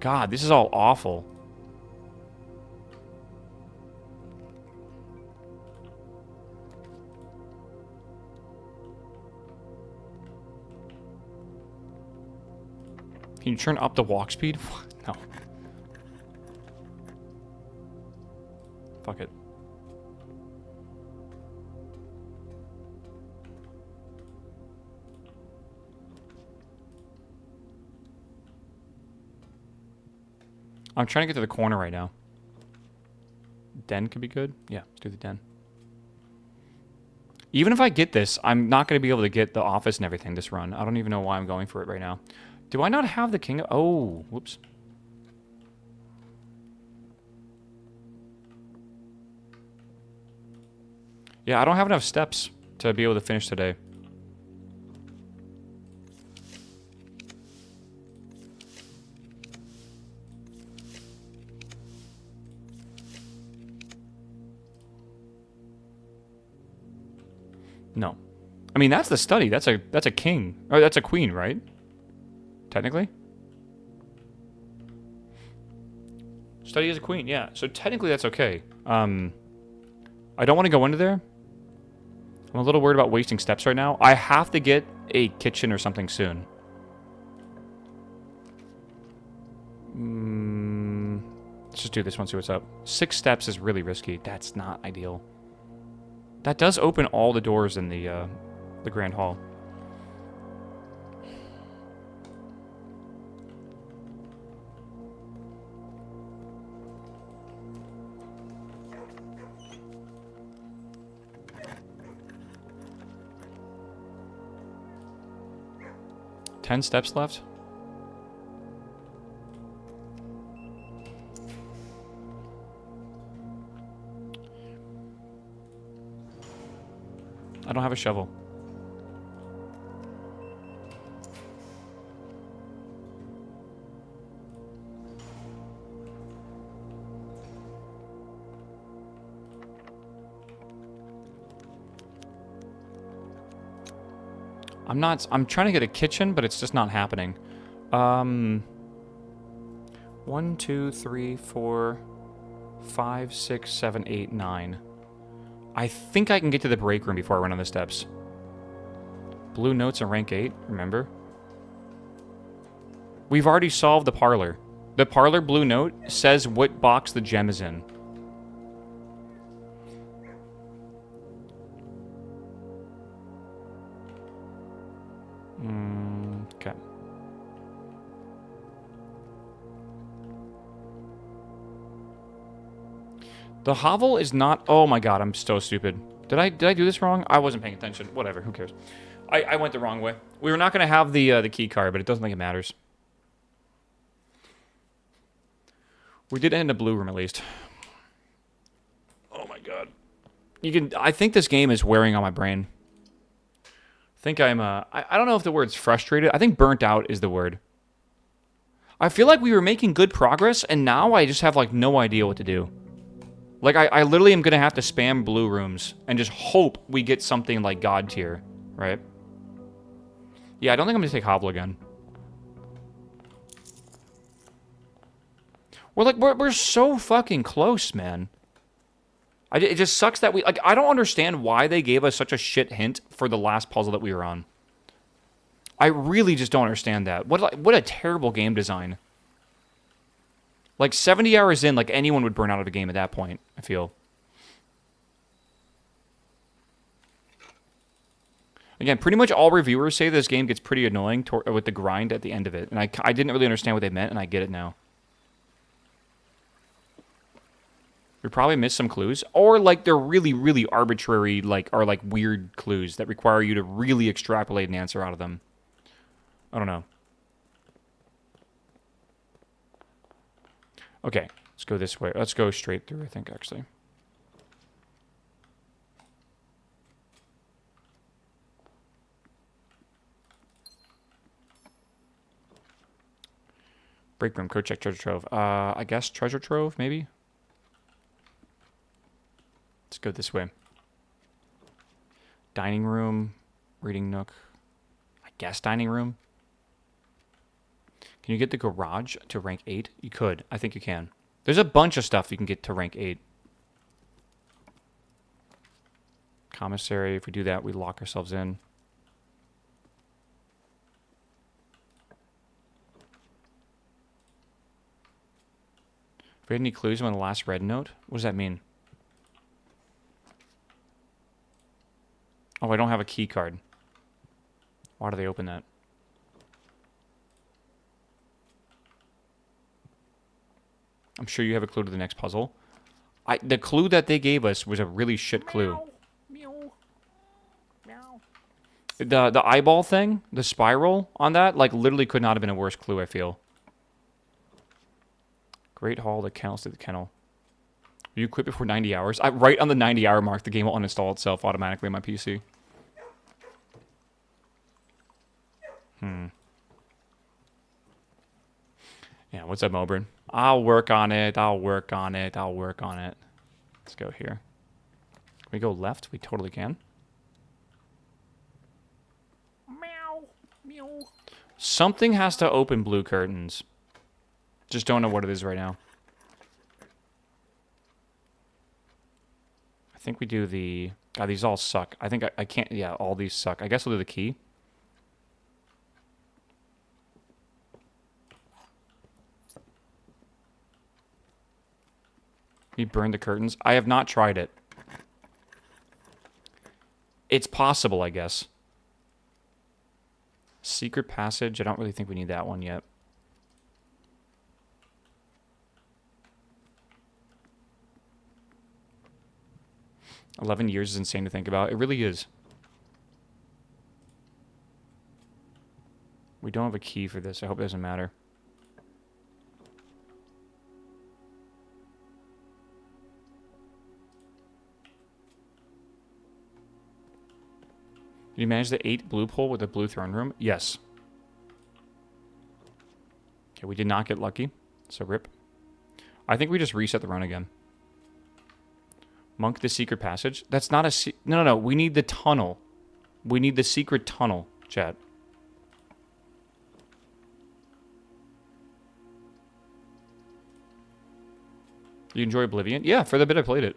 God, this is all awful. Can you turn up the walk speed? No. Fuck it. I'm trying to get to the corner right now. Den could be good. Yeah, let's do the den. Even if I get this, I'm not going to be able to get the office and everything this run. I don't even know why I'm going for it right now. Do I not have the king? Oh, whoops. Yeah, I don't have enough steps to be able to finish today. No. I mean, that's the study. That's a king. Or that's a queen, right? Technically? Study is a queen, yeah. So technically that's okay. I don't want to go into there. I'm a little worried about wasting steps right now. I have to get a kitchen or something soon. Let's just do this one, see what's up. 6 steps is really risky. That's not ideal. That does open all the doors in the Grand Hall. Ten steps left. I don't have a shovel. I'm trying to get a kitchen, but it's just not happening. 1, 2, 3, 4, 5, 6, 7, 8, 9. I think I can get to the break room before I run on the steps. Blue notes in rank 8, remember? We've already solved the parlor. The parlor blue note says what box the gem is in. Okay. The hovel is not... Oh my god, I'm so stupid. Did I do this wrong? I wasn't paying attention. Whatever, who cares? I went the wrong way. We were not going to have the key card, but it doesn't think it matters. We did end a blue room at least. Oh my god. I think this game is wearing on my brain. I think I'm, I don't know if the word's frustrated. I think burnt out is the word. I feel like we were making good progress, and now I just have, like, no idea what to do. Like, I literally am going to have to spam blue rooms and just hope we get something like God tier, right? Yeah, I don't think I'm going to take Hobble again. We're so fucking close, man. It just sucks that we... Like, I don't understand why they gave us such a shit hint for the last puzzle that we were on. I really just don't understand that. What a terrible game design. Like, 70 hours in, like, anyone would burn out of a game at that point, I feel. Again, pretty much all reviewers say this game gets pretty annoying with the grind at the end of it. And I didn't really understand what they meant, and I get it now. We probably missed some clues. Or, like, they're really, really arbitrary, like, or, like, weird clues that require you to really extrapolate an answer out of them. I don't know. Okay, let's go this way. Let's go straight through, I think, actually. Break room, code check, treasure trove. I guess treasure trove, maybe? Let's go this way. Dining room, reading nook. I guess dining room. Can you get the garage to rank 8? You could. I think you can. There's a bunch of stuff you can get to rank 8. Commissary. If we do that, we lock ourselves in. If we had any clues on the last red note, what does that mean? Oh, I don't have a key card. Why do they open that? I'm sure you have a clue to the next puzzle. The clue that they gave us was a really shit clue. Meow. Meow. The eyeball thing, the spiral on that, like, literally could not have been a worse clue, I feel. Great Hall, the kennels to the kennel. You quit before 90 hours? Right on the 90-hour mark, the game will uninstall itself automatically on my PC. Yeah, what's up, Mobrin? I'll work on it. I'll work on it. I'll work on it. Let's go here. Can we go left? We totally can. Something has to open blue curtains. Just don't know what it is right now. I think we do the... God, these all suck. I think I can't... Yeah, all these suck. I guess we'll do the key. You burn the curtains? I have not tried it. It's possible, I guess. Secret passage. I don't really think we need that one yet. $11 years is insane to think about. It really is. We don't have a key for this. I hope it doesn't matter. Did you manage the 8 blue pole with the blue throne room? Yes. Okay, we did not get lucky. So rip. I think we just reset the run again. Monk the secret passage. That's not a... No. We need the tunnel. We need the secret tunnel, chat. You enjoy Oblivion? Yeah, for the bit I played it.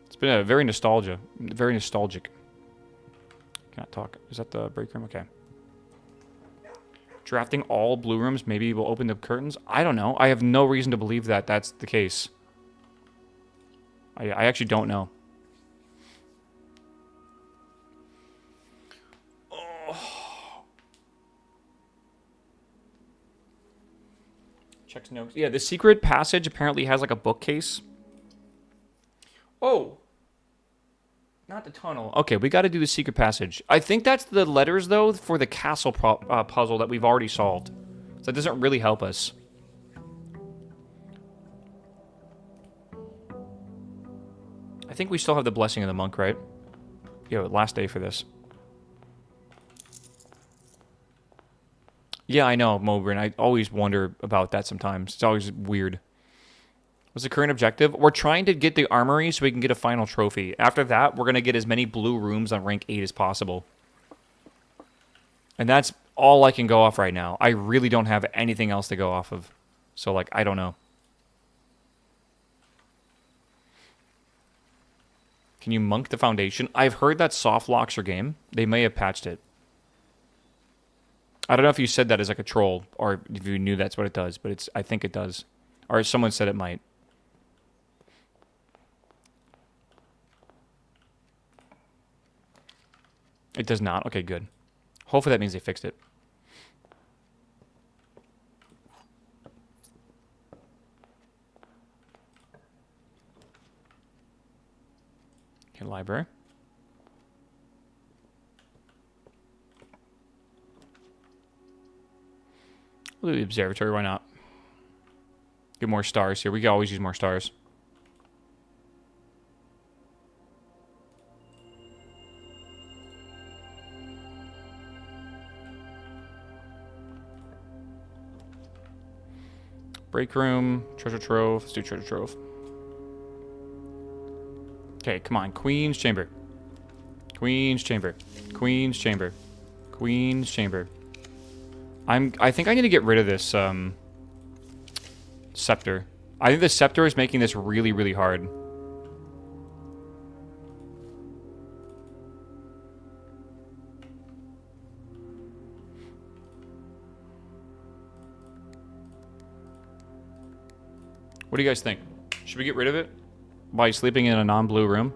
It's been a very nostalgic. Cannot talk. Is that the break room? Okay. Drafting all blue rooms. Maybe we'll open the curtains. I don't know. I have no reason to believe that that's the case. I actually don't know. Oh. Checks notes. Yeah, the secret passage apparently has like a bookcase. Oh. Not the tunnel. Okay, we got to do the secret passage. I think that's the letters, though, for the castle puzzle that we've already solved. So that doesn't really help us. I think we still have the blessing of the monk, right? Yo, last day for this. Yeah, I know, Mobrin. I always wonder about that sometimes. It's always weird. What's the current objective? We're trying to get the armory so we can get a final trophy. After that, we're going to get as many blue rooms on rank 8 as possible. And that's all I can go off right now. I really don't have anything else to go off of. So, like, I don't know. Can you monk the foundation? I've heard that soft locks your game. They may have patched it. I don't know if you said that as like a troll or if you knew that's what it does, but I think it does. Or someone said it might. It does not? Okay, good. Hopefully that means they fixed it. Okay, library. We'll do the observatory, why not? Get more stars here. We can always use more stars. Break room, treasure trove. Let's do treasure trove. Okay, come on. Queen's chamber. Queen's chamber. Queen's chamber. Queen's chamber. I think I need to get rid of this scepter. I think the scepter is making this really, really hard. What do you guys think? Should we get rid of it by sleeping in a non-blue room?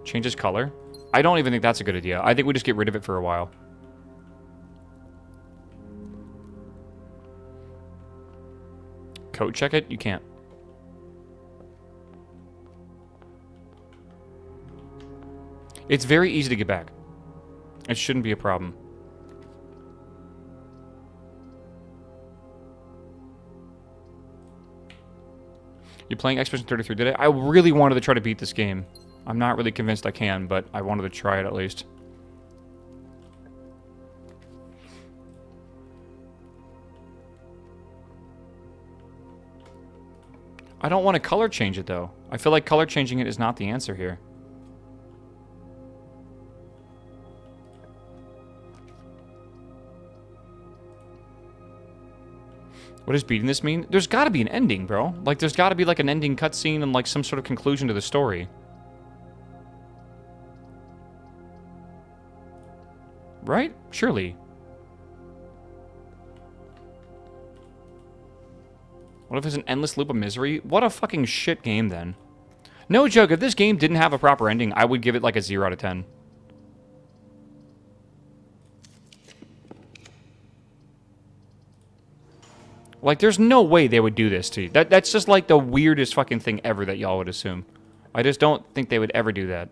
Changes color? I don't even think that's a good idea. I think we just get rid of it for a while. Code check it? You can't. It's very easy to get back. It shouldn't be a problem. You playing Expedition 33 today? I really wanted to try to beat this game. I'm not really convinced I can, but I wanted to try it at least. I don't want to color change it, though. I feel like color changing it is not the answer here. What does beating this mean? There's got to be an ending, bro. Like, there's got to be, like, an ending cutscene and, like, some sort of conclusion to the story. Right? Surely. What if it's an endless loop of misery? What a fucking shit game, then. No joke, if this game didn't have a proper ending, I would give it, like, a 0 out of 10. Like, there's no way they would do this to you. That's just, like, the weirdest fucking thing ever that y'all would assume. I just don't think they would ever do that.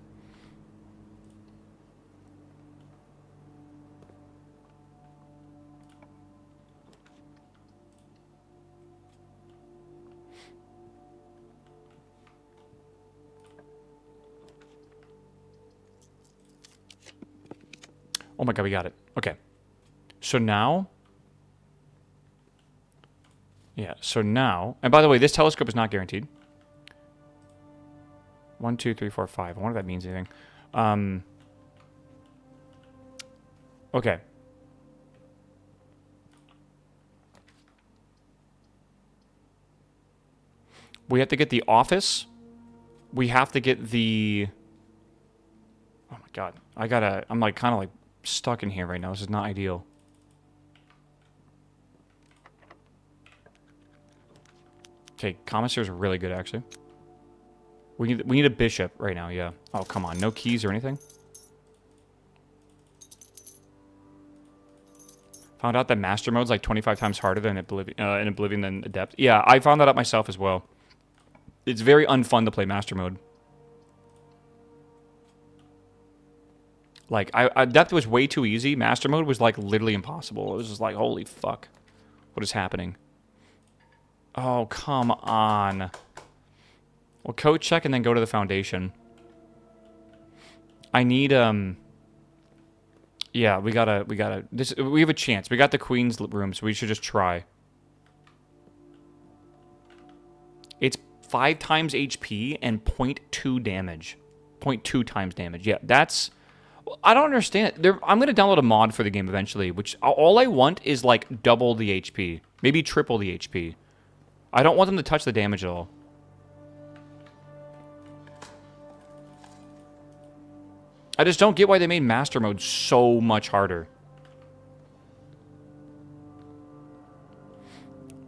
Oh my god, we got it. Okay. So now... Yeah, so now... And by the way, this telescope is not guaranteed. 1, 2, 3, 4, 5. I wonder if that means anything. Okay. We have to get the office. We have to get the... Oh my god. I'm like kind of like stuck in here right now. This is not ideal. Okay, commissary's really good actually. We need a bishop right now, yeah. Oh, come on. No keys or anything? Found out that master mode's like 25 times harder than in Oblivion than Adept. Yeah, I found that out myself as well. It's very unfun to play master mode. Like, Adept was way too easy. Master mode was like literally impossible. It was just like, holy fuck. What is happening? Oh, come on. Well, code check and then go to the foundation. I need, yeah, we have a chance. We got the queen's room, so we should just try. It's 5 times HP and 0.2 damage. 0.2 times damage. Yeah, that's... I don't understand. I'm going to download a mod for the game eventually, which all I want is, like, double the HP. Maybe triple the HP. I don't want them to touch the damage at all. I just don't get why they made Master Mode so much harder.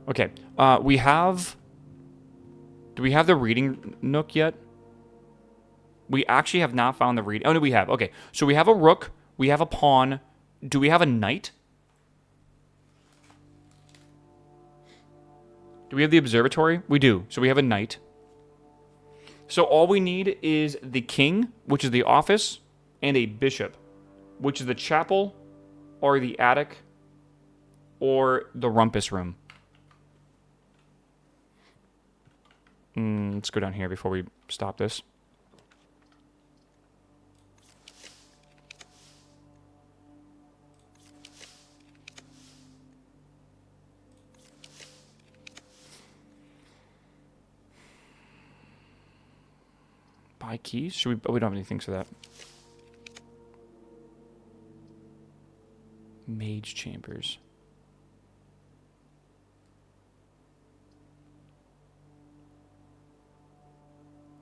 Okay, we have... Do we have the reading nook yet? We actually have not found the reading... Oh, no, we have. Okay, so we have a rook. We have a pawn. Do we have a knight? Do we have the observatory? We do. So we have a knight. So all we need is the king, which is the office, and a bishop, which is the chapel, or the attic, or the rumpus room. Let's go down here before we stop this. Buy keys? Should we... Oh, we don't have any things for that. Mage chambers.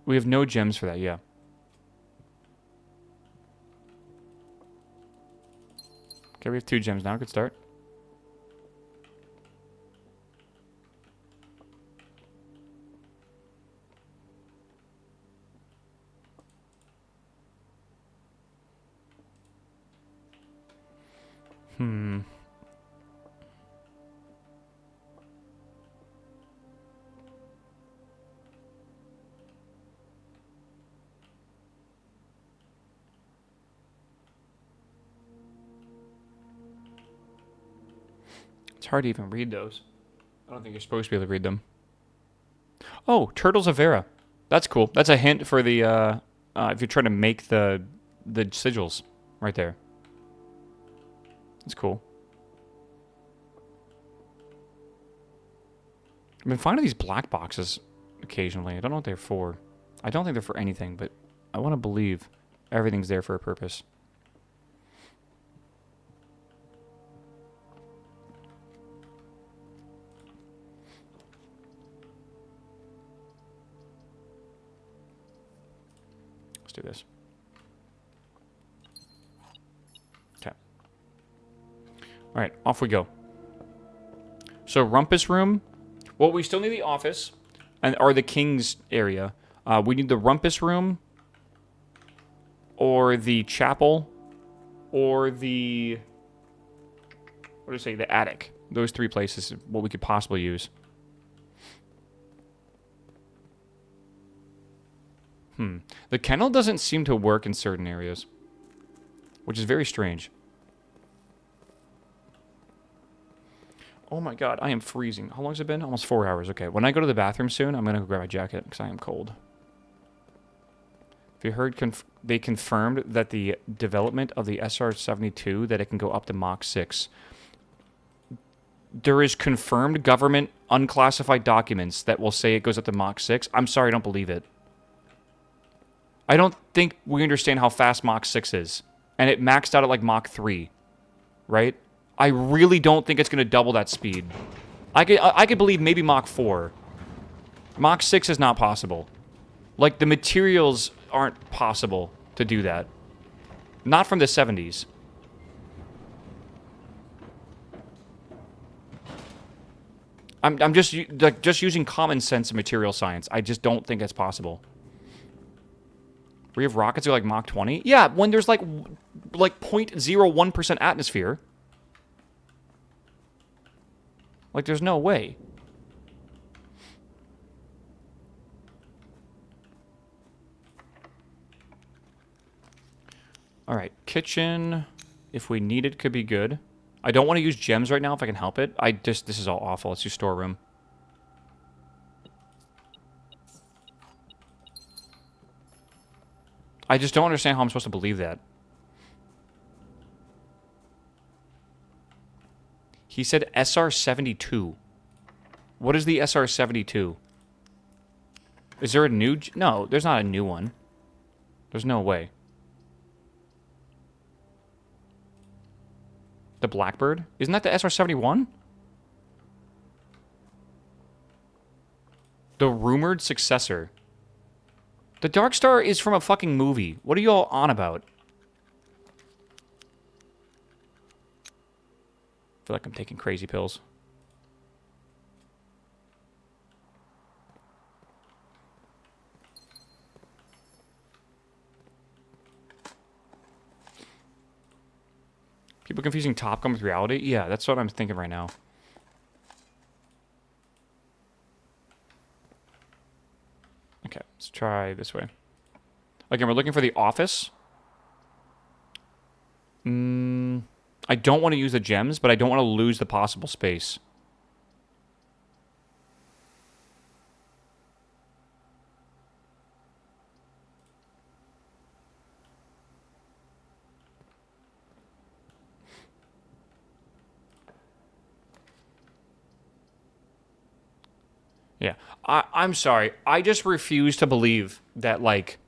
We have no gems for that, yeah. Okay, we have 2 gems now. Good start. It's hard to even read those. I don't think you're supposed to be able to read them. Oh, Turtles of Vera. That's cool. That's a hint for the, if you're trying to make the sigils right there. That's cool. I've been finding these black boxes occasionally. I don't know what they're for. I don't think they're for anything, but I want to believe everything's there for a purpose. do this. Okay. All right, off we go. So rumpus room. Well, we still need the office, or the king's area. We need the rumpus room, or the chapel, or the, what do you say, the attic. Those three places is what we could possibly use. The kennel doesn't seem to work in certain areas, which is very strange. Oh my god, I am freezing. How long has it been? Almost 4 hours. Okay, when I go to the bathroom soon, I'm going to go grab my jacket because I am cold. Have you heard they confirmed that the development of the SR-72, that it can go up to Mach 6. There is confirmed government unclassified documents that will say it goes up to Mach 6. I'm sorry, I don't believe it. I don't think we understand how fast Mach 6 is. And it maxed out at like Mach 3. Right? I really don't think it's going to double that speed. I could believe maybe Mach 4. Mach 6 is not possible. Like, the materials aren't possible to do that. Not from the 70s. I'm just using common sense and material science. I just don't think it's possible. We have rockets that are like Mach 20? Yeah, when there's like 0.01% atmosphere. Like, there's no way. Alright, kitchen, if we need it, could be good. I don't want to use gems right now if I can help it. This is all awful. Let's do storeroom. I just don't understand how I'm supposed to believe that. He said SR-72. What is the SR-72? Is there a new... No, there's not a new one. There's no way. The Blackbird? Isn't that the SR-71? The rumored successor. The Dark Star is from a fucking movie. What are you all on about? I feel like I'm taking crazy pills. People confusing Top Gun with reality? Yeah, that's what I'm thinking right now. Okay, let's try this way. Again, we're looking for the office. I don't want to use the gems, but I don't want to lose the possible space. Yeah, I'm sorry. I just refuse to believe that, like,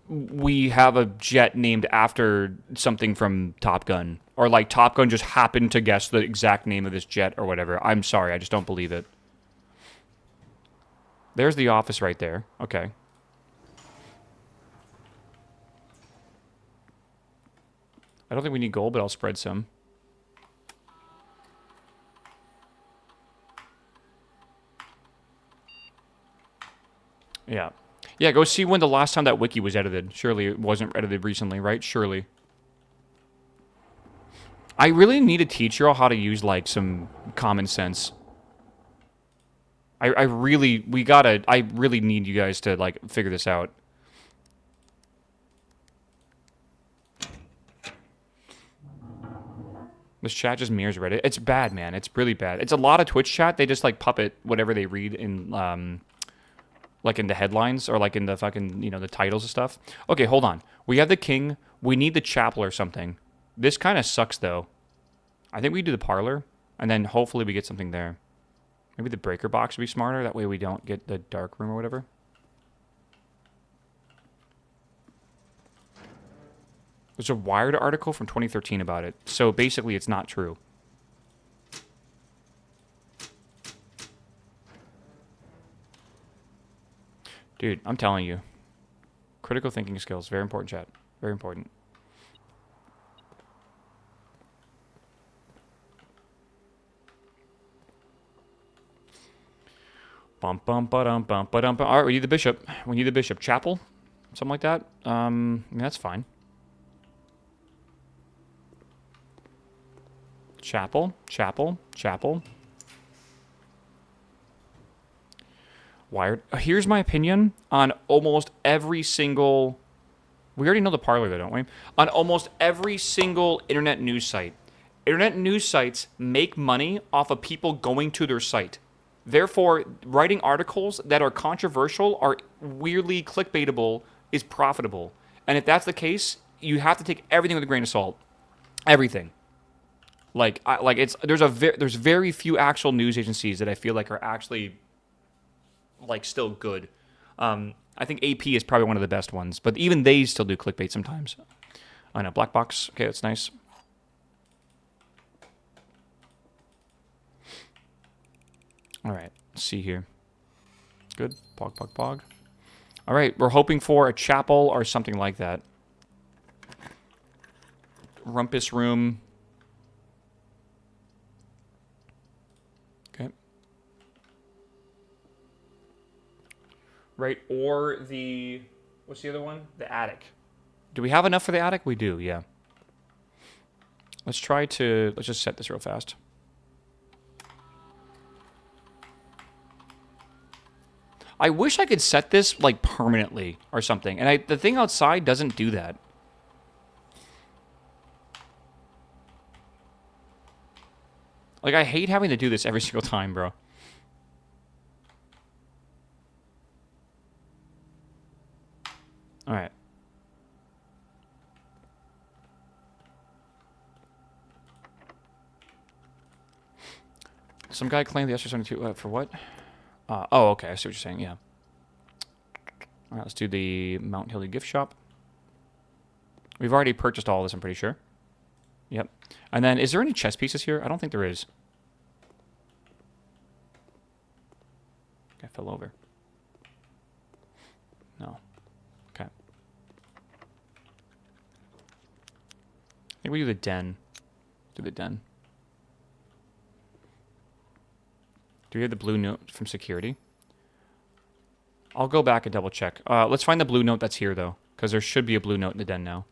we have a jet named after something from Top Gun. Or, like, Top Gun just happened to guess the exact name of this jet or whatever. I'm sorry. I just don't believe it. There's the office right there. Okay. I don't think we need gold, but I'll spread some. Yeah. Yeah, go see when the last time that wiki was edited. Surely it wasn't edited recently, right? Surely. I really need to teach you all how to use, like, some common sense. I really need you guys to, like, figure this out. This chat just mirrors Reddit. It's bad, man. It's really bad. It's a lot of Twitch chat. They just, like, puppet whatever they read in, like, in the headlines or, like, in the fucking, you know, the titles and stuff. Okay, hold on. We have the king. We need the chapel or something. This kind of sucks, though. I think we do the parlor, and then hopefully we get something there. Maybe the breaker box would be smarter. That way we don't get the dark room or whatever. There's a Wired article from 2013 about it. So basically it's not true. Dude, I'm telling you. Critical thinking skills. Very important, chat. Very important. Bum bum ba-dum bum ba-dum bum. All right, we need the bishop. We need the bishop. Chapel? Something like that? I mean, that's fine. Chapel. Chapel. Chapel. Wired. Here's my opinion on almost every single... We already know the parlor, though, don't we? On almost every single internet news site. Internet news sites make money off of people going to their site. Therefore, writing articles that are controversial, are weirdly clickbaitable, is profitable. And if that's the case, you have to take everything with a grain of salt. Everything. There's very few actual news agencies that I feel like are actually still good. I think AP is probably one of the best ones, but even they still do clickbait sometimes. I know, black box. Okay, that's nice. All right, let's see here. Good. Pog, pog, pog. All right, we're hoping for a chapel or something like that. Rumpus room. Okay. Right, or the... What's the other one? The attic. Do we have enough for the attic? We do, yeah. Let's just set this real fast. I wish I could set this, permanently or something. And the thing outside doesn't do that. I hate having to do this every single time, bro. All right. Some guy claimed the SR-72, for what? Oh, okay, I see what you're saying, yeah. All right, let's do the Mount Hilly gift shop. We've already purchased all this, I'm pretty sure. Yep. And then, is there any chess pieces here? I don't think there is. I fell over. No. Okay. I think we do the den. Do the den. Do we have the blue note from security? I'll go back and double check. Let's find the blue note that's here, though. Because there should be a blue note in the den now.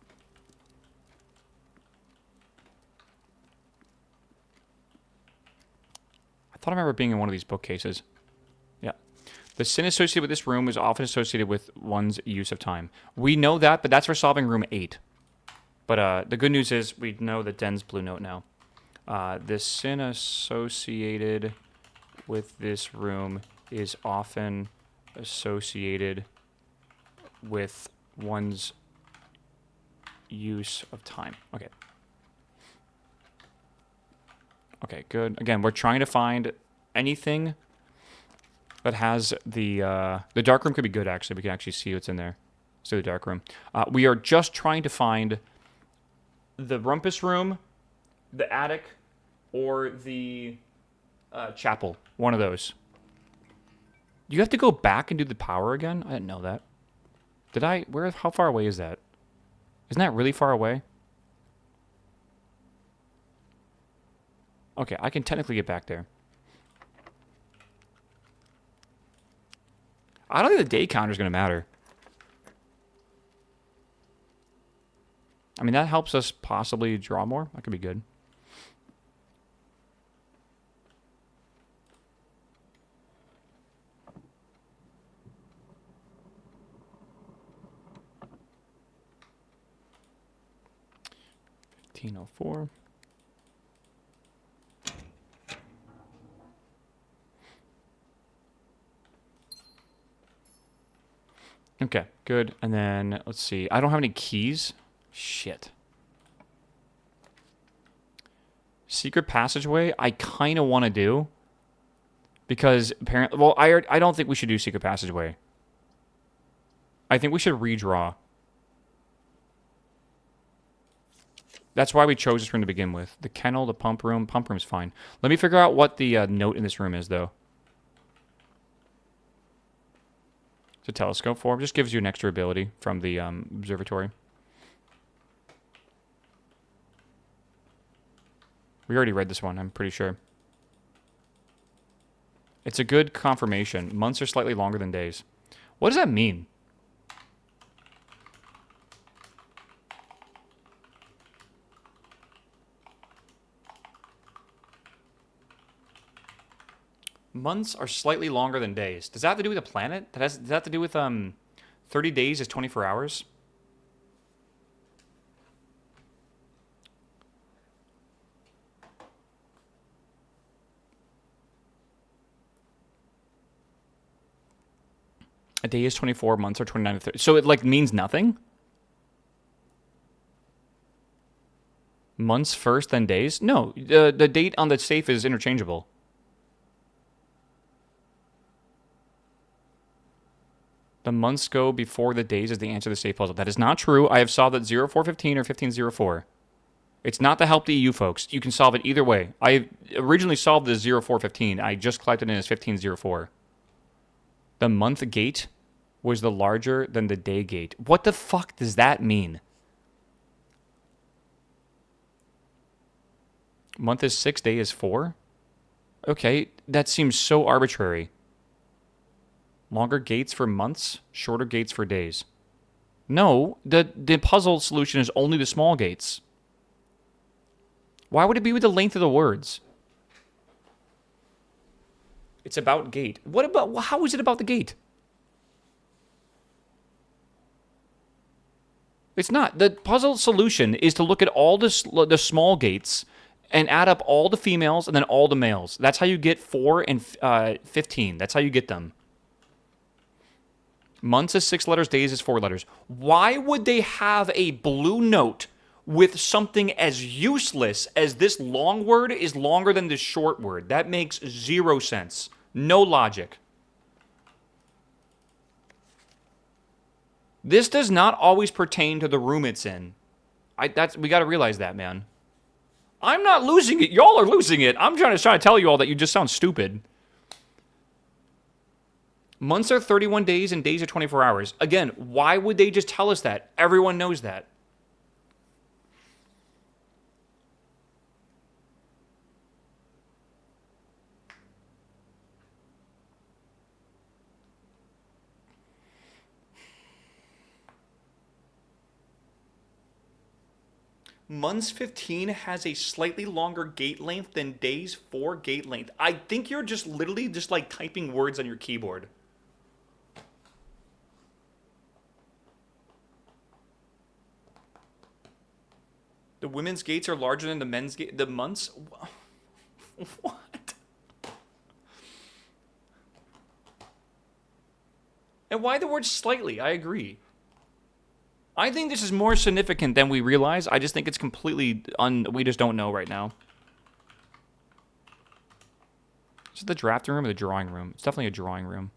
I thought I remember being in one of these bookcases. Yeah. The sin associated with this room is often associated with one's use of time. We know that, but that's for solving room 8. But the good news is we know the den's blue note now. The sin associated with this room is often associated with one's use of time. Okay. Okay, good. Again, we're trying to find anything that has the dark room could be good, actually. We can actually see what's in there. Let's do the dark room. We are just trying to find the rumpus room, the attic, or the chapel. One of those. Do you have to go back and do the power again? I didn't know that. Did I? How far away is that? Isn't that really far away? Okay, I can technically get back there. I don't think the day counter is going to matter. I mean, that helps us possibly draw more. That could be good. $15.04. Okay, good. And then, let's see. I don't have any keys. Shit. Secret passageway, I kind of want to do. Because apparently... Well, I don't think we should do secret passageway. I think we should redraw. That's why we chose this room to begin with. The kennel, the pump room. Pump room's fine. Let me figure out what the note in this room is, though. The telescope form just gives you an extra ability from the observatory. We already read this one, I'm pretty sure. It's a good confirmation. Months are slightly longer than days. What does that mean? Months are slightly longer than days. Does that have to do with a planet? Does that have to do with 30 days is 24 hours? A day is 24, months are 29 to 30. So it like means nothing? Months first, then days? No, the date on the safe is interchangeable. The months go before the days is the answer to the safe puzzle. That is not true. I have solved it 0415 or 1504. It's not to help the EU folks. You can solve it either way. I originally solved this 0415. I just collected it in as 1504. The month gate was the larger than the day gate. What the fuck does that mean? Month is 6, day is 4? Okay, that seems so arbitrary. Longer gates for months, shorter gates for days. No, the puzzle solution is only the small gates. Why would it be with the length of the words? It's about gate. What about, how is it about the gate? It's not. The puzzle solution is to look at all the small gates and add up all the females and then all the males. That's how you get 4 and 15. That's how you get them. Months is 6 letters, days is 4 letters. Why would they have a blue note with something as useless as this long word is longer than this short word? That makes 0 sense. No logic. This does not always pertain to the room it's in. We got to realize that, man. I'm not losing it. Y'all are losing it. I'm trying to tell you all that you just sound stupid. Months are 31 days and days are 24 hours. Again, why would they just tell us that? Everyone knows that. Months 15 has a slightly longer gate length than days 4 gate length. I think you're just literally just like typing words on your keyboard. The women's gates are larger than the men's gate. The months? What? And why the word slightly? I agree. I think this is more significant than we realize. I just think it's completely we just don't know right now. Is it the drafting room or the drawing room? It's definitely a drawing room.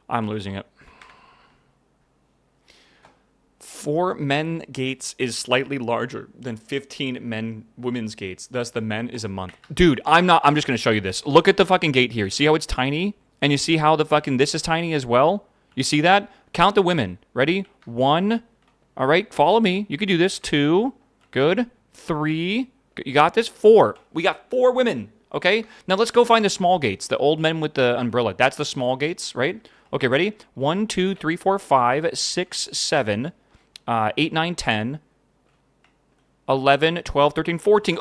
I'm losing it. 4 men gates is slightly larger than 15 women's gates. Thus, the men is a month. Dude, I'm just going to show you this. Look at the fucking gate here. See how it's tiny? And you see how the fucking this is tiny as well? You see that? Count the women. Ready? 1. All right, follow me. You can do this. 2. Good. 3. You got this? 4. We got 4 women. Okay? Now, let's go find the small gates. The old men with the umbrella. That's the small gates, right? Okay, ready? 1, 2, 3, 4, 5, 6, 7... 8, 9, 10, 11, 12, 13, 14,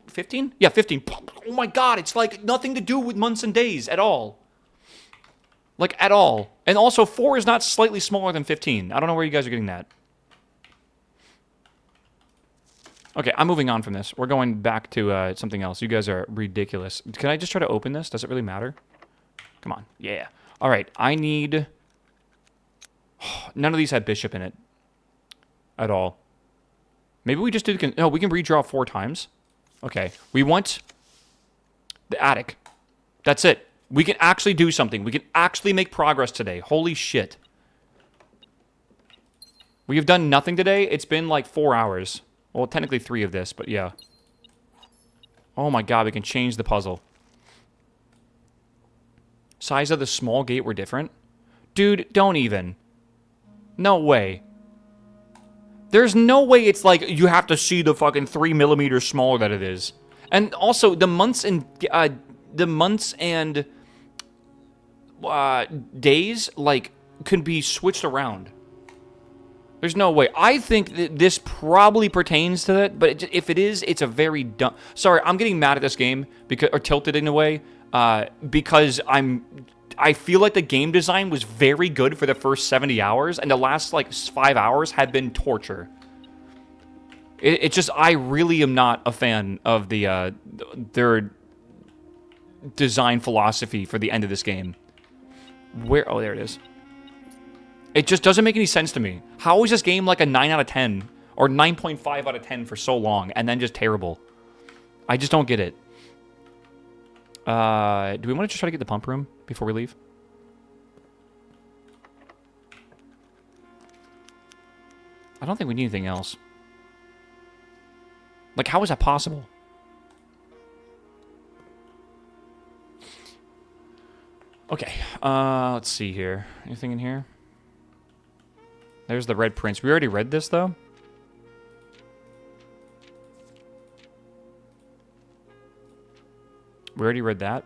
15? Yeah, 15. Oh my god, it's like nothing to do with months and days at all. Like, at all. And also, 4 is not slightly smaller than 15. I don't know where you guys are getting that. Okay, I'm moving on from this. We're going back to something else. You guys are ridiculous. Can I just try to open this? Does it really matter? Come on. Yeah. All right, I need... None of these had bishop in it. At all. Maybe we just did... No, we can redraw 4 times. Okay. We want the attic. That's it. We can actually do something. We can actually make progress today. Holy shit. We have done nothing today. It's been like 4 hours. Well, technically 3 of this, but yeah. Oh my god, we can change the puzzle. Size of the small gate were different? Dude, don't even. No way. There's no way it's like you have to see the fucking 3 millimeters smaller that it is. And also, the months and days, like, can be switched around. There's no way. I think that this probably pertains to that, but if it is, it's a very dumb... Sorry, I'm getting mad at this game, because, or tilted in a way, because I feel like the game design was very good for the first 70 hours, and the last, like, 5 hours had been torture. It's just, I really am not a fan of their design philosophy for the end of this game. Where? Oh, there it is. It just doesn't make any sense to me. How is this game like a 9 out of 10 or 9.5 out of 10 for so long and then just terrible? I just don't get it. Do we want to just try to get the pump room before we leave? I don't think we need anything else. Like, how is that possible? Okay, let's see here. Anything in here? There's the Red Prince. We already read this, though. We already read that.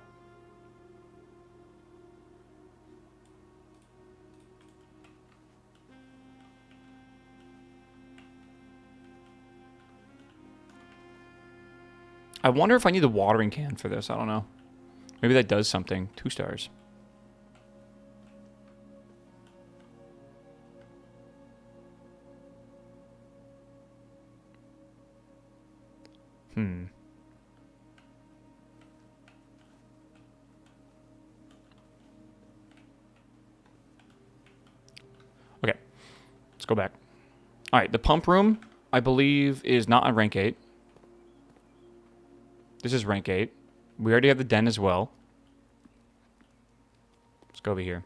I wonder if I need the watering can for this. I don't know. Maybe that does something. 2 stars. Okay. Let's go back. Alright, the pump room, I believe, is not on rank 8. This is rank 8. We already have the den as well. Let's go over here.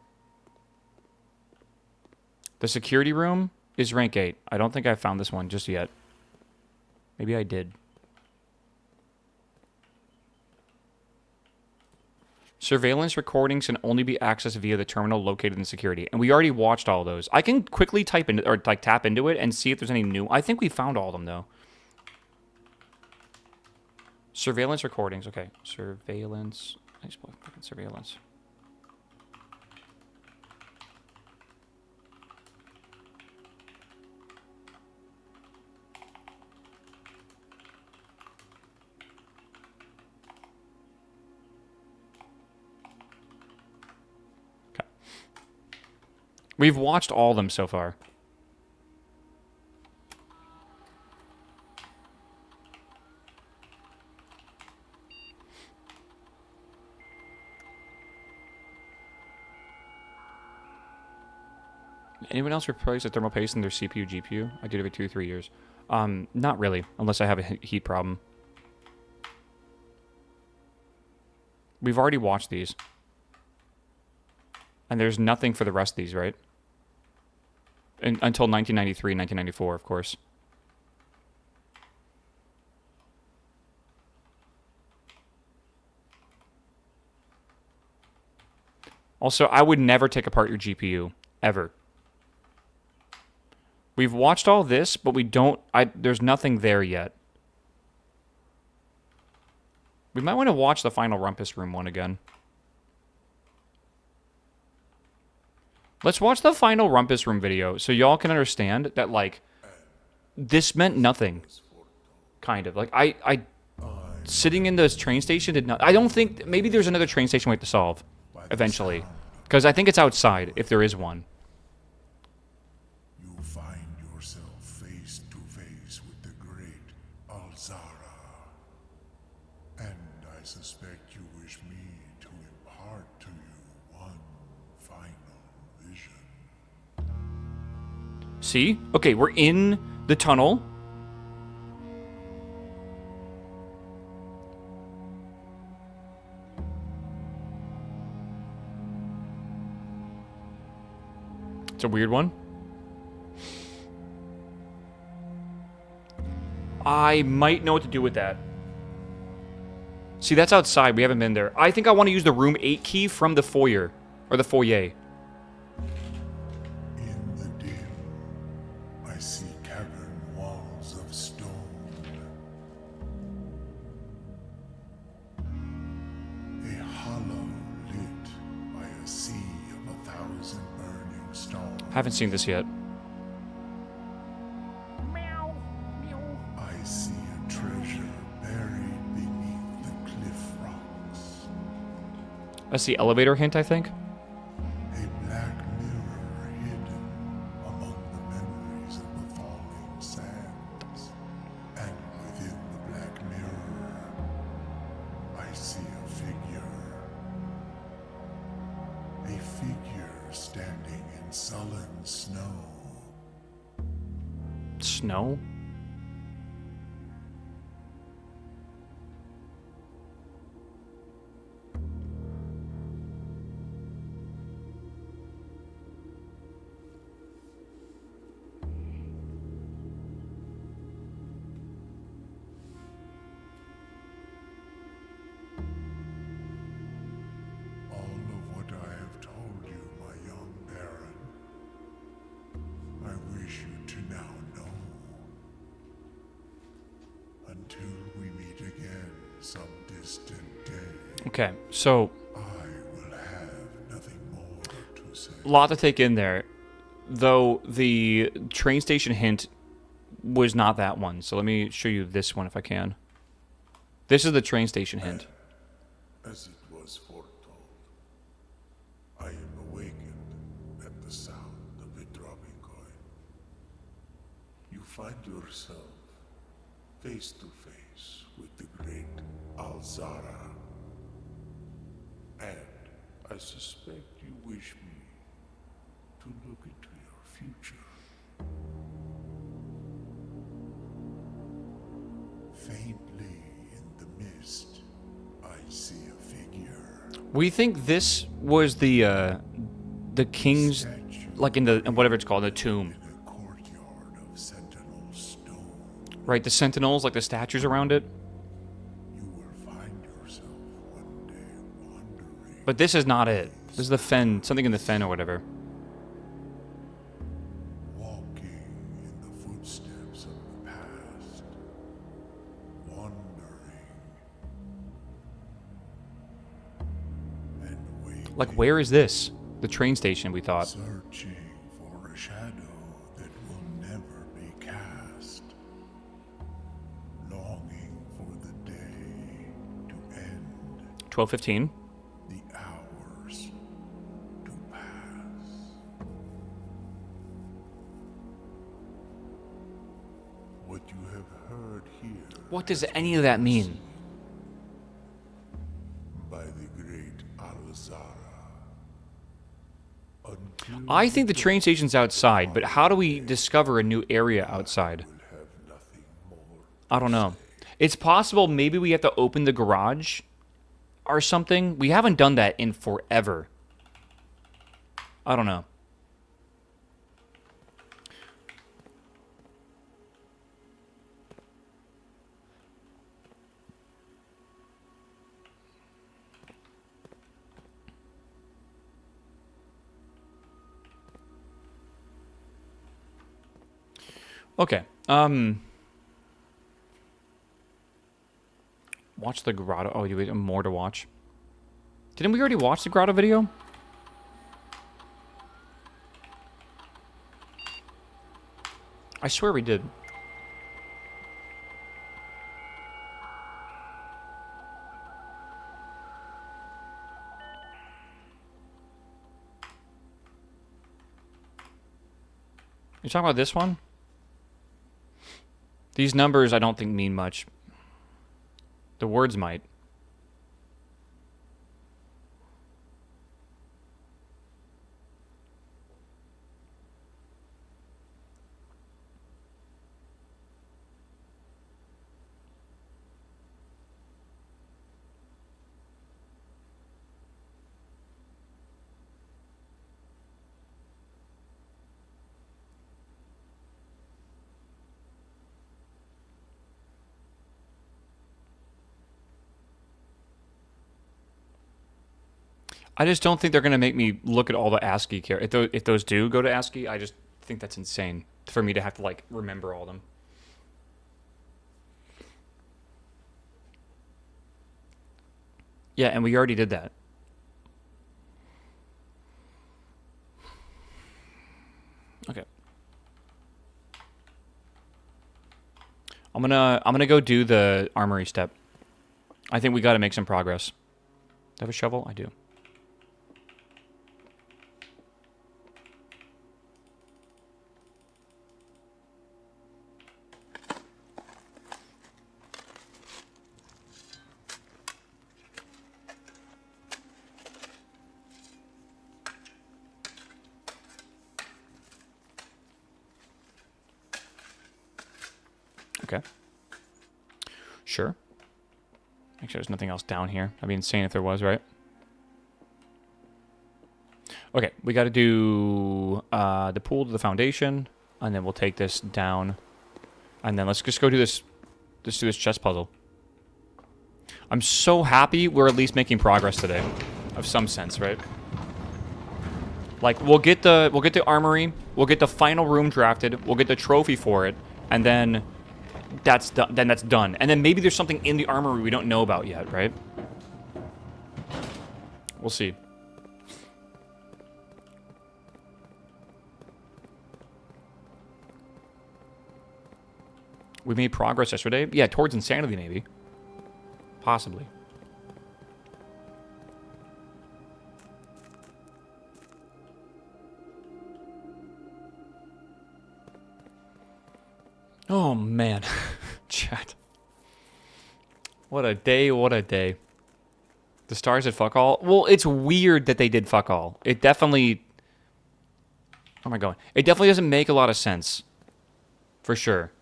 The security room is rank 8. I don't think I found this one just yet. Maybe I did. Surveillance recordings can only be accessed via the terminal located in security. And we already watched all those. I can quickly type into, or like tap into it and see if there's any new. I think we found all of them though. Surveillance recordings. Okay. Surveillance. Surveillance. We've watched all of them so far. Anyone else replace the thermal paste in their CPU, GPU? I did it every 2 or 3 years. Not really, unless I have a heat problem. We've already watched these. And there's nothing for the rest of these, right? Until 1993, 1994, of course. Also, I would never take apart your GPU. Ever. We've watched all this, but we don't... there's nothing there yet. We might want to watch the final Rumpus Room one again. Let's watch the final Rumpus Room video so y'all can understand that, like, this meant nothing. Kind of. Like, I sitting in this train station did not... I don't think... Maybe there's another train station we have to solve. Eventually. Because I think it's outside, if there is one. You find yourself face to face with the great Alzara. And I suspect you wish me to impart to you one final vision. See? Okay, we're in the tunnel. It's a weird one. I might know what to do with that. See, that's outside. We haven't been there. I think I want to use the room 8 key from the foyer. Or the foyer. In the dim, I see cavern walls of stone. A hollow lit by a sea of 1,000 burning stars. Haven't seen this yet. Meow. Meow. I see a treasure buried beneath the cliff rocks. That's the elevator hint, I think. A black mirror hidden among the memories of the falling sands. And within the black mirror, I see a figure. A figure standing in sullen snow. Snow? All of what I have told you, my young Baron, I wish you to now know. Until we meet again some distant day, Okay, so I will have nothing more to say. a lot to take in there. Though the train station hint was not that one. So let me show you this one if I can. This is the train station hint. As it was foretold, I am awakened at the sound of a dropping coin. You find yourself face to face with the great Alzara. And I suspect you wish me to look into your future. Faintly in the mist, I see a figure. We think this was the king's, Statue like in the whatever it's called, the tomb, in a courtyard of sentinel stone. right? The sentinels, like the statues around it. You will find yourself one day wandering. But this is not it. This is the fen, something in the fen or whatever. Walking in the footsteps of the past. Wandering. And waiting. Like, where is this? The train station, we thought. Searching for a shadow that will never be cast. Longing for the day to end. 12:15. The hours to pass. What you have heard here What does any of that mean? by the great Alzara. Until I think the train station's outside, but how do we discover a new area outside? will have nothing more. I don't know. It's possible maybe we have to open the garage or something. We haven't done that in forever. I don't know. Okay. Watch the grotto. Oh, you have more to watch. Didn't we already watch the grotto video? I swear we did. You talking about this one? These numbers I don't think mean much. The words might. I just don't think they're gonna make me look at all the ASCII characters. If those do go to ASCII, I just think that's insane for me to have to like remember all of them. Yeah, and we already did that. Okay. I'm gonna go do the armory step. I think we got to make some progress. Do I have a shovel? I do. Okay. Sure. Make sure there's nothing else down here. I'd be insane if there was, right? Okay, we got to do the pool to the foundation, and then we'll take this down, and then let's just go do this. Let's do this chess puzzle. I'm so happy we're at least making progress today, of some sense, right? Like we'll get the armory, we'll get the final room drafted, we'll get the trophy for it, and then that's done. Then that's done, and then maybe there's something in the armory we don't know about yet, right? We'll see. We made progress yesterday. Yeah, towards insanity, maybe. Possibly. Oh, man. Chat. What a day, what a day. The stars did fuck all? Well, it's weird that they did fuck all. It definitely... Where am I going? It definitely doesn't make a lot of sense. For sure.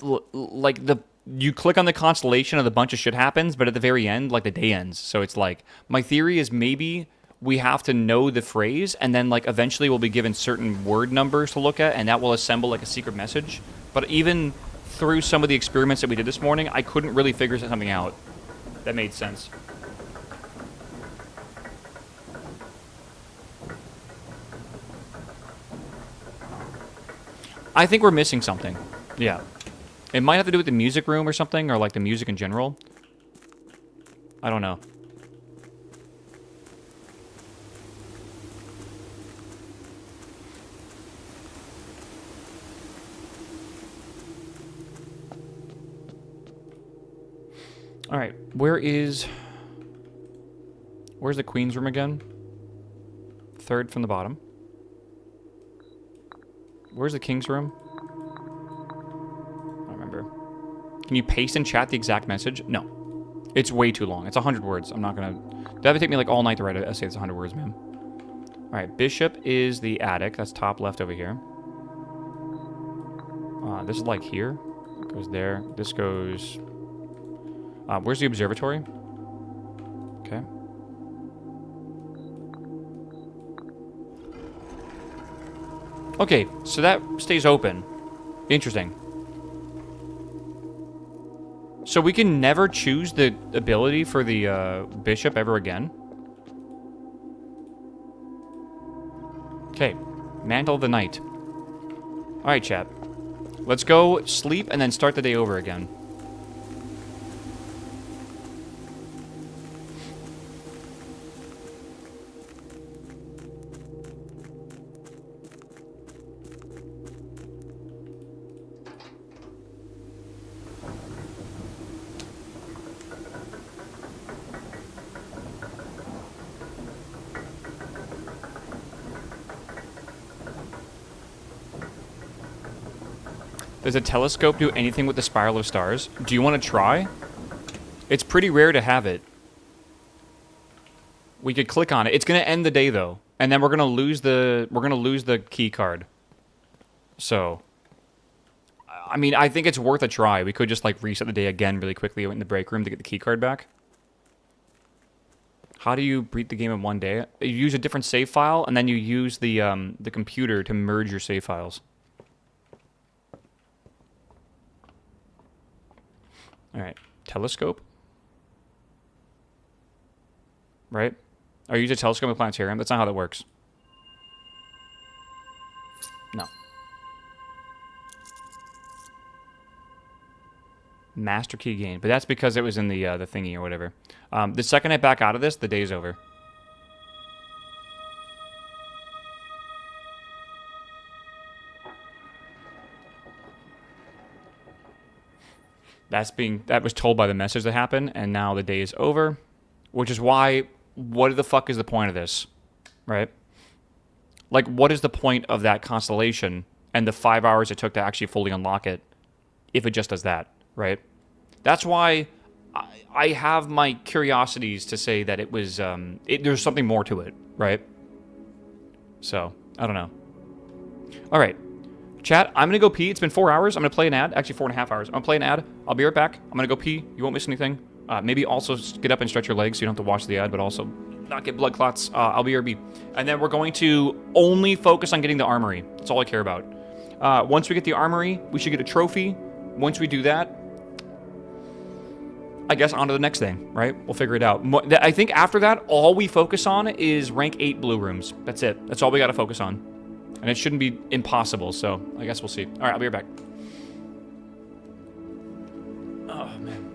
Like you click on the constellation and a bunch of shit happens, but at the very end, like the day ends. So it's like, my theory is maybe we have to know the phrase, and then like eventually we'll be given certain word numbers to look at, and that will assemble like a secret message. But even through some of the experiments that we did this morning, I couldn't really figure something out that made sense. I think we're missing something. Yeah. It might have to do with the music room or something, or like the music in general. I don't know. All right, where's the Queen's room again? Third from the bottom. Where's the King's room? I don't remember. Can you paste in chat the exact message? No. It's way too long. It's 100 words. I'm not gonna... That would take me like all night to write an essay that's 100 words, man. All right, Bishop is the attic. That's top left over here. This is like here. It goes there. This goes... where's the observatory? Okay. Okay, so that stays open. Interesting. So we can never choose the ability for the bishop ever again? Okay. Mantle of the Night. Alright, chat. Let's go sleep and then start the day over again. Does a telescope do anything with the spiral of stars? Do you want to try? It's pretty rare to have it. We could click on it. It's gonna end the day though, and then we're gonna lose the key card. So, I mean, I think it's worth a try. We could just like reset the day again really quickly in the break room to get the key card back. How do you beat the game in one day? You use a different save file, and then you use the computer to merge your save files. All right, telescope. right? Or use a telescope in a planetarium. That's not how that works. No. Master key gained, but that's because it was in the thingy or whatever. The second I back out of this, the day's over. That was told by the message that happened, and now the day is over, which is why. What the fuck is the point of this, right? Like, what is the point of that constellation and the 5 hours it took to actually fully unlock it, if it just does that, right? That's why I have my curiosities to say that it was there's something more to it, right? So I don't know. All right. Chat, I'm going to go pee. It's been 4 hours. I'm going to play an ad. Actually, 4.5 hours. I'm going to play an ad. I'll be right back. I'm going to go pee. You won't miss anything. Maybe also get up and stretch your legs so you don't have to watch the ad, but also not get blood clots. I'll be RB. And then we're going to only focus on getting the armory. That's all I care about. Once we get the armory, we should get a trophy. Once we do that, I guess on to the next thing, right? We'll figure it out. I think after that, all we focus on is rank 8 blue rooms. That's it. That's all we got to focus on. And it shouldn't be impossible, so I guess we'll see. All right, I'll be right back. Oh, man.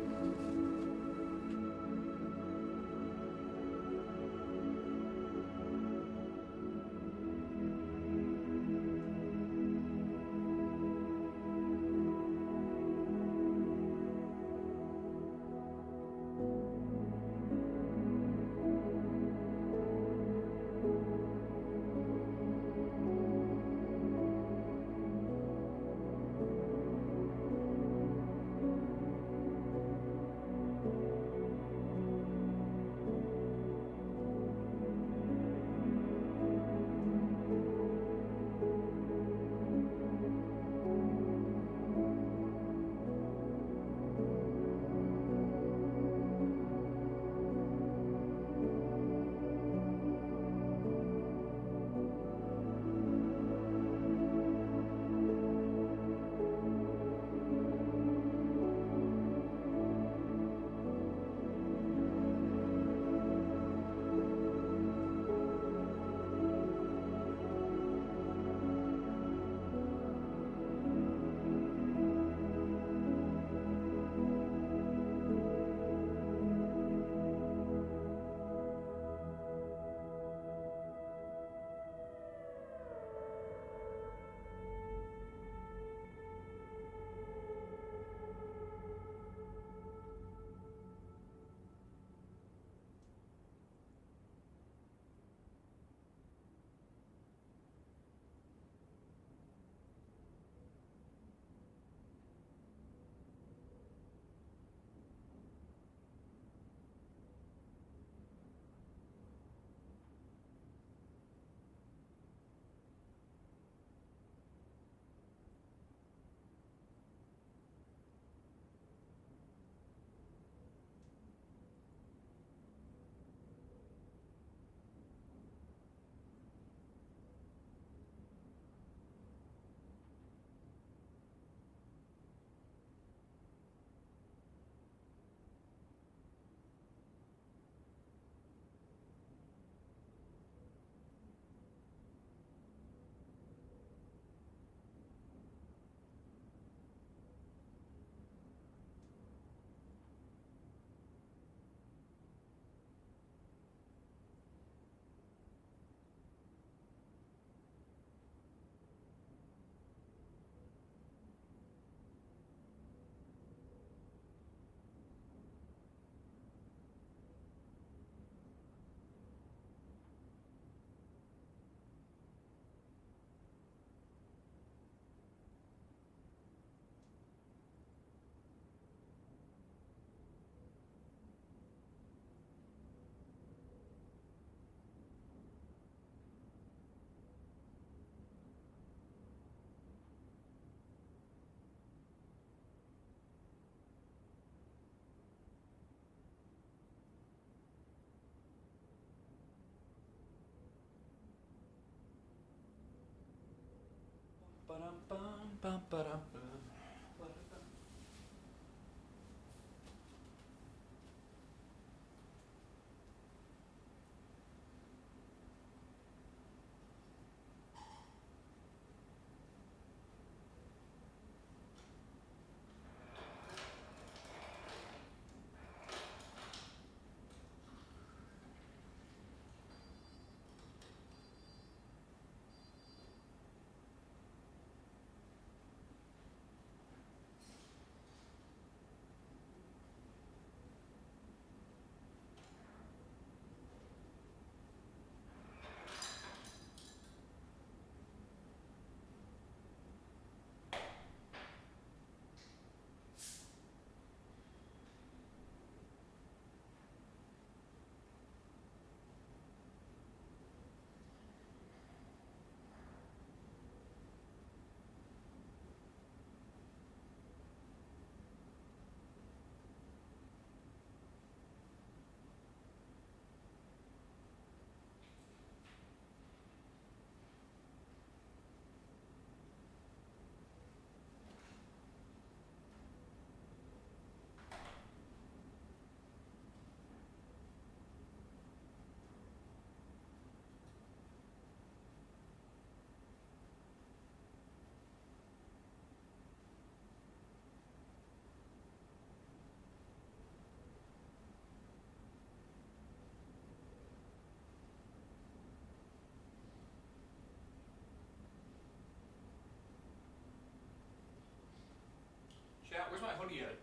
Chat, where's my hoodie at?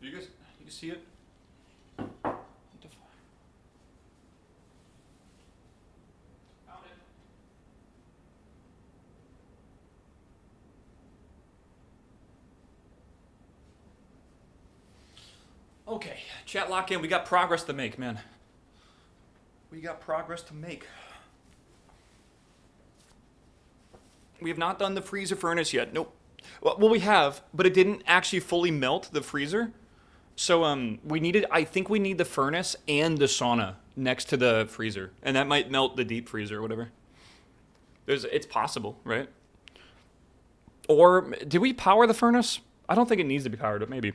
You guys see it? What the fuck? Found it. Okay, chat, lock in. We got progress to make, man. We got progress to make. We have not done the freezer furnace yet. Nope. Well, we have, but it didn't actually fully melt the freezer. So we needed. I think we need the furnace and the sauna next to the freezer, and that might melt the deep freezer or whatever. It's possible, right? Or did we power the furnace? I don't think it needs to be powered, but maybe.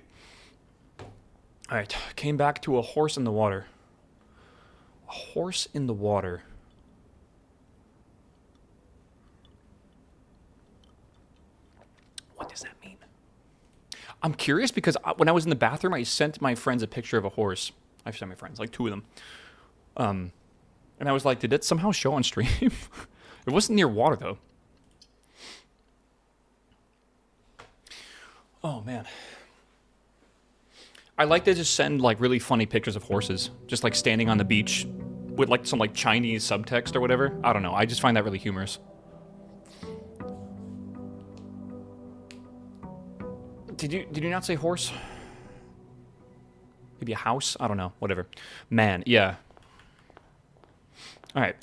All right, came back to a horse in the water. A horse in the water. What does that mean? I'm curious because when I was in the bathroom, I sent my friends a picture of a horse. I've sent my friends, like 2 of them. And I was like, did it somehow show on stream? It wasn't near water, though. Oh, man. I like to just send, like, really funny pictures of horses. Just, like, standing on the beach with, like, some, like, Chinese subtext or whatever. I don't know. I just find that really humorous. Did you not say horse? Maybe a house? I don't know. Whatever. Man, yeah. All right.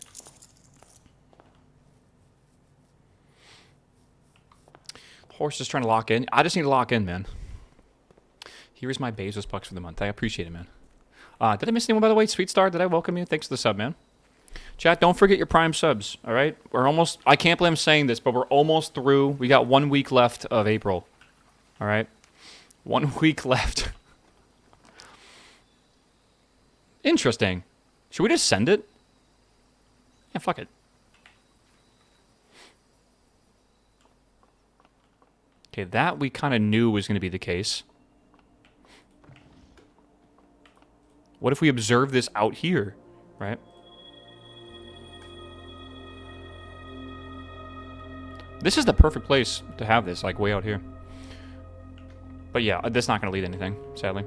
Horse is trying to lock in. I just need to lock in, man. Here's my Bezos bucks for the month. I appreciate it, man. Did I miss anyone, by the way? Sweet Star, did I welcome you? Thanks for the sub, man. Chat, don't forget your Prime subs, all right? We're almost... I can't believe I'm saying this, but we're almost through. We got 1 week left of April. All right? 1 week left. Interesting. Should we just send it? Yeah, fuck it. Okay, that we kind of knew was going to be the case. What if we observe this out here, right? This is the perfect place to have this, like way out here. But yeah, that's not going to lead anything, sadly.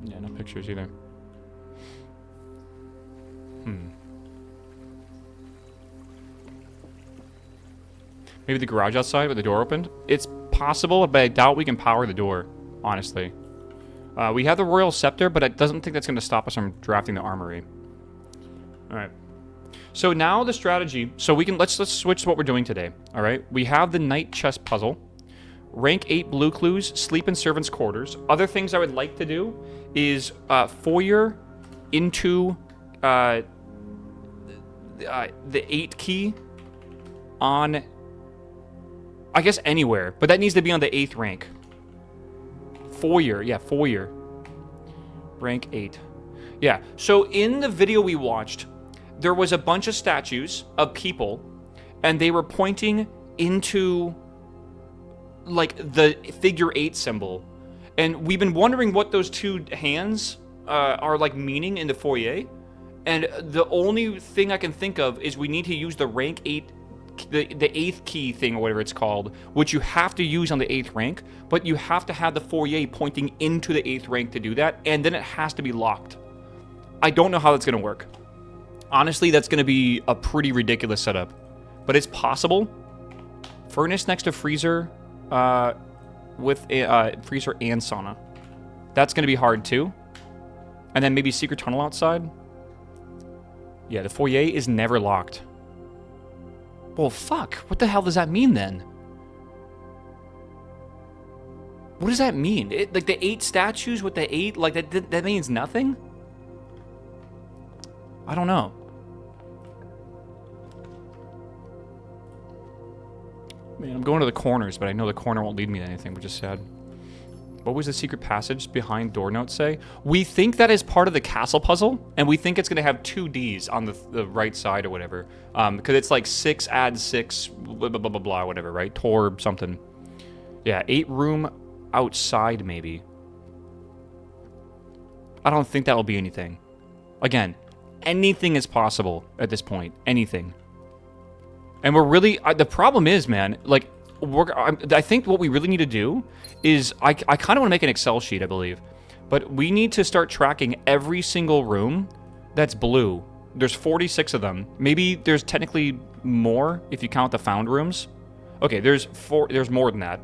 Yeah, no pictures either. Maybe the garage outside with the door opened? It's possible, but I doubt we can power the door, honestly. We have the Royal Scepter, but I doesn't think that's going to stop us from drafting the Armory. Alright. So now the strategy... So we can... Let's switch to what we're doing today. Alright? We have the Night Chess Puzzle. Rank 8 Blue Clues. Sleep in Servants' Quarters. Other things I would like to do is foyer into the 8 key on... I guess anywhere, but that needs to be on the 8th rank. Foyer, yeah, foyer. Rank 8. Yeah, so in the video we watched, there was a bunch of statues of people, and they were pointing into, like, the figure 8 symbol. And we've been wondering what those 2 hands are, like, meaning in the foyer. And the only thing I can think of is we need to use the rank 8 the 8th key thing or whatever it's called, which you have to use on the 8th rank, but you have to have the foyer pointing into the 8th rank to do that, and then it has to be locked. I don't know how that's going to work. Honestly, that's going to be a pretty ridiculous setup, but it's possible. Furnace next to freezer with a freezer and sauna. That's going to be hard too. And then maybe secret tunnel outside. Yeah, the foyer is never locked. Well, fuck. What the hell does that mean, then? What does that mean? Like, the 8 statues with the 8? Like, that means nothing? I don't know. Man, I'm going to the corners, but I know the corner won't lead me to anything, which is sad. What was the secret passage behind door notes say? We think that is part of the castle puzzle, and we think it's going to have 2 Ds on the right side or whatever. Because it's like 6 add 6, blah, blah, blah, blah, blah, whatever, right? Tor something. Yeah, 8 room outside, maybe. I don't think that will be anything. Again, anything is possible at this point. Anything. And we're really... the problem is, man, like, I think what we really need to do is... I kind of want to make an Excel sheet, I believe. But we need to start tracking every single room that's blue. There's 46 of them. Maybe there's technically more if you count the found rooms. Okay, there's more than that.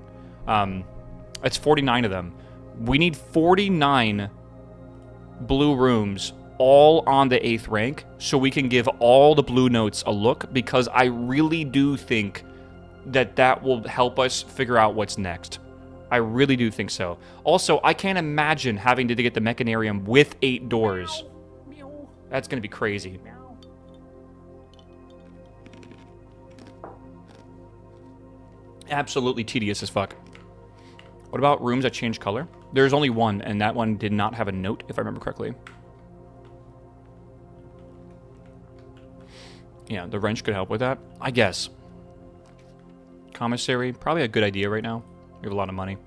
It's 49 of them. We need 49 blue rooms all on the 8th rank so we can give all the blue notes a look, because I really do think that will help us figure out what's next. I really do think so. Also, I can't imagine having to get the Mechanarium with 8 doors. Meow. That's going to be crazy. Meow. Absolutely tedious as fuck. What about rooms that change color? There's only one, and that one did not have a note, if I remember correctly. Yeah, the wrench could help with that, I guess. Commissary, probably a good idea right now. We have a lot of money.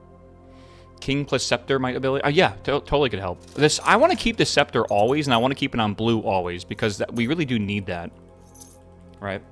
King plus Scepter might ability. Yeah, totally could help. This, I want to keep the Scepter always, and I want to keep it on blue always, because we really do need that. Right?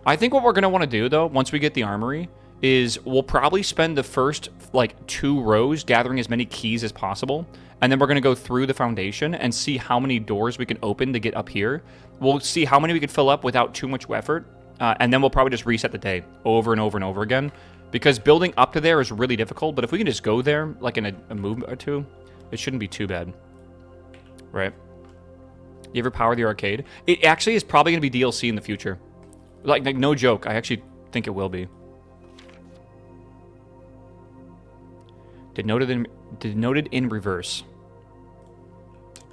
I think what we're going to want to do, though, once we get the armory, is we'll probably spend the first, like, 2 rows gathering as many keys as possible, and then we're going to go through the foundation and see how many doors we can open to get up here. We'll see how many we can fill up without too much effort, and then we'll probably just reset the day over and over and over again, because building up to there is really difficult, but if we can just go there, like in a movement or two, it shouldn't be too bad. Right? You ever power the arcade? It actually is probably going to be DLC in the future. Like, no joke, I actually think it will be. Denoted in reverse.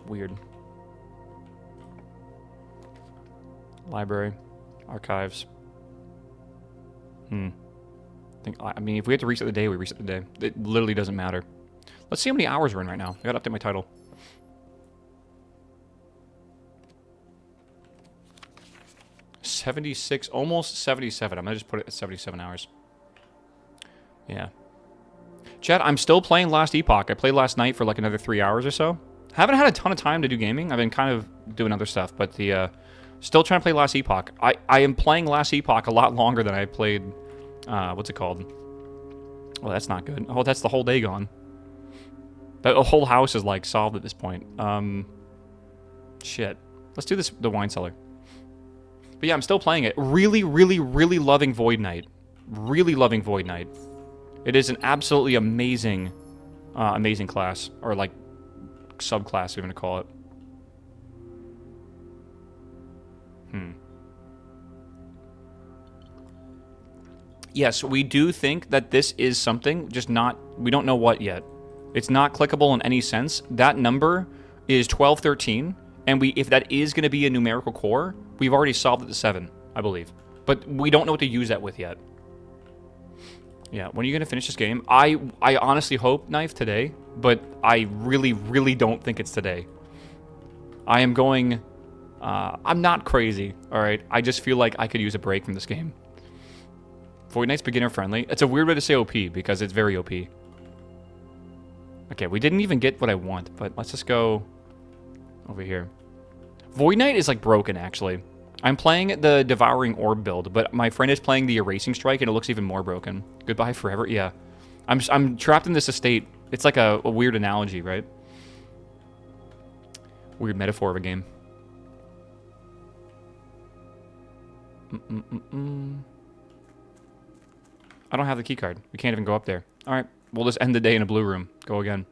Weird. Library. Archives. I mean, if we have to reset the day, we reset the day. It literally doesn't matter. Let's see how many hours we're in right now. I gotta update my title. $76, almost 77. I'm gonna just put it at 77 hours. Yeah. Chat, I'm still playing Last Epoch. I played last night for like another 3 hours or so. Haven't had a ton of time to do gaming. I've been kind of doing other stuff, but still trying to play Last Epoch. I am playing Last Epoch a lot longer than I played, what's it called? Oh, that's not good. Oh, that's the whole day gone. The whole house is like solved at this point. Shit. Let's do the wine cellar. But yeah, I'm still playing it. Really, really, really loving Void Knight. Really loving Void Knight. It is an absolutely amazing, amazing class. Or like, subclass, we're going to call it. Yes, we do think that this is something, just not, we don't know what yet. It's not clickable in any sense. That number is 1213, and if that is going to be a numerical core, we've already solved it to 7, I believe. But we don't know what to use that with yet. Yeah, when are you going to finish this game? I honestly hope, Knife, today, but I really, really don't think it's today. I am going... I'm not crazy, alright? I just feel like I could use a break from this game. Void Knight's beginner friendly. It's a weird way to say OP, because it's very OP. Okay, we didn't even get what I want, but let's just go over here. Void Knight is like broken, actually. I'm playing the Devouring Orb build, but my friend is playing the Erasing Strike, and it looks even more broken. Goodbye forever? Yeah. I'm trapped in this estate. It's like a weird analogy, right? Weird metaphor of a game. I don't have the keycard. We can't even go up there. Alright, we'll just end the day in a blue room. Go again.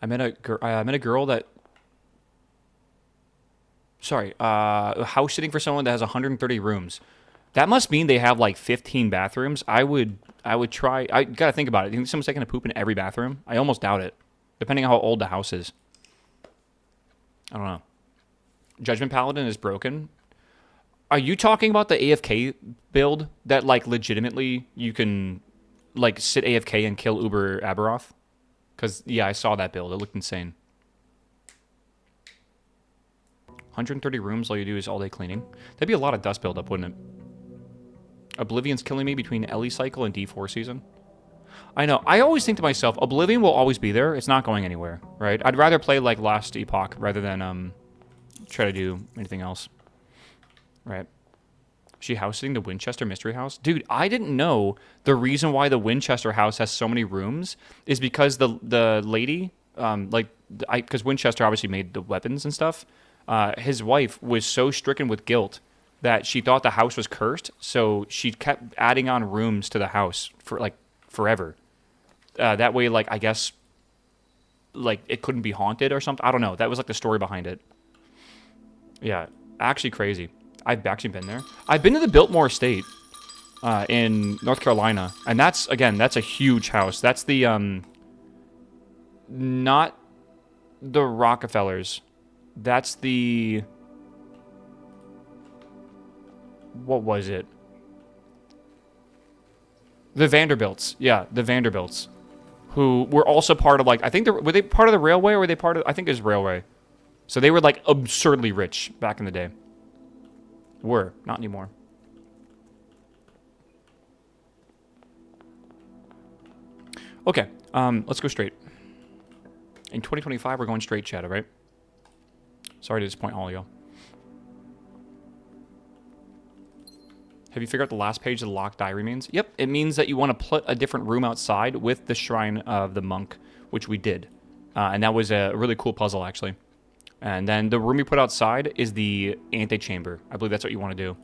I met a girl that... Sorry, house sitting for someone that has 130 rooms. That must mean they have like 15 bathrooms. I would try... I gotta think about it. Do you think someone's taking a poop in every bathroom? I almost doubt it. Depending on how old the house is. I don't know. Judgment Paladin is broken. Are you talking about the AFK build that like legitimately you can like sit AFK and kill Uber Aberoth? Because, yeah, I saw that build. It looked insane. 130 rooms, all you do is all-day cleaning. That'd be a lot of dust buildup, wouldn't it? Oblivion's killing me between Ellie cycle and D4 season. I know. I always think to myself, Oblivion will always be there. It's not going anywhere, right? I'd rather play like Last Epoch rather than try to do anything else. Right. Is she house sitting the Winchester Mystery House? Dude, I didn't know the reason why the Winchester house has so many rooms is because the lady, because Winchester obviously made the weapons and stuff. His wife was so stricken with guilt that she thought the house was cursed, so she kept adding on rooms to the house for like forever. That way, like, I guess, like, it couldn't be haunted or something. I don't know. That was like the story behind it. Yeah, actually crazy. I've actually been there. I've been to the Biltmore Estate in North Carolina, and that's a huge house. That's the not the Rockefellers. That's the, what was it? The Vanderbilts. Yeah, the Vanderbilts, who were also part of, like, I think were they part of the railway, or were they part of, I think it was railway. So they were like absurdly rich back in the day. Were, not anymore. Okay, let's go straight. In 2025, we're going straight, Shadow, right? Sorry to disappoint all of y'all. Have you figured out the last page of the locked diary means? Yep, it means that you want to put a different room outside with the Shrine of the Monk, which we did. And that was a really cool puzzle, actually. And then the room you put outside is the antechamber. I believe that's what you want to do.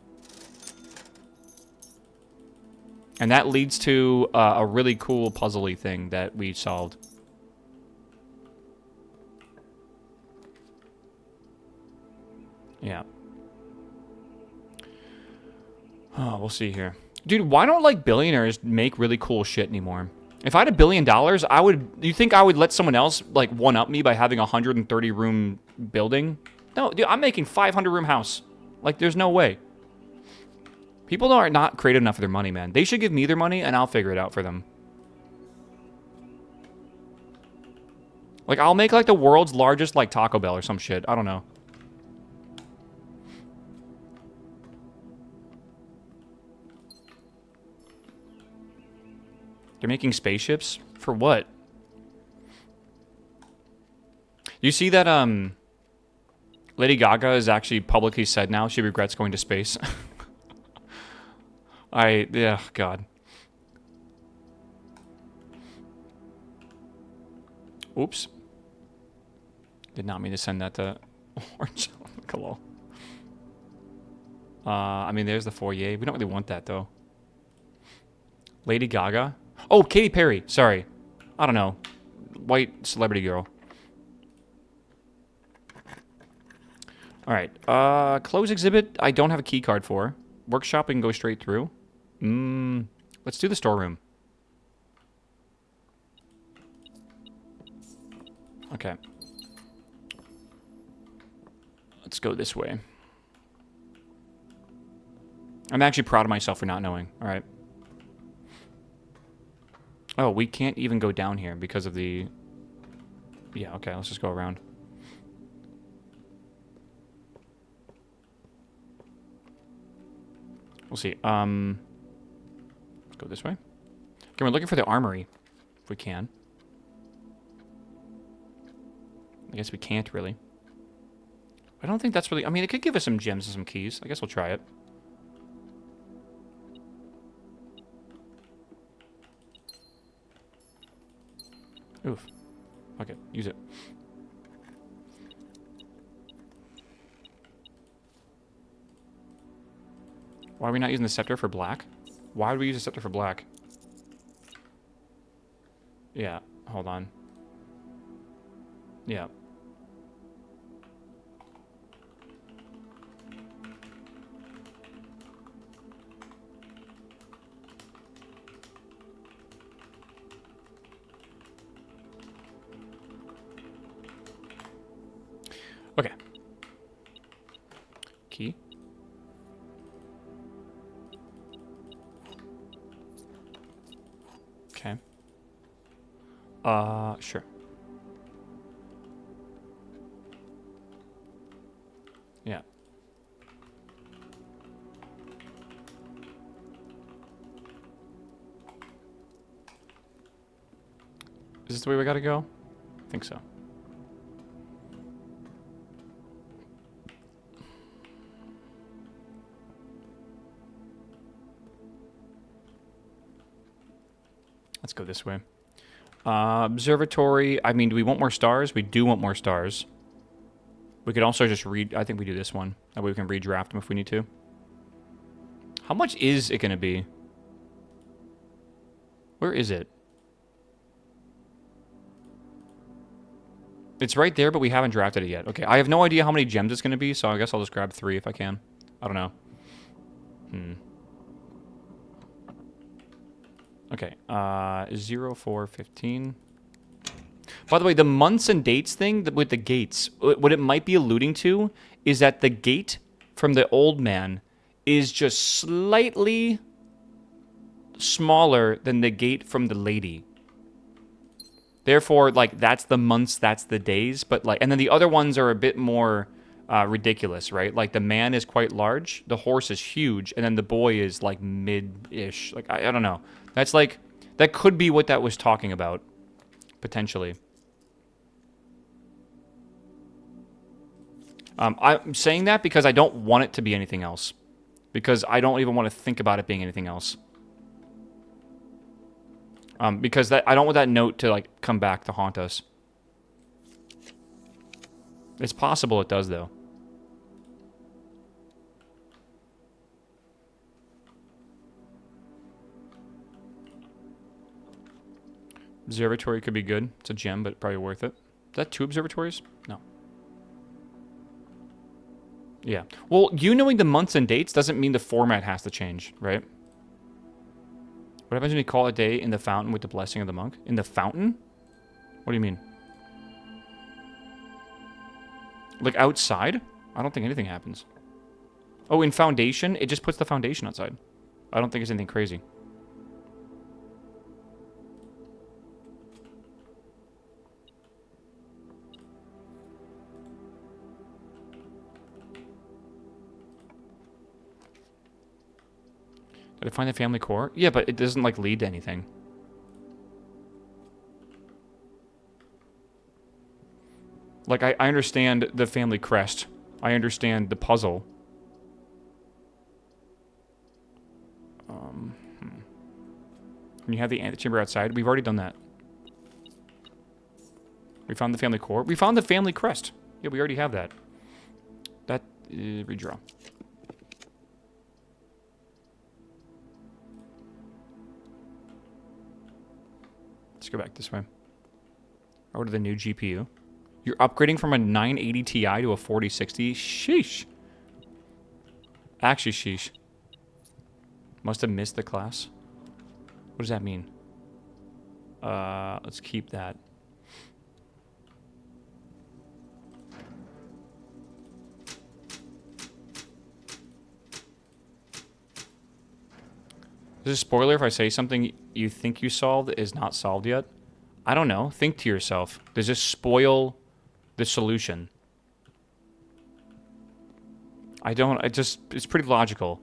And that leads to a really cool puzzle-y thing that we solved. Yeah. Oh, we'll see here. Dude, why don't, like, billionaires make really cool shit anymore? If I had $1 billion, I would... You think I would let someone else, like, one-up me by having a 130-room building? No, dude, I'm making 500-room house. Like, there's no way. People are not creative enough for their money, man. They should give me their money, and I'll figure it out for them. Like, I'll make, like, the world's largest, like, Taco Bell or some shit. I don't know. They're making spaceships? For what? You see that, Lady Gaga has actually publicly said now she regrets going to space. Yeah, God. Oops. Did not mean to send that to Orange. Hello. I mean, there's the foyer. We don't really want that, though. Lady Gaga? Oh, Katy Perry. Sorry. I don't know. White celebrity girl. Alright. Close exhibit, I don't have a key card for. Workshop, we can go straight through. Let's do the storeroom. Okay. Let's go this way. I'm actually proud of myself for not knowing. Alright. Oh, we can't even go down here because of the... Yeah, okay, let's just go around. We'll see. Let's go this way. Okay, we're looking for the armory, if we can. I guess we can't, really. I don't think that's really... I mean, it could give us some gems and some keys. I guess we'll try it. Oof. Okay, use it. Why are we not using the scepter for black? Why would we use the scepter for black? Yeah, hold on. Yeah. Okay. Key. Okay. Sure. Yeah. Is this the way we gotta go? I think so. Let's go this way. Observatory. I mean, do we want more stars? We do want more stars. We could also just read... I think we do this one. That way we can redraft them if we need to. How much is it going to be? Where is it? It's right there, but we haven't drafted it yet. Okay, I have no idea how many gems it's going to be, so I guess I'll just grab 3 if I can. I don't know. Okay, 0, 4, 15. By the way, the months and dates thing with the gates, what it might be alluding to is that the gate from the old man is just slightly smaller than the gate from the lady. Therefore, like, that's the months, that's the days, but like, and then the other ones are a bit more ridiculous, right? Like, the man is quite large, the horse is huge, and then the boy is like mid-ish. Like, I don't know. That's like, that could be what that was talking about, potentially. I'm saying that because I don't want it to be anything else. Because I don't even want to think about it being anything else. Because I don't want that note to, like, come back to haunt us. It's possible it does, though. Observatory could be good. It's a gem, but probably worth it. Is that 2 observatories? No. Yeah. Well, you knowing the months and dates doesn't mean the format has to change, right? What happens when you call a day in the fountain with the blessing of the monk? In the fountain? What do you mean? Like outside? I don't think anything happens. Oh, in foundation? It just puts the foundation outside. I don't think it's anything crazy. Did I find the family core? Yeah, but it doesn't, like, lead to anything. Like, I understand the family crest. I understand the puzzle. And you have the antechamber outside. We've already done that. We found the family core. We found the family crest. Yeah, we already have that. That, redraw. Let's go back this way. Over to the new GPU. You're upgrading from a 980 Ti to a 4060? Sheesh. Actually, sheesh. Must have missed the class. What does that mean? Let's keep that. Is this a spoiler if I say something you think you solved is not solved yet? I don't know. Think to yourself. Does this spoil the solution? I don't. It's pretty logical.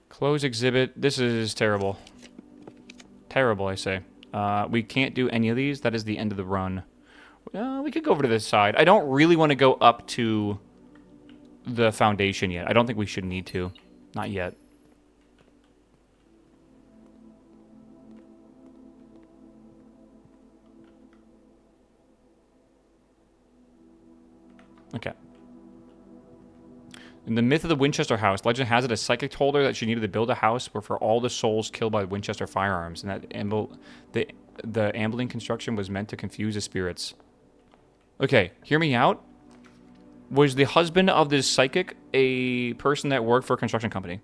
Close exhibit. This is terrible. Terrible, I say. We can't do any of these. That is the end of the run. We could go over to this side. I don't really want to go up to the foundation yet. I don't think we should need to. Not yet. Okay. In the myth of the Winchester house, legend has it a psychic told her that she needed to build a house where for all the souls killed by Winchester firearms, and that the ambling construction was meant to confuse the spirits. Okay, hear me out. Was the husband of this psychic a person that worked for a construction company?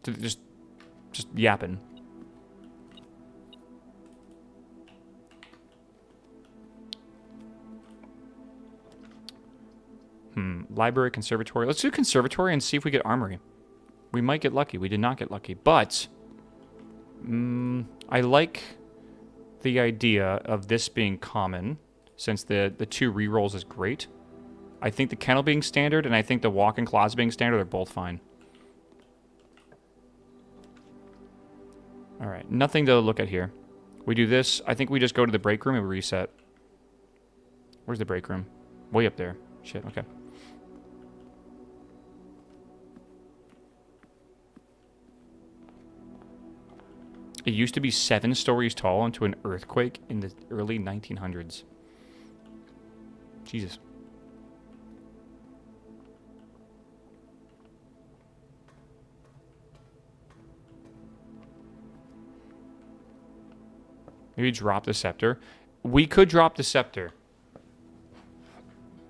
Just yapping. Library, conservatory. Let's do conservatory and see if we get armory. We might get lucky. We did not get lucky, but I like the idea of this being common, since the 2 rerolls is great. I think the kennel being standard and I think the walk-in closet being standard are both fine. All right, nothing to look at here. We do this. I think we just go to the break room and we reset. Where's the break room? Way up there. Shit, okay. It used to be 7 stories tall into an earthquake in the early 1900s. Jesus. Maybe drop the scepter. We could drop the scepter.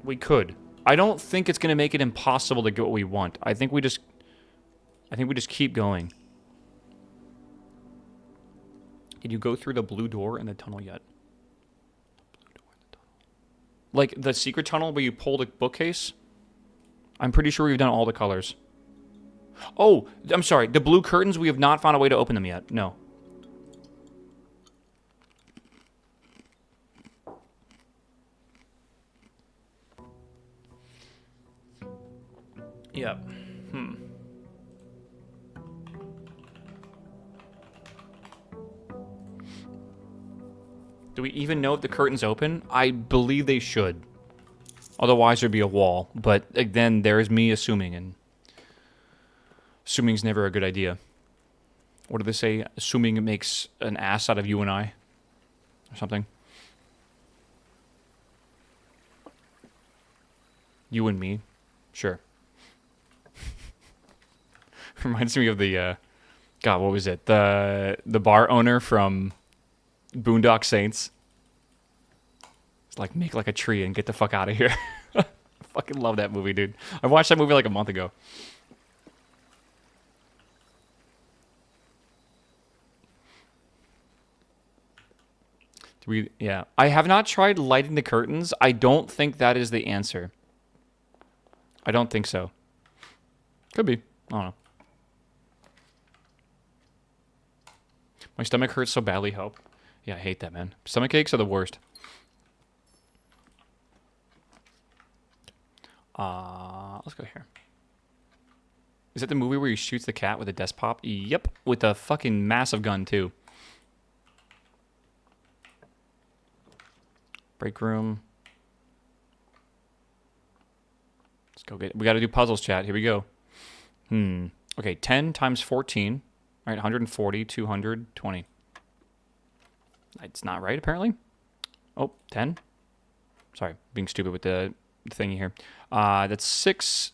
We could. I don't think it's going to make it impossible to get what we want. I think we just keep going. Did you go through the blue door in the tunnel yet? Like the secret tunnel where you pull the bookcase? I'm pretty sure we've done all the colors. Oh, I'm sorry. The blue curtains, we have not found a way to open them yet. No. Yep. Do we even know if the curtain's open? I believe they should. Otherwise, there'd be a wall. But then there's me assuming, and assuming's never a good idea. What do they say? Assuming it makes an ass out of you and I, or something. You and me, sure. Reminds me of the, God, what was it? The bar owner from Boondock Saints. It's like, make like a tree and get the fuck out of here. Fucking love that movie, dude. I watched that movie like a month ago. Yeah. I have not tried lighting the curtains. I don't think that is the answer. I don't think so. Could be. I don't know. My stomach hurts so badly, help. Yeah, I hate that, man. Stomach aches are the worst. Let's go here. Is that the movie where he shoots the cat with a desk pop? Yep, with a fucking massive gun, too. Break room. Let's go get it. We gotta do puzzles, chat. Here we go. Okay, 10 times 14. All right, 140, 220. It's not right, apparently. Oh, 10. Sorry, being stupid with the thingy here. That's 6.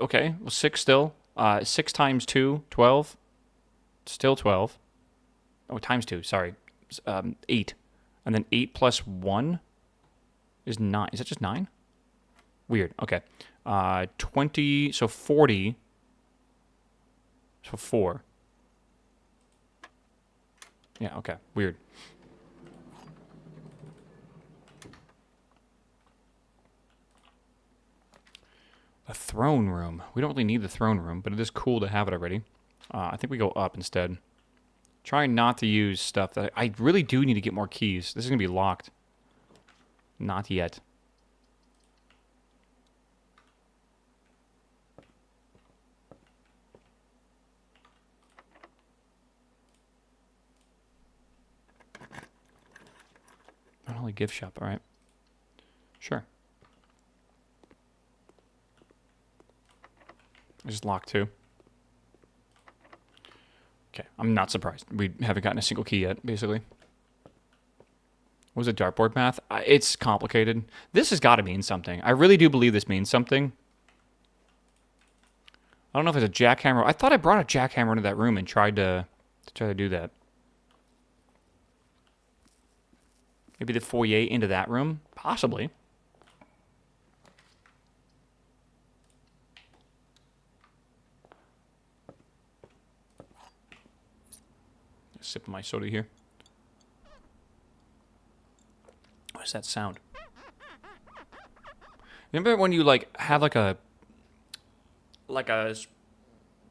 Okay, well, 6 still. 6 times 2, 12. Still 12. Oh, times 2, sorry. 8. And then 8 plus 1 is 9. Is that just 9? Weird, okay. 20, so 40. So 4. Yeah, okay. Weird. A throne room. We don't really need the throne room, but it is cool to have it already. I think we go up instead. Trying not to use stuff that... I really do need to get more keys. This is going to be locked. Not yet. Not only gift shop, all right. Sure. It's locked too. Okay, I'm not surprised. We haven't gotten a single key yet, basically. What was it, dartboard math? It's complicated. This has got to mean something. I really do believe this means something. I don't know if it's a jackhammer. I thought I brought a jackhammer into that room and tried to do that. Maybe the foyer into that room? Possibly. Sip my soda here. What is that sound? Remember when you like have like a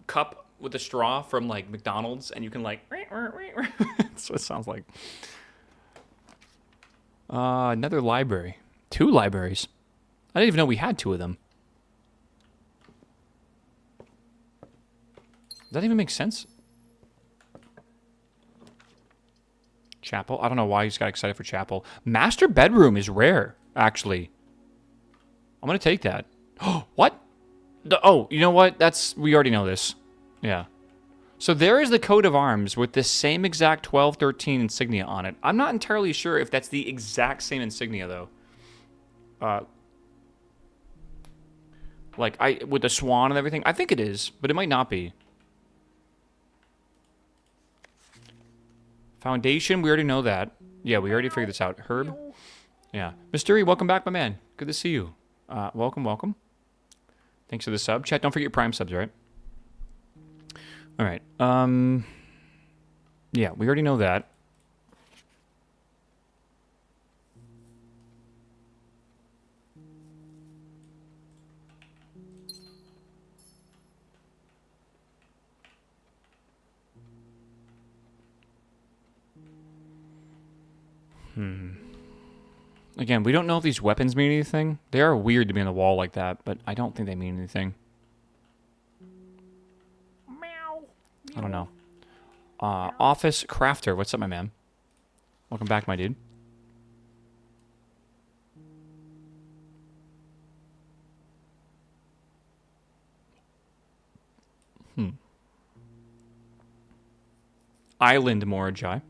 cup with a straw from like McDonald's and you can like that's what it sounds like. Another library. 2 libraries. I didn't even know we had 2 of them. Does that even make sense? Chapel. I don't know why you just got excited for chapel. Master bedroom is rare, actually. I'm going to take that. What? Oh, you know what? We already know this. Yeah. So there is the coat of arms with the same exact 1213 insignia on it. I'm not entirely sure if that's the exact same insignia, though. Like, with the swan and everything. I think it is, but it might not be. Foundation, we already know that. Yeah, we already figured this out. Herb? Yeah. Mystery, welcome back, my man. Good to see you. Welcome, welcome. Thanks for the sub. Chat, don't forget your Prime subs, right? All right. Yeah, we already know that. Again, we don't know if these weapons mean anything. They are weird to be on the wall like that, but I don't think they mean anything. Meow. I don't know. Office crafter. What's up, my man? Welcome back, my dude. Island Morajai.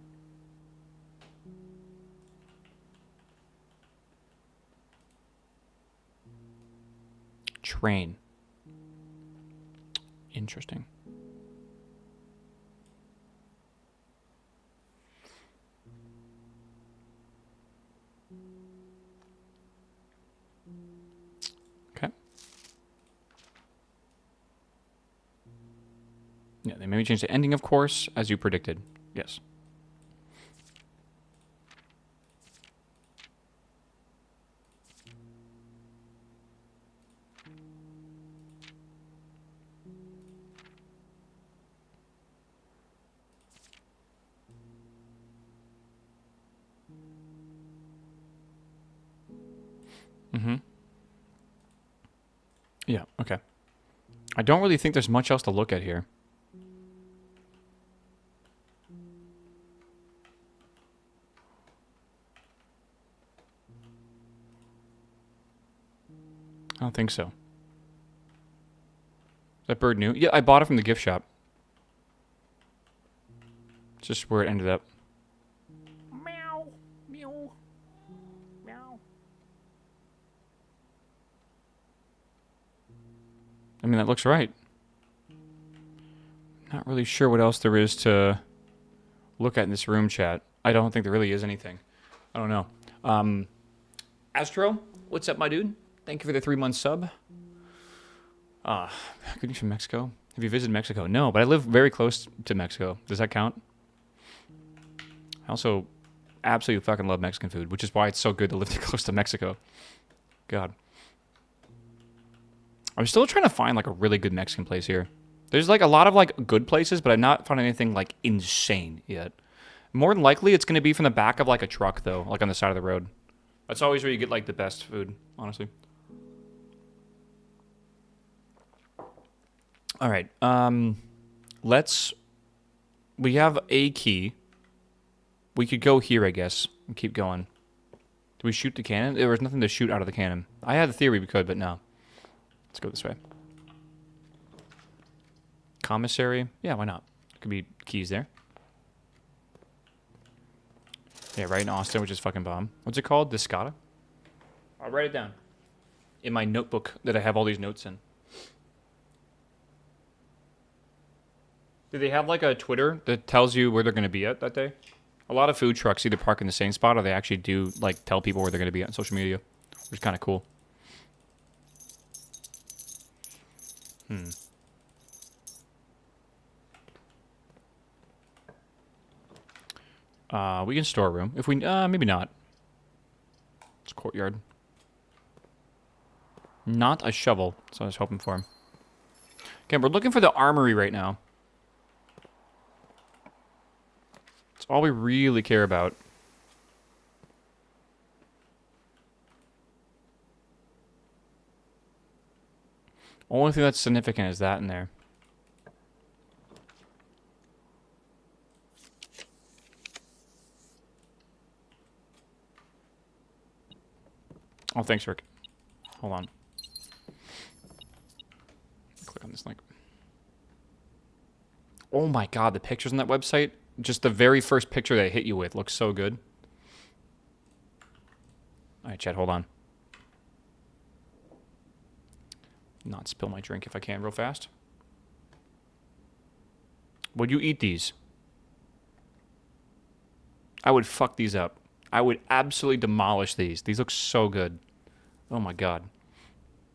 Train. Interesting. Okay. Yeah, they maybe change the ending, of course, as you predicted. Yes. Yeah, okay. I don't really think there's much else to look at here. I don't think so. Is that bird new? Yeah, I bought it from the gift shop. It's just where it ended up. Meow. Meow. Meow. I mean, that looks right. Not really sure what else there is to look at in this room chat. I don't think there really is anything. I don't know. Astro, what's up, my dude? Thank you for the 3-month sub. Good news from Mexico. Have you visited Mexico? No, but I live very close to Mexico. Does that count? I also absolutely fucking love Mexican food, which is why it's so good to live close to Mexico. God. I'm still trying to find like a really good Mexican place here. There's like a lot of like good places, but I've not found anything like insane yet. More than likely, it's going to be from the back of like a truck though, like on the side of the road. That's always where you get like the best food, honestly. All right. We have a key. We could go here, I guess, and keep going. Do we shoot the cannon? There was nothing to shoot out of the cannon. I had the theory we could, but no. Let's go this way. Commissary? Yeah, why not? Could be keys there. Yeah, right in Austin, which is fucking bomb. What's it called? Discata? I'll write it down. In my notebook that I have all these notes in. Do they have like a Twitter that tells you where they're going to be at that day? A lot of food trucks either park in the same spot or they actually do like tell people where they're going to be at on social media, which is kind of cool. We can store a room. If we, maybe not. It's courtyard. Not a shovel. That's what I was hoping for. Okay, we're looking for the armory right now. It's all we really care about. Only thing that's significant is that in there. Oh, thanks, Rick. Hold on. Click on this link. Oh my god, the pictures on that website. Just the very first picture they hit you with looks so good. Alright, Chad, hold on. Not spill my drink if I can real fast. Would you eat these? I would fuck these up. I would absolutely demolish these. These look so good. Oh my god.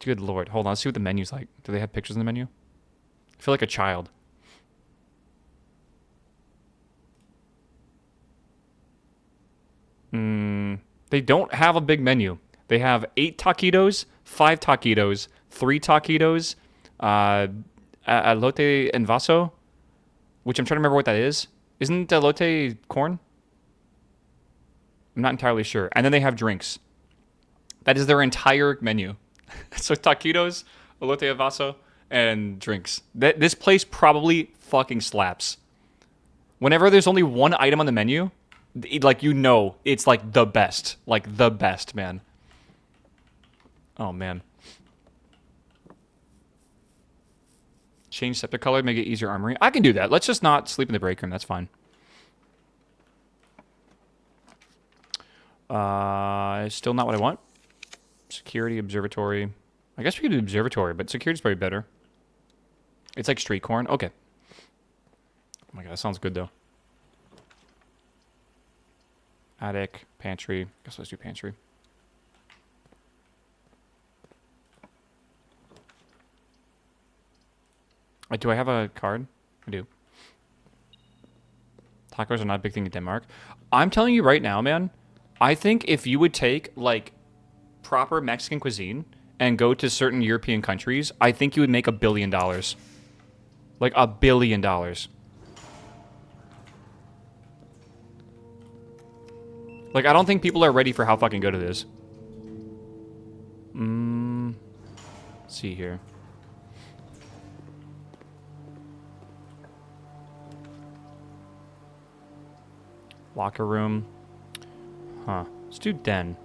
Good lord. Hold on, let's see what the menu's like. Do they have pictures in the menu? I feel like a child. They don't have a big menu. They have 8 taquitos, 5 taquitos, 3 taquitos, elote en vaso, which I'm trying to remember what that is. Isn't elote corn? I'm not entirely sure. And then they have drinks. That is their entire menu. So taquitos, elote en vaso, and drinks. This place probably fucking slaps. Whenever there's only one item on the menu, like, you know, it's like the best. Like the best, man. Oh, man. Change scepter color, make it easier armory. I can do that. Let's just not sleep in the break room. That's fine. Still not what I want. Security, observatory. I guess we could do observatory, but security's probably better. It's like street corn. Okay. Oh my god, that sounds good, though. Attic, pantry. Guess let's do pantry. Do I have a card? I do. Tacos are not a big thing in Denmark. I'm telling you right now, man. I think if you would take, like, proper Mexican cuisine and go to certain European countries, I think you would make $1 billion. Like, $1 billion. Like, I don't think people are ready for how fucking good it is. Let's see here. Locker room. Huh. Let's do den.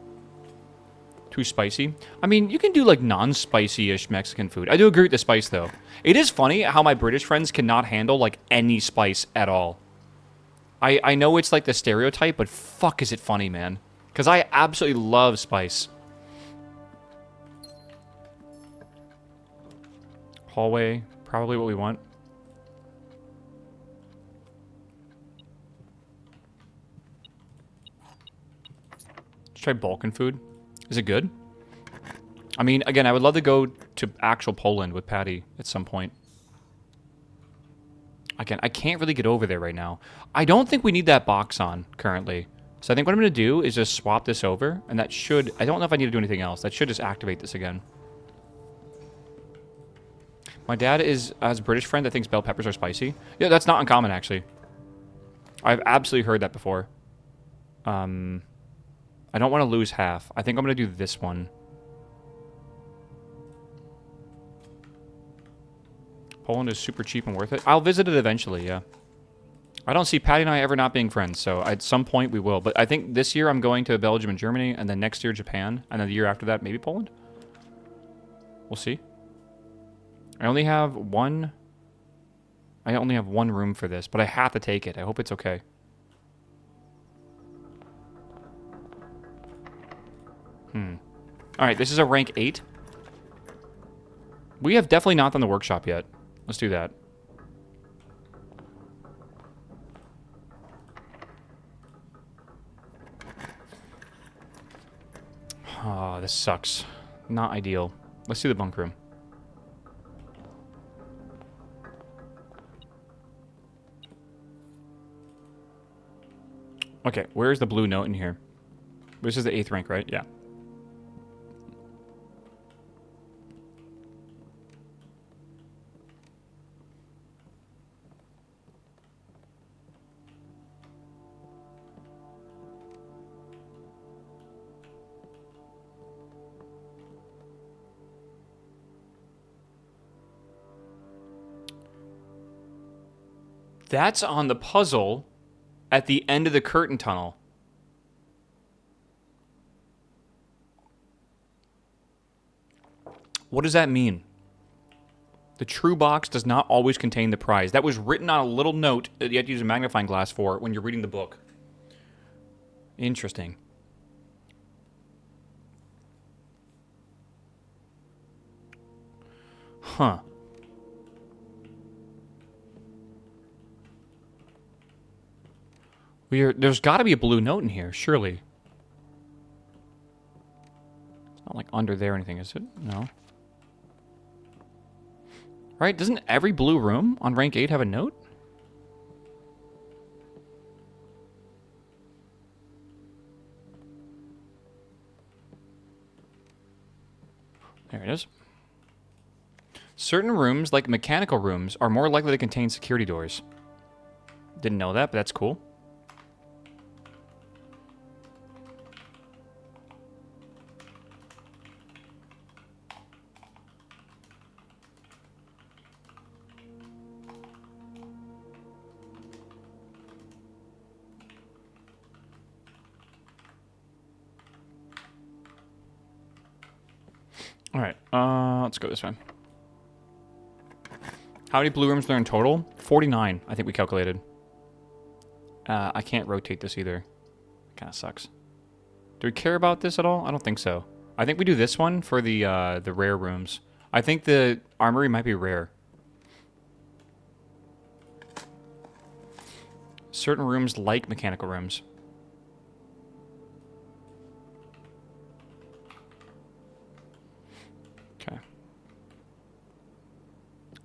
Too spicy? I mean, you can do, like, non-spicy-ish Mexican food. I do agree with the spice, though. It is funny how my British friends cannot handle, like, any spice at all. I know it's, like, the stereotype, but fuck is it funny, man. Because I absolutely love spice. Hallway. Probably what we want. Let's try Balkan food. Is it good? I mean, again, I would love to go to actual Poland with Patty at some point. Again, I can't really get over there right now. I don't think we need that box on currently. So I think what I'm going to do is just swap this over. And that should... I don't know if I need to do anything else. That should just activate this again. My dad has a British friend that thinks bell peppers are spicy. Yeah, that's not uncommon, actually. I've absolutely heard that before. I don't want to lose half. I think I'm going to do this one. Poland is super cheap and worth it. I'll visit it eventually, yeah. I don't see Patty and I ever not being friends, so at some point we will. But I think this year I'm going to Belgium and Germany, and then next year Japan, and then the year after that maybe Poland. We'll see. I only have one room for this, but I have to take it. I hope it's okay. Alright, this is a rank 8. We have definitely not done the workshop yet. Let's do that. Oh, this sucks. Not ideal. Let's do the bunk room. Okay, where's the blue note in here? This is the 8th rank, right? Yeah. That's on the puzzle at the end of the curtain tunnel. What does that mean? The true box does not always contain the prize. That was written on a little note that you have to use a magnifying glass for when you're reading the book. Interesting. Huh. There's got to be a blue note in here, surely. It's not like under there or anything, is it? No. Right? Doesn't every blue room on rank 8 have a note? There it is. Certain rooms, like mechanical rooms, are more likely to contain security doors. Didn't know that, but that's cool. Alright, let's go this way. How many blue rooms are there in total? 49, I think we calculated. I can't rotate this either. Kind of sucks. Do we care about this at all? I don't think so. I think we do this one for the rare rooms. I think the armory might be rare. Certain rooms like mechanical rooms. Okay.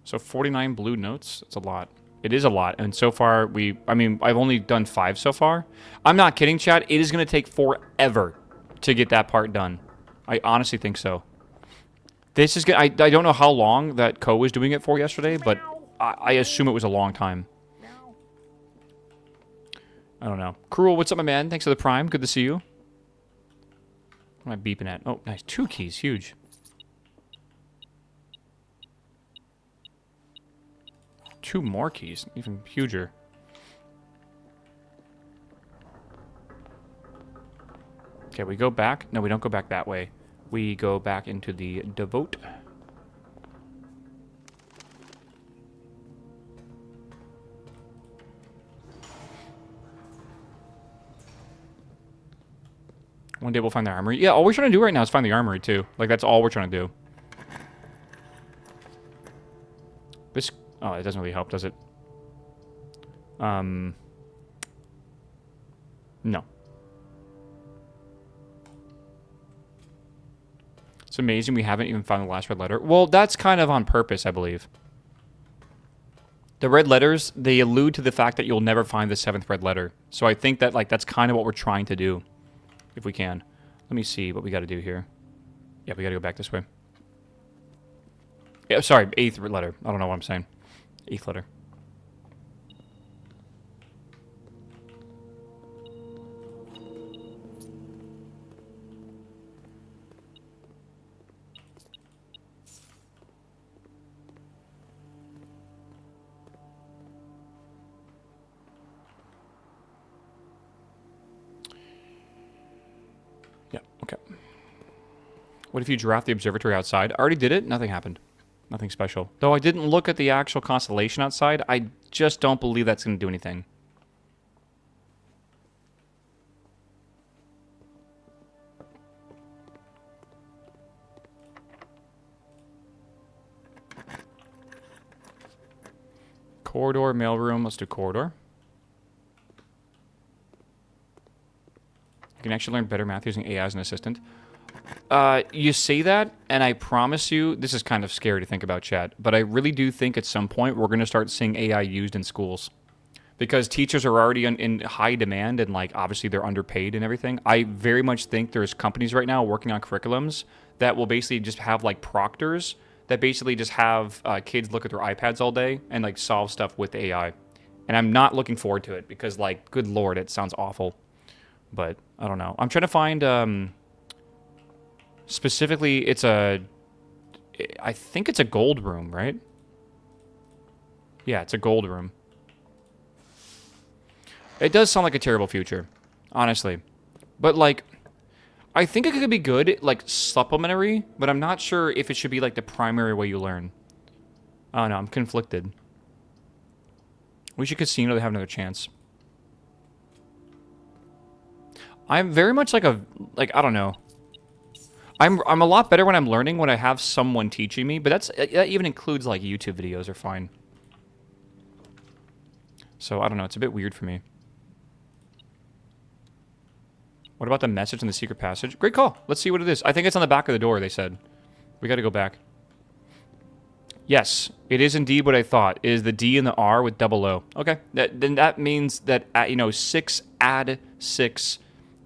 So 49 blue notes. That's a lot. It is a lot. And so far, I've only done 5 so far. I'm not kidding, chat. It is going to take forever to get that part done. I honestly think so. This is I don't know how long that Co was doing it for yesterday, but I assume it was a long time. I don't know. Cruel, what's up, my man? Thanks for the prime. Good to see you. What am I beeping at? Oh, nice. 2 keys. Huge. Two more keys. Even huger. Okay, we go back. No, we don't go back that way. We go back into the devote. One day we'll find the armory. Yeah, all we're trying to do right now is find the armory, too. Like, that's all we're trying to do. This... Oh, it doesn't really help, does it? No. It's amazing we haven't even found the last red letter. Well, that's kind of on purpose, I believe. The red letters, they allude to the fact that you'll never find the 7th red letter. So I think that, like, that's kind of what we're trying to do. If we can. Let me see what we got to do here. Yeah, we got to go back this way. Yeah, sorry, 8th letter. I don't know what I'm saying. 8th letter. Yeah, okay. What if you draft the observatory outside? I already did it. Nothing happened. Nothing special. Though I didn't look at the actual constellation outside, I just don't believe that's going to do anything. Corridor, mailroom. Let's do corridor. You can actually learn better math using AI as an assistant. You say that, and I promise you, this is kind of scary to think about, chat, but I really do think at some point we're going to start seeing AI used in schools. Because teachers are already in high demand, and, like, obviously they're underpaid and everything. I very much think there's companies right now working on curriculums that will basically just have, like, proctors that basically just have kids look at their iPads all day and, like, solve stuff with AI. And I'm not looking forward to it because, like, good lord, it sounds awful. But I don't know. I'm trying to find... Specifically, I think it's a gold room, right? Yeah, it's a gold room. It does sound like a terrible future, honestly. But, like, I think it could be good, like, supplementary, but I'm not sure if it should be, like, the primary way you learn. Oh, no, I'm conflicted. We should casino to have another chance. I'm very much like I don't know. I'm a lot better when I'm learning when I have someone teaching me, but that even includes, like, YouTube videos are fine. So, I don't know, it's a bit weird for me. What about the message in the secret passage? Great call. Let's see what it is. I think it's on the back of the door, they said. We gotta go back. Yes, it is indeed what I thought. It is the D and the R with double O. Okay, then that means that, 6 add 6,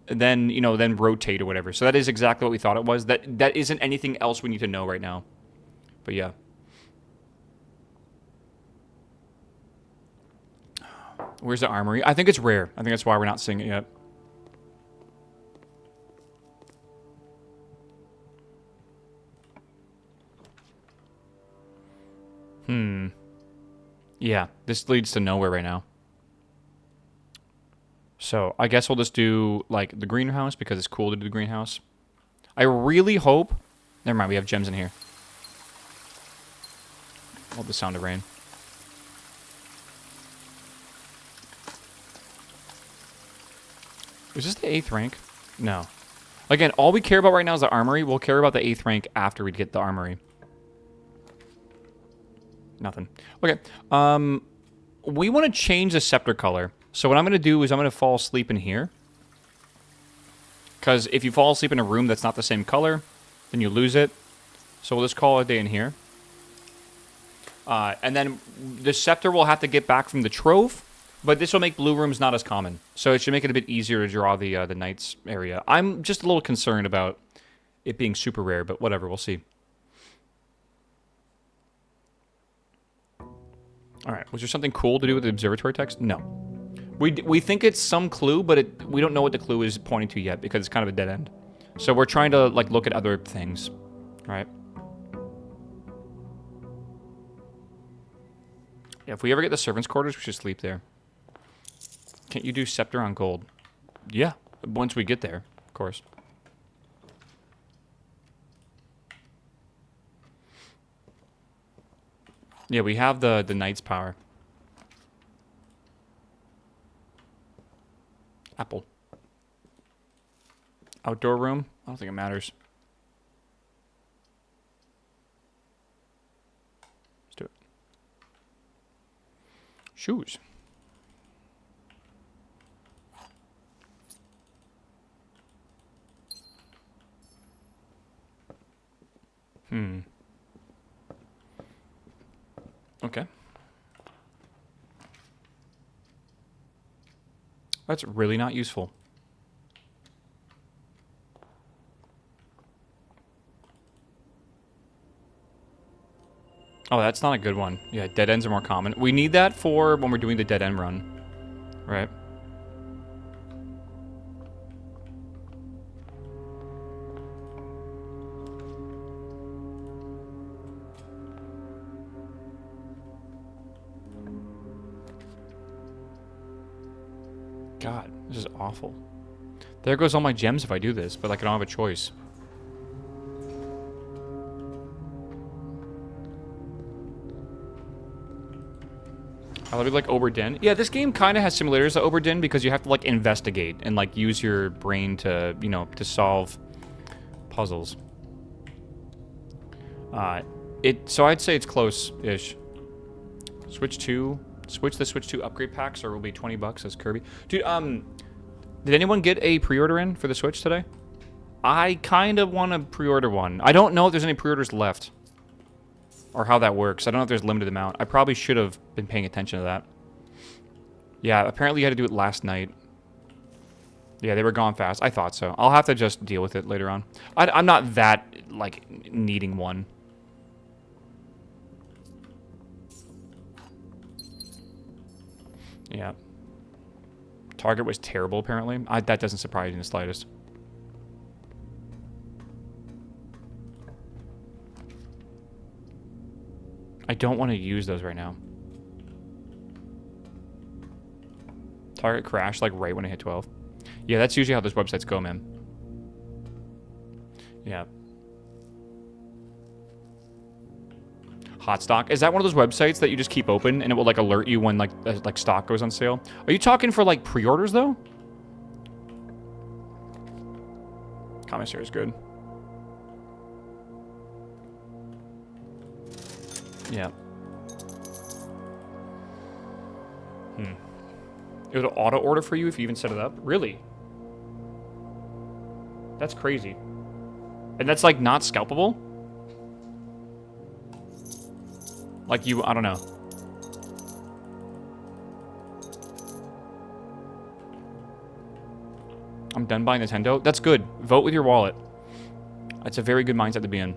then, then rotate or whatever. So that is exactly what we thought it was. That isn't anything else we need to know right now. But yeah. Where's the armory? I think it's rare. I think that's why we're not seeing it yet. Yeah, this leads to nowhere right now. So, I guess we'll just do, like, the greenhouse because it's cool to do the greenhouse. I really hope... Never mind, we have gems in here. Love the sound of rain. Is this the 8th rank? No. Again, all we care about right now is the armory. We'll care about the 8th rank after we get the armory. Nothing. Okay. We want to change the scepter color. So what I'm going to do is I'm going to fall asleep in here. Because if you fall asleep in a room that's not the same color, then you lose it. So we'll just call it a day in here. And then the scepter will have to get back from the trove. But this will make blue rooms not as common. So it should make it a bit easier to draw the knights area. I'm just a little concerned about it being super rare, but whatever, we'll see. Alright, was there something cool to do with the observatory text? No. We think it's some clue, but we don't know what the clue is pointing to yet, because it's kind of a dead end. So we're trying to, like, look at other things. Alright. Yeah, if we ever get the servants' quarters, we should sleep there. Can't you do scepter on gold? Yeah, once we get there, of course. Yeah, we have the knight's power. Apple. Outdoor room? I don't think it matters. Let's do it. Shoes. Okay. That's really not useful. Oh, that's not a good one. Yeah, dead ends are more common. We need that for when we're doing the dead end run. Right? God, this is awful. There goes all my gems if I do this, but like I don't have a choice. I love it like Oberdin. Yeah, this game kind of has similarities to Oberdin because you have to like investigate and like use your brain to, to solve puzzles. So I'd say it's close-ish. Switch the Switch 2 upgrade packs, or it will be $20 as Kirby. Dude, did anyone get a pre-order in for the Switch today? I kind of want to pre-order one. I don't know if there's any pre-orders left. Or how that works. I don't know if there's a limited amount. I probably should have been paying attention to that. Yeah, apparently you had to do it last night. Yeah, they were gone fast. I thought so. I'll have to just deal with it later on. I'm not that, like, needing one. Yeah. Target was terrible, apparently. That doesn't surprise me in the slightest. I don't want to use those right now. Target crashed like right when I hit 12. Yeah, that's usually how those websites go, man. Yeah. Hot stock. Is that one of those websites that you just keep open and it will like alert you when like stock goes on sale? Are you talking for like pre-orders though? Commissary is good. Yeah. It would auto order for you if you even set it up? Really? That's crazy. And that's like not scalpable? Like you, I don't know. I'm done buying Nintendo. That's good. Vote with your wallet. That's a very good mindset to be in.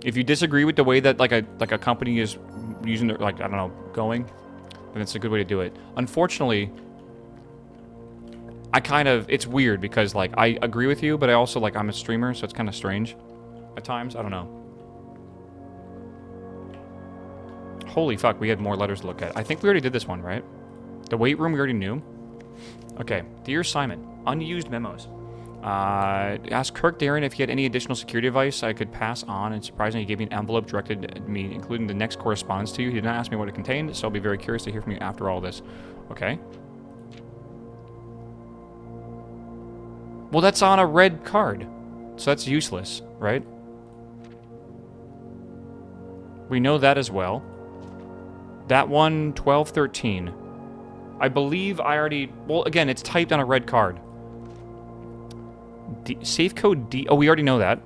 If you disagree with the way that like a company is using their, like, I don't know, going, then it's a good way to do it. Unfortunately, it's weird because like I agree with you, but I also like I'm a streamer, so it's kind of strange at times. I don't know. Holy fuck, we had more letters to look at. I think we already did this one, right? The weight room we already knew. Okay, dear Simon, unused memos. Asked Kirk Darren if he had any additional security advice I could pass on, and surprisingly, he gave me an envelope directed at me, including the next correspondence to you. He did not ask me what it contained, so I'll be very curious to hear from you after all this. Okay. Well, that's on a red card, so that's useless, right? We know that as well. That one, 1213. I believe I already... Well, again, it's typed on a red card. Safe code D... Oh, we already know that.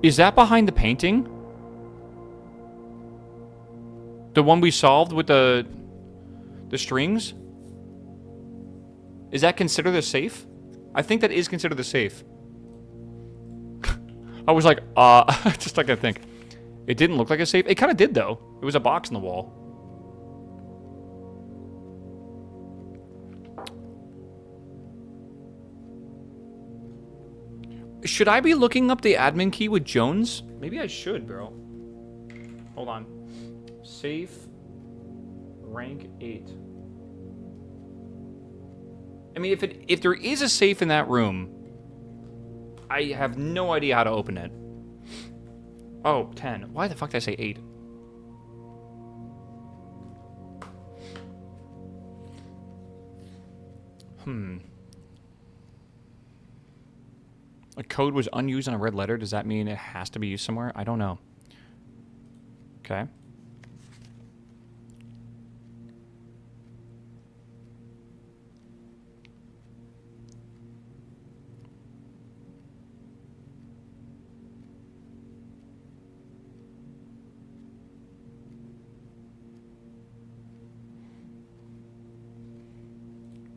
Is that behind the painting? The one we solved with the strings? Is that considered a safe? I think that is considered the safe. I was like, just like I think. It didn't look like a safe. It kind of did, though. It was a box in the wall. Should I be looking up the admin key with Jones? Maybe I should, bro. Hold on. Safe. Rank 8. I mean, if there is a safe in that room, I have no idea how to open it. Oh, 10. Why the fuck did I say 8? A code was unused on a red letter. Does that mean it has to be used somewhere? I don't know. Okay.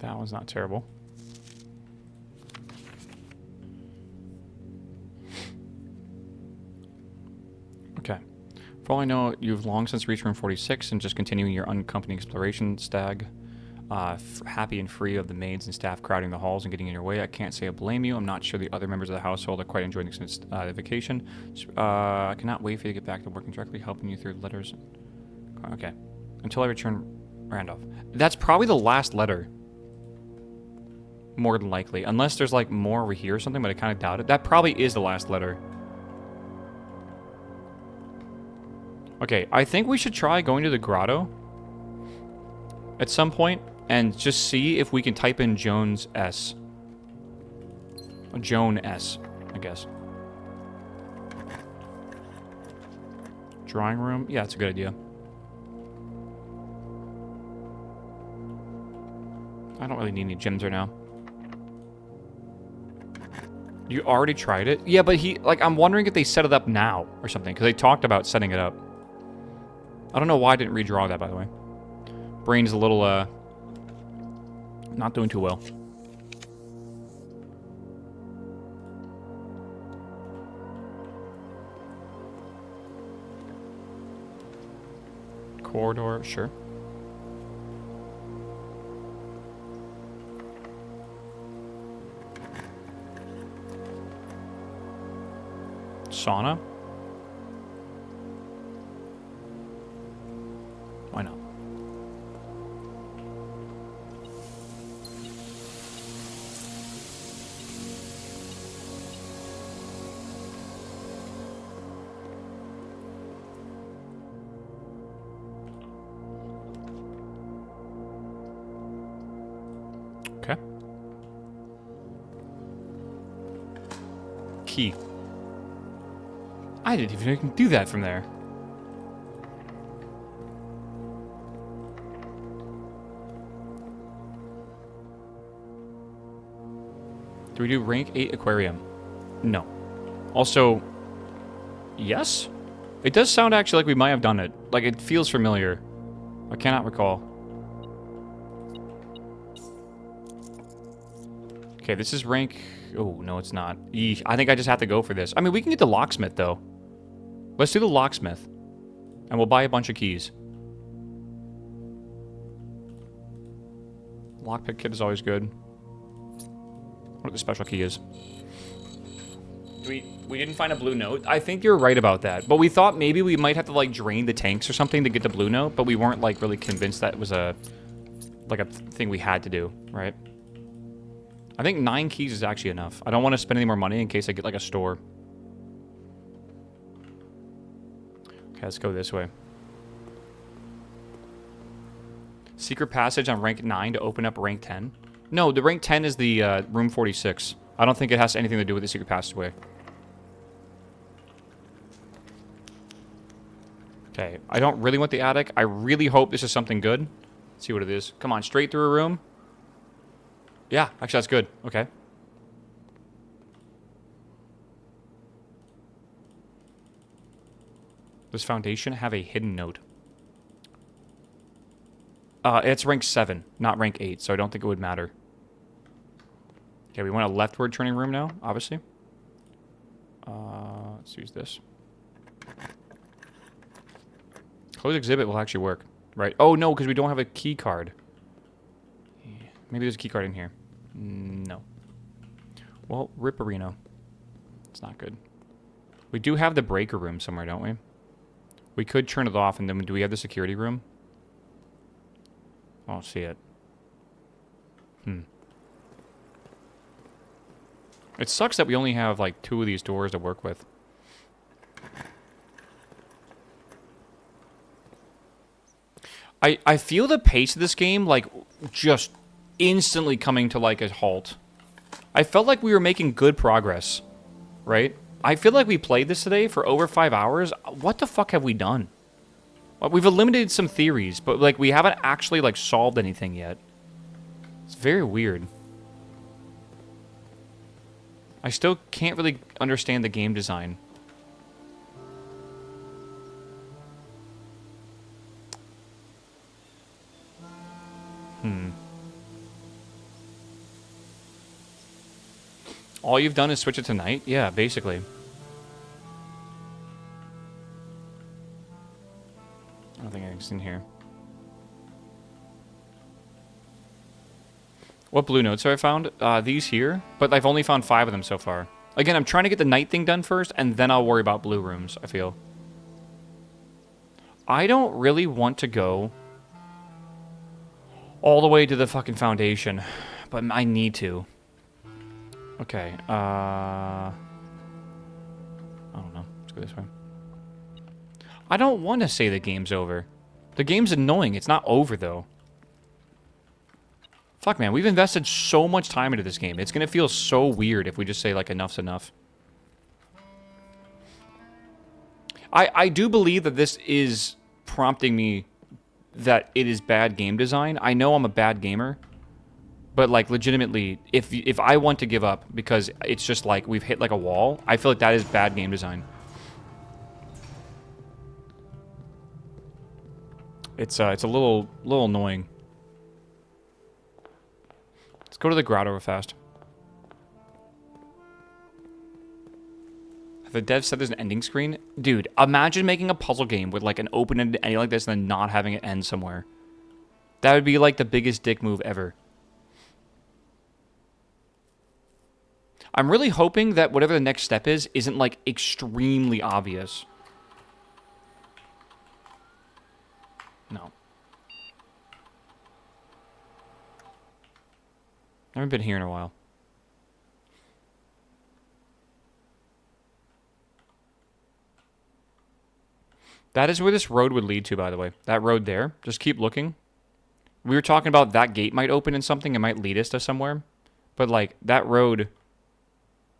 That one's not terrible. Okay. For all I know, you've long since reached room 46 and just continuing your unaccompanied exploration, Stag. Happy and free of the maids and staff crowding the halls and getting in your way. I can't say I blame you. I'm not sure the other members of the household are quite enjoying the vacation. I cannot wait for you to get back to working directly, helping you through letters. Okay. Until I return, Randolph. That's probably the last letter. More than likely. Unless there's like more over here or something, but I kind of doubt it. That probably is the last letter. Okay, I think we should try going to the grotto at some point and just see if we can type in Jones S. Joan S, I guess. Drawing room? Yeah, it's a good idea. I don't really need any gems right now. You already tried it? Yeah, but I'm wondering if they set it up now or something, because they talked about setting it up. I don't know why I didn't redraw that, by the way. Brain's a little, not doing too well. Corridor, sure. sauna. Why not? Okay. Key. I didn't even know you can do that from there. Do we do rank 8 aquarium? No. Also, yes? It does sound actually like we might have done it. Like, it feels familiar. I cannot recall. Okay, this is rank... Oh, no, it's not. Eesh, I think I just have to go for this. I mean, we can get the locksmith, though. Let's do the locksmith. And we'll buy a bunch of keys. Lockpick kit is always good. What the special key is. We didn't find a blue note. I think you're right about that. But we thought maybe we might have to, like, drain the tanks or something to get the blue note. But we weren't, like, really convinced that it was a... like, a thing we had to do, right? I think 9 keys is actually enough. I don't want to spend any more money in case I get, like, a store. Okay, let's go this way. Secret passage on rank 9 to open up rank 10. No, the rank 10 is the room 46. I don't think it has anything to do with the secret passageway. Okay, I don't really want the attic. I really hope this is something good. Let's see what it is. Come on, straight through a room. Yeah, actually that's good. Okay. Does foundation have a hidden note? It's rank 7, not rank 8, so I don't think it would matter. Okay, we want a leftward turning room now, obviously. Let's use this. Close exhibit will actually work, right? Oh, no, because we don't have a key card. Maybe there's a key card in here. No. Well, Ripperino. It's not good. We do have the breaker room somewhere, don't we? We could turn it off, and then do we have the security room? I don't see it. It sucks that we only have, like, 2 of these doors to work with. I feel the pace of this game, like, just instantly coming to, like, a halt. I felt like we were making good progress, right? I feel like we played this today for over 5 hours. What the fuck have we done? Well, we've eliminated some theories, but, like, we haven't actually, like, solved anything yet. It's very weird. I still can't really understand the game design. All you've done is switch it to night? Yeah, basically. I don't think anything's in here. What blue notes have I found? These here, but I've only found 5 of them so far. Again, I'm trying to get the night thing done first, and then I'll worry about blue rooms, I feel. I don't really want to go all the way to the fucking foundation, but I need to. Okay, I don't know. Let's go this way. I don't want to say the game's over. The game's annoying. It's not over, though. Fuck, man. We've invested so much time into this game. It's going to feel so weird if we just say, like, enough's enough. I do believe that this is prompting me that it is bad game design. I know I'm a bad gamer. But, like, legitimately, if I want to give up because it's just, like, we've hit, like, a wall, I feel like that is bad game design. It's a little annoying. Let's go to the grotto real fast. Have the devs said there's an ending screen? Dude, imagine making a puzzle game with, like, an open-ended ending like this and then not having it end somewhere. That would be, like, the biggest dick move ever. I'm really hoping that whatever the next step is isn't, like, extremely obvious. No. I haven't been here in a while. That is where this road would lead to, by the way. That road there. Just keep looking. We were talking about that gate might open in something. It might lead us to somewhere. But, like, that road...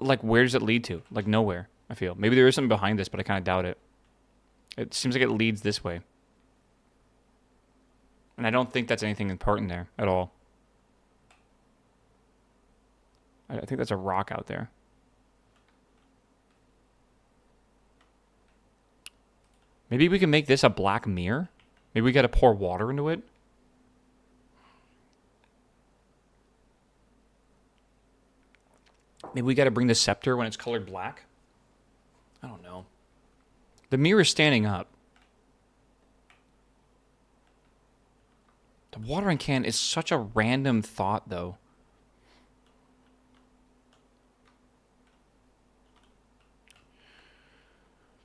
Like, where does it lead to? Like, nowhere, I feel. Maybe there is something behind this, but I kind of doubt it. It seems like it leads this way. And I don't think that's anything important there at all. I think that's a rock out there. Maybe we can make this a black mirror? Maybe we gotta pour water into it? Maybe we gotta bring the scepter when it's colored black? I don't know. The mirror is standing up. The watering can is such a random thought, though.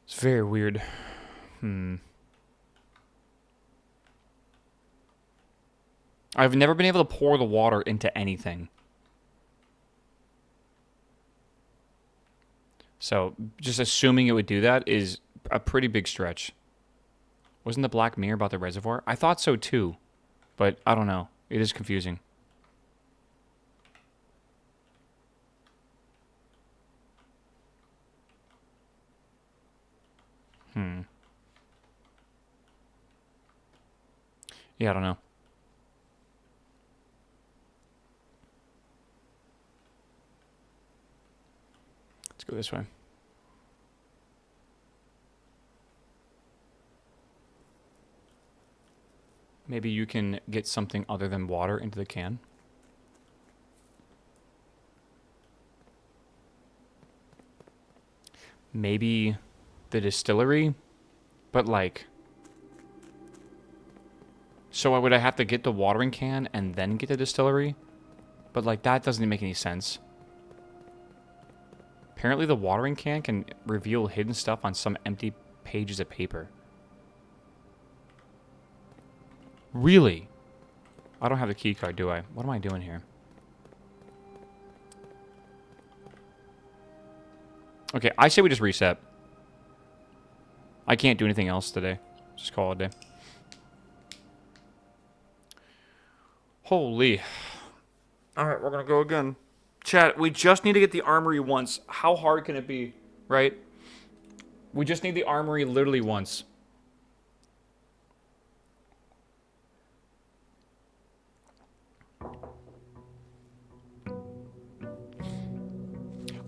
It's very weird. I've never been able to pour the water into anything. So, just assuming it would do that is a pretty big stretch. Wasn't the black mirror about the reservoir? I thought so too, but I don't know. It is confusing. Yeah, I don't know. Let's go this way. Maybe you can get something other than water into the can. Maybe the distillery, but like... So would I have to get the watering can and then get the distillery? But like that doesn't make any sense. Apparently the watering can can reveal hidden stuff on some empty pages of paper. Really? I don't have the key card, do I? What am I doing here? Okay, I say we just reset. I can't do anything else today. Just call it a day. Holy. Alright, we're gonna go again. Chat, we just need to get the armory once. How hard can it be, right? We just need the armory literally once.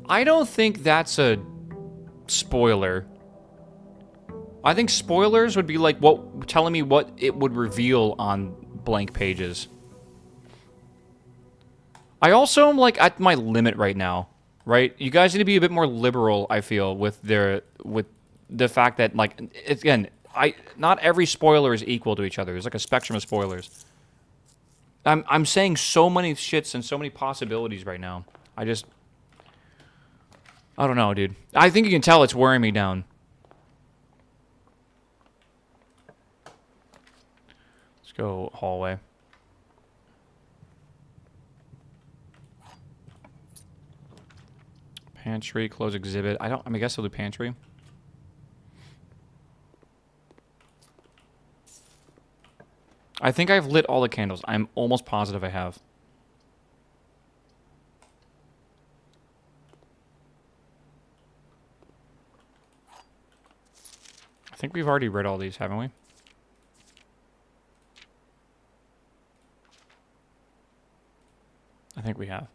I don't think that's a spoiler. I think spoilers would be like what telling me what it would reveal on blank pages. I also am like at my limit right now, right? You guys need to be a bit more liberal, I feel, with the fact that like again, not every spoiler is equal to each other. There's like a spectrum of spoilers. I'm saying so many shits and so many possibilities right now. I don't know, dude. I think you can tell it's wearing me down. Let's go hallway. Pantry, close exhibit. I guess I'll do pantry. I think I've lit all the candles. I'm almost positive I have. I think we've already read all these, haven't we? I think we have.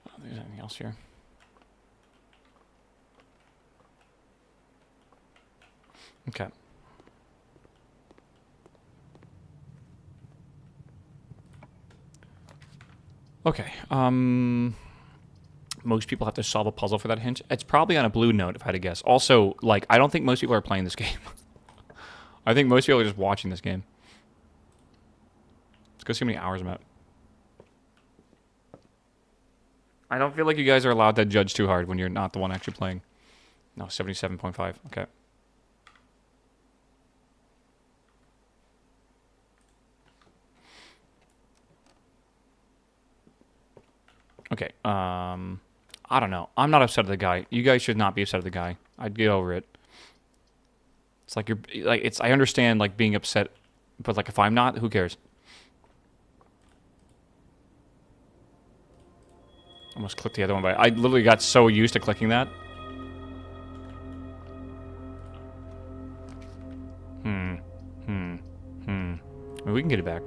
Oh, there's anything else here. Okay. Okay. Most people have to solve a puzzle for that hint. It's probably on a blue note, if I had to guess. Also, like, I don't think most people are playing this game. I think most people are just watching this game. Let's go see how many hours I'm at. I don't feel like you guys are allowed to judge too hard when you're not the one actually playing. No, 77.5. Okay. Okay. I don't know. I'm not upset at the guy. You guys should not be upset at the guy. I'd get over it. It's like I understand like being upset, but like if I'm not, who cares? Almost clicked the other one, but I literally got so used to clicking that. I mean, we can get it back.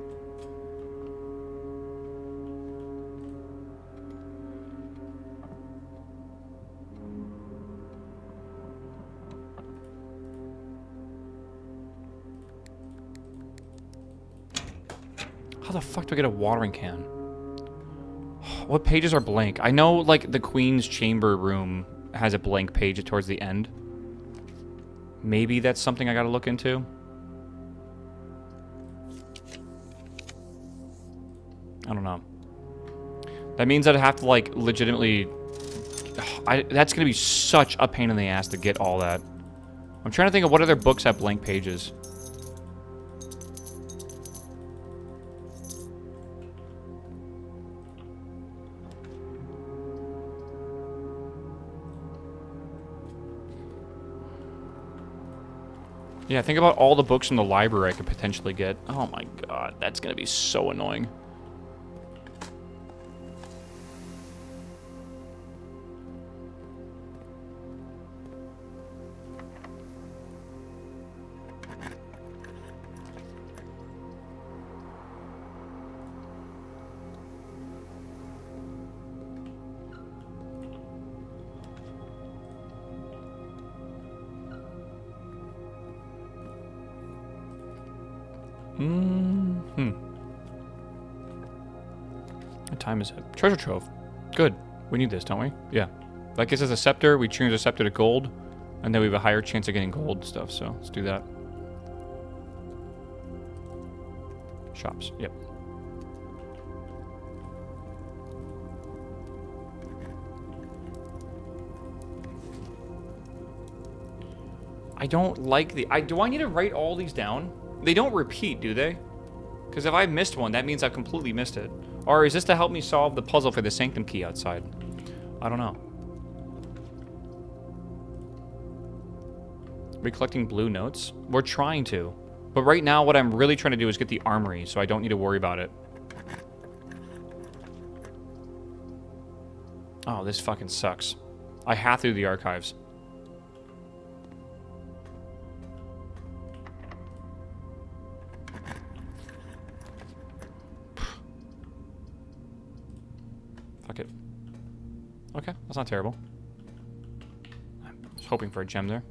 How the fuck do I get a watering can? What pages are blank? I know, like, the Queen's Chamber room has a blank page towards the end. Maybe that's something I gotta look into. I don't know. That means I'd have to, like, legitimately... that's gonna be such a pain in the ass to get all that. I'm trying to think of what other books have blank pages. Yeah, think about all the books in the library I could potentially get. Oh my god, that's gonna be so annoying. What time is it? Treasure trove. Good. We need this, don't we? Yeah. That gives us a scepter. We change the scepter to gold. And then we have a higher chance of getting gold stuff, so let's do that. Shops. Yep. I don't like the... do I need to write all these down? They don't repeat, do they? Because if I missed one, that means I've completely missed it. Or is this to help me solve the puzzle for the sanctum key outside? I don't know. Are we collecting blue notes? We're trying to. But right now, what I'm really trying to do is get the armory, so I don't need to worry about it. Oh, this fucking sucks. I have to do the archives. Fuck it. Okay, that's not terrible. I was hoping for a gem there.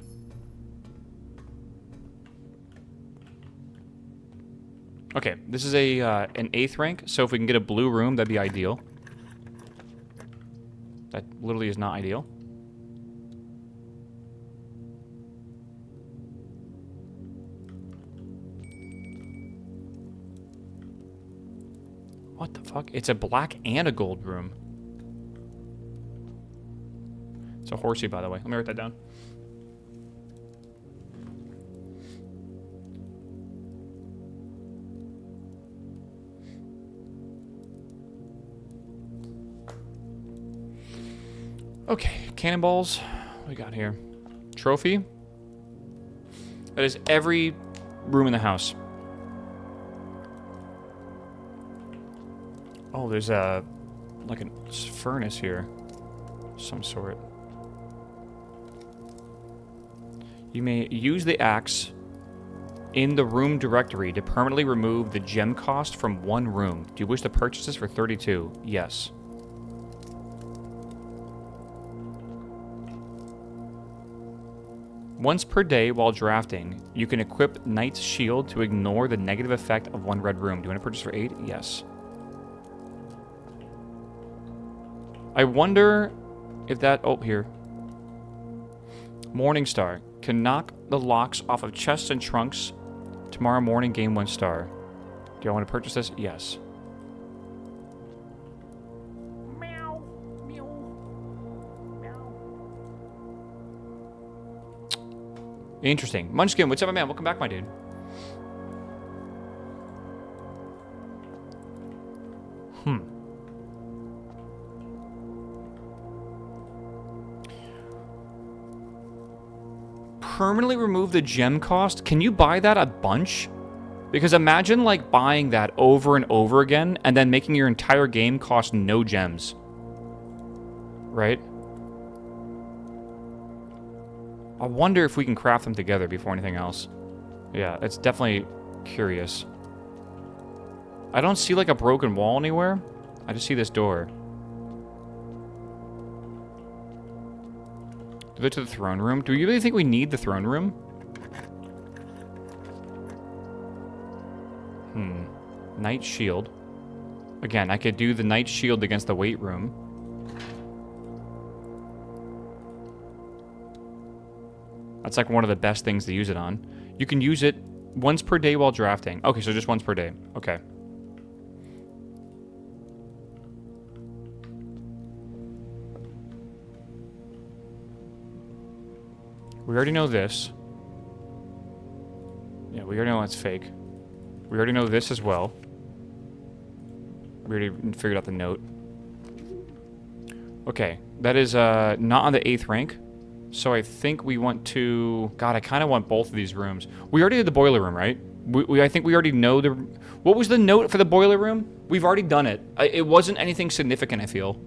Okay, this is a an 8th rank, so if we can get a blue room, that'd be ideal. That literally is not ideal. What the fuck? It's a black and a gold room. It's a horsey, by the way. Let me write that down. Okay, cannonballs. What we got here? Trophy. That is every room in the house. Oh, there's a like a furnace here, some sort. You may use the axe in the room directory to permanently remove the gem cost from one room. Do you wish to purchase this for 32? Yes. Once per day while drafting, you can equip Knight's Shield to ignore the negative effect of one red room. Do you want to purchase for 8? Yes. I wonder if that... Oh, here. Morningstar. Can knock the locks off of chests and trunks. Tomorrow morning, gain 1 star. Do I want to purchase this? Yes. Meow. Meow. Meow. Interesting. Munchkin, what's up, my man? Welcome back, my dude. Permanently remove the gem cost. Can you buy that a bunch? Because imagine like buying that over and over again and then making your entire game cost no gems. Right? I wonder if we can craft them together before anything else. Yeah, it's definitely curious. I don't see like a broken wall anywhere. I just see this door. Do they to the throne room? Do you really think we need the throne room? Knight shield. Again, I could do the knight shield against the weight room. That's like one of the best things to use it on. You can use it once per day while drafting. Okay, so just once per day. Okay. We already know this. Yeah, we already know that's fake. We already know this as well. We already figured out the note. Okay, that is not on the 8th rank. So I think we want to... God, I kind of want both of these rooms. We already did the boiler room, right? I think we already know the... What was the note for the boiler room? We've already done it. It wasn't anything significant, I feel.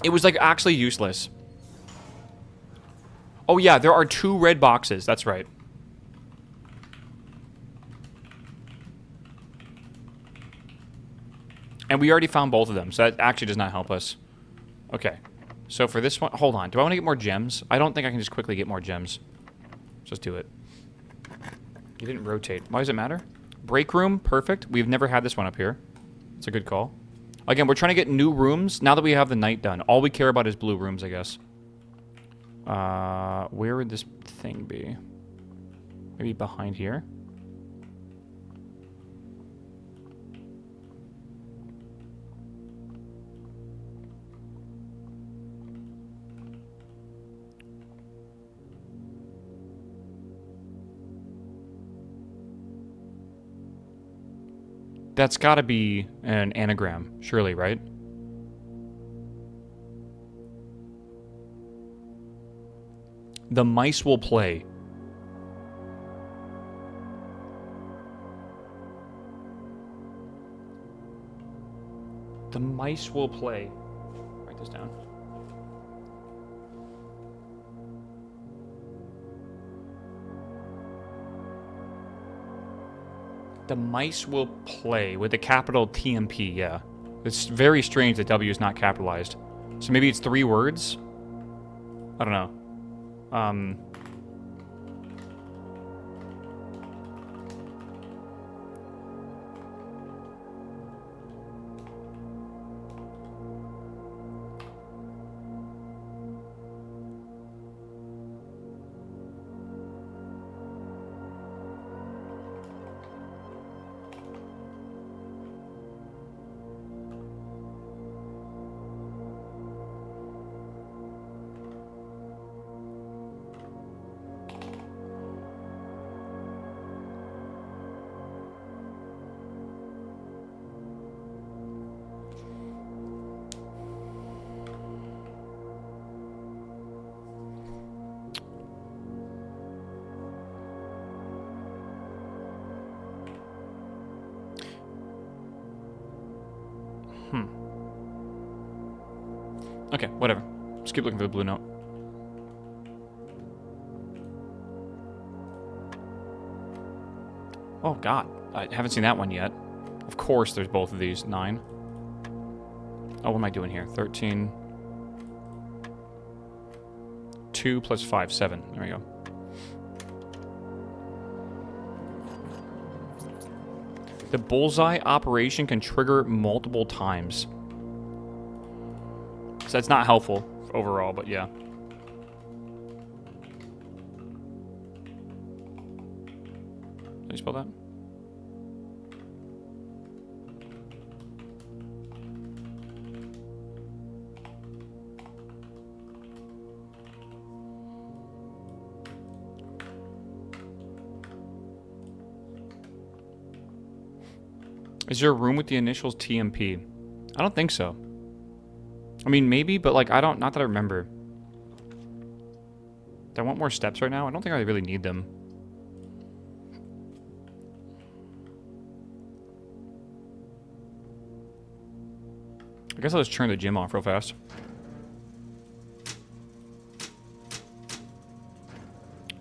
It was, like, actually useless. Oh, yeah, there are 2 red boxes. That's right. And we already found both of them, so that actually does not help us. Okay. So for this one... Hold on. Do I want to get more gems? I don't think I can just quickly get more gems. Let's just do it. You didn't rotate. Why does it matter? Break room. Perfect. We've never had this one up here. It's a good call. Again, we're trying to get new rooms. Now that we have the night done, all we care about is blue rooms, I guess. Where would this thing be? Maybe behind here? That's got to be an anagram, surely, right? The mice will play. The mice will play. Write this down. The mice will play with the capital TMP, yeah. It's very strange that W is not capitalized. So maybe it's 3 words? I don't know. Okay, whatever. Just keep looking for the blue note. Oh, God. I haven't seen that one yet. Of course there's both of these. 9. Oh, what am I doing here? 13. 2 plus 5, 7. There we go. The bullseye operation can trigger multiple times. So that's not helpful overall, but yeah. you spell that? Is there a room with the initials TMP? I don't think so. I mean, maybe, but like, not that I remember. Do I want more steps right now? I don't think I really need them. I guess I'll just turn the gym off real fast.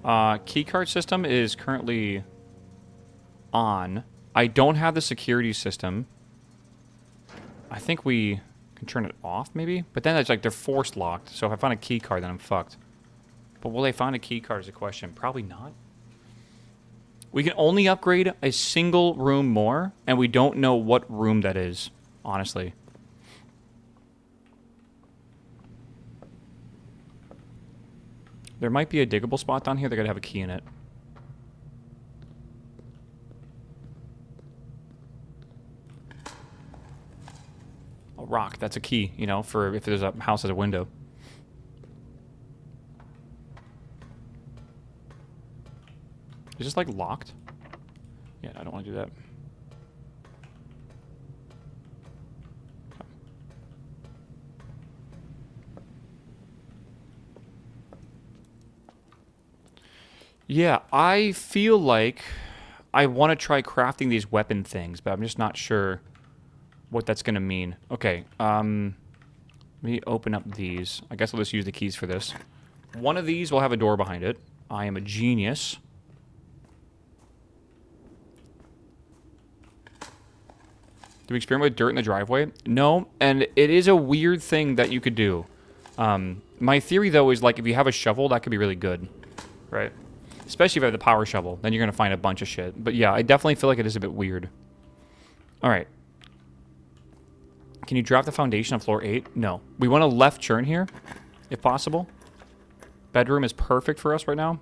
Keycard system is currently on. I don't have the security system. I think we can turn it off, maybe? But then it's like they're forced locked. So if I find a key card, then I'm fucked. But will they find a key card is a question. Probably not. We can only upgrade a single room more, and we don't know what room that is, honestly. There might be a diggable spot down here. They're gonna have a key in it. A rock. That's a key, you know, for if there's a house has a window. Is this like locked? Yeah, I don't want to do that. Yeah, I feel like I want to try crafting these weapon things, but I'm just not sure what that's going to mean. Okay, let me open up these. I guess I'll just use the keys for this. One of these will have a door behind it. I am a genius. Do we experiment with dirt in the driveway? No, and it is a weird thing that you could do. My theory, though, is like if you have a shovel, that could be really good, right? Especially if you have the power shovel, then you're going to find a bunch of shit. But yeah, I definitely feel like it is a bit weird. All right. Can you drop the foundation on floor 8? No. We want a left turn here, if possible. Bedroom is perfect for us right now.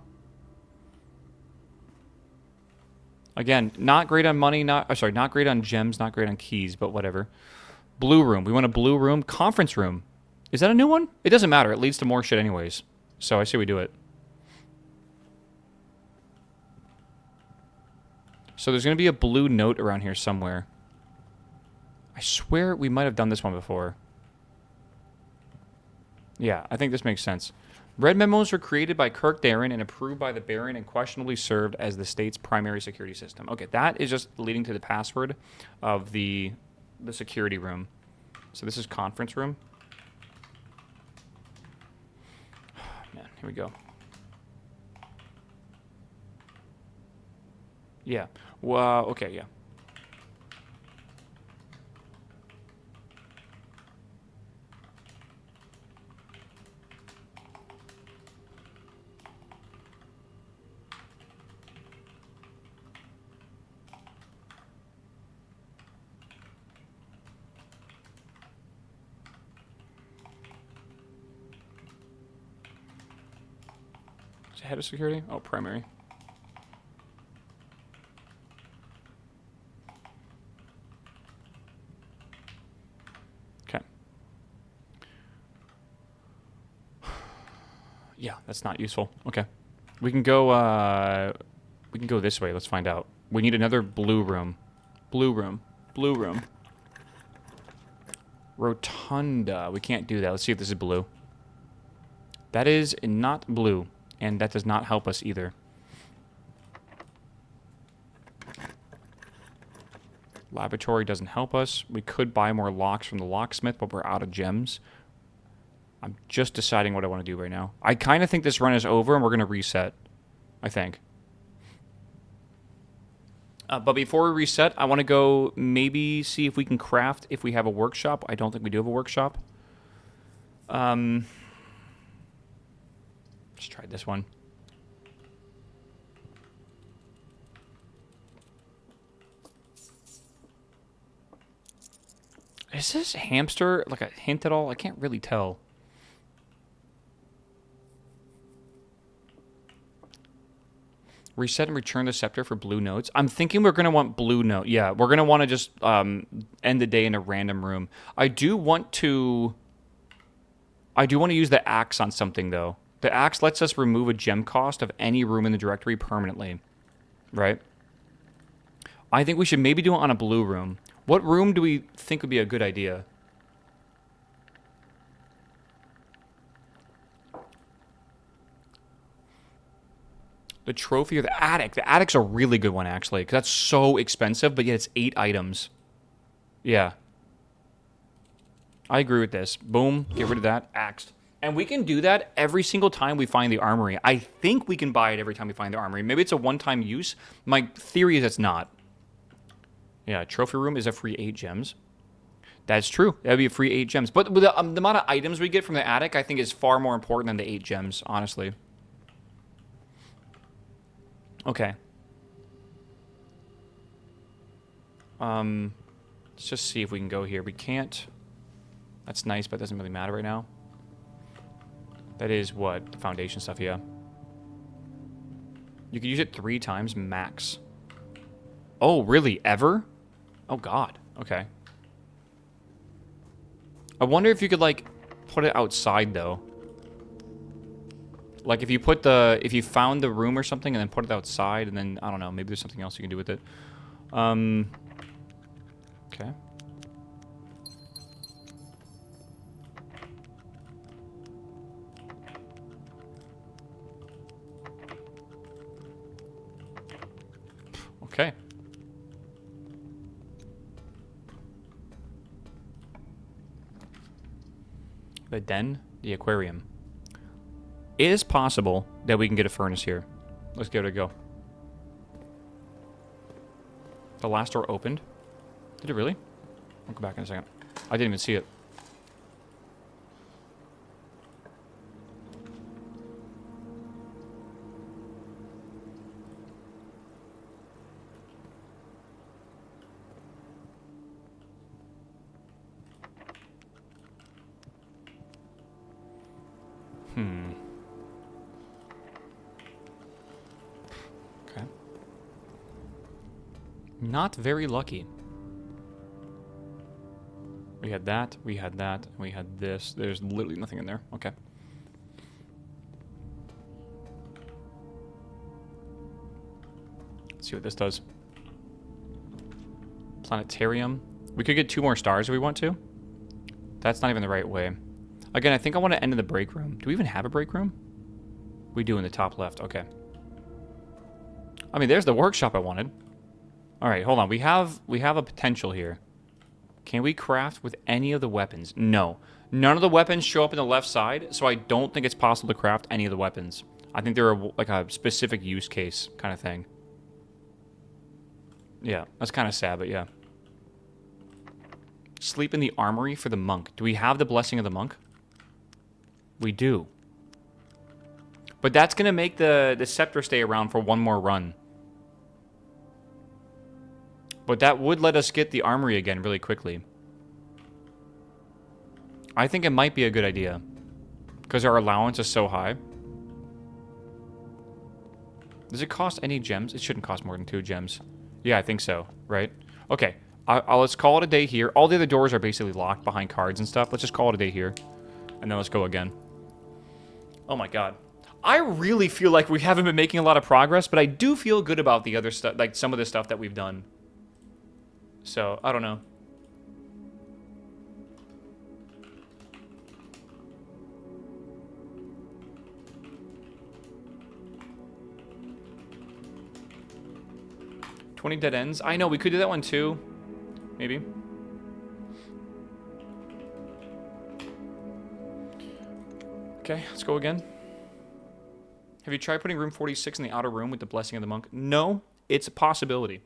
Again, not great on money, not great on gems, not great on keys, but whatever. Blue room. We want a blue room. Conference room. Is that a new one? It doesn't matter. It leads to more shit anyways. So I say we do it. So there's going to be a blue note around here somewhere. I swear we might have done this one before. Yeah, I think this makes sense. Red memos were created by Kirk Darren and approved by the Baron and questionably served as the state's primary security system. Okay, that is just leading to the password of the security room. So this is conference room. Man, here we go. Yeah. Well, okay, yeah. Is it head of security? Oh, primary. Yeah, that's not useful. Okay. We can go this way. Let's find out. We need another blue room. Blue room. Blue room. Rotunda. We can't do that. Let's see if this is blue. That is not blue, and that does not help us either. Laboratory doesn't help us. We could buy more locks from the locksmith, but we're out of gems. I'm just deciding what I want to do right now. I kind of think this run is over and we're going to reset. I think. But before we reset, I want to go maybe see if we can craft if we have a workshop. I don't think we do have a workshop. Let's try this one. Is this hamster like a hint at all? I can't really tell. Reset and return the scepter for blue notes. I'm thinking we're going to want blue note. Yeah, we're going to want to just end the day in a random room. I do want to use the axe on something, though. The axe lets us remove a gem cost of any room in the directory permanently. Right? I think we should maybe do it on a blue room. What room do we think would be a good idea? The trophy or the attic. The attic's a really good one, actually, because that's so expensive, but yet it's 8 items. Yeah. I agree with this. Boom. Get rid of that. Axed. And we can do that every single time we find the armory. I think we can buy it every time we find the armory. Maybe it's a one-time use. My theory is it's not. Yeah, trophy room is a free 8 gems. That's true. That would be a free 8 gems. But the amount of items we get from the attic, I think, is far more important than the 8 gems, honestly. Okay. Let's just see if we can go here. We can't. That's nice, but it doesn't really matter right now. That is what? The foundation stuff, yeah. You can use it 3 times max. Oh, really? Ever? Oh, God. Okay. I wonder if you could, like, put it outside, though. Like, if you found the room or something and then put it outside, and then, I don't know, maybe there's something else you can do with it. Okay. Okay. The den, the aquarium. It is possible that we can get a furnace here. Let's give it a go. The last door opened. Did it really? I'll go back in a second. I didn't even see it. Okay. Not very lucky. We had that, we had that, we had this. There's literally nothing in there. Okay. Let's see what this does. Planetarium. We could get 2 more stars if we want to. That's not even the right way. Again, I think I want to end in the break room. Do we even have a break room? We do in the top left. Okay. I mean, there's the workshop I wanted. All right, hold on. We have a potential here. Can we craft with any of the weapons? No. None of the weapons show up in the left side, so I don't think it's possible to craft any of the weapons. I think they're like a specific use case kind of thing. Yeah, that's kind of sad, but yeah. Sleep in the armory for the monk. Do we have the blessing of the monk? We do. But that's going to make the scepter stay around for one more run. But that would let us get the armory again really quickly. I think it might be a good idea. Because our allowance is so high. Does it cost any gems? It shouldn't cost more than 2 gems. Yeah, I think so, right? Okay, let's call it a day here. All the other doors are basically locked behind cards and stuff. Let's just call it a day here. And then let's go again. Oh my god. I really feel like we haven't been making a lot of progress, but I do feel good about the other stuff, like some of the stuff that we've done. So, I don't know. $20 dead ends. I know, we could do that one too. Maybe. Okay, let's go again. Have you tried putting room 46 in the outer room with the blessing of the monk? No, it's a possibility.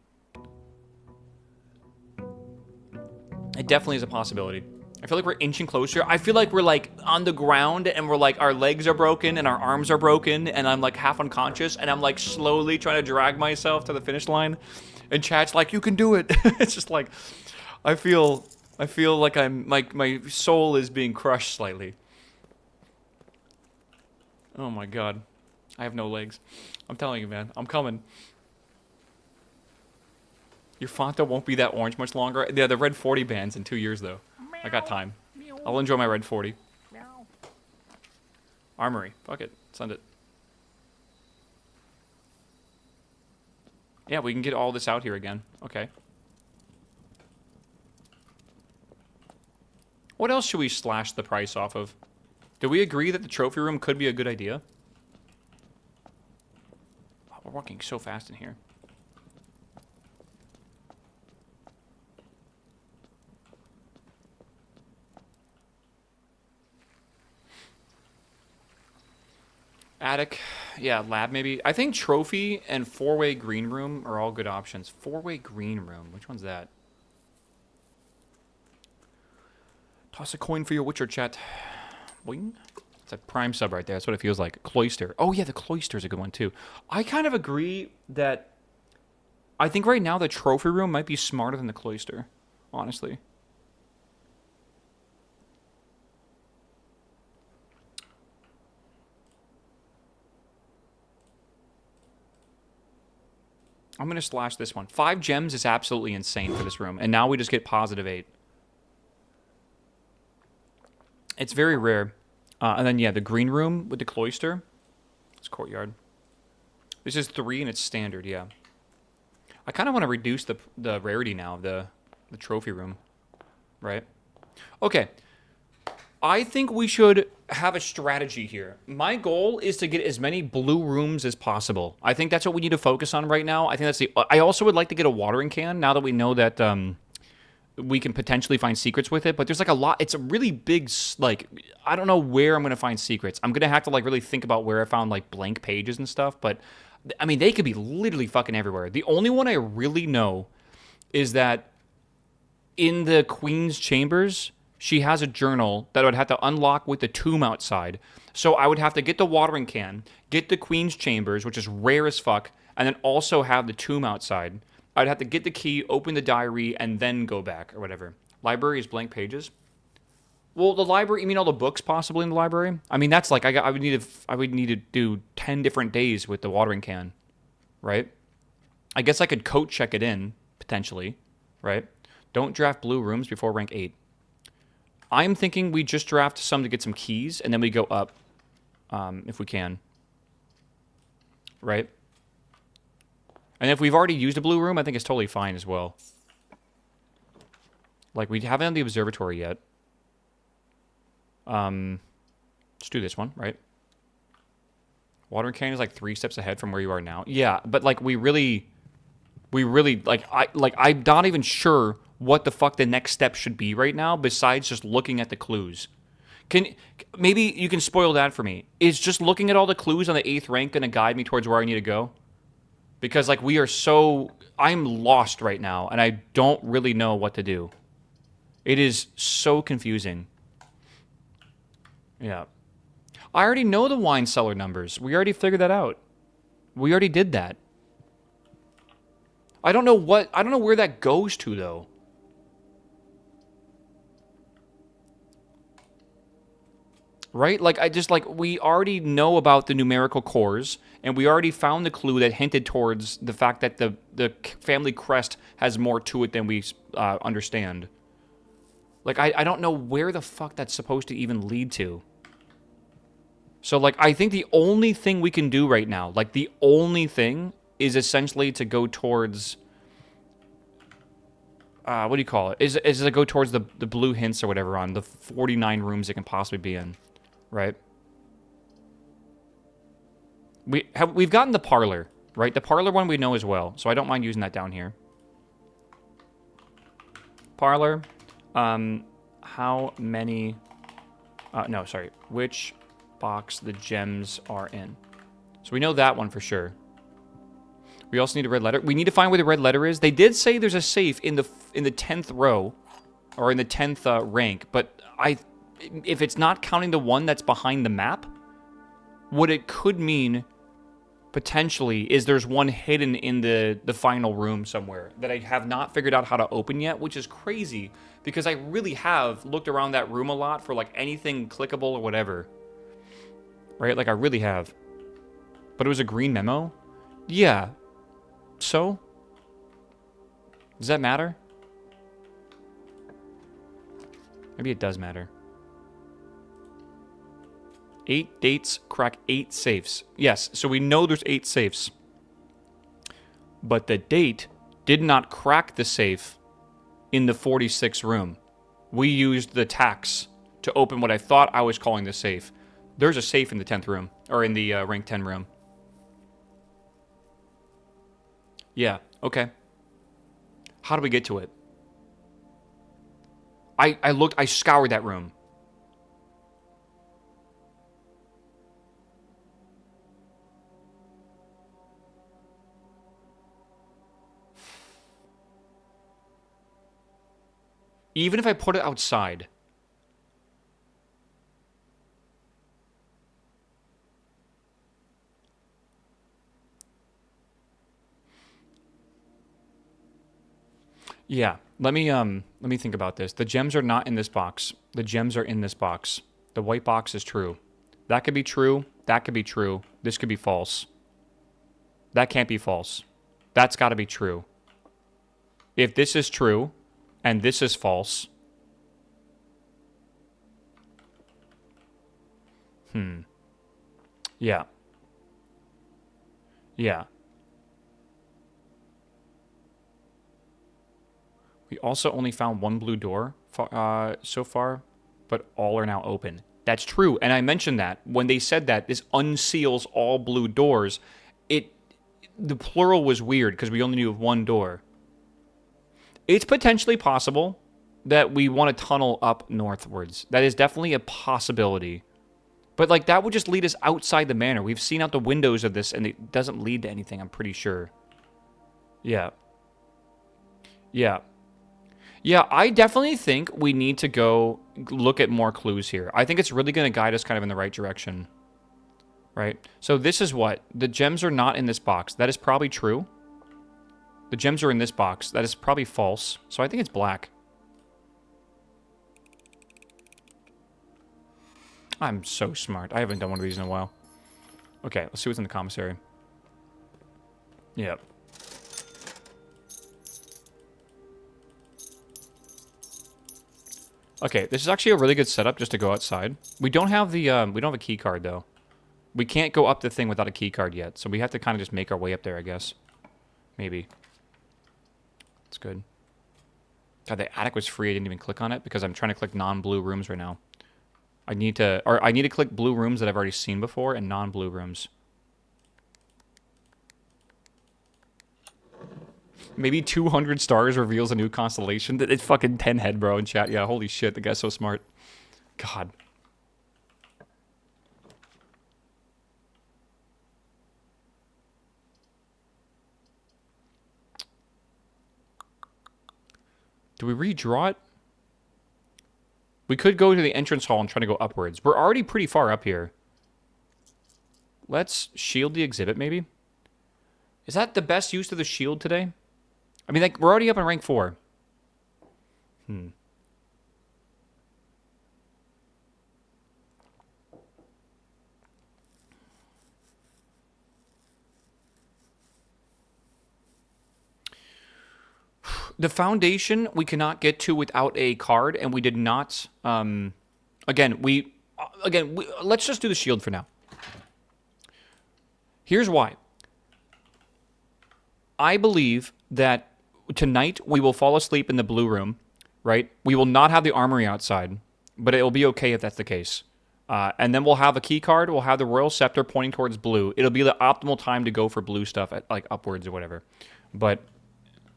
It definitely is a possibility. I feel like we're inching closer. I feel like we're like on the ground and we're like, our legs are broken and our arms are broken and I'm like half unconscious and I'm like slowly trying to drag myself to the finish line. And chat's like, you can do it. It's just like, I feel like my soul is being crushed slightly. Oh my god. I have no legs. I'm telling you, man. I'm coming. Your Fanta won't be that orange much longer. Yeah, the red 40 bands in 2 years, though. I got time. I'll enjoy my red 40. Meow. Armory. Fuck it. Send it. Yeah, we can get all this out here again. Okay. What else should we slash the price off of? Do we agree that the trophy room could be a good idea? Oh, we're walking so fast in here. Attic. Yeah, lab maybe. I think trophy and four-way green room are all good options. Four-way green room. Which one's that? Toss a coin for your Witcher, chat. Boing. It's a prime sub right there. That's what it feels like. Cloister. Oh, yeah, the Cloister's a good one, too. I kind of agree that... I think right now the trophy room might be smarter than the Cloister. Honestly. I'm going to slash this one. 5 gems is absolutely insane for this room. And now we just get positive 8. It's very rare. And then, yeah, the green room with the cloister. It's courtyard. This is 3 and it's standard, yeah. I kind of want to reduce the rarity now of the trophy room. Right? Okay. I think we should have a strategy here. My goal is to get as many blue rooms as possible. I think that's what we need to focus on right now. I think that's the... I also would like to get a watering can now that we know that... we can potentially find secrets with it, but there's like a lot. It's a really big, like, I don't know where I'm going to find secrets. I'm going to have to like really think about where I found like blank pages and stuff, but I mean, they could be literally fucking everywhere. The only one I really know is that in the Queen's chambers, she has a journal that I would have to unlock with the tomb outside. So I would have to get the watering can, get the Queen's chambers, which is rare as fuck, and then also have the tomb outside. I'd have to get the key, open the diary, and then go back, or whatever. Library is blank pages. Well, the library, you mean all the books possibly in the library? I mean, that's like, I would need to do 10 different days with the watering can, right? I guess I could coat check it in, potentially, right? Don't draft blue rooms before rank 8. I'm thinking we just draft some to get some keys, and then we go up, if we can. Right? And if we've already used a blue room, I think it's totally fine as well. Like, we haven't done the observatory yet. Let's do this one, right? Watering can is like 3 steps ahead from where you are now. Yeah, but like, we really, like, I'm not even sure what the fuck the next step should be right now, besides just looking at the clues. Maybe you can spoil that for me. Is just looking at all the clues on the 8th rank going to guide me towards where I need to go? Because, like, I'm lost right now, and I don't really know what to do. It is so confusing. Yeah. I already know the wine cellar numbers. We already figured that out. We already did that. I don't know where that goes to, though. Right? Like, we already know about the numerical cores, and we already found the clue that hinted towards the fact that the family crest has more to it than we understand. Like, I don't know where the fuck that's supposed to even lead to. So, like, I think the only thing we can do right now, like, the only thing is essentially to go towards... what do you call it? Is to go towards the blue hints or whatever on the 49 rooms it can possibly be in. Right? We've gotten the parlor, right? The parlor one we know as well, so I don't mind using that down here. Parlor. How many... no, sorry. Which box the gems are in. So we know that one for sure. We also need a red letter. We need to find where the red letter is. They did say there's a safe in the 10th row, or in the 10th rank, but if it's not counting the one that's behind the map, what it could mean, potentially, is there's one hidden in the final room somewhere that I have not figured out how to open yet, which is crazy, because I really have looked around that room a lot for, like, anything clickable or whatever. Right? Like, I really have. But it was a green memo? Yeah. So? Does that matter? Maybe it does matter. 8 dates, crack 8 safes. Yes, so we know there's 8 safes. But the date did not crack the safe in the 46 room. We used the tax to open what I thought I was calling the safe. There's a safe in the 10th room, or in the rank 10 room. Yeah, okay. How do we get to it? I scoured that room. Even if I put it outside. Yeah, let me think about this. The gems are not in this box. The gems are in this box. The white box is true. That could be true. That could be true. This could be false. That can't be false. That's got to be true. If this is true and this is false. Yeah. Yeah. We also only found one blue door so far, but all are now open. That's true, and I mentioned that. When they said that, this unseals all blue doors, the plural was weird because we only knew of one door. It's potentially possible that we want to tunnel up northwards. That is definitely a possibility. But, like, that would just lead us outside the manor. We've seen out the windows of this, and it doesn't lead to anything, I'm pretty sure. Yeah. Yeah. Yeah, I definitely think we need to go look at more clues here. I think it's really going to guide us kind of in the right direction. Right? So this is what? The gems are not in this box. That is probably true. The gems are in this box. That is probably false. So I think it's black. I'm so smart. I haven't done one of these in a while. Okay, let's see what's in the commissary. Yep. Okay, this is actually a really good setup just to go outside. We don't have the we don't have a key card though. We can't go up the thing without a key card yet, so we have to kind of just make our way up there, I guess. Maybe. It's good. God, the attic was free. I didn't even click on it because I'm trying to click non-blue rooms right now. I need to click blue rooms that I've already seen before and non-blue rooms. Maybe 200 stars reveals a new constellation. It's fucking 10 head, bro, in chat. Yeah, holy shit, the guy's so smart. God. Do we redraw it? We could go to the entrance hall and try to go upwards. We're already pretty far up here. Let's shield the exhibit, maybe? Is that the best use of the shield today? I mean, like, we're already up in rank 4. The foundation we cannot get to without a card, and we did not. Again, let's just do the shield for now. Here's why. I believe that tonight we will fall asleep in the blue room, right? We will not have the armory outside, but it will be okay if that's the case. And then we'll have a key card. We'll have the royal scepter pointing towards blue. It'll be the optimal time to go for blue stuff at like upwards or whatever. But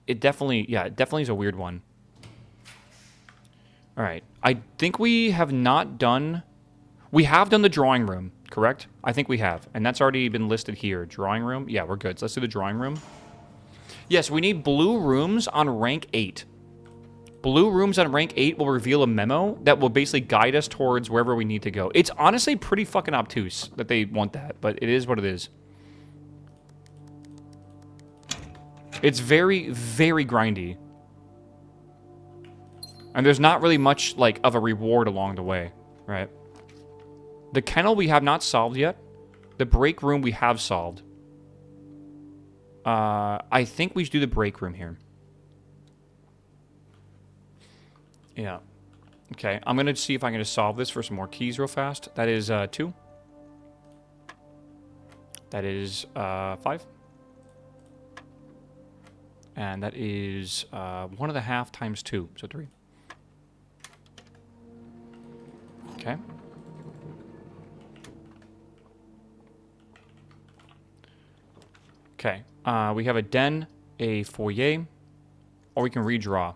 it definitely is a weird one. All right. I think we have not done... We have done the drawing room, correct? I think we have. And that's already been listed here. Drawing room? Yeah, we're good. So let's do the drawing room. Yes, we need blue rooms on rank 8. Blue rooms on rank 8 will reveal a memo that will basically guide us towards wherever we need to go. It's honestly pretty fucking obtuse that they want that, but it is what it is. It's very, very grindy. And there's not really much, like, of a reward along the way, right? The kennel we have not solved yet. The break room we have solved. I think we should do the break room here. Yeah. Okay, I'm going to see if I can just solve this for some more keys real fast. That is 2. That is 5. And that is 1.5 times 2, so 3. Okay. Okay, we have a den, a foyer, or we can redraw.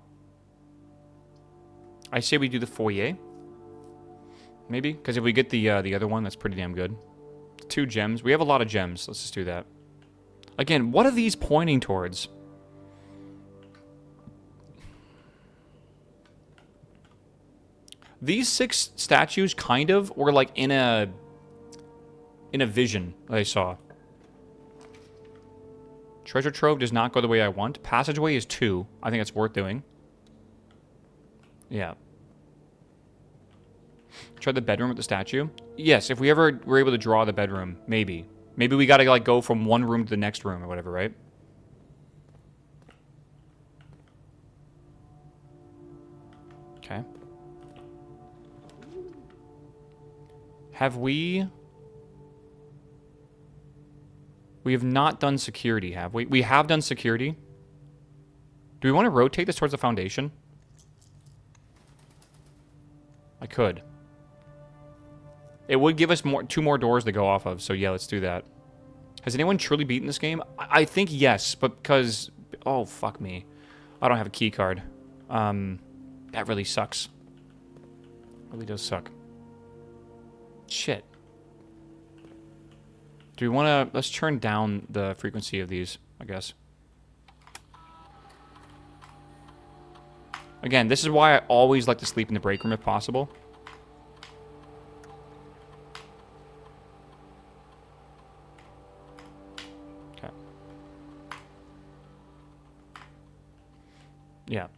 I say we do the foyer. Maybe, because if we get the other one, that's pretty damn good. 2 gems. We have a lot of gems. Let's just do that. Again, what are these pointing towards? These 6 statues kind of were like in a vision that I saw. Treasure trove does not go the way I want. Passageway is 2. I think it's worth doing. Yeah. Try the bedroom with the statue. Yes, if we ever were able to draw the bedroom, maybe. Maybe we gotta like go from one room to the next room or whatever, right? Okay. Have we... We have not done security, have we? We have done security. Do we want to rotate this towards the foundation? I could. It would give us 2 more doors to go off of, so yeah, let's do that. Has anyone truly beaten this game? I think yes, but because... Oh, fuck me. I don't have a key card. That really sucks. Really does suck. Shit. Do we want to... Let's turn down the frequency of these, I guess. Again, this is why I always like to sleep in the break room if possible. Okay. Yeah.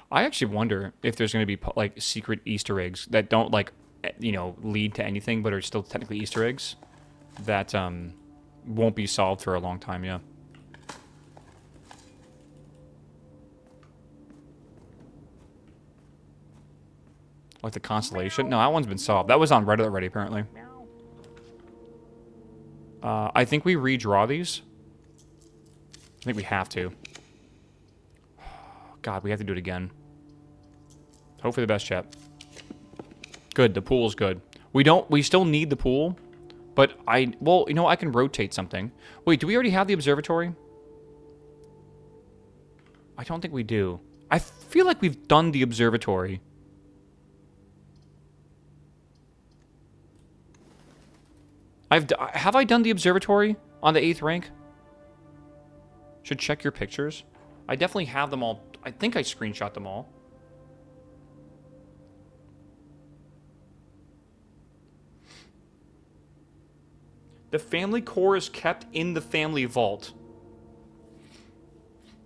I actually wonder if there's going to be, like, secret Easter eggs that don't, like, you know, lead to anything, but are still technically Easter eggs that won't be solved for a long time, yeah. Like the constellation? No, that one's been solved. That was on Reddit already, apparently. I think we redraw these. I think we have to. God, we have to do it again. Hope for the best, chat. Good, the pool's good. We still need the pool, but well, you know, I can rotate something. Wait, do we already have the observatory? I don't think we do. I feel like we've done the observatory. Have I done the observatory on the 8th rank? Should check your pictures. I definitely have them all. I think I screenshot them all. The family core is kept in the family vault.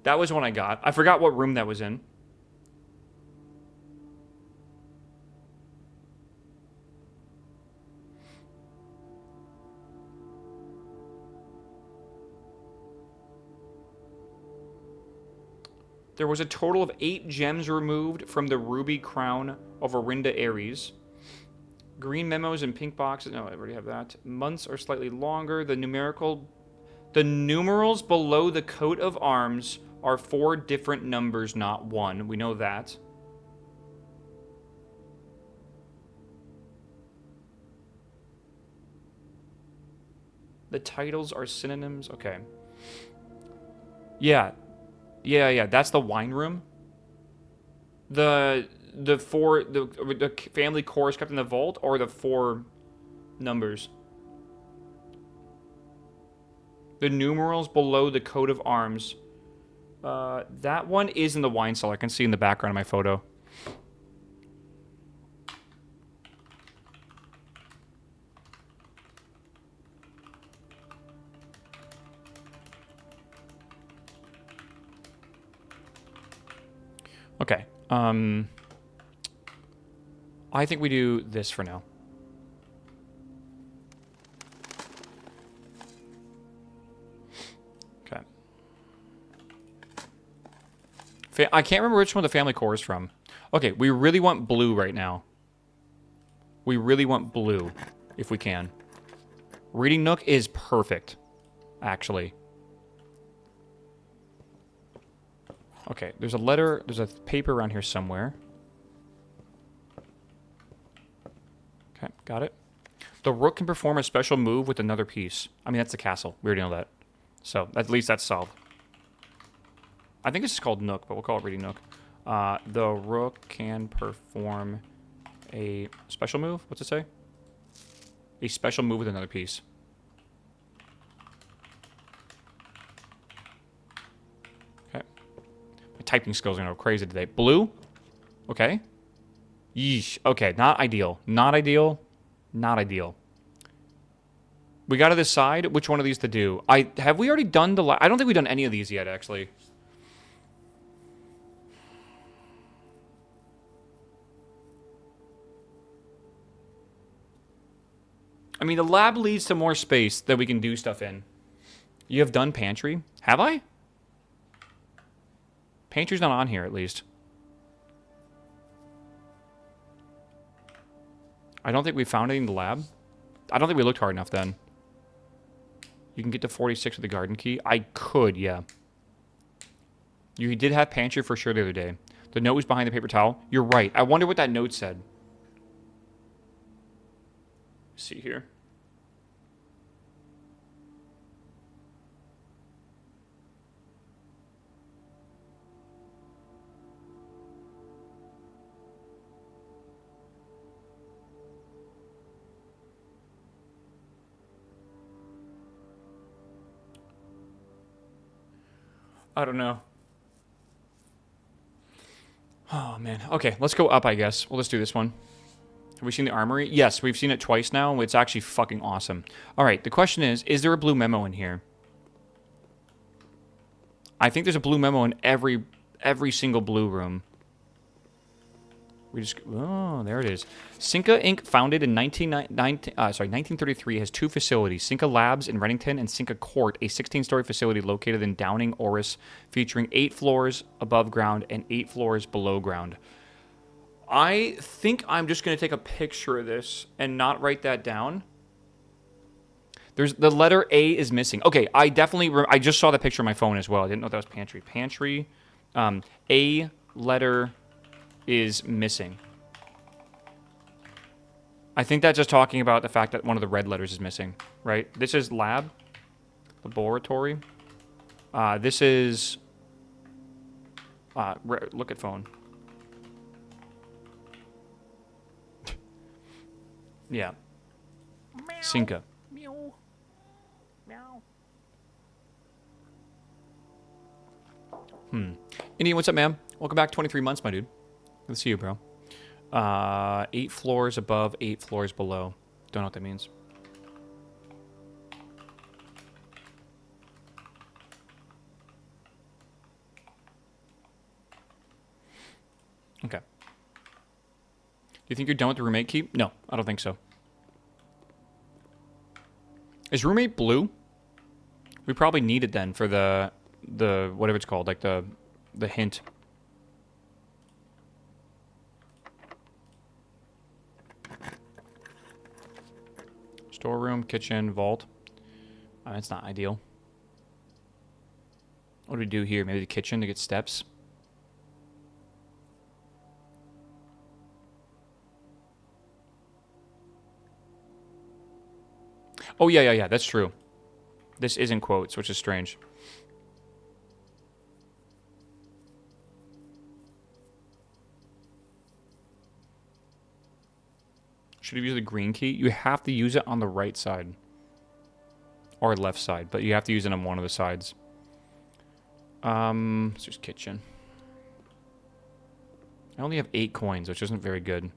That was one I got. I forgot what room that was in. There was a total of 8 gems removed from the ruby crown of Orinda Ares. Green memos and pink boxes. No, I already have that. Months are slightly longer. The numerals below the coat of arms are 4 different numbers, not 1. We know that. The titles are synonyms. Okay. Yeah. Yeah. That's the wine room. The family core is kept in the vault, or the 4 numbers. The numerals below the coat of arms. That one is in the wine cellar. I can see in the background of my photo. Okay. I think we do this for now. I can't remember which one the family core is from. Okay, we really want blue right now. We really want blue, if we can. Reading nook is perfect, actually. Okay, there's a letter, there's a paper around here somewhere. Okay, got it. The rook can perform a special move with another piece. I mean, that's the castle. We already know that. So, at least that's solved. I think it's called nook, but we'll call it reading nook. The rook can perform a special move? What's it say? A special move with another piece. Okay. My typing skills are going to go crazy today. Blue? Okay. Yeesh. Okay, not ideal. Not ideal. Not ideal. We got to decide which one of these to do. Have we already done the... I don't think we've done any of these yet, actually. I mean, the lab leads to more space that we can do stuff in. You have done pantry? Have I? Pantry's not on here, at least. I don't think we found anything in the lab. I don't think we looked hard enough then. You can get to 46 with the garden key. I could, yeah. You did have pantry for sure the other day. The note was behind the paper towel. You're right. I wonder what that note said. Let's see here. I don't know. Oh, man. Okay, let's go up, I guess. We'll just do this one. Have we seen the armory? Yes, we've seen it twice now. It's actually fucking awesome. All right, the question is there a blue memo in here? I think there's a blue memo in every single blue room. Oh, there it is. Cinca Inc., founded in 1933, has two facilities, Cinca Labs in Reddington and Cinca Court, a 16-story facility located in Downing, Oris, featuring 8 floors above ground and 8 floors below ground. I think I'm just going to take a picture of this and not write that down. There's the letter A is missing. Okay, I just saw the picture on my phone as well. I didn't know that was pantry. Pantry, A letter is missing. I think that's just talking about the fact that one of the red letters is missing, right? This is lab, laboratory. This is look at phone. Yeah. Meow. Cinca. Meow. Meow. Indian, what's up, man? Welcome back. 23 months, my dude. Good to see you, bro. 8 floors above, 8 floors below. Don't know what that means. Okay. Do you think you're done with the roommate keep? No, I don't think so. Is roommate blue? We probably need it then for the whatever it's called, like the hint. Storeroom, kitchen, vault. It's not ideal. What do we do here? Maybe the kitchen to get steps. Oh, yeah. That's true. This isn't quotes, which is strange. Should have used the green key. You have to use it on the right side. Or left side, but you have to use it on one of the sides. It's just kitchen. I only have 8 coins, which isn't very good.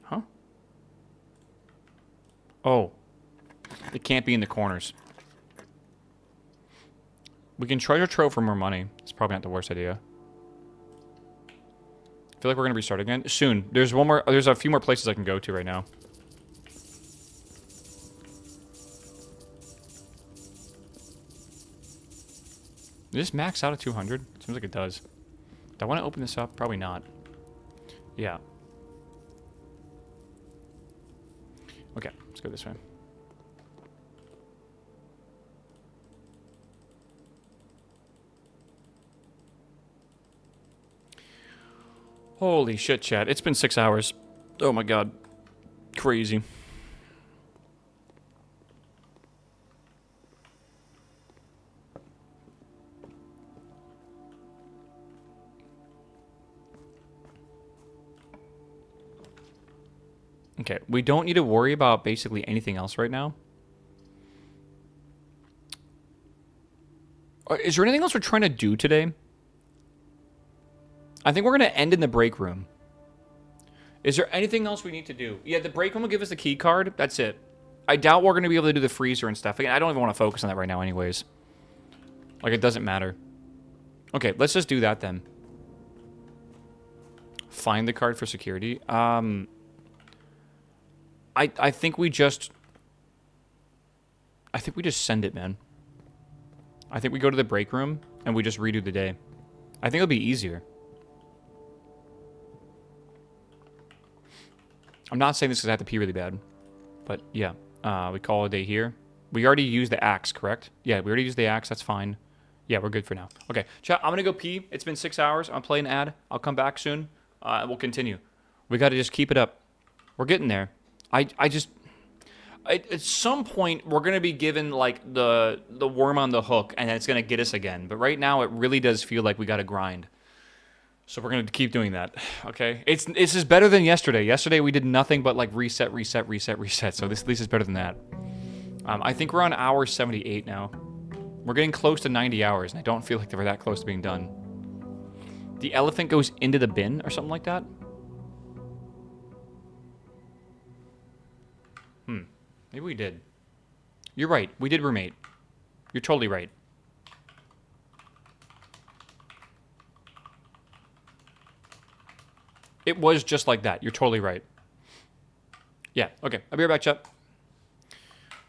Huh? Oh. It can't be in the corners. We can treasure trove for more money. It's probably not the worst idea. I feel like we're gonna restart again soon. There's a few more places I can go to right now. Does this max out at 200? Seems like it does. Do I want to open this up? Probably not. Yeah. Okay, let's go this way. Holy shit, chat. It's been 6 hours. Oh my god. Crazy. Okay, we don't need to worry about basically anything else right now. Is there anything else we're trying to do today? I think we're going to end in the break room. Is there anything else we need to do? Yeah, the break room will give us the key card. That's it. I doubt we're going to be able to do the freezer and stuff. Again, I don't even want to focus on that right now anyways. Like, it doesn't matter. Okay, let's just do that then. Find the card for security. I think we just... I think we just send it, man. I think we go to the break room and we just redo the day. I think it'll be easier. I'm not saying this because I have to pee really bad. But, yeah. We call it a day here. We already used the axe, correct? Yeah, we already used the axe. That's fine. Yeah, we're good for now. Okay, chat, I'm going to go pee. It's been 6 hours. I'm playing an ad. I'll come back soon. And we'll continue. We got to just keep it up. We're getting there. At some point, we're going to be given, like, the worm on the hook, and it's going to get us again. But right now, it really does feel like we got to grind. So we're going to keep doing that, okay? It's just better than yesterday. Yesterday, we did nothing but, like, reset. So this at least is better than that. I think we're on hour 78 now. We're getting close to 90 hours, and I don't feel like we're that close to being done. The elephant goes into the bin or something like that? Maybe we did. You're right. We did roommate. You're totally right. It was just like that. You're totally right. Yeah, okay. I'll be right back, chat.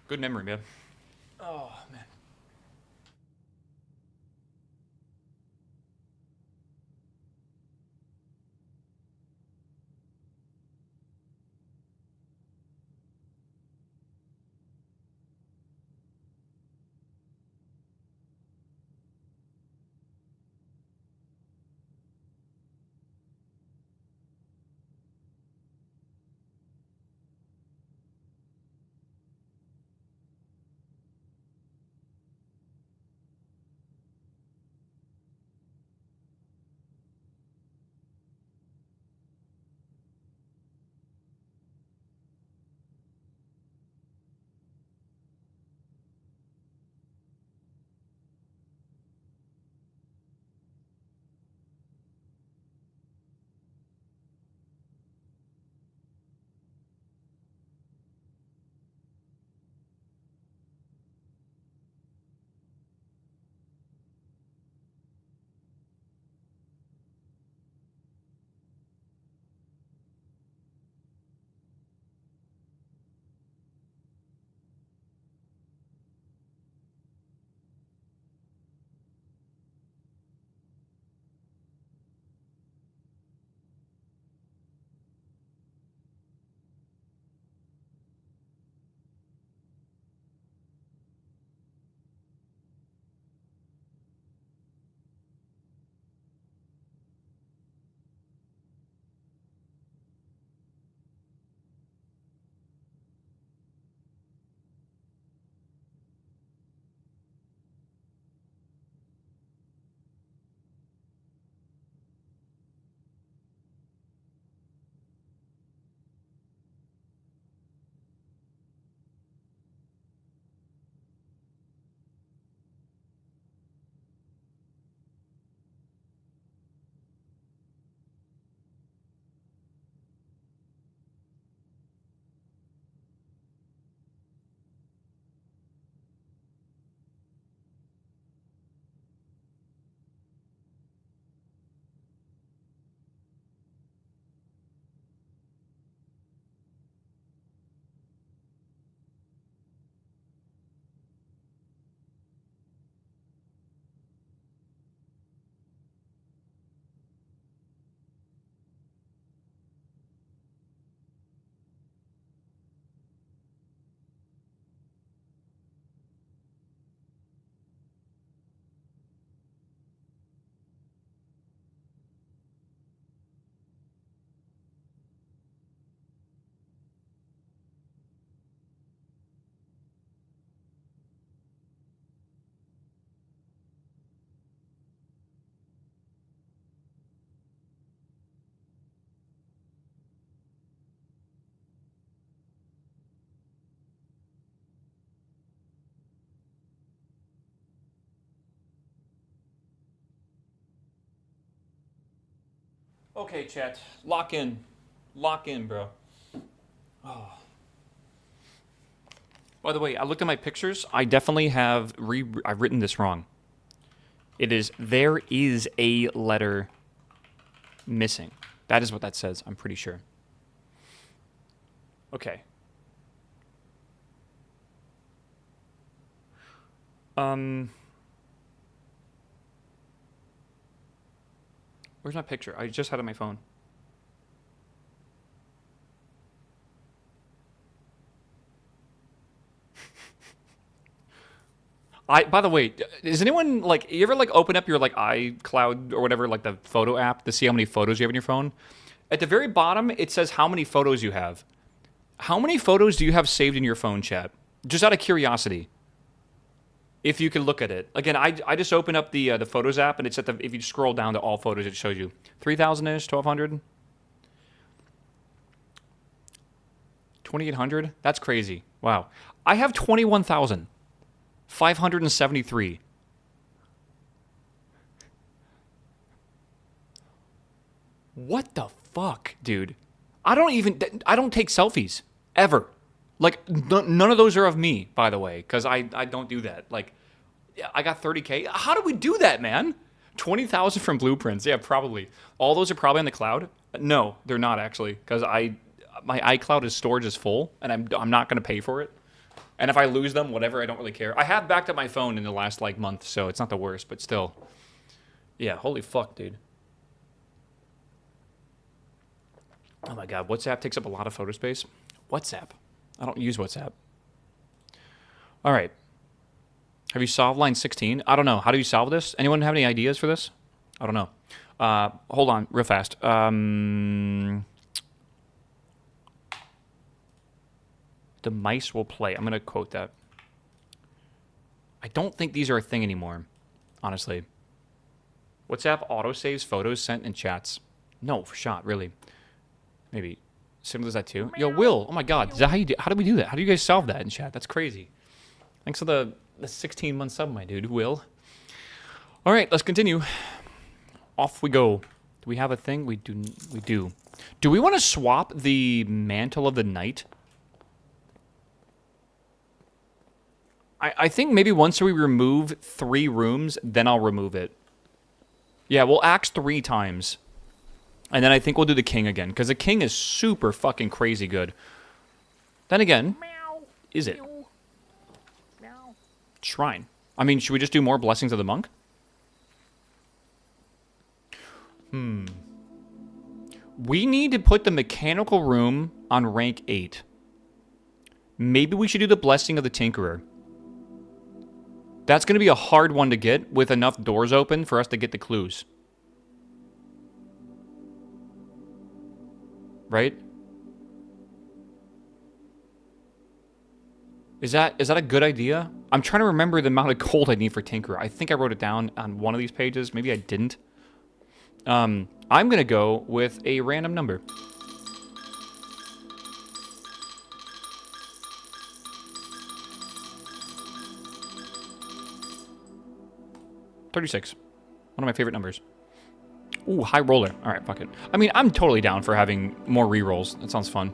Good memory, man. Oh, man. Okay, chat. Lock in. Lock in, bro. Oh. By the way, I looked at my pictures. I definitely have I've written this wrong. It is there is a letter missing. That is what that says, I'm pretty sure. Okay. Where's my picture? I just had it on my phone. By the way, is anyone like you ever like open up your like iCloud or whatever like the photo app to see how many photos you have on your phone? At the very bottom, it says how many photos you have. How many photos do you have saved in your phone, chat? Just out of curiosity. If you could look at it. Again, I just opened up the Photos app, and it's at the if you scroll down to all photos, it shows you 3,000-ish, 1,200, 2,800. That's crazy. Wow. I have 21,573. What the fuck, dude? I don't take selfies ever. Like none of those are of me, by the way, because I don't do that. Like, I got 30K. How do we do that, man? 20,000 from Blueprints. Yeah, probably. All those are probably on the cloud. No, they're not actually, because my iCloud storage is full, and I'm not gonna pay for it. And if I lose them, whatever, I don't really care. I have backed up my phone in the last like month, so it's not the worst, but still. Yeah, holy fuck, dude. Oh my god, WhatsApp takes up a lot of photo space. WhatsApp. I don't use WhatsApp. All right. Have you solved line 16? I don't know. How do you solve this? Anyone have any ideas for this? I don't know. Hold on, real fast. The mice will play. I'm going to quote that. I don't think these are a thing anymore, honestly. WhatsApp autosaves photos sent in chats. No, for shot, really. Maybe. Similar to that too. Yo, Will. Oh my God. Is that how you do? How do we do that? How do you guys solve that in chat? That's crazy. Thanks for the 16-month sub, my dude. Will. All right, let's continue. Off we go. Do we have a thing? We do. We do. Do we want to swap the mantle of the night? I think maybe once we remove 3 rooms, then I'll remove it. Yeah, we'll axe 3 times. And then I think we'll do the king again, because the king is super fucking crazy good. Then again, Meow. is it? Meow. Meow. Shrine. I mean, should we just do more blessings of the monk? We need to put the mechanical room on rank 8. Maybe we should do the blessing of the tinkerer. That's going to be a hard one to get with enough doors open for us to get the clues. Right? Is that a good idea? I'm trying to remember the amount of gold I need for Tinkerer. I think I wrote it down on one of these pages. Maybe I didn't. I'm going to go with a random number. $36. One of my favorite numbers. Ooh, high roller. All right, fuck it. I mean, I'm totally down for having more rerolls. That sounds fun.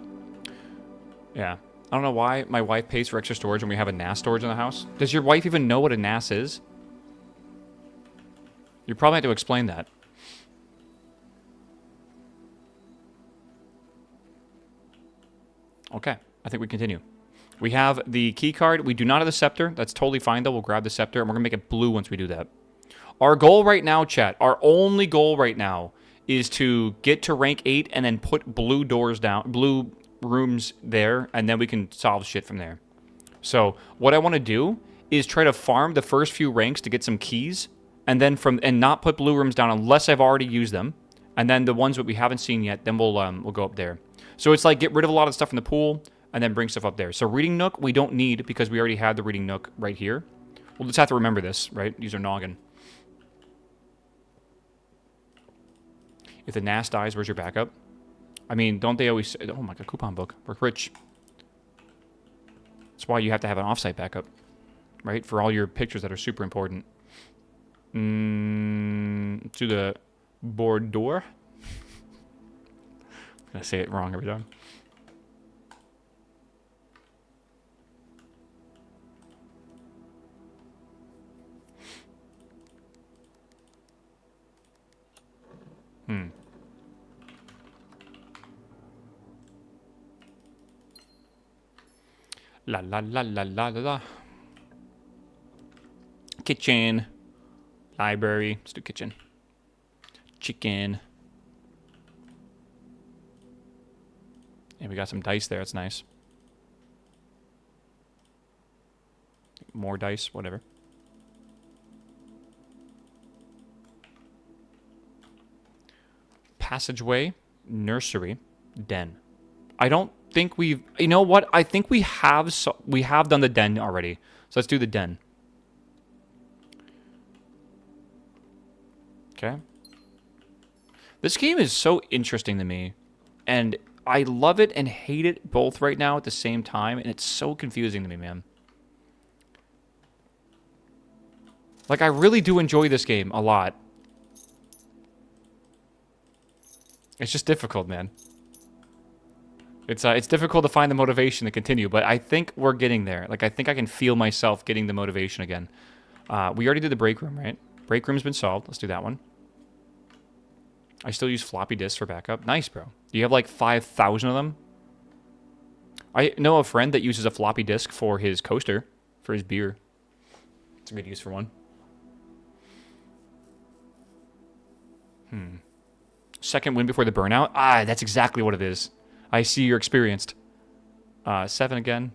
Yeah. I don't know why my wife pays for extra storage when we have a NAS storage in the house. Does your wife even know what a NAS is? You probably have to explain that. Okay, I think we continue. We have the key card. We do not have the scepter. That's totally fine, though. We'll grab the scepter, and we're going to make it blue once we do that. Our goal right now, chat, our only goal right now is to get to rank 8 and then put blue doors down, blue rooms there, and then we can solve shit from there. So what I want to do is try to farm the first few ranks to get some keys, and then and not put blue rooms down unless I've already used them, and then the ones that we haven't seen yet, then we'll go up there. So it's like get rid of a lot of stuff in the pool and then bring stuff up there. So reading nook we don't need because we already had the reading nook right here. We'll just have to remember this, right? Use our noggin. If the NAS dies, where's your backup? I mean, don't they always say, oh my god, coupon book. We're rich. That's why you have to have an offsite backup, right? For all your pictures that are super important. To the Bordeaux. gonna say it wrong every time. La la la la la la la. Kitchen. Library. Let's do kitchen. Chicken. And we got some dice there. That's nice. More dice. Whatever. Passageway. Nursery. Den. I don't think we've... You know what? I think we have done the den already. So let's do the den. Okay. This game is so interesting to me. And I love it and hate it both right now at the same time. And it's so confusing to me, man. Like, I really do enjoy this game a lot. It's just difficult, man. It's difficult to find the motivation to continue, but I think we're getting there. Like, I think I can feel myself getting the motivation again. We already did the break room, right? Break room's been solved. Let's do that one. I still use floppy disks for backup. Nice, bro. You have like 5,000 of them? I know a friend that uses a floppy disk for his coaster, for his beer. It's a good use for one. Second win before the burnout? Ah, that's exactly what it is. I see you're experienced. 7 again.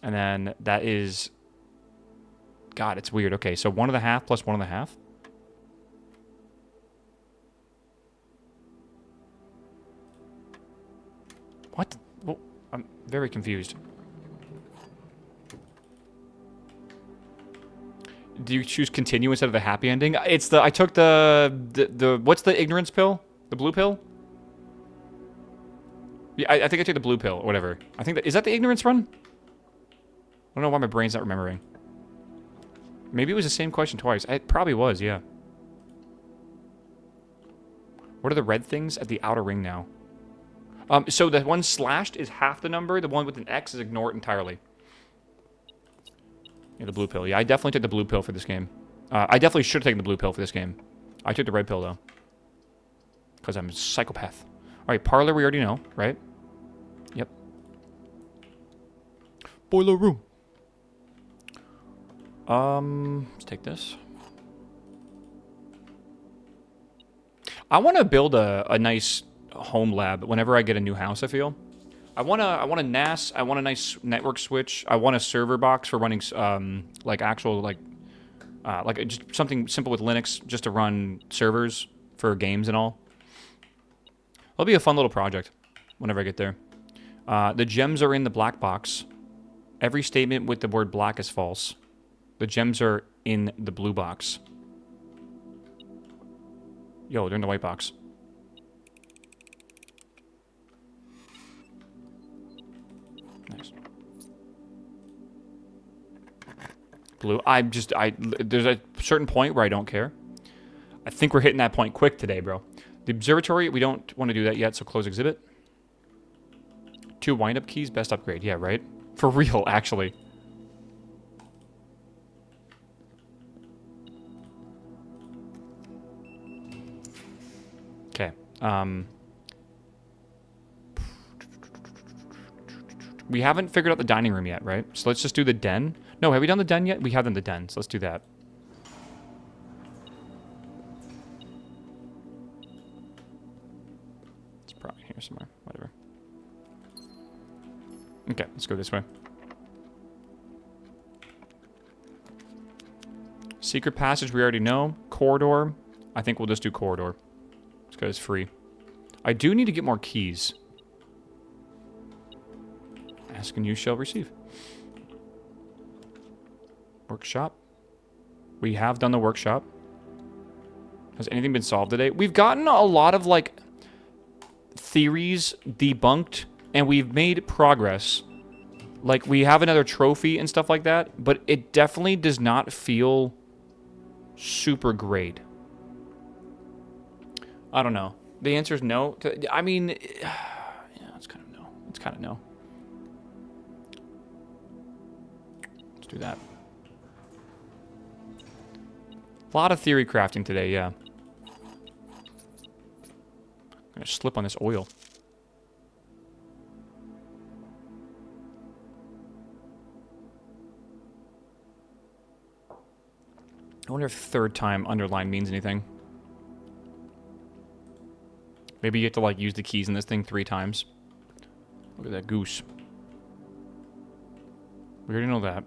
And then that is... God, it's weird. Okay, so 1.5 plus 1.5. What? Well, I'm very confused. Do you choose continue instead of the happy ending? It's the... I took the what's the ignorance pill? The blue pill? Yeah, I think I took the blue pill or whatever. I think that... Is that the ignorance run? I don't know why my brain's not remembering. Maybe it was the same question twice. It probably was, yeah. What are the red things at the outer ring now? So the one slashed is half the number. The one with an X is ignore it entirely. Yeah, the blue pill. Yeah, I definitely took the blue pill for this game. I definitely should have taken the blue pill for this game. I took the red pill, though. Because I'm a psychopath. All right, parlor we already know, right? Yep. Boiler room. Let's take this. I want to build a nice home lab whenever I get a new house, I feel. I want a NAS, I want a nice network switch, I want a server box for running like actual like just something simple with Linux just to run servers for games and all. It'll be a fun little project whenever I get there. The gems are in the black box. Every statement with the word black is false. The gems are in the blue box. Yo, they're in the white box. Nice. Blue. There's a certain point where I don't care. I think we're hitting that point quick today, bro. The observatory, we don't want to do that yet, so close exhibit. 2 wind-up keys, best upgrade. Yeah, right? For real, actually. Okay. We haven't figured out the dining room yet, right? So let's just do the den. No, have we done the den yet? We have done the den, so let's do that. It's probably here somewhere. Whatever. Okay, let's go this way. Secret passage, we already know. Corridor. I think we'll just do corridor. Because it's free. I do need to get more keys. Ask and you shall receive. Workshop. We have done the workshop. Has anything been solved today? We've gotten a lot of, like, theories debunked, and we've made progress. Like, we have another trophy and stuff like that, but it definitely does not feel super great. I don't know. The answer is no. I mean, yeah, it's kind of no. It's kind of no. Let's do that. A lot of theory crafting today, yeah. I'm gonna slip on this oil. I wonder if third time underline means anything. Maybe you have to, like, use the keys in this thing 3 times. Look at that goose. We already know that.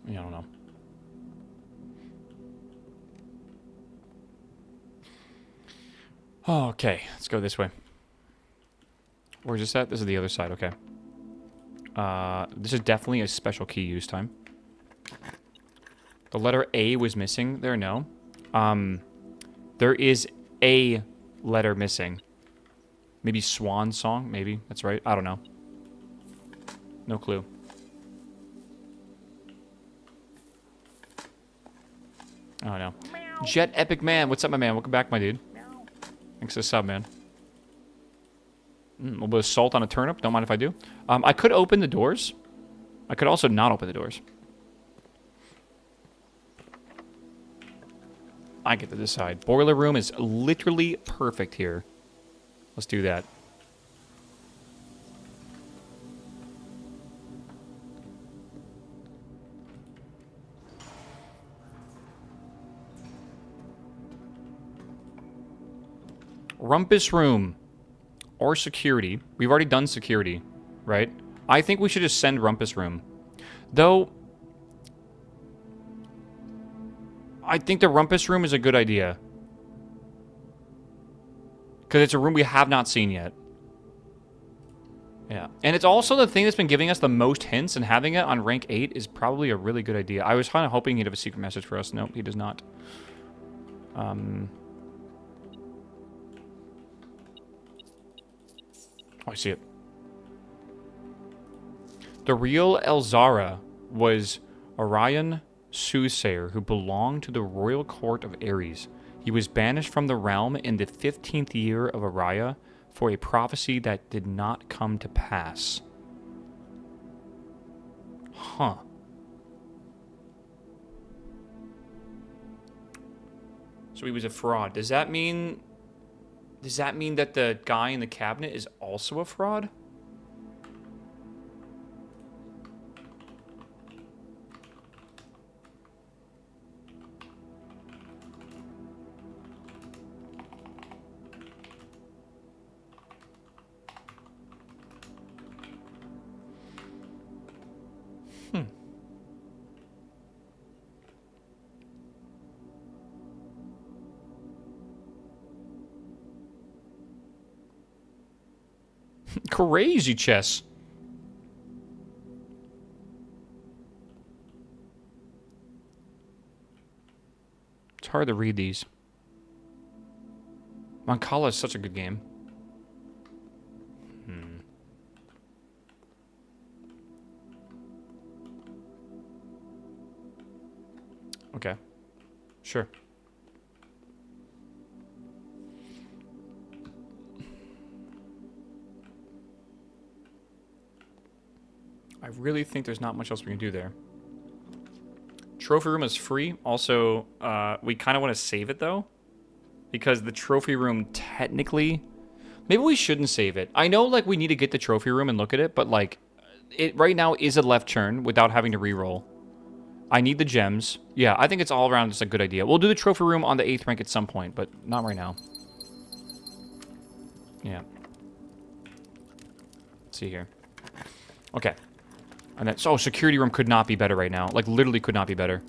Yeah, I don't know. Oh, okay, let's go this way. Where's this at? This is the other side, okay. This is definitely a special key use time. The letter A was missing there, no. There is a letter missing. Maybe Swan Song, maybe. That's right, I don't know. No clue. Oh, no. Jet Epic Man, what's up, my man? Welcome back, my dude. Thanks for the sub, man. A little bit of salt on a turnip. Don't mind if I do. I could open the doors. I could also not open the doors. I get to decide. Boiler room is literally perfect here. Let's do that. Rumpus room. Or security. We've already done security, right? I think we should just send Rumpus room. Though, I think the Rumpus room is a good idea. Because it's a room we have not seen yet. Yeah. And it's also the thing that's been giving us the most hints, and having it on rank 8 is probably a really good idea. I was kind of hoping he'd have a secret message for us. Nope, he does not. Oh, I see it. The real Elzara was Orion Soothsayer, who belonged to the royal court of Ares. He was banished from the realm in the 15th year of Araya for a prophecy that did not come to pass. Huh. So he was a fraud. Does that mean that the guy in the cabinet is also a fraud? Crazy chess. It's hard to read these. Mancala is such a good game. Okay. Sure. I really think there's not much else we can do there. Trophy room is free. Also, we kind of want to save it, though. Because the trophy room technically... Maybe we shouldn't save it. I know, like, we need to get the trophy room and look at it, but, like, it right now is a left turn without having to re-roll. I need the gems. Yeah, I think it's all around just a good idea. We'll do the trophy room on the 8th rank at some point, but not right now. Yeah. Let's see here. Okay. And that's... Oh, security room could not be better right now. Like, literally could not be better.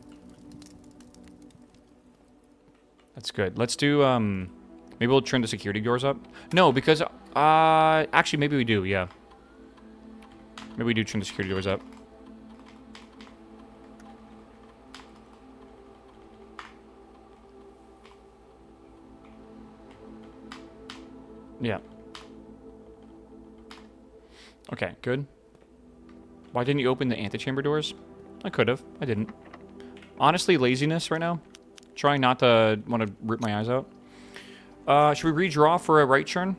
That's good. Let's do, maybe we'll turn the security doors up. No, because, actually, maybe we do, yeah. Maybe we do turn the security doors up. Yeah. Okay, good. Why didn't you open the antechamber doors? I could have. I didn't. Honestly, laziness right now. Trying not to want to rip my eyes out. Should we redraw for a right turn?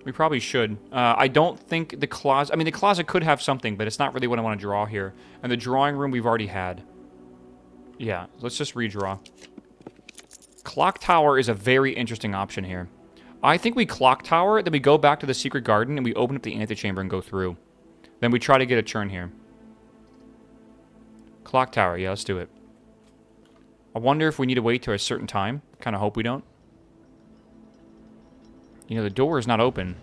We probably should. I don't think the closet... I mean, the closet could have something, but it's not really what I want to draw here. And the drawing room we've already had. Yeah, let's just redraw. Clock tower is a very interesting option here. I think we clock tower, then we go back to the secret garden, and we open up the antechamber and go through. Then we try to get a turn here. Clock tower, yeah, let's do it. I wonder if we need to wait till a certain time. Kind of hope we don't. You know, the door is not open.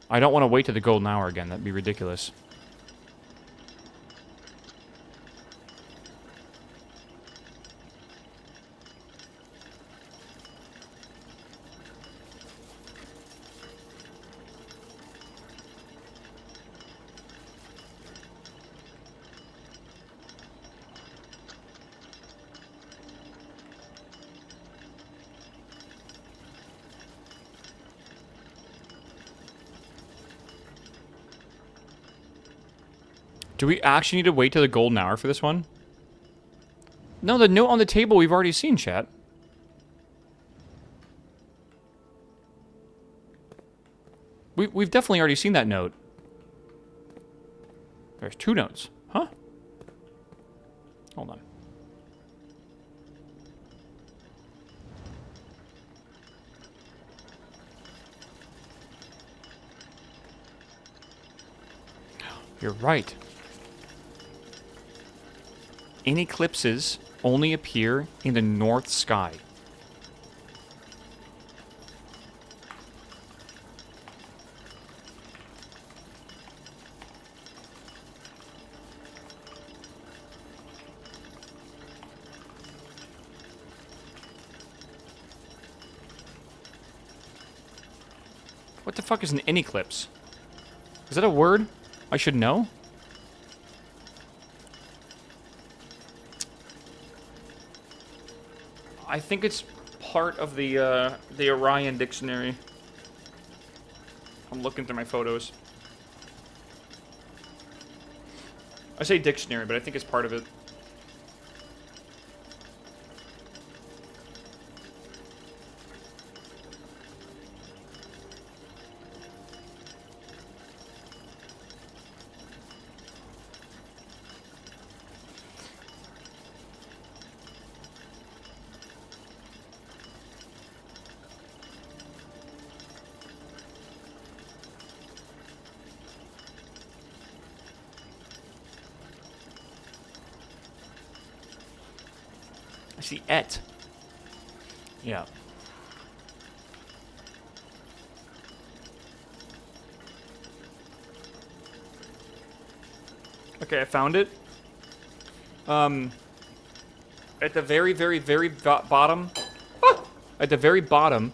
I don't want to wait till the golden hour again. That'd be ridiculous. Do we actually need to wait till the golden hour for this one? No, the note on the table we've already seen, chat. We've definitely already seen that note. There's 2 notes. Huh? Hold on. You're right. In eclipses only appear in the north sky. What the fuck is an in eclipse? Is that a word I should know? I think it's part of the Orion dictionary. I'm looking through my photos. I say dictionary, but I think it's part of it. I see et. Yeah. Okay, I found it. At the very bottom, at the very bottom,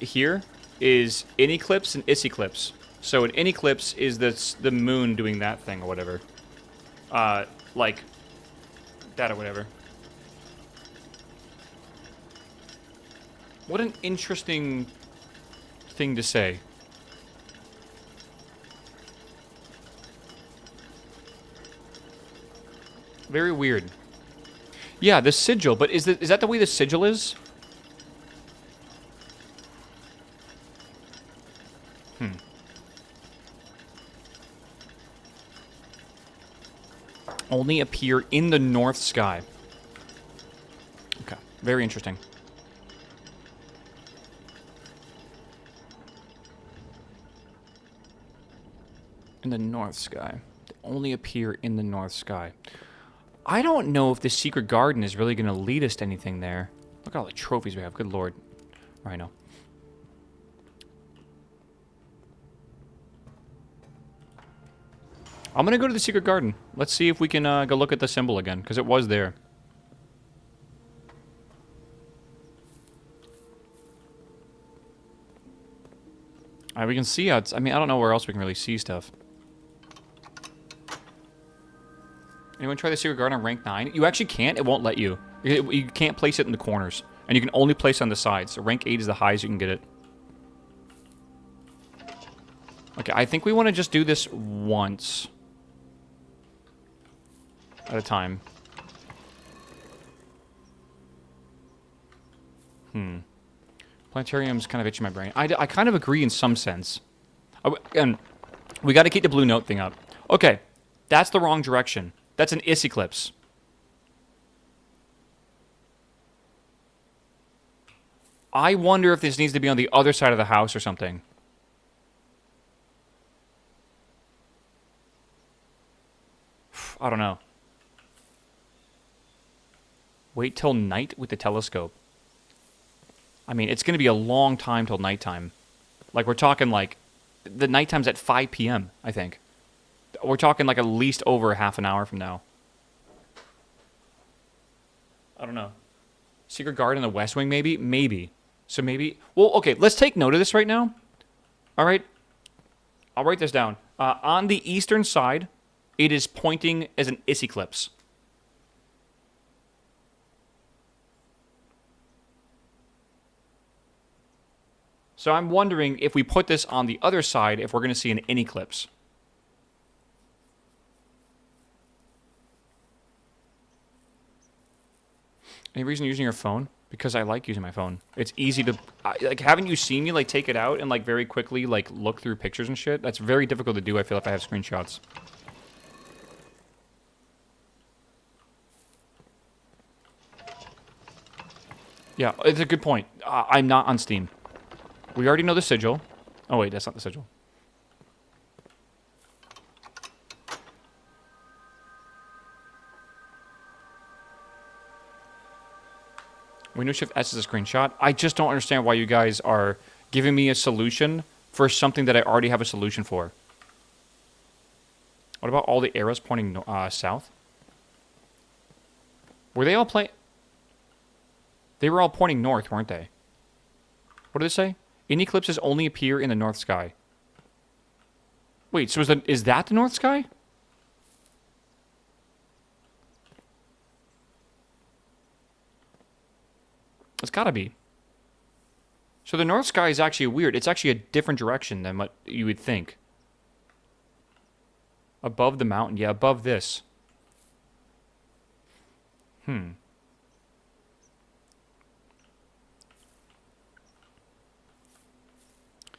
here is in eclipse and is eclipse. So an in eclipse is the moon doing that thing or whatever. Like that or whatever. What an interesting thing to say. Very weird. Yeah, the sigil, but is that the way the sigil is? Only appear in the north sky. Okay, very interesting. In the north sky. They only appear in the north sky. I don't know if this secret garden is really going to lead us to anything there. Look at all the trophies we have. Good lord. Rhino. I'm going to go to the secret garden. Let's see if we can go look at the symbol again, because it was there. We can see out. I mean, I don't know where else we can really see stuff. Anyone try the secret garden on rank 9? You actually can't. It won't let you. You can't place it in the corners. And you can only place it on the sides. So rank 8 is the highest you can get it. Okay, I think we want to just do this once. At a time. Planetarium's kind of itching my brain. I kind of agree in some sense. And we got to keep the blue note thing up. Okay, that's the wrong direction. That's an eclipse. I wonder if this needs to be on the other side of the house or something. I don't know. Wait till night with the telescope. I mean, it's going to be a long time till nighttime. Like, we're talking, like, the nighttime's at 5 p.m., I think. We're talking, like, at least over half an hour from now. I don't know. Secret Garden in the West Wing, maybe? Maybe. So maybe... Well, okay, let's take note of this right now. All right? I'll write this down. On the eastern side, it is pointing as an eclipse. So I'm wondering if we put this on the other side, if we're going to see an eclipse. Any reason using your phone? Because I like using my phone. It's easy to... like, haven't you seen me, like, take it out and, like, very quickly, like, look through pictures and shit? That's very difficult to do, I feel, if I have screenshots. Yeah, it's a good point. I'm not on Steam. We already know the sigil. Oh, wait, that's not the sigil. Windows Shift S is a screenshot. I just don't understand why you guys are giving me a solution for something that I already have a solution for. What about all the arrows pointing south? Were they all playing? They were all pointing north, weren't they? What did it say? Eclipses only appear in the north sky. Wait, so is that the north sky? It's gotta be. So the north sky is actually weird. It's actually a different direction than what you would think. Above the mountain. Yeah, above this.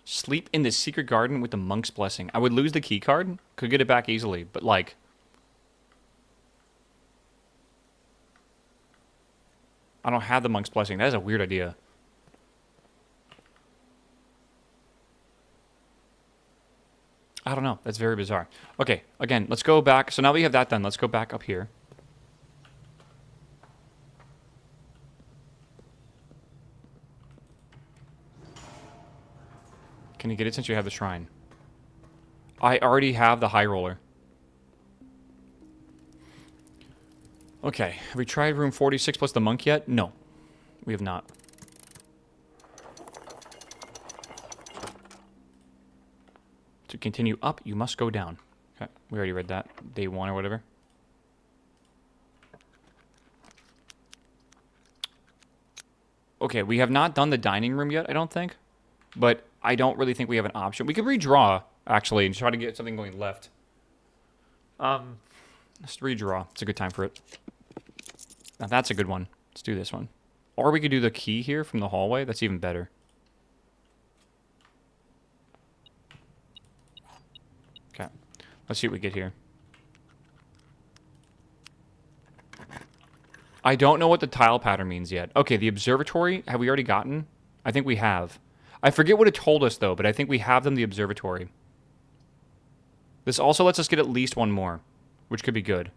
Sleep in the secret garden with the monk's blessing. I would lose the key card. Could get it back easily, but like... I don't have the monk's blessing. That is a weird idea. I don't know. That's very bizarre. Okay, again, let's go back. So now we have that done. Let's go back up here. Can you get it since you have the shrine? I already have the high roller. Okay, have we tried room 46 plus the monk yet? No, we have not. To continue up, you must go down. Okay, we already read that. Day 1 or whatever. Okay, we have not done the dining room yet, I don't think. But I don't really think we have an option. We could redraw, actually, and try to get something going left. Let's redraw. It's a good time for it. Now that's a good one. Let's do this one. Or we could do the key here from the hallway. That's even better. Okay. Let's see what we get here. I don't know what the tile pattern means yet. Okay, the observatory, have we already gotten? I think we have. I forget what it told us, though, but I think we have them the observatory. This also lets us get at least one more, which could be good.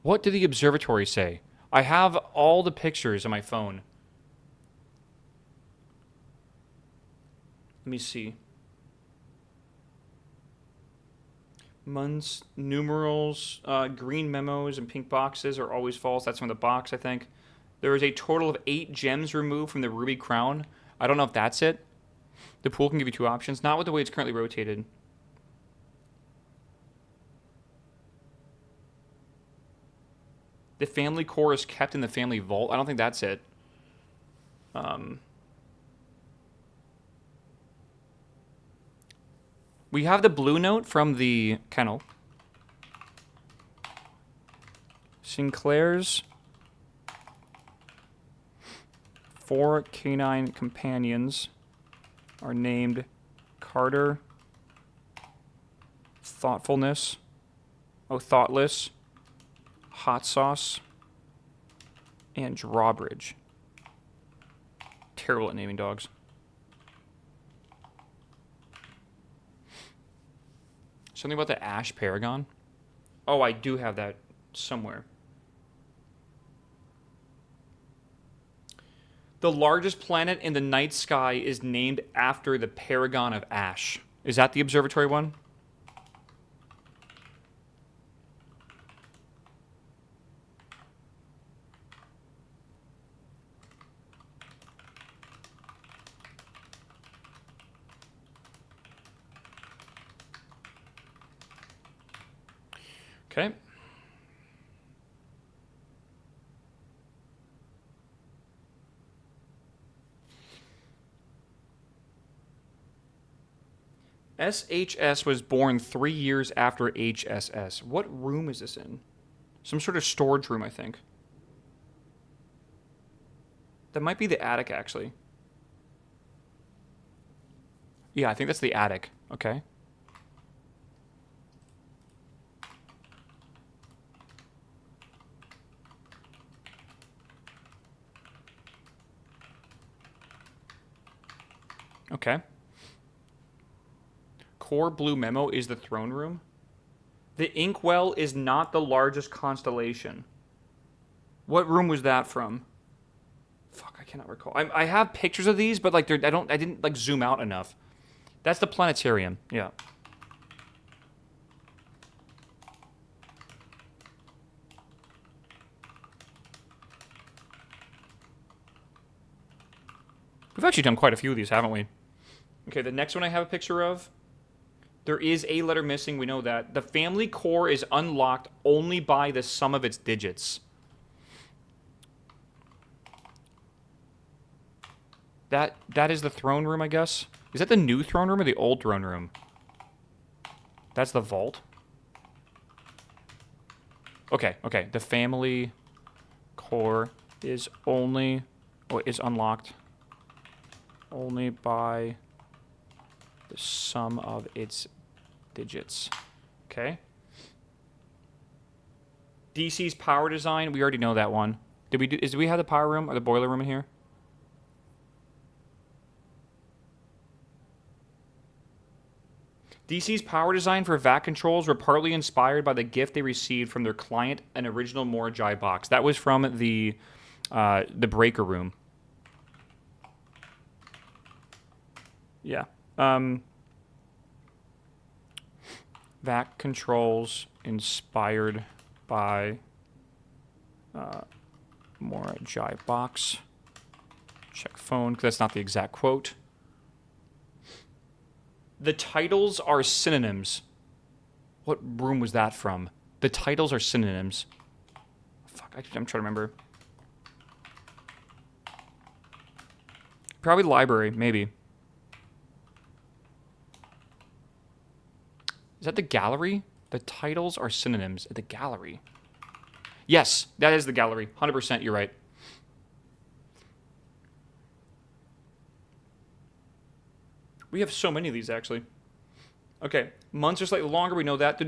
What did the observatory say? I have all the pictures on my phone. Let me see. Months, numerals, green memos, and pink boxes are always false. That's from the box, I think. There is a total of 8 gems removed from the ruby crown. I don't know if that's it. The pool can give you 2 options. Not with the way it's currently rotated. The family core is kept in the family vault. I don't think that's it. We have the blue note from the kennel. Sinclair's 4 canine companions are named Carter, Thoughtless, Hot Sauce, and Drawbridge. Terrible at naming dogs. Something about the Ash Paragon? Oh, I do have that somewhere. The largest planet in the night sky is named after the Paragon of Ash. Is that the observatory one? Okay. SHS was born 3 years after HSS. What room is this in? Some sort of storage room, I think. That might be the attic, actually. Yeah, I think that's the attic. Okay. Okay. Core Blue Memo is the throne room. The Inkwell is not the largest constellation. What room was that from? Fuck, I cannot recall. I have pictures of these, but like I didn't like zoom out enough. That's the planetarium. Yeah. We've actually done quite a few of these, haven't we? Okay, the next one I have a picture of. There is a letter missing, we know that. The family core is unlocked only by the sum of its digits. That is the throne room, I guess. Is that the new throne room or the old throne room? That's the vault. Okay. The family core is unlocked only by the sum of its digits. Okay. DC's power design, we already know that one. Do we have the power room or the boiler room in here? DC's power design for vac controls were partly inspired by the gift they received from their client, an original Morjai box. That was from the breaker room. Yeah. Vac controls inspired by Morjai box. Check phone, because that's not the exact quote. The titles are synonyms. What room was that from? The titles are synonyms. Fuck, I'm trying to remember. Probably library, maybe. Is that the gallery? The titles are synonyms at the gallery. Yes, that is the gallery. 100%, you're right. We have so many of these, actually. Okay, months are slightly longer, we know that. The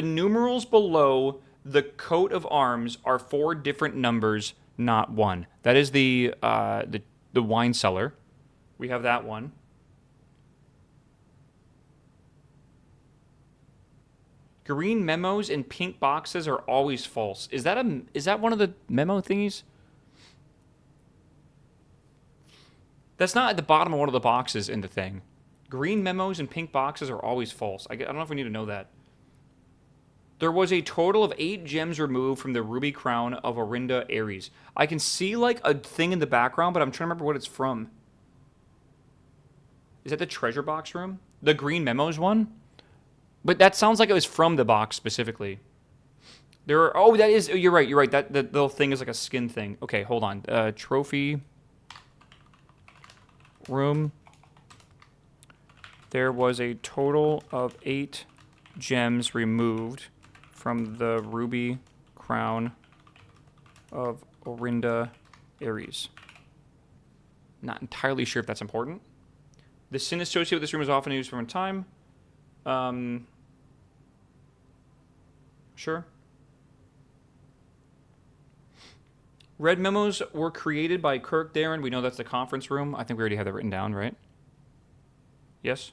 numerals below the coat of arms are 4 different numbers, not 1. That is the wine cellar. We have that one. Green memos in pink boxes are always false. Is that one of the memo thingies? That's not at the bottom of one of the boxes in the thing. Green memos in pink boxes are always false. I don't know if we need to know that. There was a total of 8 gems removed from the ruby crown of Orinda Ares. I can see like a thing in the background, but I'm trying to remember what it's from. Is that the treasure box room? The green memos one? But that sounds like it was from the box specifically. You're right. That the little thing is like a skin thing. Okay, hold on. Trophy room. There was a total of 8 gems removed from the ruby crown of Orinda Ares. Not entirely sure if that's important. The sin associated with this room is often used from time. Sure. Red memos were created by Kirk Darren. We know that's the conference room. I think we already have that written down, right? Yes?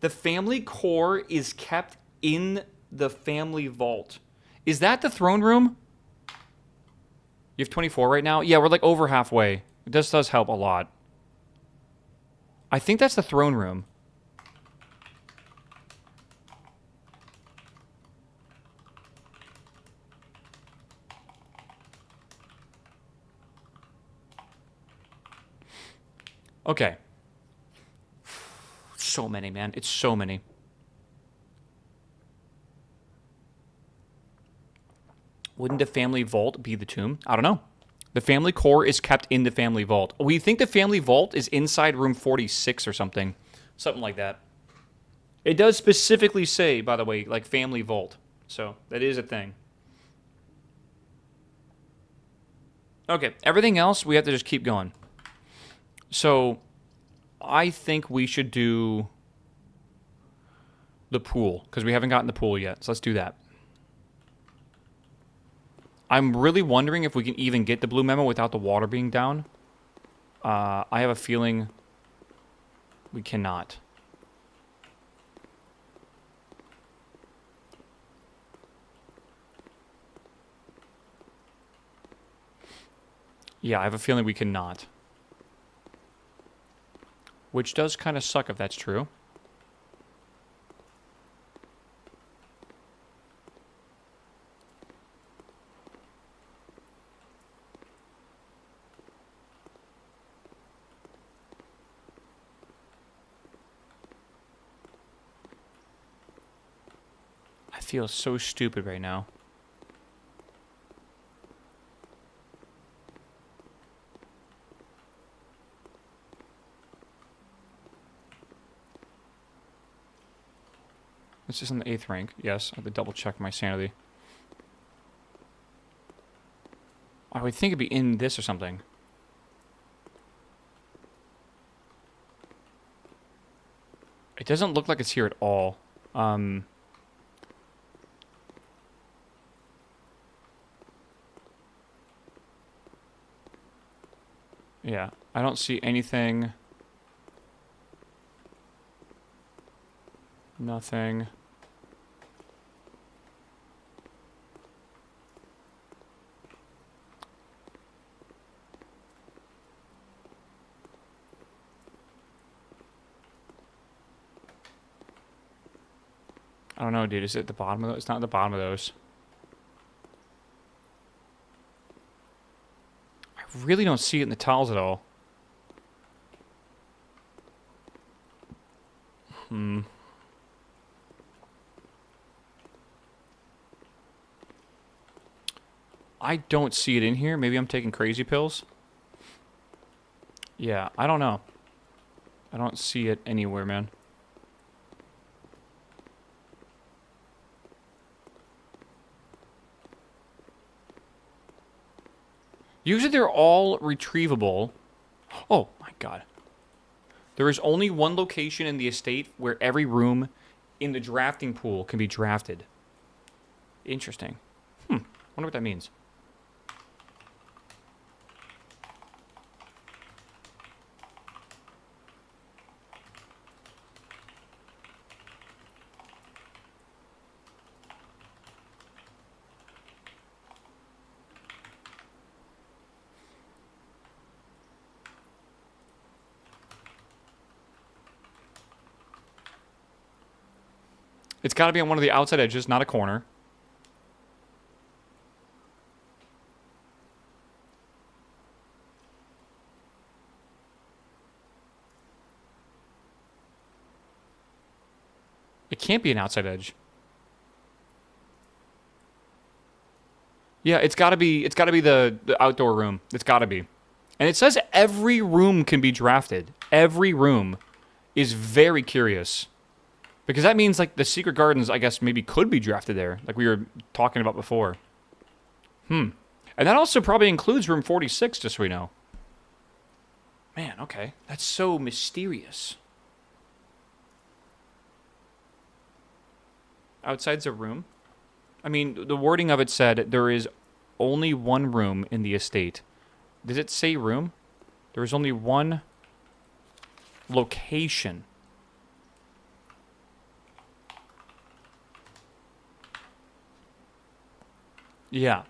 The family core is kept in the family vault. Is that the throne room? You have 24 right now? Yeah, we're like over halfway. This does help a lot. I think that's the throne room. Okay. So many, man. It's so many. Wouldn't the family vault be the tomb? I don't know. The family core is kept in the family vault. We think the family vault is inside room 46 or something. Something like that. It does specifically say, by the way, like family vault. So that is a thing. Okay, everything else we have to just keep going. So I think we should do the pool, because we haven't gotten the pool yet. So let's do that. I'm really wondering if we can even get the blue memo without the water being down. I have a feeling we cannot. Yeah, I have a feeling we cannot. Which does kind of suck if that's true. I feel so stupid right now. This is in the 8th rank. Yes, I have to double check my sanity. I would think it'd be in this or something. It doesn't look like it's here at all. Yeah, I don't see anything. Nothing. I don't know, dude. Is it at the bottom of those? It's not at the bottom of those. I really don't see it in the tiles at all. I don't see it in here. Maybe I'm taking crazy pills. Yeah, I don't know. I don't see it anywhere, man. Usually they're all retrievable. Oh, my God. There is only one location in the estate where every room in the drafting pool can be drafted. Interesting. Wonder what that means. It's got to be on one of the outside edges, not a corner. It can't be an outside edge. Yeah, it's got to be the outdoor room. It's got to be. And it says every room can be drafted. Every room is very curious. Because that means, like, the secret gardens, I guess, maybe could be drafted there, like we were talking about before. And that also probably includes room 46, just so we know. Man, okay. That's so mysterious. Outside's a room. I mean, the wording of it said there is only one room in the estate. Does it say room? There is only one location. Yeah.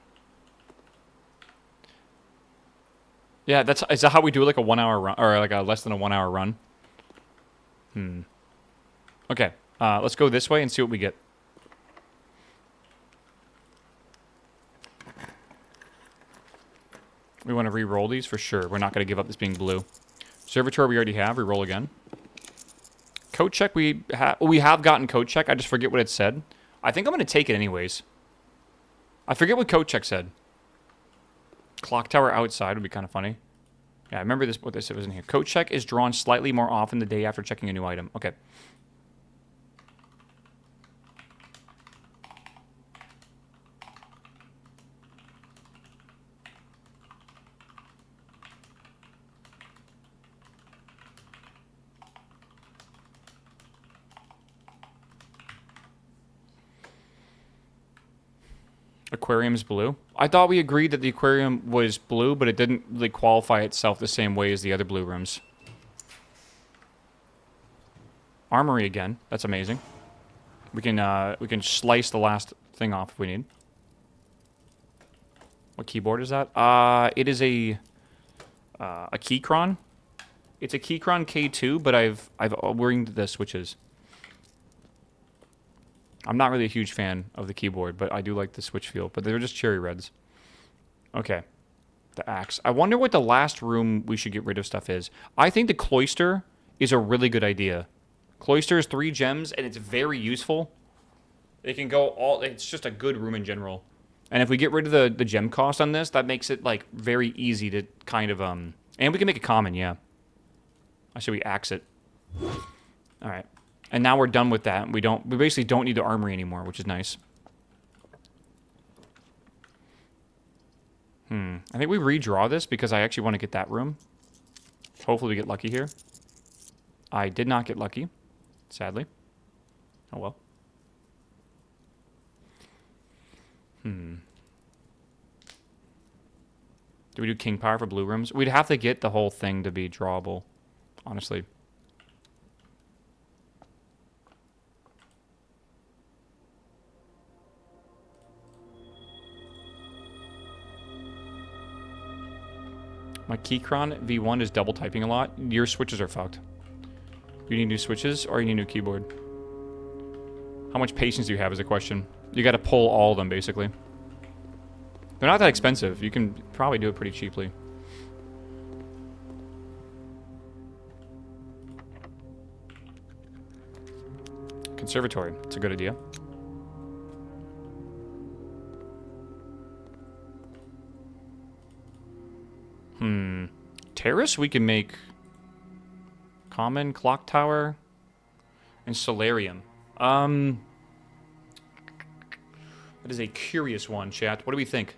Yeah, is that how we do like a 1 hour run, or like a less than a 1 hour run? Okay, let's go this way and see what we get. We want to re-roll these for sure. We're not going to give up this being blue. Servitor we already have. Re-roll again. Code check we have gotten code check. I just forget what it said. I think I'm going to take it anyways. I forget what code check said. Clock tower outside would be kind of funny. Yeah, I remember what this was in here. Code check is drawn slightly more often the day after checking a new item. Okay. Aquarium's blue. I thought we agreed that the aquarium was blue, but it didn't really qualify itself the same way as the other blue rooms. Armory again. That's amazing. We can slice the last thing off if we need. What keyboard is that? It is a Keychron. It's a Keychron K2, but I've winged the switches. I'm not really a huge fan of the keyboard, but I do like the switch feel. But they're just cherry reds. Okay. The axe. I wonder what the last room we should get rid of stuff is. I think the cloister is a really good idea. Cloister is 3 gems, and it's very useful. It can go all... It's just a good room in general. And if we get rid of the gem cost on this, that makes it, like, very easy to kind of... And we can make it common, yeah. I should we axe it. Alright. And now we're done with that. We basically don't need the armory anymore, which is nice. I think we redraw this because I actually want to get that room. Hopefully we get lucky here. I did not get lucky, sadly. Oh well. Do we do king power for blue rooms? We'd have to get the whole thing to be drawable, honestly. My Keychron V1 is double typing a lot. Your switches are fucked. You need new switches or you need a new keyboard? How much patience do you have is a question. You gotta pull all of them, basically. They're not that expensive. You can probably do it pretty cheaply. Conservatory. It's a good idea. Terrace, we can make common, clock tower, and solarium. That is a curious one, chat. What do we think?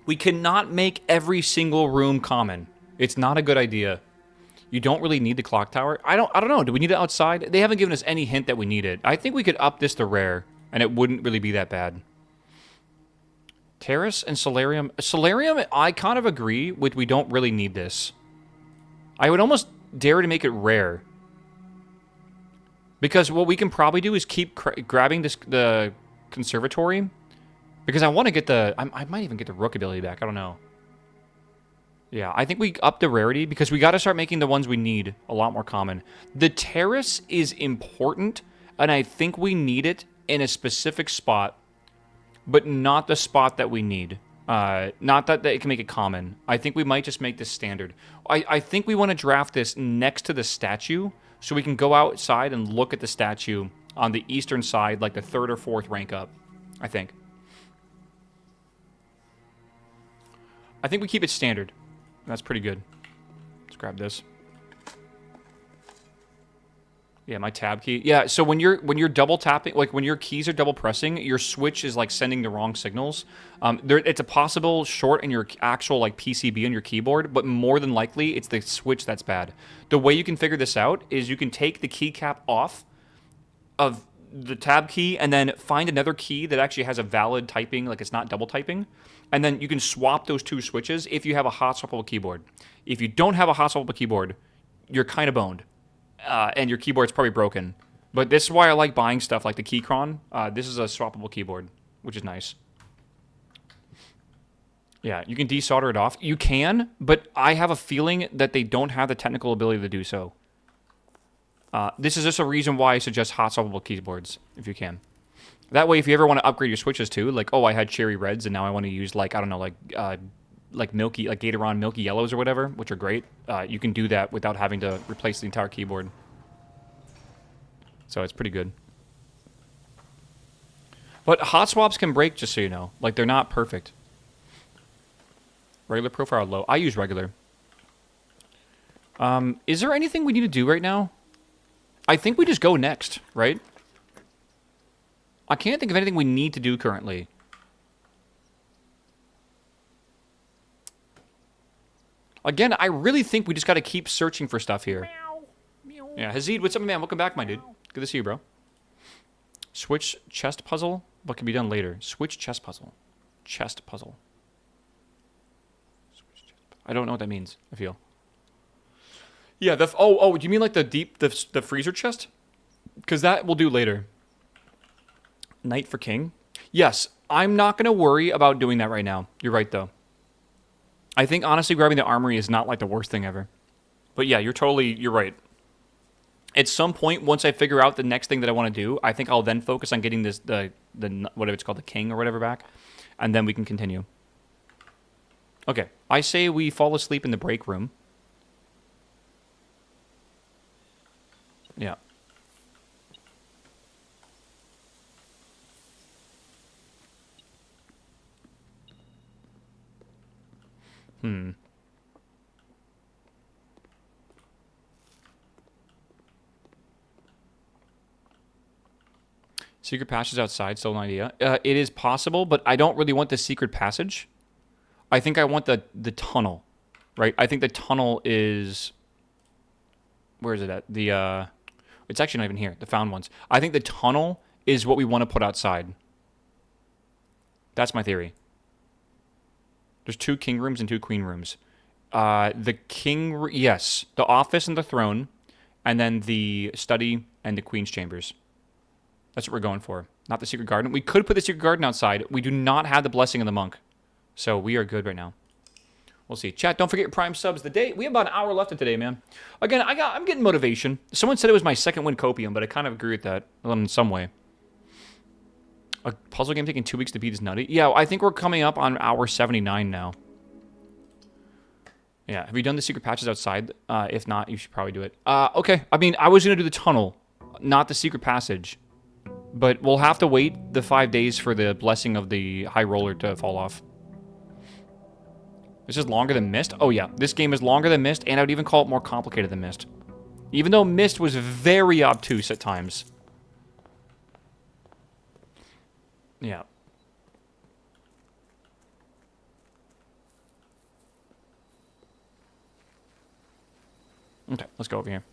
We cannot make every single room common. It's not a good idea. You don't really need the clock tower. I don't know. Do we need it outside? They haven't given us any hint that we need it. I think we could up this to rare, and it wouldn't really be that bad. Terrace and Solarium. Solarium, I kind of agree with we don't really need this. I would almost dare to make it rare. Because what we can probably do is keep grabbing the conservatory. Because I want to get the... I might even get the rook ability back. I don't know. Yeah, I think we up the rarity because we got to start making the ones we need a lot more common. The terrace is important, and I think we need it in a specific spot. But not the spot that we need. Not that it can make it common. I think we might just make this standard. I think we want to draft this next to the statue so we can go outside and look at the statue on the eastern side, like the 3rd or 4th rank up, I think. I think we keep it standard. That's pretty good. Let's grab this. Yeah, my tab key. Yeah, so when you're double tapping, like when your keys are double pressing, your switch is like sending the wrong signals. It's a possible short in your actual like PCB on your keyboard, but more than likely it's the switch that's bad. The way you can figure this out is you can take the keycap off of the tab key and then find another key that actually has a valid typing, like it's not double typing, and then you can swap those two switches if you have a hot swappable keyboard. If you don't have a hot swappable keyboard, you're kind of boned. And your keyboard's probably broken. But this is why I like buying stuff like the Keychron. This is a swappable keyboard, which is nice. Yeah, you can desolder it off. You can, but I have a feeling that they don't have the technical ability to do so. This is just a reason why I suggest hot swappable keyboards, if you can. That way, if you ever want to upgrade your switches too, like, oh, I had cherry reds and now I want to use, like, I don't know, like milky, like Gatoron milky yellows or whatever, which are great. You can do that without having to replace the entire keyboard. So it's pretty good. But hot swaps can break, just so you know. Like, they're not perfect. Regular profile low. I use regular. Is there anything we need to do right now? I think we just go next, right? I can't think of anything we need to do currently. Again, I really think we just got to keep searching for stuff here. Meow. Yeah, Hazid, what's up, man? Welcome back, my dude. Good to see you, bro. Switch chest puzzle? What can be done later? Switch chest puzzle. Chest puzzle. I don't know what that means, I feel. Yeah, do you mean like the freezer chest? Because that we'll do later. Knight for king? Yes, I'm not going to worry about doing that right now. You're right, though. I think, honestly, grabbing the armory is not, like, the worst thing ever. But, yeah, you're right. At some point, once I figure out the next thing that I want to do, I think I'll then focus on getting the whatever it's called, the king or whatever back, and then we can continue. Okay, I say we fall asleep in the break room. Yeah. Secret passage outside, still an idea. It is possible, but I don't really want the secret passage. I think I want the tunnel, right? I think the tunnel is... Where is it at? It's actually not even here. The found ones. I think the tunnel is what we want to put outside. That's my theory. There's 2 king rooms and 2 queen rooms. The king... Yes. The office and the throne. And then the study and the queen's chambers. That's what we're going for. Not the secret garden. We could put the secret garden outside. We do not have the blessing of the monk. So we are good right now. We'll see. Chat, don't forget your prime subs. We have about an hour left of today, man. Again, I'm getting motivation. Someone said it was my second win copium, but I kind of agree with that in some way. A puzzle game taking 2 weeks to beat is nutty. Yeah, I think we're coming up on hour 79 now. Yeah, have you done the secret patches outside? If not, you should probably do it. Okay, I mean, I was going to do the tunnel, not the secret passage. But we'll have to wait the 5 days for the blessing of the high roller to fall off. This is longer than Myst? Oh yeah, this game is longer than Myst, and I would even call it more complicated than Myst. Even though Myst was very obtuse at times. Yeah. Okay, let's go over here.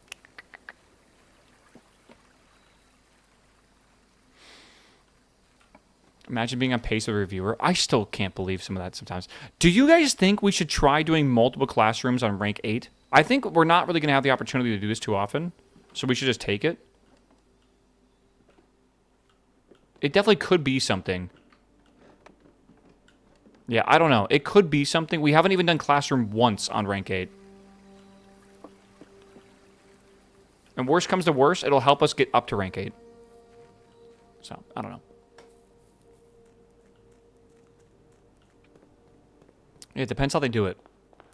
Imagine being on pace of a reviewer. I still can't believe some of that sometimes. Do you guys think we should try doing multiple classrooms on rank 8? I think we're not really going to have the opportunity to do this too often, so we should just take it. It definitely could be something. Yeah, I don't know. It could be something. We haven't even done classroom once on rank 8. And worst comes to worst, it'll help us get up to rank 8. So, I don't know. Yeah, it depends how they do it,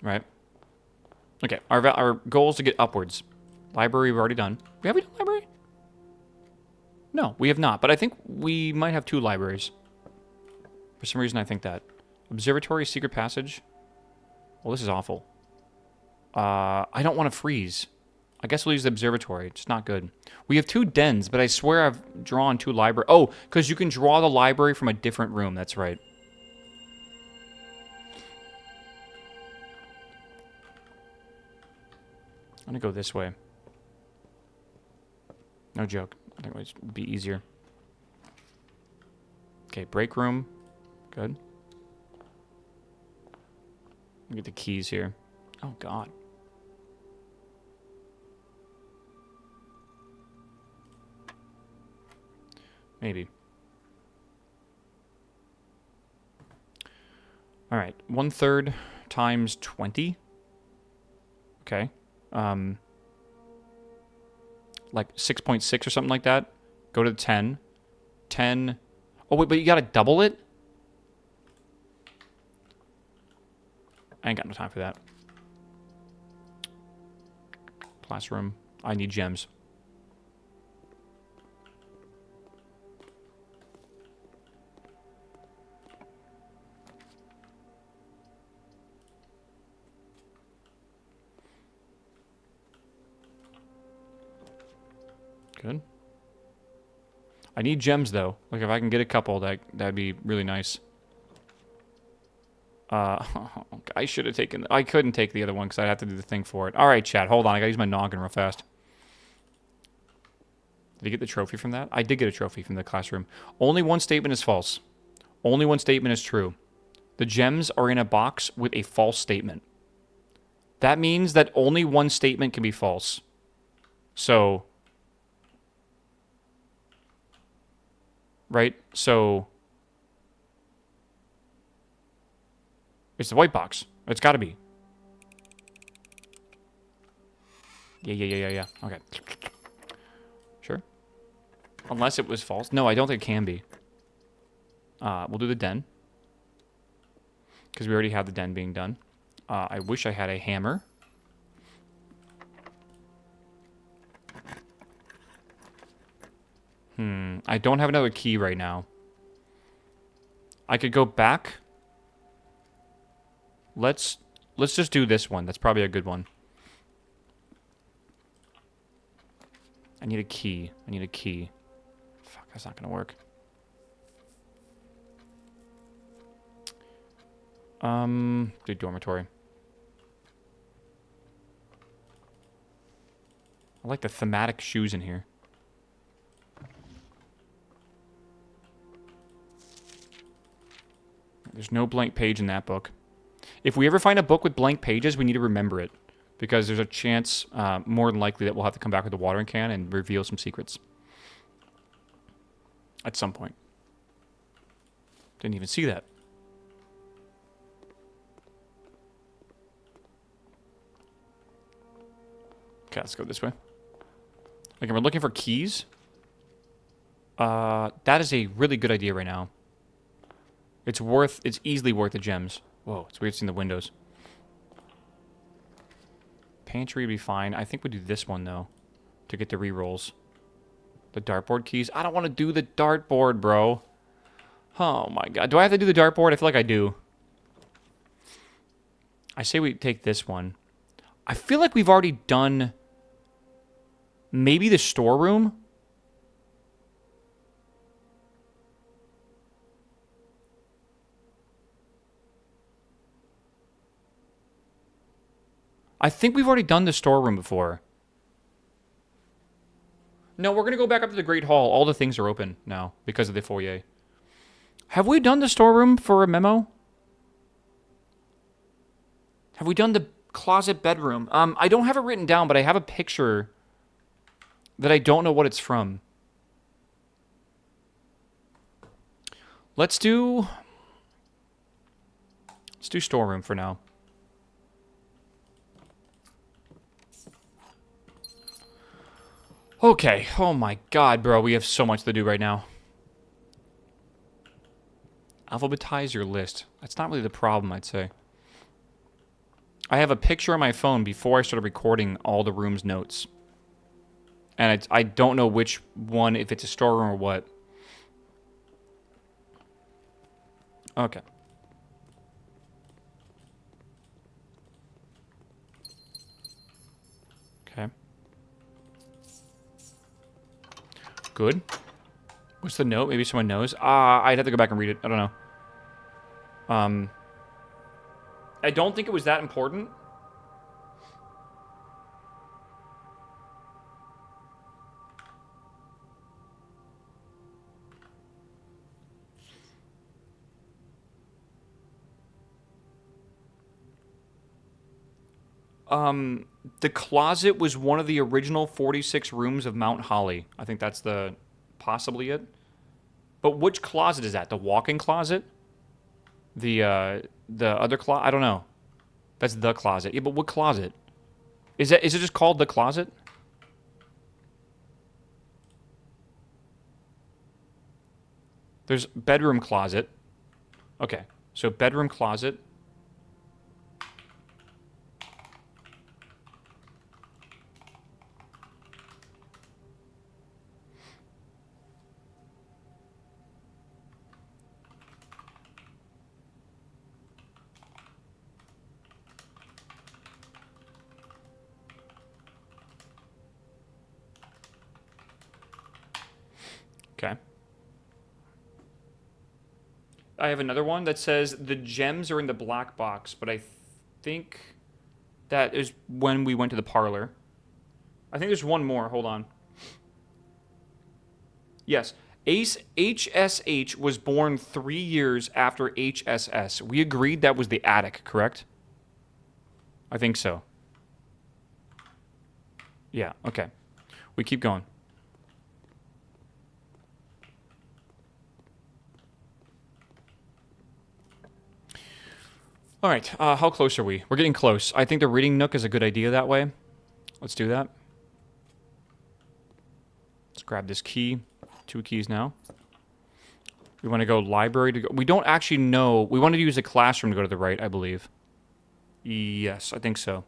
right? Okay, our goal is to get upwards. Library we've already done. Have we done library? No, we have not, but I think we might have 2 libraries. For some reason, I think that. Observatory, secret passage. Well, this is awful. I don't want to freeze. I guess we'll use the observatory. It's not good. We have 2 dens, but I swear I've drawn 2 library. Oh, because you can draw the library from a different room. That's right. I'm going to go this way. No joke. I think it would be easier. Okay, break room. Good. Let me get the keys here. Oh, God. Maybe. All right. 1/3 times 20. Okay. Like 6.6 or something like that. Go to the 10. 10. Oh, wait, but you got to double it? I ain't got no time for that. Classroom. I need gems. Good. I need gems, though. Like, if I can get a couple, that'd be really nice. I should have taken... I couldn't take the other one because I'd have to do the thing for it. All right, chat. Hold on. I got to use my noggin real fast. Did you get the trophy from that? I did get a trophy from the classroom. Only one statement is false. Only one statement is true. The gems are in a box with a false statement. That means that only one statement can be false. So... Right? So... It's the white box. It's got to be. Yeah. Okay. Sure. Unless it was false. No, I don't think it can be. We'll do the den. Because we already have the den being done. I wish I had a hammer. I don't have another key right now. I could go back. Let's just do this one. That's probably a good one. I need a key. I need a key. Fuck, that's not gonna work. Do dormitory. I like the thematic shoes in here. There's no blank page in that book. If we ever find a book with blank pages, we need to remember it. Because there's a chance, more than likely, that we'll have to come back with a watering can and reveal some secrets. At some point. Didn't even see that. Okay, let's go this way. Like, we're looking for keys. That is a really good idea right now. It's easily worth the gems. Whoa, it's weird seeing the windows. Pantry would be fine. I think we do this one, though, to get the rerolls. The dartboard keys. I don't want to do the dartboard, bro. Oh, my God. Do I have to do the dartboard? I feel like I do. I say we take this one. I feel like we've already done maybe the storeroom. I think we've already done the storeroom before. No, we're going to go back up to the Great Hall. All the things are open now because of the foyer. Have we done the storeroom for a memo? Have we done the closet bedroom? I don't have it written down, but I have a picture that I don't know what it's from. Let's do storeroom for now. Okay. Oh my God, bro. We have so much to do right now. Alphabetize your list. That's not really the problem, I'd say. I have a picture on my phone before I started recording all the room's notes. And I don't know which one, if it's a storeroom or what. Okay. Good. What's the note? Maybe someone knows. I'd have to go back and read it. I don't know. I don't think it was that important. The closet was one of the original 46 rooms of Mount Holly. I think that's possibly it. But which closet is that? The walk-in closet? The other closet? I don't know. That's the closet. Yeah, but what closet? Is it just called the closet? There's bedroom closet. Okay, so bedroom closet. Okay. I have another one that says the gems are in the black box, but I think that is when we went to the parlor. I think there's one more. Hold on. Yes. HSH was born 3 years after HSS. We agreed that was the attic, correct? I think so. Yeah, okay. We keep going. All right, how close are we? We're getting close. I think the reading nook is a good idea that way. Let's do that. Let's grab this key. 2 keys now. We want to go library to go. We don't actually know. We want to use a classroom to go to the right, I believe. Yes, I think so.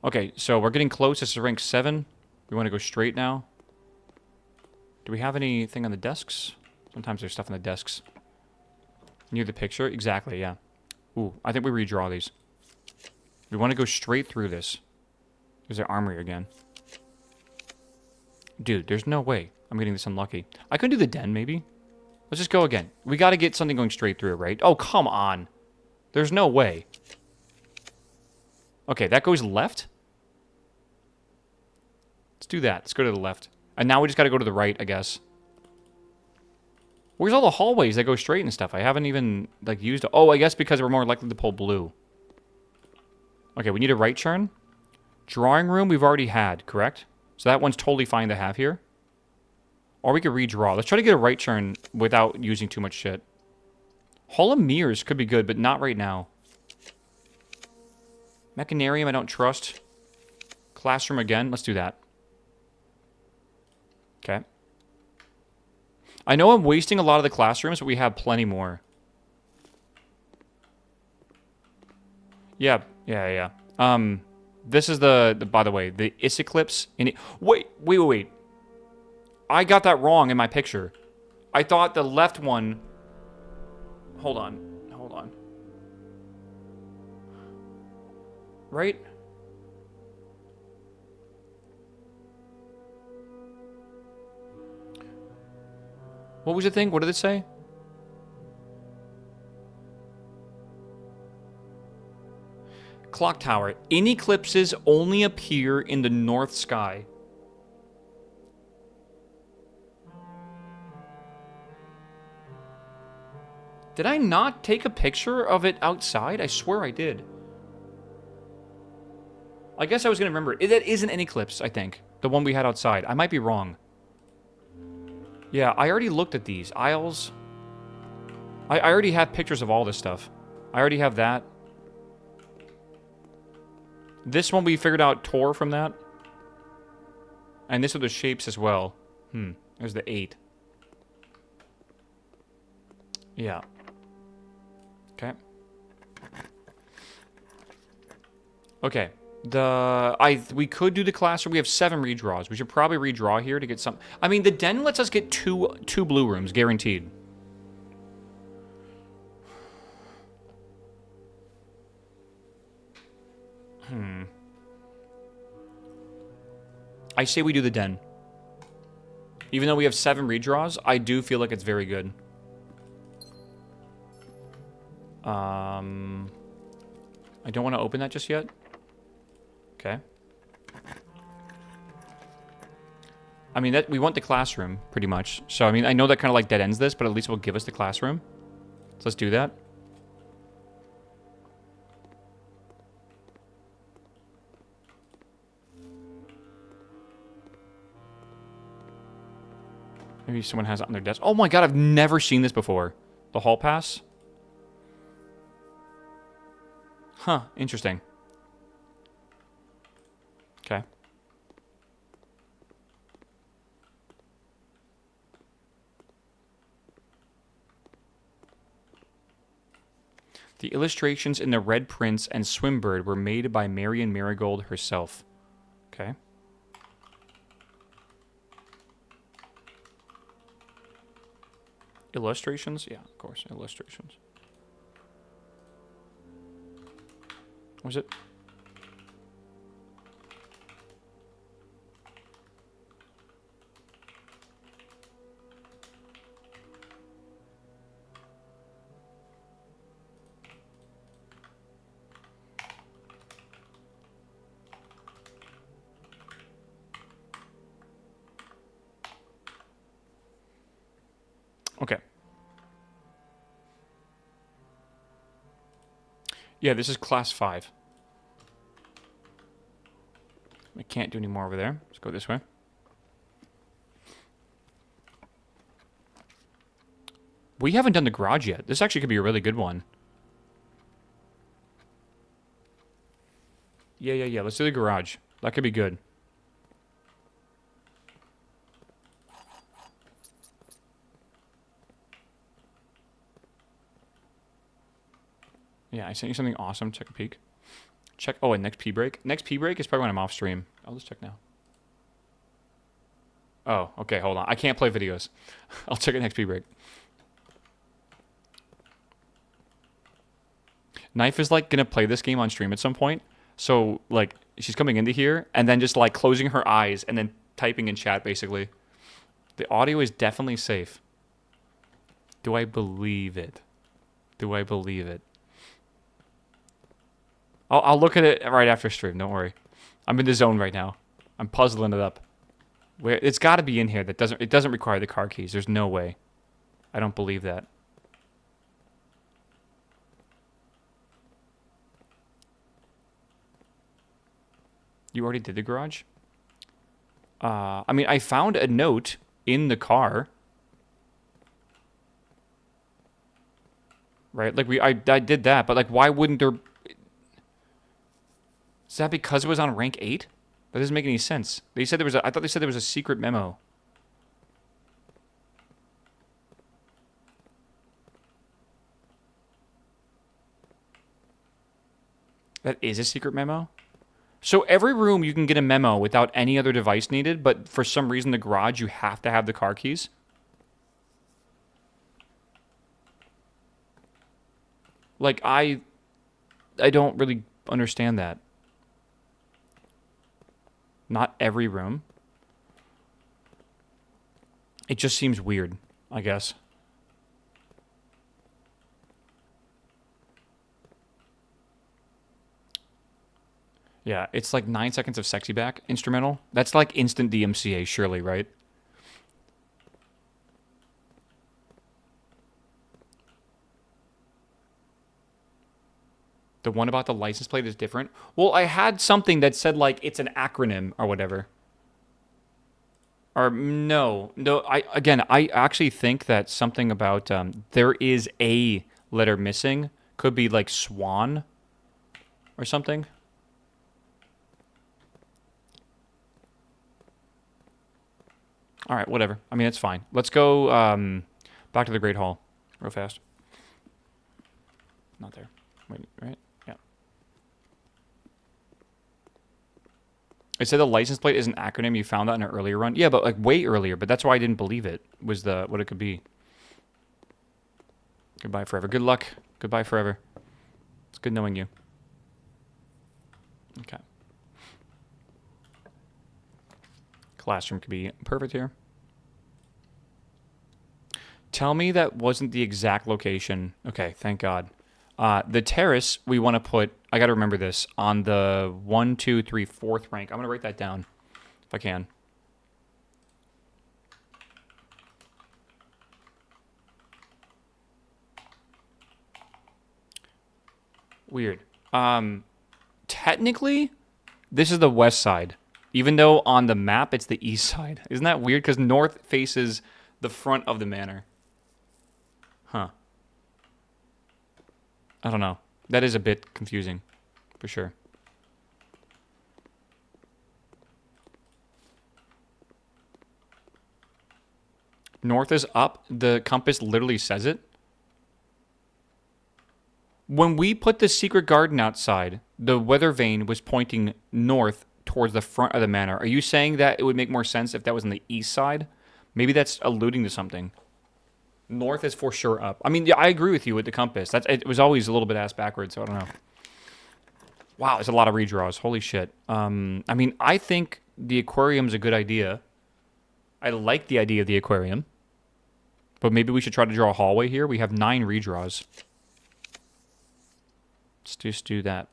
Okay, so we're getting close. This is rank 7. We want to go straight now. Do we have anything on the desks? Sometimes there's stuff on the desks. Near the picture? Exactly, yeah. Ooh, I think we redraw these. We want to go straight through this. There's the armory again. Dude, there's no way I'm getting this unlucky. I could do the den, maybe. Let's just go again. We got to get something going straight through, right? Oh, come on. There's no way. Okay, that goes left? Let's do that. Let's go to the left. And now we just got to go to the right, I guess. Where's all the hallways that go straight and stuff? I haven't even, like, used... Oh, I guess because we're more likely to pull blue. Okay, we need a right turn. Drawing room we've already had, correct? So that one's totally fine to have here. Or we could redraw. Let's try to get a right turn without using too much shit. Hall of Mirrors could be good, but not right now. Mechanarium I don't trust. Classroom again. Let's do that. Okay. I know I'm wasting a lot of the classrooms, but we have plenty more. Yeah. This is the by the way, the Isoclips in it. Wait. I got that wrong in my picture. I thought the left one... Hold on. Right? What was the thing? What did it say? Clock tower. In eclipses only appear in the north sky. Did I not take a picture of it outside? I swear I did. I guess I was going to remember. That isn't an eclipse, I think. The one we had outside. I might be wrong. Yeah, I already looked at these. Aisles. I already have pictures of all this stuff. I already have that. This one we figured out tore from that. And this with the shapes as well. There's the 8. Yeah. Okay. Okay. We could do the classroom. We have 7 redraws. We should probably redraw here to get some... I mean, the den lets us get two blue rooms, guaranteed. I say we do the den. Even though we have 7 redraws, I do feel like it's very good. I don't want to open that just yet. Okay. I mean, that we want the classroom, pretty much. So, I mean, I know that kind of like dead ends this, but at least it will give us the classroom. So let's do that. Maybe someone has it on their desk. Oh my god, I've never seen this before. The hall pass? Huh, interesting. Okay. The illustrations in The Red Prince and Swimbird were made by Marion Marigold herself. Okay. Illustrations? Yeah, of course, illustrations. Was it? Okay. Yeah, this is class 5. I can't do any more over there. Let's go this way. We haven't done the garage yet. This actually could be a really good one. Yeah. Let's do the garage. That could be good. Yeah, I sent you something awesome. Check a peek. Check. Oh, and next pee break. Next pee break is probably when I'm off stream. I'll just check now. Oh, okay. Hold on. I can't play videos. I'll check it next pee break. Knife is like gonna play this game on stream at some point. So like she's coming into here and then just like closing her eyes and then typing in chat basically. The audio is definitely safe. Do I believe it? Do I believe it? I'll look at it right after stream. Don't worry. I'm in the zone right now. I'm puzzling it up. Where it's got to be in here. It doesn't require the car keys. There's no way. I don't believe that. You already did the garage? I mean, I found a note in the car. Right? Like I did that, but like why wouldn't there? Is that because it was on rank 8? That doesn't make any sense. They said there was I thought they said there was a secret memo. That is a secret memo? So every room you can get a memo without any other device needed, but for some reason the garage you have to have the car keys? Like I don't really understand that. Not every room. It just seems weird, I guess. Yeah, it's like 9 seconds of Sexy Back instrumental. That's like instant DMCA, surely, right? The one about the license plate is different. Well, I had something that said like it's an acronym or whatever. Or no. I actually think that something about there is a letter missing. Could be like swan or something. All right, whatever. I mean, it's fine. Let's go back to the Great Hall real fast. Not there. Wait, right? Yeah. It said the license plate is an acronym. You found that in an earlier run. Yeah, but like way earlier. But that's why I didn't believe it was what it could be. Goodbye forever. Good luck. Goodbye forever. It's good knowing you. Okay. Classroom could be perfect here. Tell me that wasn't the exact location. Okay, thank God. The terrace we want to put, I got to remember this, on the 1, 2, 3, 4th rank. I'm going to write that down if I can. Weird. Technically, this is the west side, even though on the map it's the east side. Isn't that weird? Because north faces the front of the manor. Huh. I don't know. That is a bit confusing, for sure. North is up. The compass literally says it. When we put the secret garden outside, the weather vane was pointing north towards the front of the manor. Are you saying that it would make more sense if that was on the east side? Maybe that's alluding to something. North is for sure up. I mean, yeah, I agree with you with the compass. It was always a little bit ass backwards, so I don't know. Wow, it's a lot of redraws. Holy shit. I mean, I think the aquarium's a good idea. I like the idea of the aquarium. But maybe we should try to draw a hallway here. We have 9 redraws. Let's just do that.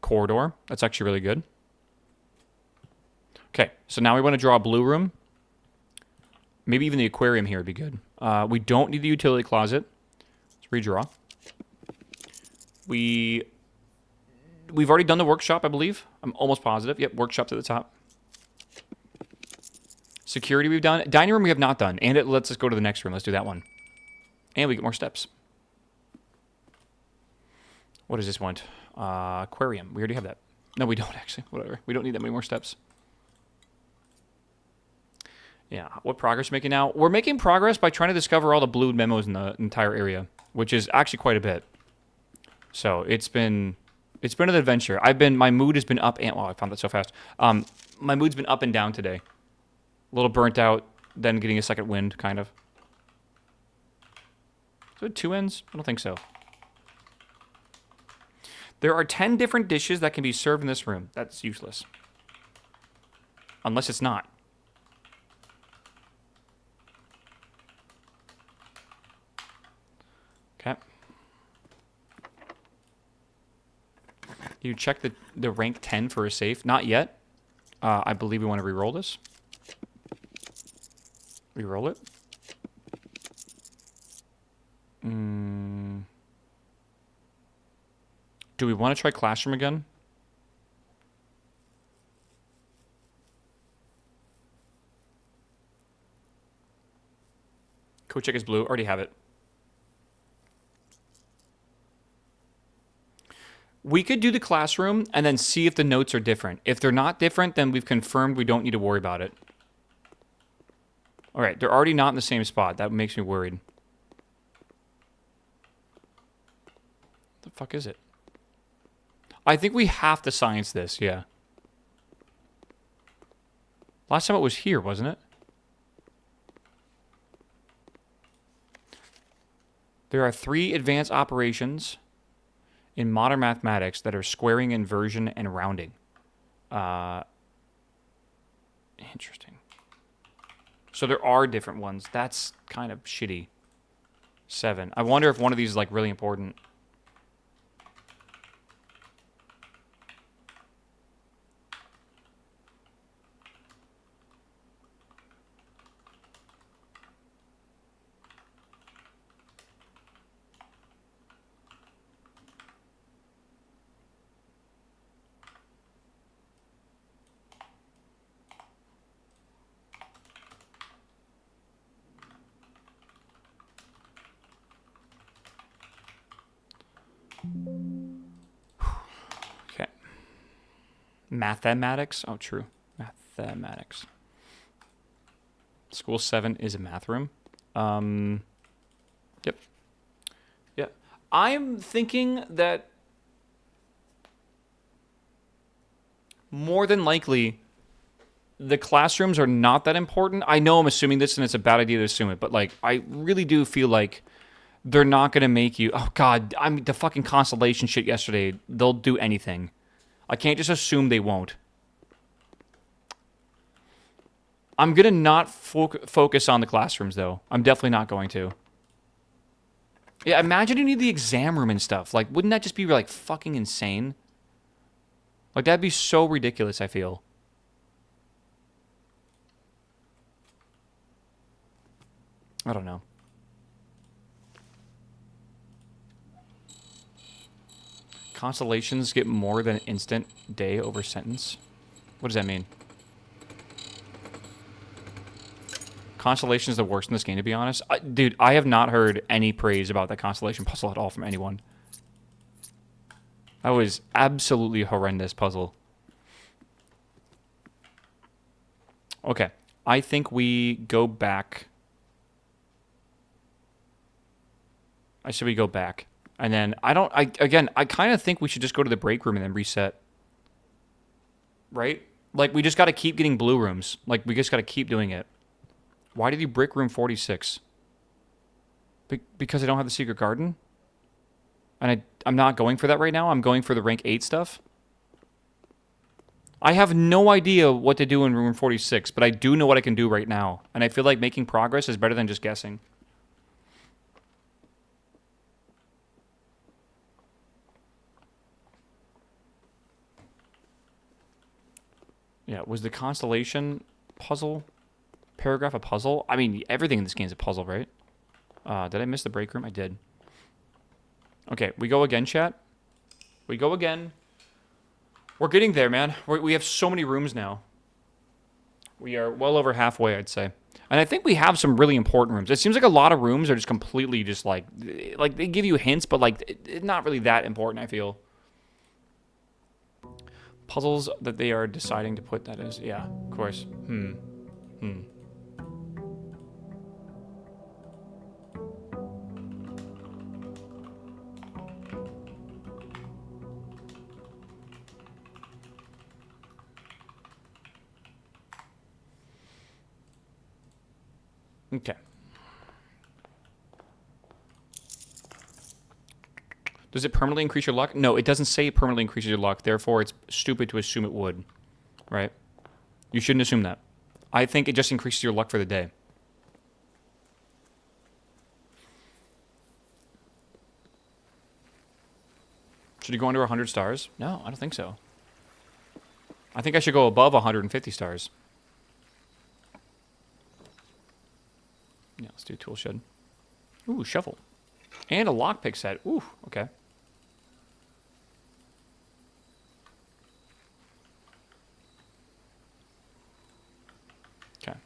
Corridor. That's actually really good. Okay, so now we want to draw a blue room. Maybe even the aquarium here would be good. We don't need the utility closet. Let's redraw. We've already done the workshop, I believe. I'm almost positive. Yep, workshop's at the top. Security we've done. Dining room we have not done. And it lets us go to the next room. Let's do that one. And we get more steps. What is this one? Aquarium. We already have that. No, we don't actually. Whatever. We don't need that many more steps. Yeah. What progress are we making now? We're making progress by trying to discover all the blue memos in the entire area, which is actually quite a bit. So it's been an adventure. My mood has been up and, well, I found that so fast. My mood's been up and down today. A little burnt out, then getting a second wind, kind of. Is it 2 ends? I don't think so. There are 10 different dishes that can be served in this room. That's useless. Unless it's not. Okay. You check the rank 10 for a safe. Not yet. I believe we want to re-roll this. Re-roll it. Do we want to try classroom again? Code check is blue. Already have it. We could do the classroom and then see if the notes are different. If they're not different, then we've confirmed we don't need to worry about it. All right, they're already not in the same spot. That makes me worried. What the fuck is it? I think we have to science this, yeah. Last time it was here, wasn't it? There are 3 advanced operations in modern mathematics that are squaring, inversion, and rounding. Interesting. So there are different ones. That's kind of shitty. 7. I wonder if one of these is like really important. Okay. Mathematics. Oh, true. Mathematics. School 7 is a math room. Yep. Yeah. I'm thinking that more than likely the classrooms are not that important. I know I'm assuming this and it's a bad idea to assume it, but like I really do feel like they're not going to make you... Oh, God. The fucking Constellation shit yesterday. They'll do anything. I can't just assume they won't. I'm going to not focus on the classrooms, though. I'm definitely not going to. Yeah, imagine you need the exam room and stuff. Like, wouldn't that just be, like, fucking insane? Like, that'd be so ridiculous, I feel. I don't know. Constellations get more than instant day over sentence. What does that mean? Constellation is the worst in this game, to be honest. Dude, I have not heard any praise about that constellation puzzle at all from anyone. That was absolutely horrendous puzzle. Okay. I think we go back. Should we go back? And then, again, I kind of think we should just go to the break room and then reset. Right? Like, we just got to keep getting blue rooms. Like, we just got to keep doing it. Why did you brick room 46? Because I don't have the secret garden? And I'm not going for that right now. I'm going for the rank 8 stuff. I have no idea what to do in room 46, but I do know what I can do right now. And I feel like making progress is better than just guessing. Yeah, was the constellation puzzle paragraph a puzzle? I mean, everything in this game is a puzzle, right? Did I miss the break room? I did. Okay, we go again, chat. We go again. We're getting there, man. We have so many rooms now. We are well over halfway, I'd say. And I think we have some really important rooms. It seems like a lot of rooms are just completely just like they give you hints, but like it's not really that important, I feel. Puzzles that they are deciding to put, that is. Yeah, of course. Okay. Does it permanently increase your luck? No, it doesn't say it permanently increases your luck. Therefore, it's stupid to assume it would. Right? You shouldn't assume that. I think it just increases your luck for the day. Should you go under 100 stars? No, I don't think so. I think I should go above 150 stars. Yeah, let's do tool shed. Ooh, shovel. And a lockpick set. Ooh, okay. Okay.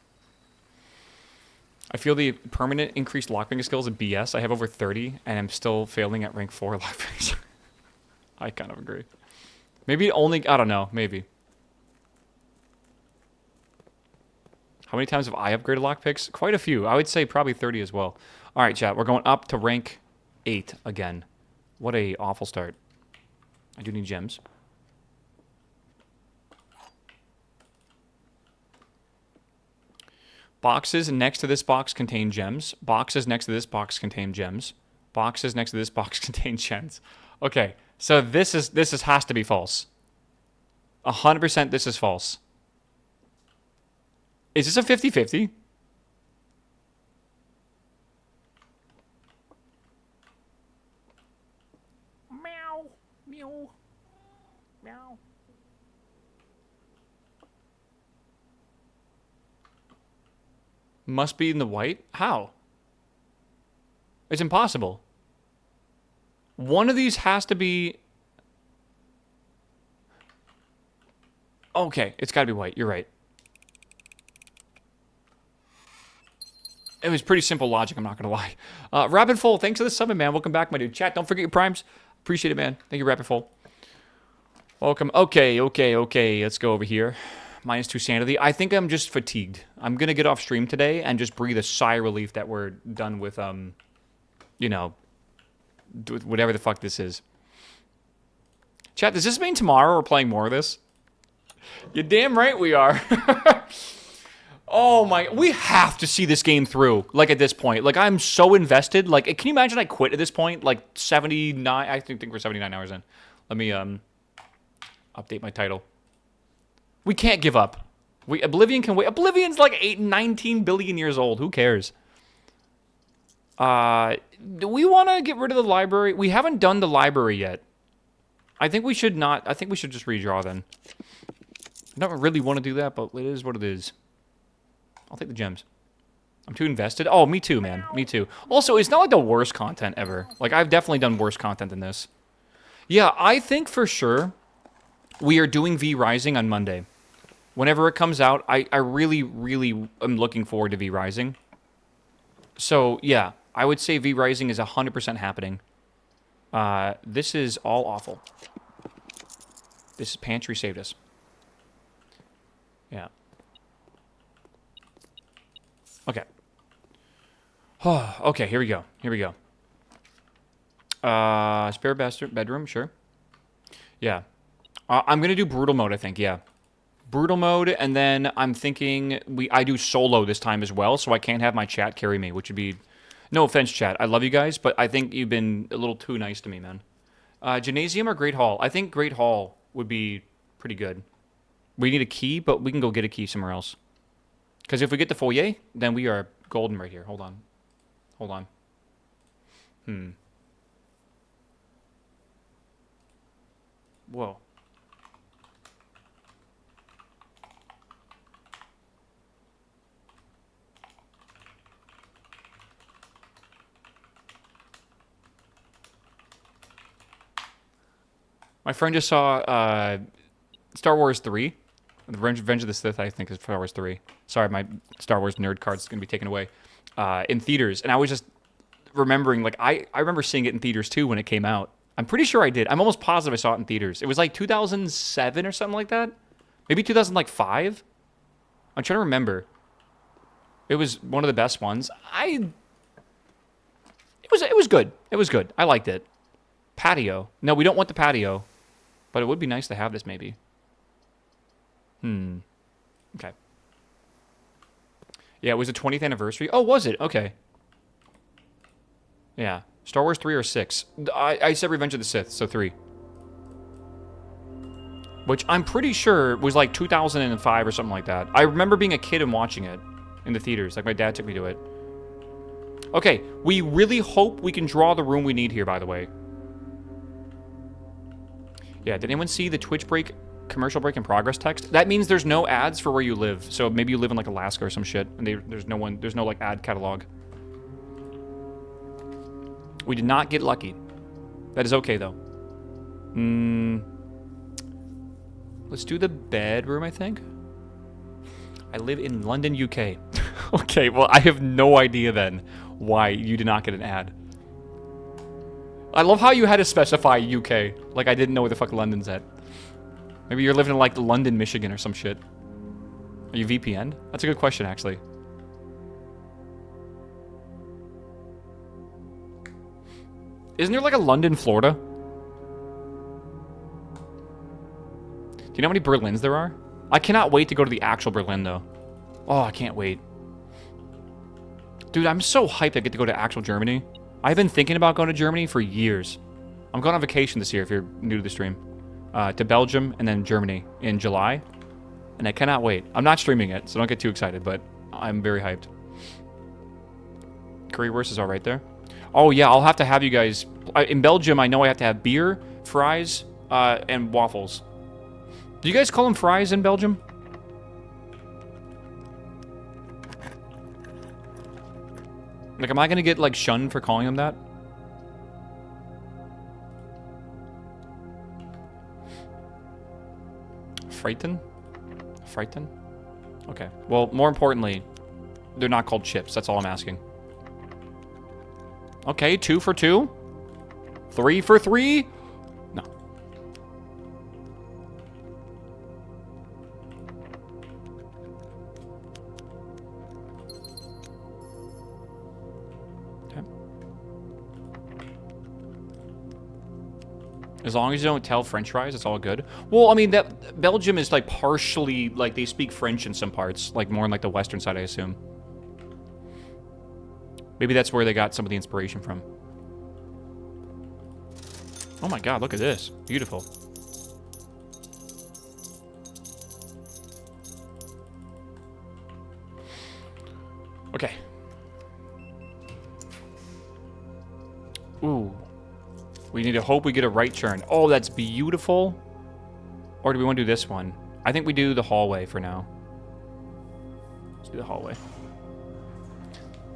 I feel the permanent increased lockpicking skills is BS. I have over 30, and I'm still failing at rank 4 lockpicks. I kind of agree. Maybe only, I don't know, maybe. How many times have I upgraded lockpicks? Quite a few. I would say probably 30 as well. All right, chat. We're going up to rank 8 again. What a awful start. I do need gems. Boxes next to this box contain gems. Boxes next to this box contain gems. Boxes next to this box contain gems. Okay, so this has to be false. 100% this is false. Is this a 50-50? Meow. Meow. Meow. Must be in the white? How? It's impossible. One of these has to be... Okay, it's got to be white. You're right. It was pretty simple logic, I'm not going to lie. Rapid Full, thanks for the summon, man. Welcome back, my dude. Chat, don't forget your primes. Appreciate it, man. Thank you, Rapid Full. Welcome. Okay. Let's go over here. -2 sanity. I think I'm just fatigued. I'm going to get off stream today and just breathe a sigh of relief that we're done with, you know, whatever the fuck this is. Chat, does this mean tomorrow we're playing more of this? You're damn right we are. Oh my, we have to see this game through, like at this point. Like I'm so invested. Like, can you imagine I quit at this point? Like 79, I think we're 79 hours in. Let me, Update my title. We can't give up. Oblivion can wait. Oblivion's like 19 billion years old. Who cares? Do we want to get rid of the library? We haven't done the library yet. I think we should not. I think we should just redraw then. I don't really want to do that, but it is what it is. I'll take the gems. I'm too invested. Oh, me too, man. Me too. Also, it's not like the worst content ever. Like, I've definitely done worse content than this. Yeah, I think for sure we are doing V Rising on Monday. Whenever it comes out, I really, really am looking forward to V Rising. So, yeah, I would say V Rising is 100% happening. This is all awful. This pantry saved us. Yeah. Okay. Oh, okay, here we go. Here we go. Spare bedroom, sure. Yeah. I'm going to do brutal mode, I think, yeah. Brutal mode, and then I'm thinking I do solo this time as well, so I can't have my chat carry me, which would be... No offense, chat. I love you guys, but I think you've been a little too nice to me, man. Gymnasium or Great Hall? I think Great Hall would be pretty good. We need a key, but we can go get a key somewhere else. Because if we get the foyer, then we are golden right here. Hold on. Hold on. Whoa. My friend just saw Star Wars 3. The Revenge of the Sith, I think, is Star Wars 3. Sorry, my Star Wars nerd card's going to be taken away. In theaters. And I was just remembering, like, I remember seeing it in theaters, too, when it came out. I'm pretty sure I did. I'm almost positive I saw it in theaters. It was, like, 2007 or something like that. Maybe 2005? I'm trying to remember. It was one of the best ones. It was good. It was good. I liked it. Patio. No, we don't want the patio. But it would be nice to have this, maybe. Okay. Yeah, it was the 20th anniversary. Oh, was it? Okay. Yeah. Star Wars 3 or 6. I said Revenge of the Sith, so 3. Which I'm pretty sure was like 2005 or something like that. I remember being a kid and watching it in the theaters. Like, my dad took me to it. Okay, we really hope we can draw the room we need here, by the way. Yeah, did anyone see the Twitch break, commercial break in progress text? That means there's no ads for where you live. So maybe you live in like Alaska or some shit, and there's no like ad catalog. We did not get lucky. That is okay though. Let's do the bedroom, I think. I live in London, UK. Okay, well, I have no idea then why you did not get an ad. I love how you had to specify UK. Like, I didn't know where the fuck London's at. Maybe you're living in, like, London, Michigan or some shit. Are you VPN'd? That's a good question, actually. Isn't there, like, a London, Florida? Do you know how many Berlins there are? I cannot wait to go to the actual Berlin, though. Oh, I can't wait. Dude, I'm so hyped I get to go to actual Germany. I've been thinking about going to Germany for years. I'm going on vacation this year, if you're new to the stream. To Belgium and then Germany in July. And I cannot wait. I'm not streaming it, so don't get too excited, but I'm very hyped. Currywurst is all right there. Oh, yeah, I'll have to have you guys... in Belgium, I know I have to have beer, fries, and waffles. Do you guys call them fries in Belgium? Like, am I going to get, like, shunned for calling them that? Frighten? Frighten? Okay. Well, more importantly, they're not called chips. That's all I'm asking. Okay, 2 for 2? 3 for 3? No. Okay. As long as you don't tell French fries, it's all good. Well, I mean, that Belgium is like partially, like, they speak French in some parts, like more in like the western side, I assume. Maybe that's where they got some of the inspiration from. Oh my god, look at this. Beautiful. Okay. Ooh. We need to hope we get a right turn. Oh, that's beautiful. Or do we want to do this one? I think we do the hallway for now. Let's do the hallway.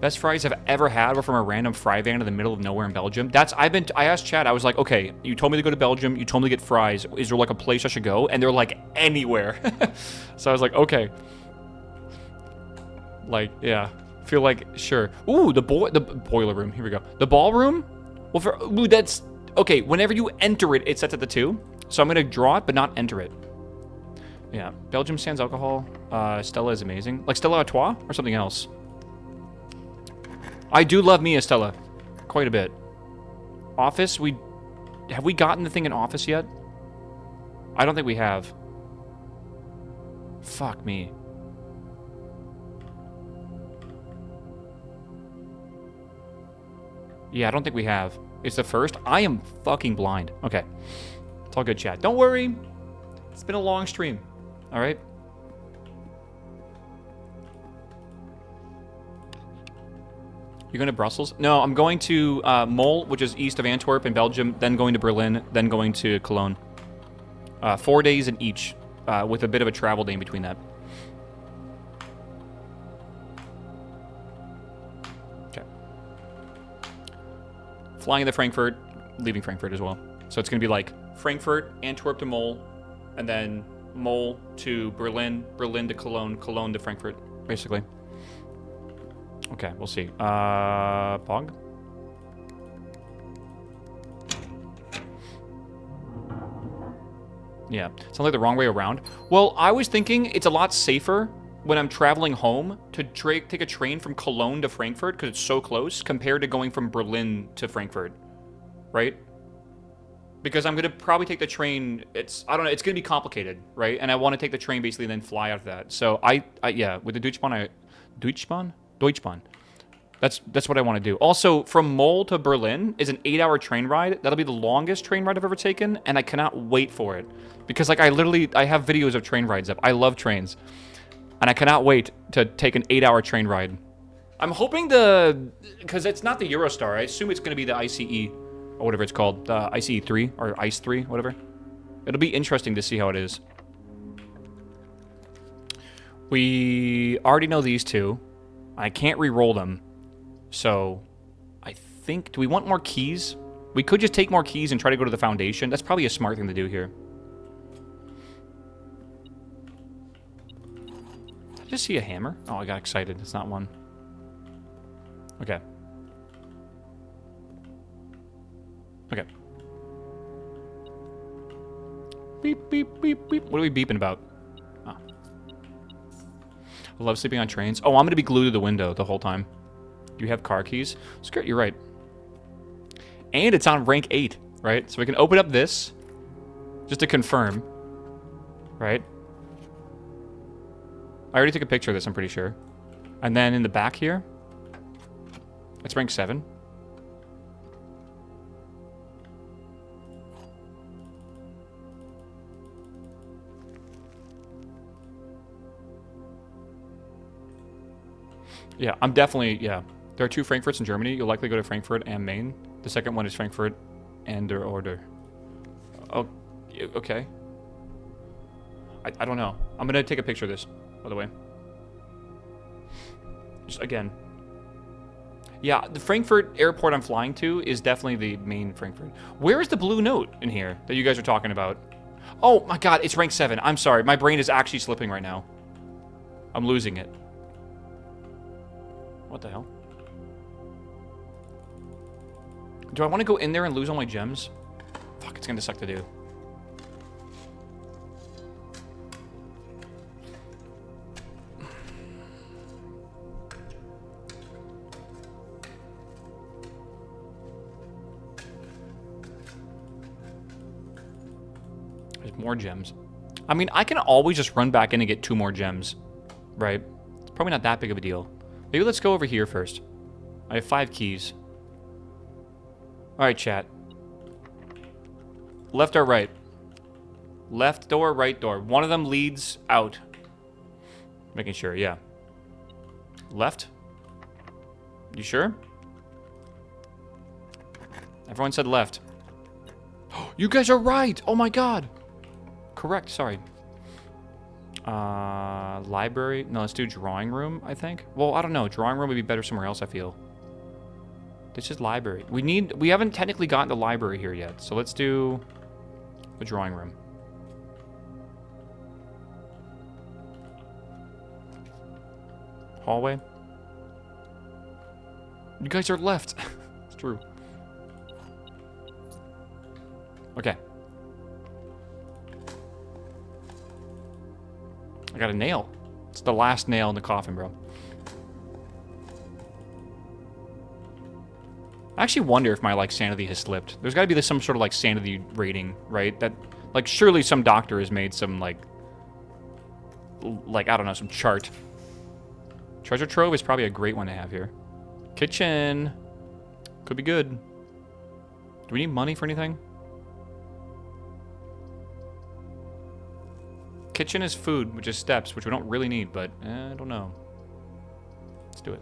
Best fries I've ever had were from a random fry van in the middle of nowhere in Belgium. I asked Chad, I was like, okay, you told me to go to Belgium, you told me to get fries. Is there like a place I should go? And they're like, anywhere. So I was like, okay. Like, yeah. Feel like, sure. Ooh, the boiler room. Here we go. The ballroom? Well, ooh, that's, okay, whenever you enter it, it sets at the 2. So I'm going to draw it, but not enter it. Yeah. Belgium sans alcohol. Stella is amazing. Like Stella Artois or something else? I do love me a Stella. Quite a bit. Office, have we gotten the thing in Office yet? I don't think we have. Fuck me. Yeah, I don't think we have. It's the first. I am fucking blind. Okay. It's all good, chat. Don't worry. It's been a long stream. All right? You're going to Brussels? No, I'm going to Mol, which is east of Antwerp in Belgium, then going to Berlin, then going to Cologne. 4 days in each, with a bit of a travel day in between that. Okay. Flying to Frankfurt, leaving Frankfurt as well. So it's going to be like Frankfurt, Antwerp to Mol, and then Mol to Berlin, Berlin to Cologne, Cologne to Frankfurt, basically. Okay, we'll see. Pog? Yeah, sounds like the wrong way around. Well, I was thinking it's a lot safer when I'm traveling home to take a train from Cologne to Frankfurt because it's so close compared to going from Berlin to Frankfurt, right? Because I'm going to probably take the train, I don't know, it's going to be complicated, right? And I want to take the train basically and then fly out of that. So yeah, with the Deutschbahn, Deutschbahn. That's what I want to do. Also, from Mol to Berlin is an 8-hour train ride. That'll be the longest train ride I've ever taken, and I cannot wait for it. Because, like, I have videos of train rides up. I love trains. And I cannot wait to take an 8-hour train ride. I'm hoping because it's not the Eurostar. I assume it's going to be the ICE, or whatever it's called. The ICE 3, or ICE 3, whatever. It'll be interesting to see how it is. We already know these two. I can't re-roll them. So, I think... Do we want more keys? We could just take more keys and try to go to the foundation. That's probably a smart thing to do here. Did I just see a hammer? Oh, I got excited. It's not one. Okay. Okay. Beep, beep, beep, beep. What are we beeping about? Oh. I love sleeping on trains. Oh, I'm going to be glued to the window the whole time. Do you have car keys? Skirt, you're right. And it's on rank 8, right? So we can open up this, just to confirm, right? I already took a picture of this, I'm pretty sure. And then in the back here, it's rank 7. Yeah, I'm definitely, yeah. There are 2 Frankfurts in Germany. You'll likely go to Frankfurt and Maine. The second one is Frankfurt and Der Oder. Oh, okay. I don't know. I'm going to take a picture of this, by the way. Just again. Yeah, the Frankfurt airport I'm flying to is definitely the main Frankfurt. Where is the blue note in here that you guys are talking about? Oh my god, it's rank 7. I'm sorry. My brain is actually slipping right now. I'm losing it. What the hell? Do I want to go in there and lose all my gems? Fuck, it's gonna suck to do. There's more gems. I mean, I can always just run back in and get 2 more gems, right? It's probably not that big of a deal. Maybe let's go over here first. I have 5 keys. Alright, chat. Left or right? Left door, right door. One of them leads out. Making sure, yeah. Left? You sure? Everyone said left. You guys are right! Oh my god! Correct, sorry. Library? No, let's do drawing room, I think. Well, I don't know. Drawing room would be better somewhere else, I feel. This is library. We haven't technically gotten the library here yet, so let's do the drawing room. Hallway. You guys are left. It's true. Okay. I got a nail. It's the last nail in the coffin, bro. I actually wonder if my, like, sanity has slipped. There's got to be some sort of, like, sanity rating, right? That, like, surely some doctor has made some, like, I don't know, some chart. Treasure trove is probably a great one to have here. Kitchen. Could be good. Do we need money for anything? Kitchen is food, which is steps, which we don't really need, but I don't know. Let's do it.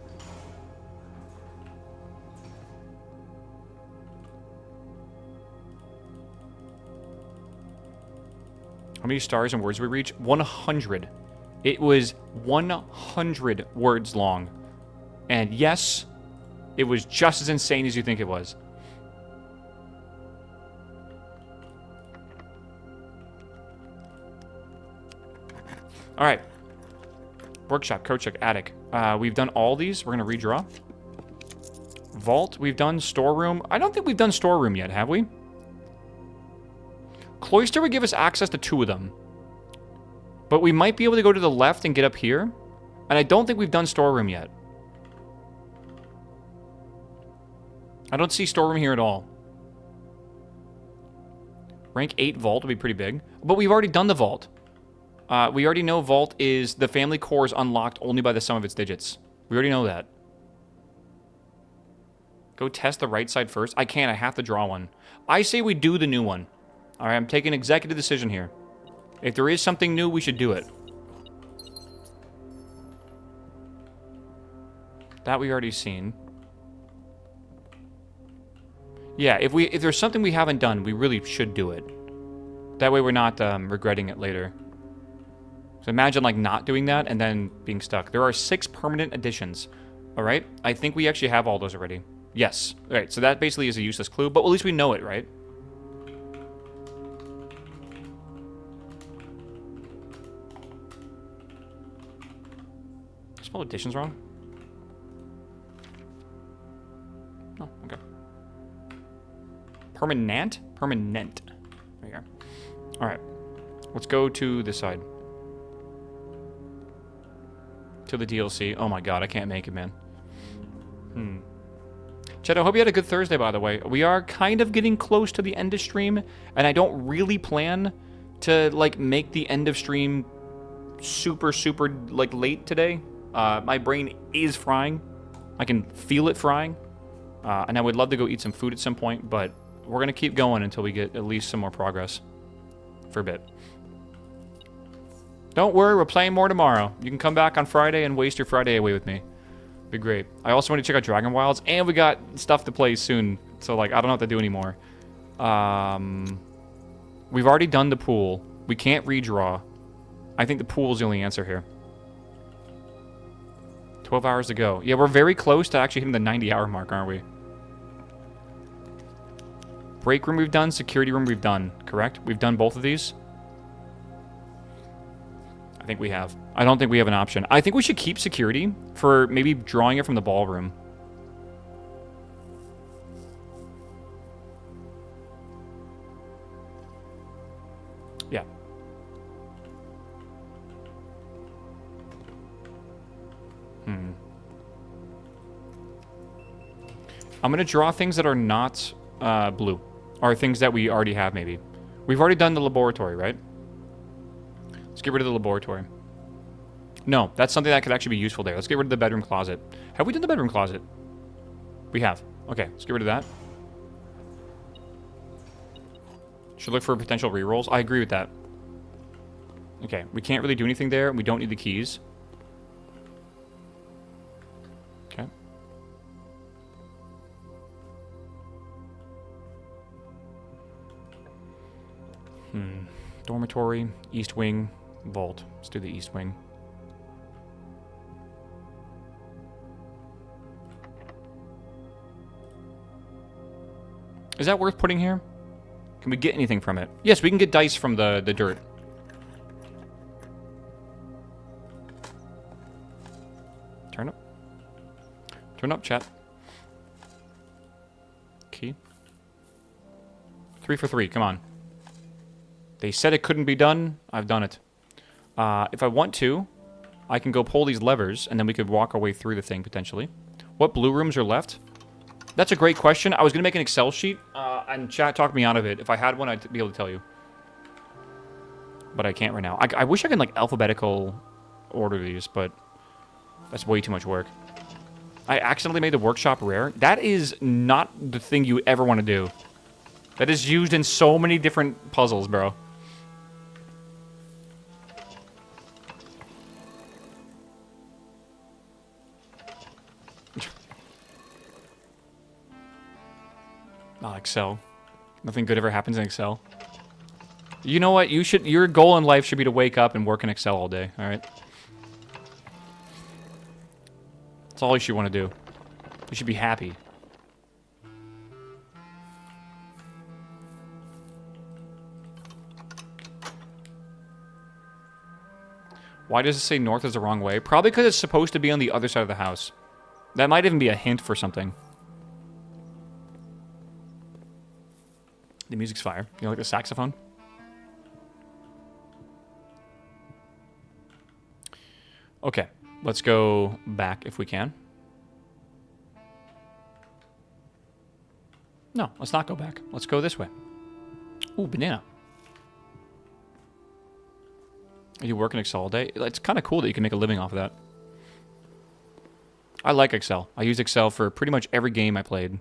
How many stars and words did we reach? 100. It was 100 words long. And yes, it was just as insane as you think it was. All right. Workshop, code check, attic. We've done all these. We're going to redraw. Vault, we've done storeroom. I don't think we've done storeroom yet, have we? Cloister would give us access to 2 of them. But we might be able to go to the left and get up here. And I don't think we've done storeroom yet. I don't see storeroom here at all. Rank 8 vault would be pretty big. But we've already done the vault. We already know vault is the family core is unlocked only by the sum of its digits. We already know that. Go test the right side first. I can't. I have to draw one. I say we do the new one. All right, I'm taking an executive decision here. If there is something new, we should do it. That we already seen. Yeah, if there's something we haven't done, we really should do it. That way we're not regretting it later. So imagine like not doing that and then being stuck. There are 6 permanent additions. All right, I think we actually have all those already. Yes. All right, so that basically is a useless clue, but at least we know it, right? Spell additions wrong? Oh, okay. Permanent? Permanent. There you go. Alright. Let's go to this side. To the DLC. Oh my god, I can't make it, man. Chet, I hope you had a good Thursday, by the way. We are kind of getting close to the end of stream, and I don't really plan to, like, make the end of stream super, like, late today. My brain is frying. I can feel it frying. And I would love to go eat some food at some point, but we're going to keep going until we get at least some more progress. For a bit. Don't worry, we're playing more tomorrow. You can come back on Friday and waste your Friday away with me. Be great. I also want to check out Dragon Wilds, and we got stuff to play soon. So, like, I don't know what to do anymore. We've already done the pool. We can't redraw. I think the pool is the only answer here. 12 hours to go. Yeah, we're very close to actually hitting the 90-hour mark, aren't we? Break room we've done. Security room we've done. Correct? We've done both of these? I think we have. I don't think we have an option. I think we should keep security for maybe drawing it from the ballroom. Yeah. I'm going to draw things that are not blue. Or things that we already have, maybe. We've already done the laboratory, right? Let's get rid of the laboratory. No, that's something that could actually be useful there. Let's get rid of the bedroom closet. Have we done the bedroom closet? We have. Okay, let's get rid of that. Should look for potential rerolls. I agree with that. Okay, we can't really do anything there. We don't need the keys. Okay. Dormitory, East Wing, Vault. Let's do the East Wing. Is that worth putting here? Can we get anything from it? Yes, we can get dice from the dirt. Turn up. Turn up, chat. Key. 3 for 3, come on. They said it couldn't be done. I've done it. If I want to, I can go pull these levers, and then we could walk our way through the thing, potentially. What blue rooms are left? That's a great question. I was going to make an Excel sheet, and chat talked me out of it. If I had one, I'd be able to tell you. But I can't right now. I wish I could, like, alphabetical order these, but that's way too much work. I accidentally made the workshop rare. That is not the thing you ever want to do. That is used in so many different puzzles, bro. Not Excel. Nothing good ever happens in Excel. You know what? Your goal in life should be to wake up and work in Excel all day, alright? That's all you should want to do. You should be happy. Why does it say north is the wrong way? Probably because it's supposed to be on the other side of the house. That might even be a hint for something. The music's fire. You like the saxophone? Okay, let's go back if we can. No, let's not go back. Let's go this way. Ooh, banana. You work in Excel all day? It's kind of cool that you can make a living off of that. I like Excel. I used Excel for pretty much every game I played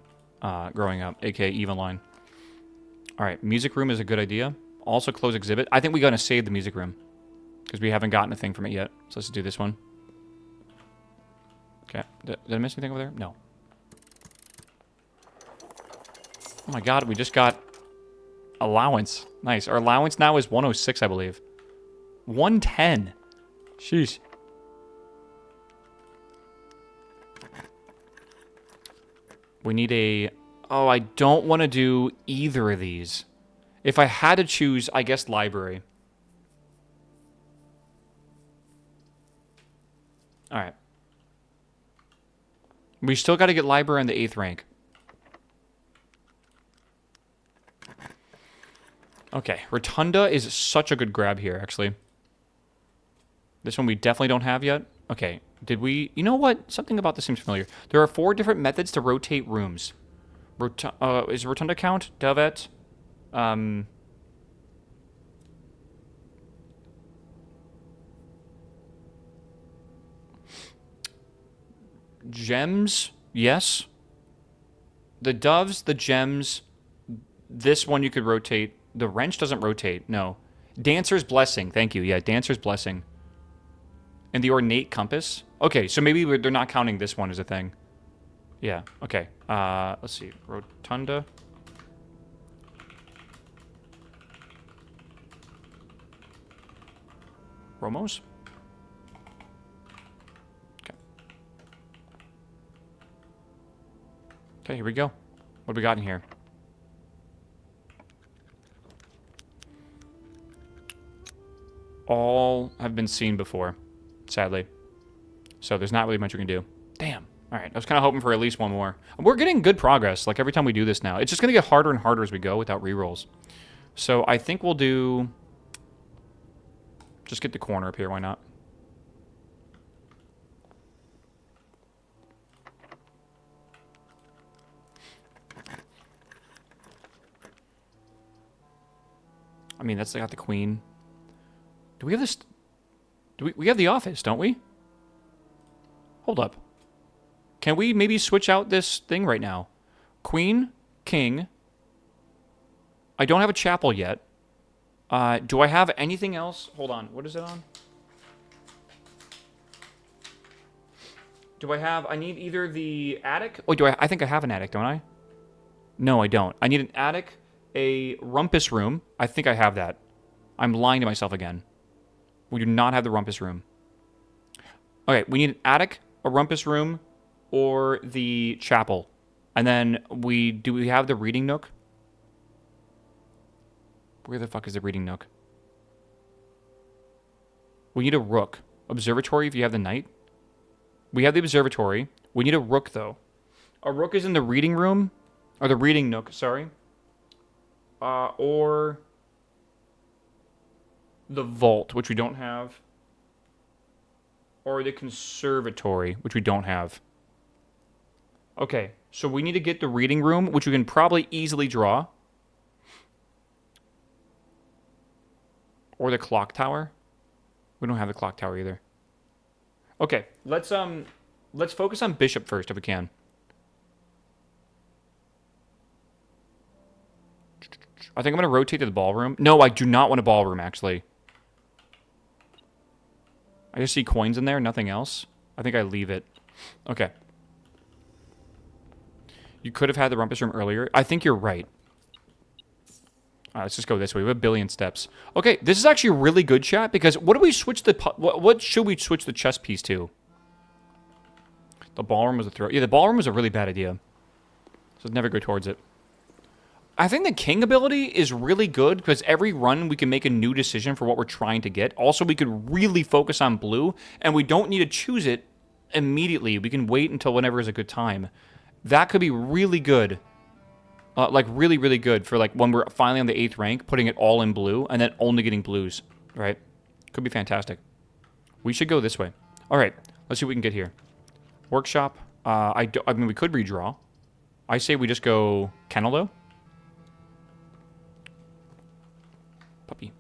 growing up, aka EVE Online. Alright, music room is a good idea. Also close exhibit. I think we gotta save the music room. Because we haven't gotten a thing from it yet. So let's do this one. Okay. Did I miss anything over there? No. Oh my god, we just got allowance. Nice. Our allowance now is 106, I believe. 110. Sheesh. We need a... Oh, I don't want to do either of these. If I had to choose, I guess library. Alright. We still got to get library on the 8th rank. Okay, Rotunda is such a good grab here, actually. This one we definitely don't have yet. Okay, did we... You know what? Something about this seems familiar. There are 4 different methods to rotate rooms. Is Rotunda count? Dovet? Gems? Yes. The doves, the gems. This one you could rotate. The wrench doesn't rotate. No. Dancer's Blessing. Thank you. Yeah, Dancer's Blessing. And the ornate compass. Okay, so maybe they're not counting this one as a thing. Yeah, okay. Let's see. Rotunda. Romos? Okay. Okay, here we go. What do we got in here? All have been seen before, sadly. So there's not really much we can do. Damn. All right, I was kind of hoping for at least one more. We're getting good progress, like every time we do this now. It's just going to get harder and harder as we go without rerolls. So I think we'll do... Just get the corner up here, why not? I mean, that's got the queen. Do we have this... We have the office, don't we? Hold up. Can we maybe switch out this thing right now? Queen, king. I don't have a chapel yet. Do I have anything else? Hold on. What is it on? Do I have... I need either the attic... Oh, I think I have an attic, don't I? No, I don't. I need an attic, a rumpus room. I think I have that. I'm lying to myself again. We do not have the rumpus room. Okay, we need an attic, a rumpus room, or the chapel. And then we have the reading nook? Where the fuck is the reading nook? We need a rook. Observatory if you have the knight. We have the observatory. We need a rook, though. A rook is in the reading room. Or the reading nook, sorry. Or the vault, which we don't have. Or the conservatory, which we don't have. Okay, so we need to get the reading room, which we can probably easily draw. Or the clock tower. We don't have the clock tower either. Okay, let's focus on bishop first if we can. I think I'm gonna rotate to the ballroom. No, I do not want a ballroom actually. I just see coins in there, nothing else. I think I leave it. Okay. You could have had the rumpus room earlier. I think you're right. All right, let's just go this way. We have a billion steps. Okay, this is actually really good, chat, because what do we switch the... What should we switch the chess piece to? The ballroom was a throw. Yeah, the ballroom was a really bad idea. So never go towards it. I think the king ability is really good because every run we can make a new decision for what we're trying to get. Also, we could really focus on blue, and we don't need to choose it immediately. We can wait until whenever is a good time. That could be really good. Like, really, really good for, like, when we're finally on the 8th rank, putting it all in blue, and then only getting blues, right? Could be fantastic. We should go this way. All right, let's see what we can get here. Workshop. I mean, we could redraw. I say we just go kennel, though. Puppy.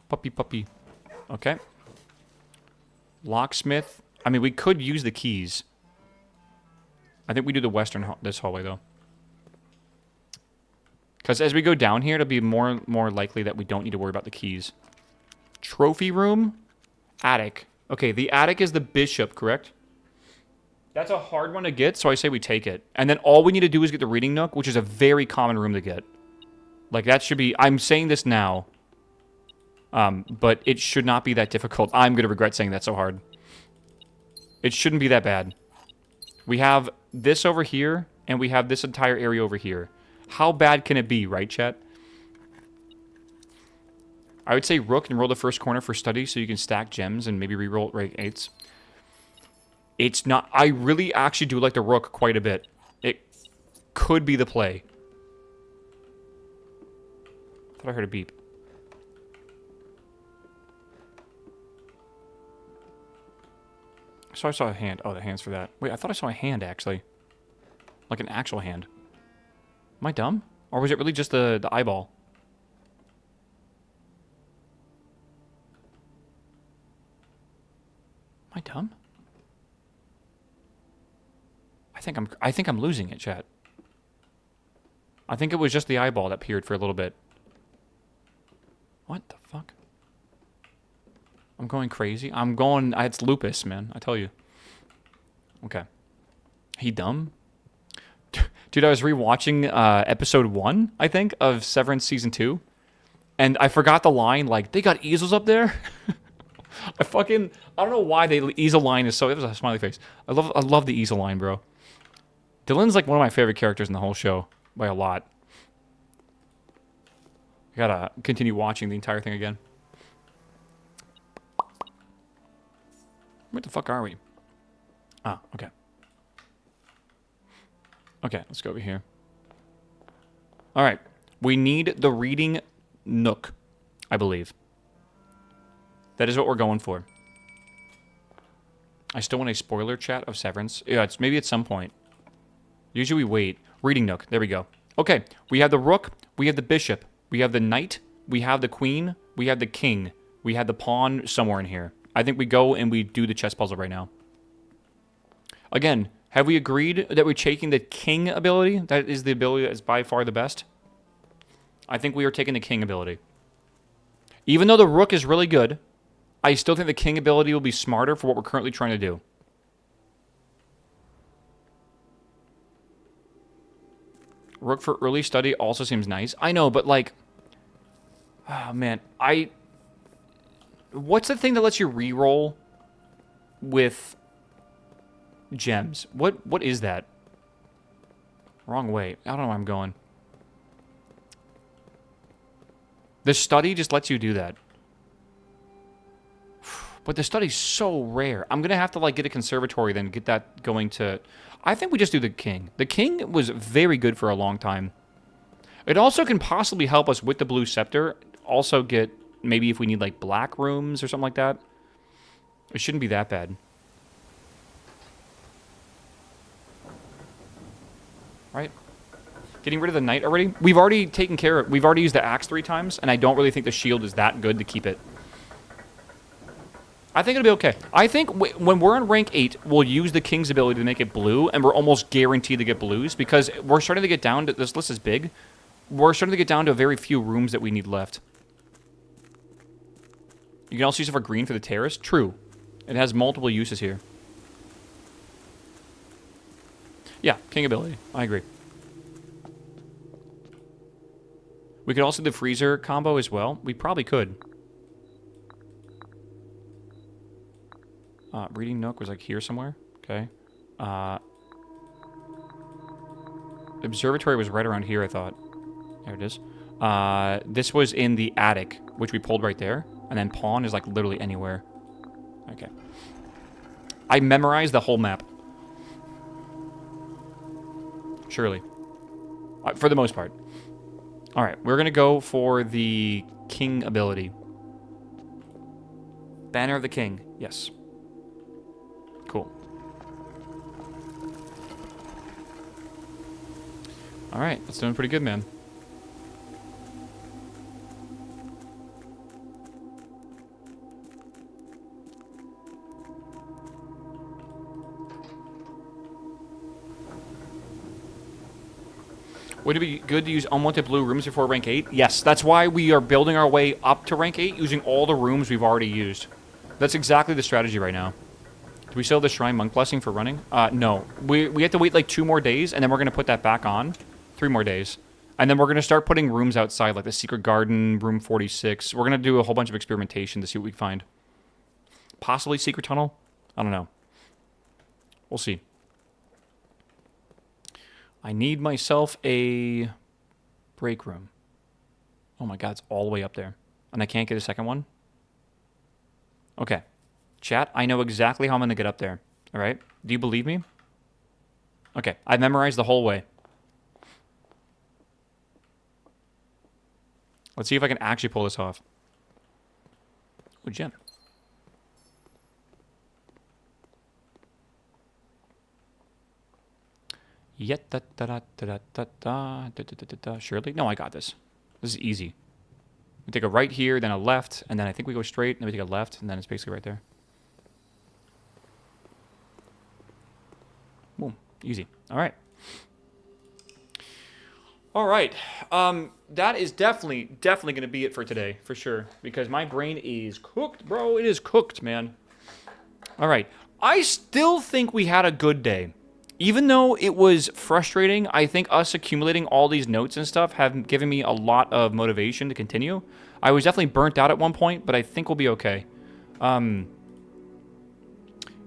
Puppy, puppy. Okay. Locksmith. I mean, we could use the keys. I think we do the western this hallway, though. Because as we go down here, it'll be more likely that we don't need to worry about the keys. Trophy room. Attic. Okay, the attic is the bishop, correct? That's a hard one to get, so I say we take it. And then all we need to do is get the reading nook, which is a very common room to get. Like, that should be... I'm saying this now. But it should not be that difficult. I'm going to regret saying that so hard. It shouldn't be that bad. We have this over here, and we have this entire area over here. How bad can it be, right, chat? I would say rook and roll the first corner for study so you can stack gems and maybe reroll rank 8s. It's not... I really actually do like the rook quite a bit. It could be the play. I thought I heard a beep. So I saw a hand. Oh, the hand's for that. Wait, I thought I saw a hand, actually. Like an actual hand. Am I dumb? Or was it really just the eyeball? Am I dumb? I think I'm losing it, chat. I think it was just the eyeball that peered for a little bit. What the fuck? I'm going crazy. I'm going... It's lupus, man. I tell you. Okay. He dumb? Dude, I was rewatching episode 1, I think, of Severance Season 2. And I forgot the line, like, they got easels up there? I don't know why the easel line is so... It was a smiley face. I love the easel line, bro. Dylan's like one of my favorite characters in the whole show. By a lot. I gotta continue watching the entire thing again. Where the fuck are we? Ah, okay. Okay, let's go over here. Alright. We need the reading nook, I believe. That is what we're going for. I still want a spoiler chat of Severance. Yeah, it's maybe at some point. Usually we wait. Reading nook. There we go. Okay, we have the rook. We have the bishop. We have the knight. We have the queen. We have the king. We have the pawn somewhere in here. I think we go and we do the chess puzzle right now. Again, have we agreed that we're taking the king ability? That is the ability that is by far the best. I think we are taking the king ability. Even though the rook is really good, I still think the king ability will be smarter for what we're currently trying to do. Rook for early study also seems nice. I know, but like... Oh, man. What's the thing that lets you re-roll with gems? What is that? Wrong way. I don't know where I'm going. The study just lets you do that. But the study's so rare. I'm going to have to, like, get a conservatory then get that going to... I think we just do the king. The king was very good for a long time. It also can possibly help us with the blue scepter. Also get, maybe if we need, like, black rooms or something like that. It shouldn't be that bad. Right? Getting rid of the knight already? We've already taken care of... We've already used the axe 3 times, and I don't really think the shield is that good to keep it. I think it'll be okay. I think when we're on rank 8, we'll use the king's ability to make it blue, and we're almost guaranteed to get blues, because we're starting to get down to... This list is big. We're starting to get down to very few rooms that we need left. You can also use it for green for the terrace. True. It has multiple uses here. Yeah, king ability. I agree. We could also do the freezer combo as well. We probably could. Reading nook was like here somewhere. Okay. The observatory was right around here, I thought. There it is. This was in the attic, which we pulled right there. And then pawn is like literally anywhere. Okay. I memorized the whole map. Surely. For the most part. Alright, we're going to go for the king ability. Banner of the king. Yes. Cool. Alright, that's doing pretty good, man. Would it be good to use unwanted blue rooms before rank 8? Yes, that's why we are building our way up to rank 8 using all the rooms we've already used. That's exactly the strategy right now. Do we still have the Shrine Monk Blessing for running? No. We have to wait like 2 more days, and then we're going to put that back on. 3 more days. And then we're going to start putting rooms outside, like the Secret Garden, Room 46. We're going to do a whole bunch of experimentation to see what we find. Possibly Secret Tunnel? I don't know. We'll see. I need myself a break room. Oh my god, it's all the way up there. And I can't get a second one? Okay. Chat, I know exactly how I'm going to get up there. Alright? Do you believe me? Okay, I memorized the whole way. Let's see if I can actually pull this off. Oh, gem. Yet da da da da da da da da da. Surely? No, I got this. This is easy. We take a right here, then a left, and then I think we go straight, and then we take a left, and then it's basically right there. Boom. Easy. All right. All right. That is definitely going to be it for today, for sure, because my brain is cooked, bro. It is cooked, man. All right. I still think we had a good day. Even though it was frustrating, I think us accumulating all these notes and stuff have given me a lot of motivation to continue. I was definitely burnt out at one point, but I think we'll be okay.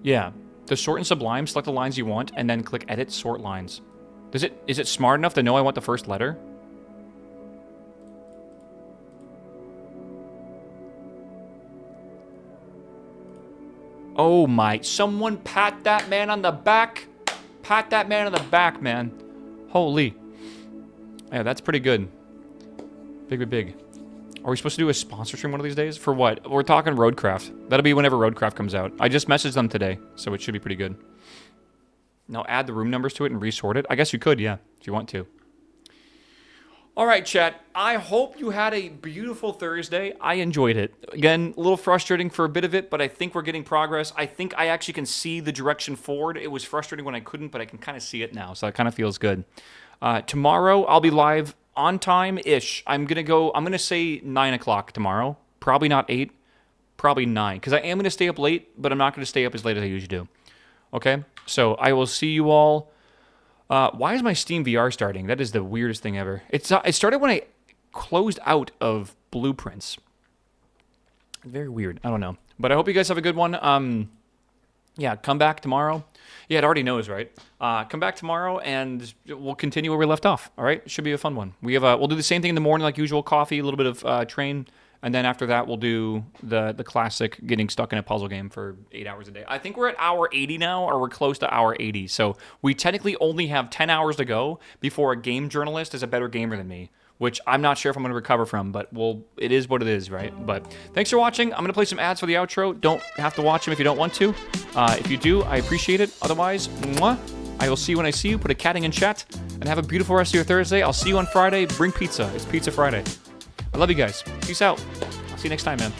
Yeah. The sort and sublime, select the lines you want, and then click edit, sort lines. Is it smart enough to know I want the first letter? Oh my, someone pat that man on the back. Pat that man on the back, man. Holy. Yeah, that's pretty good. Big. Are we supposed to do a sponsor stream one of these days? For what? We're talking Roadcraft. That'll be whenever Roadcraft comes out. I just messaged them today, so it should be pretty good. Now add the room numbers to it and resort it. I guess you could, yeah, if you want to. All right, chat. I hope you had a beautiful Thursday. I enjoyed it. Again, a little frustrating for a bit of it, but I think we're getting progress. I think I actually can see the direction forward. It was frustrating when I couldn't, but I can kind of see it now, so it kind of feels good. Tomorrow, I'll be live on time-ish. I'm going to say 9 o'clock tomorrow. Probably not 8. Probably 9, because I am going to stay up late, but I'm not going to stay up as late as I usually do. Okay? So I will see you all. Why is my Steam VR starting? That is the weirdest thing ever. It started when I closed out of blueprints. Very weird. I don't know. But I hope you guys have a good one. Yeah, come back tomorrow. Yeah, it already knows, right? Come back tomorrow, and we'll continue where we left off. All right, should be a fun one. We'll do the same thing in the morning, like usual. Coffee, a little bit of train, and then after that, we'll do the classic getting stuck in a puzzle game for 8 hours a day. I think we're at hour 80 now, or we're close to hour 80. So we technically only have 10 hours to go before a game journalist is a better gamer than me, which I'm not sure if I'm going to recover from, but it is what it is, right? But thanks for watching. I'm going to play some ads for the outro. Don't have to watch them if you don't want to. If you do, I appreciate it. Otherwise, mwah, I will see you when I see you. Put a catting in chat, and have a beautiful rest of your Thursday. I'll see you on Friday. Bring pizza. It's Pizza Friday. I love you guys. Peace out. I'll see you next time, man.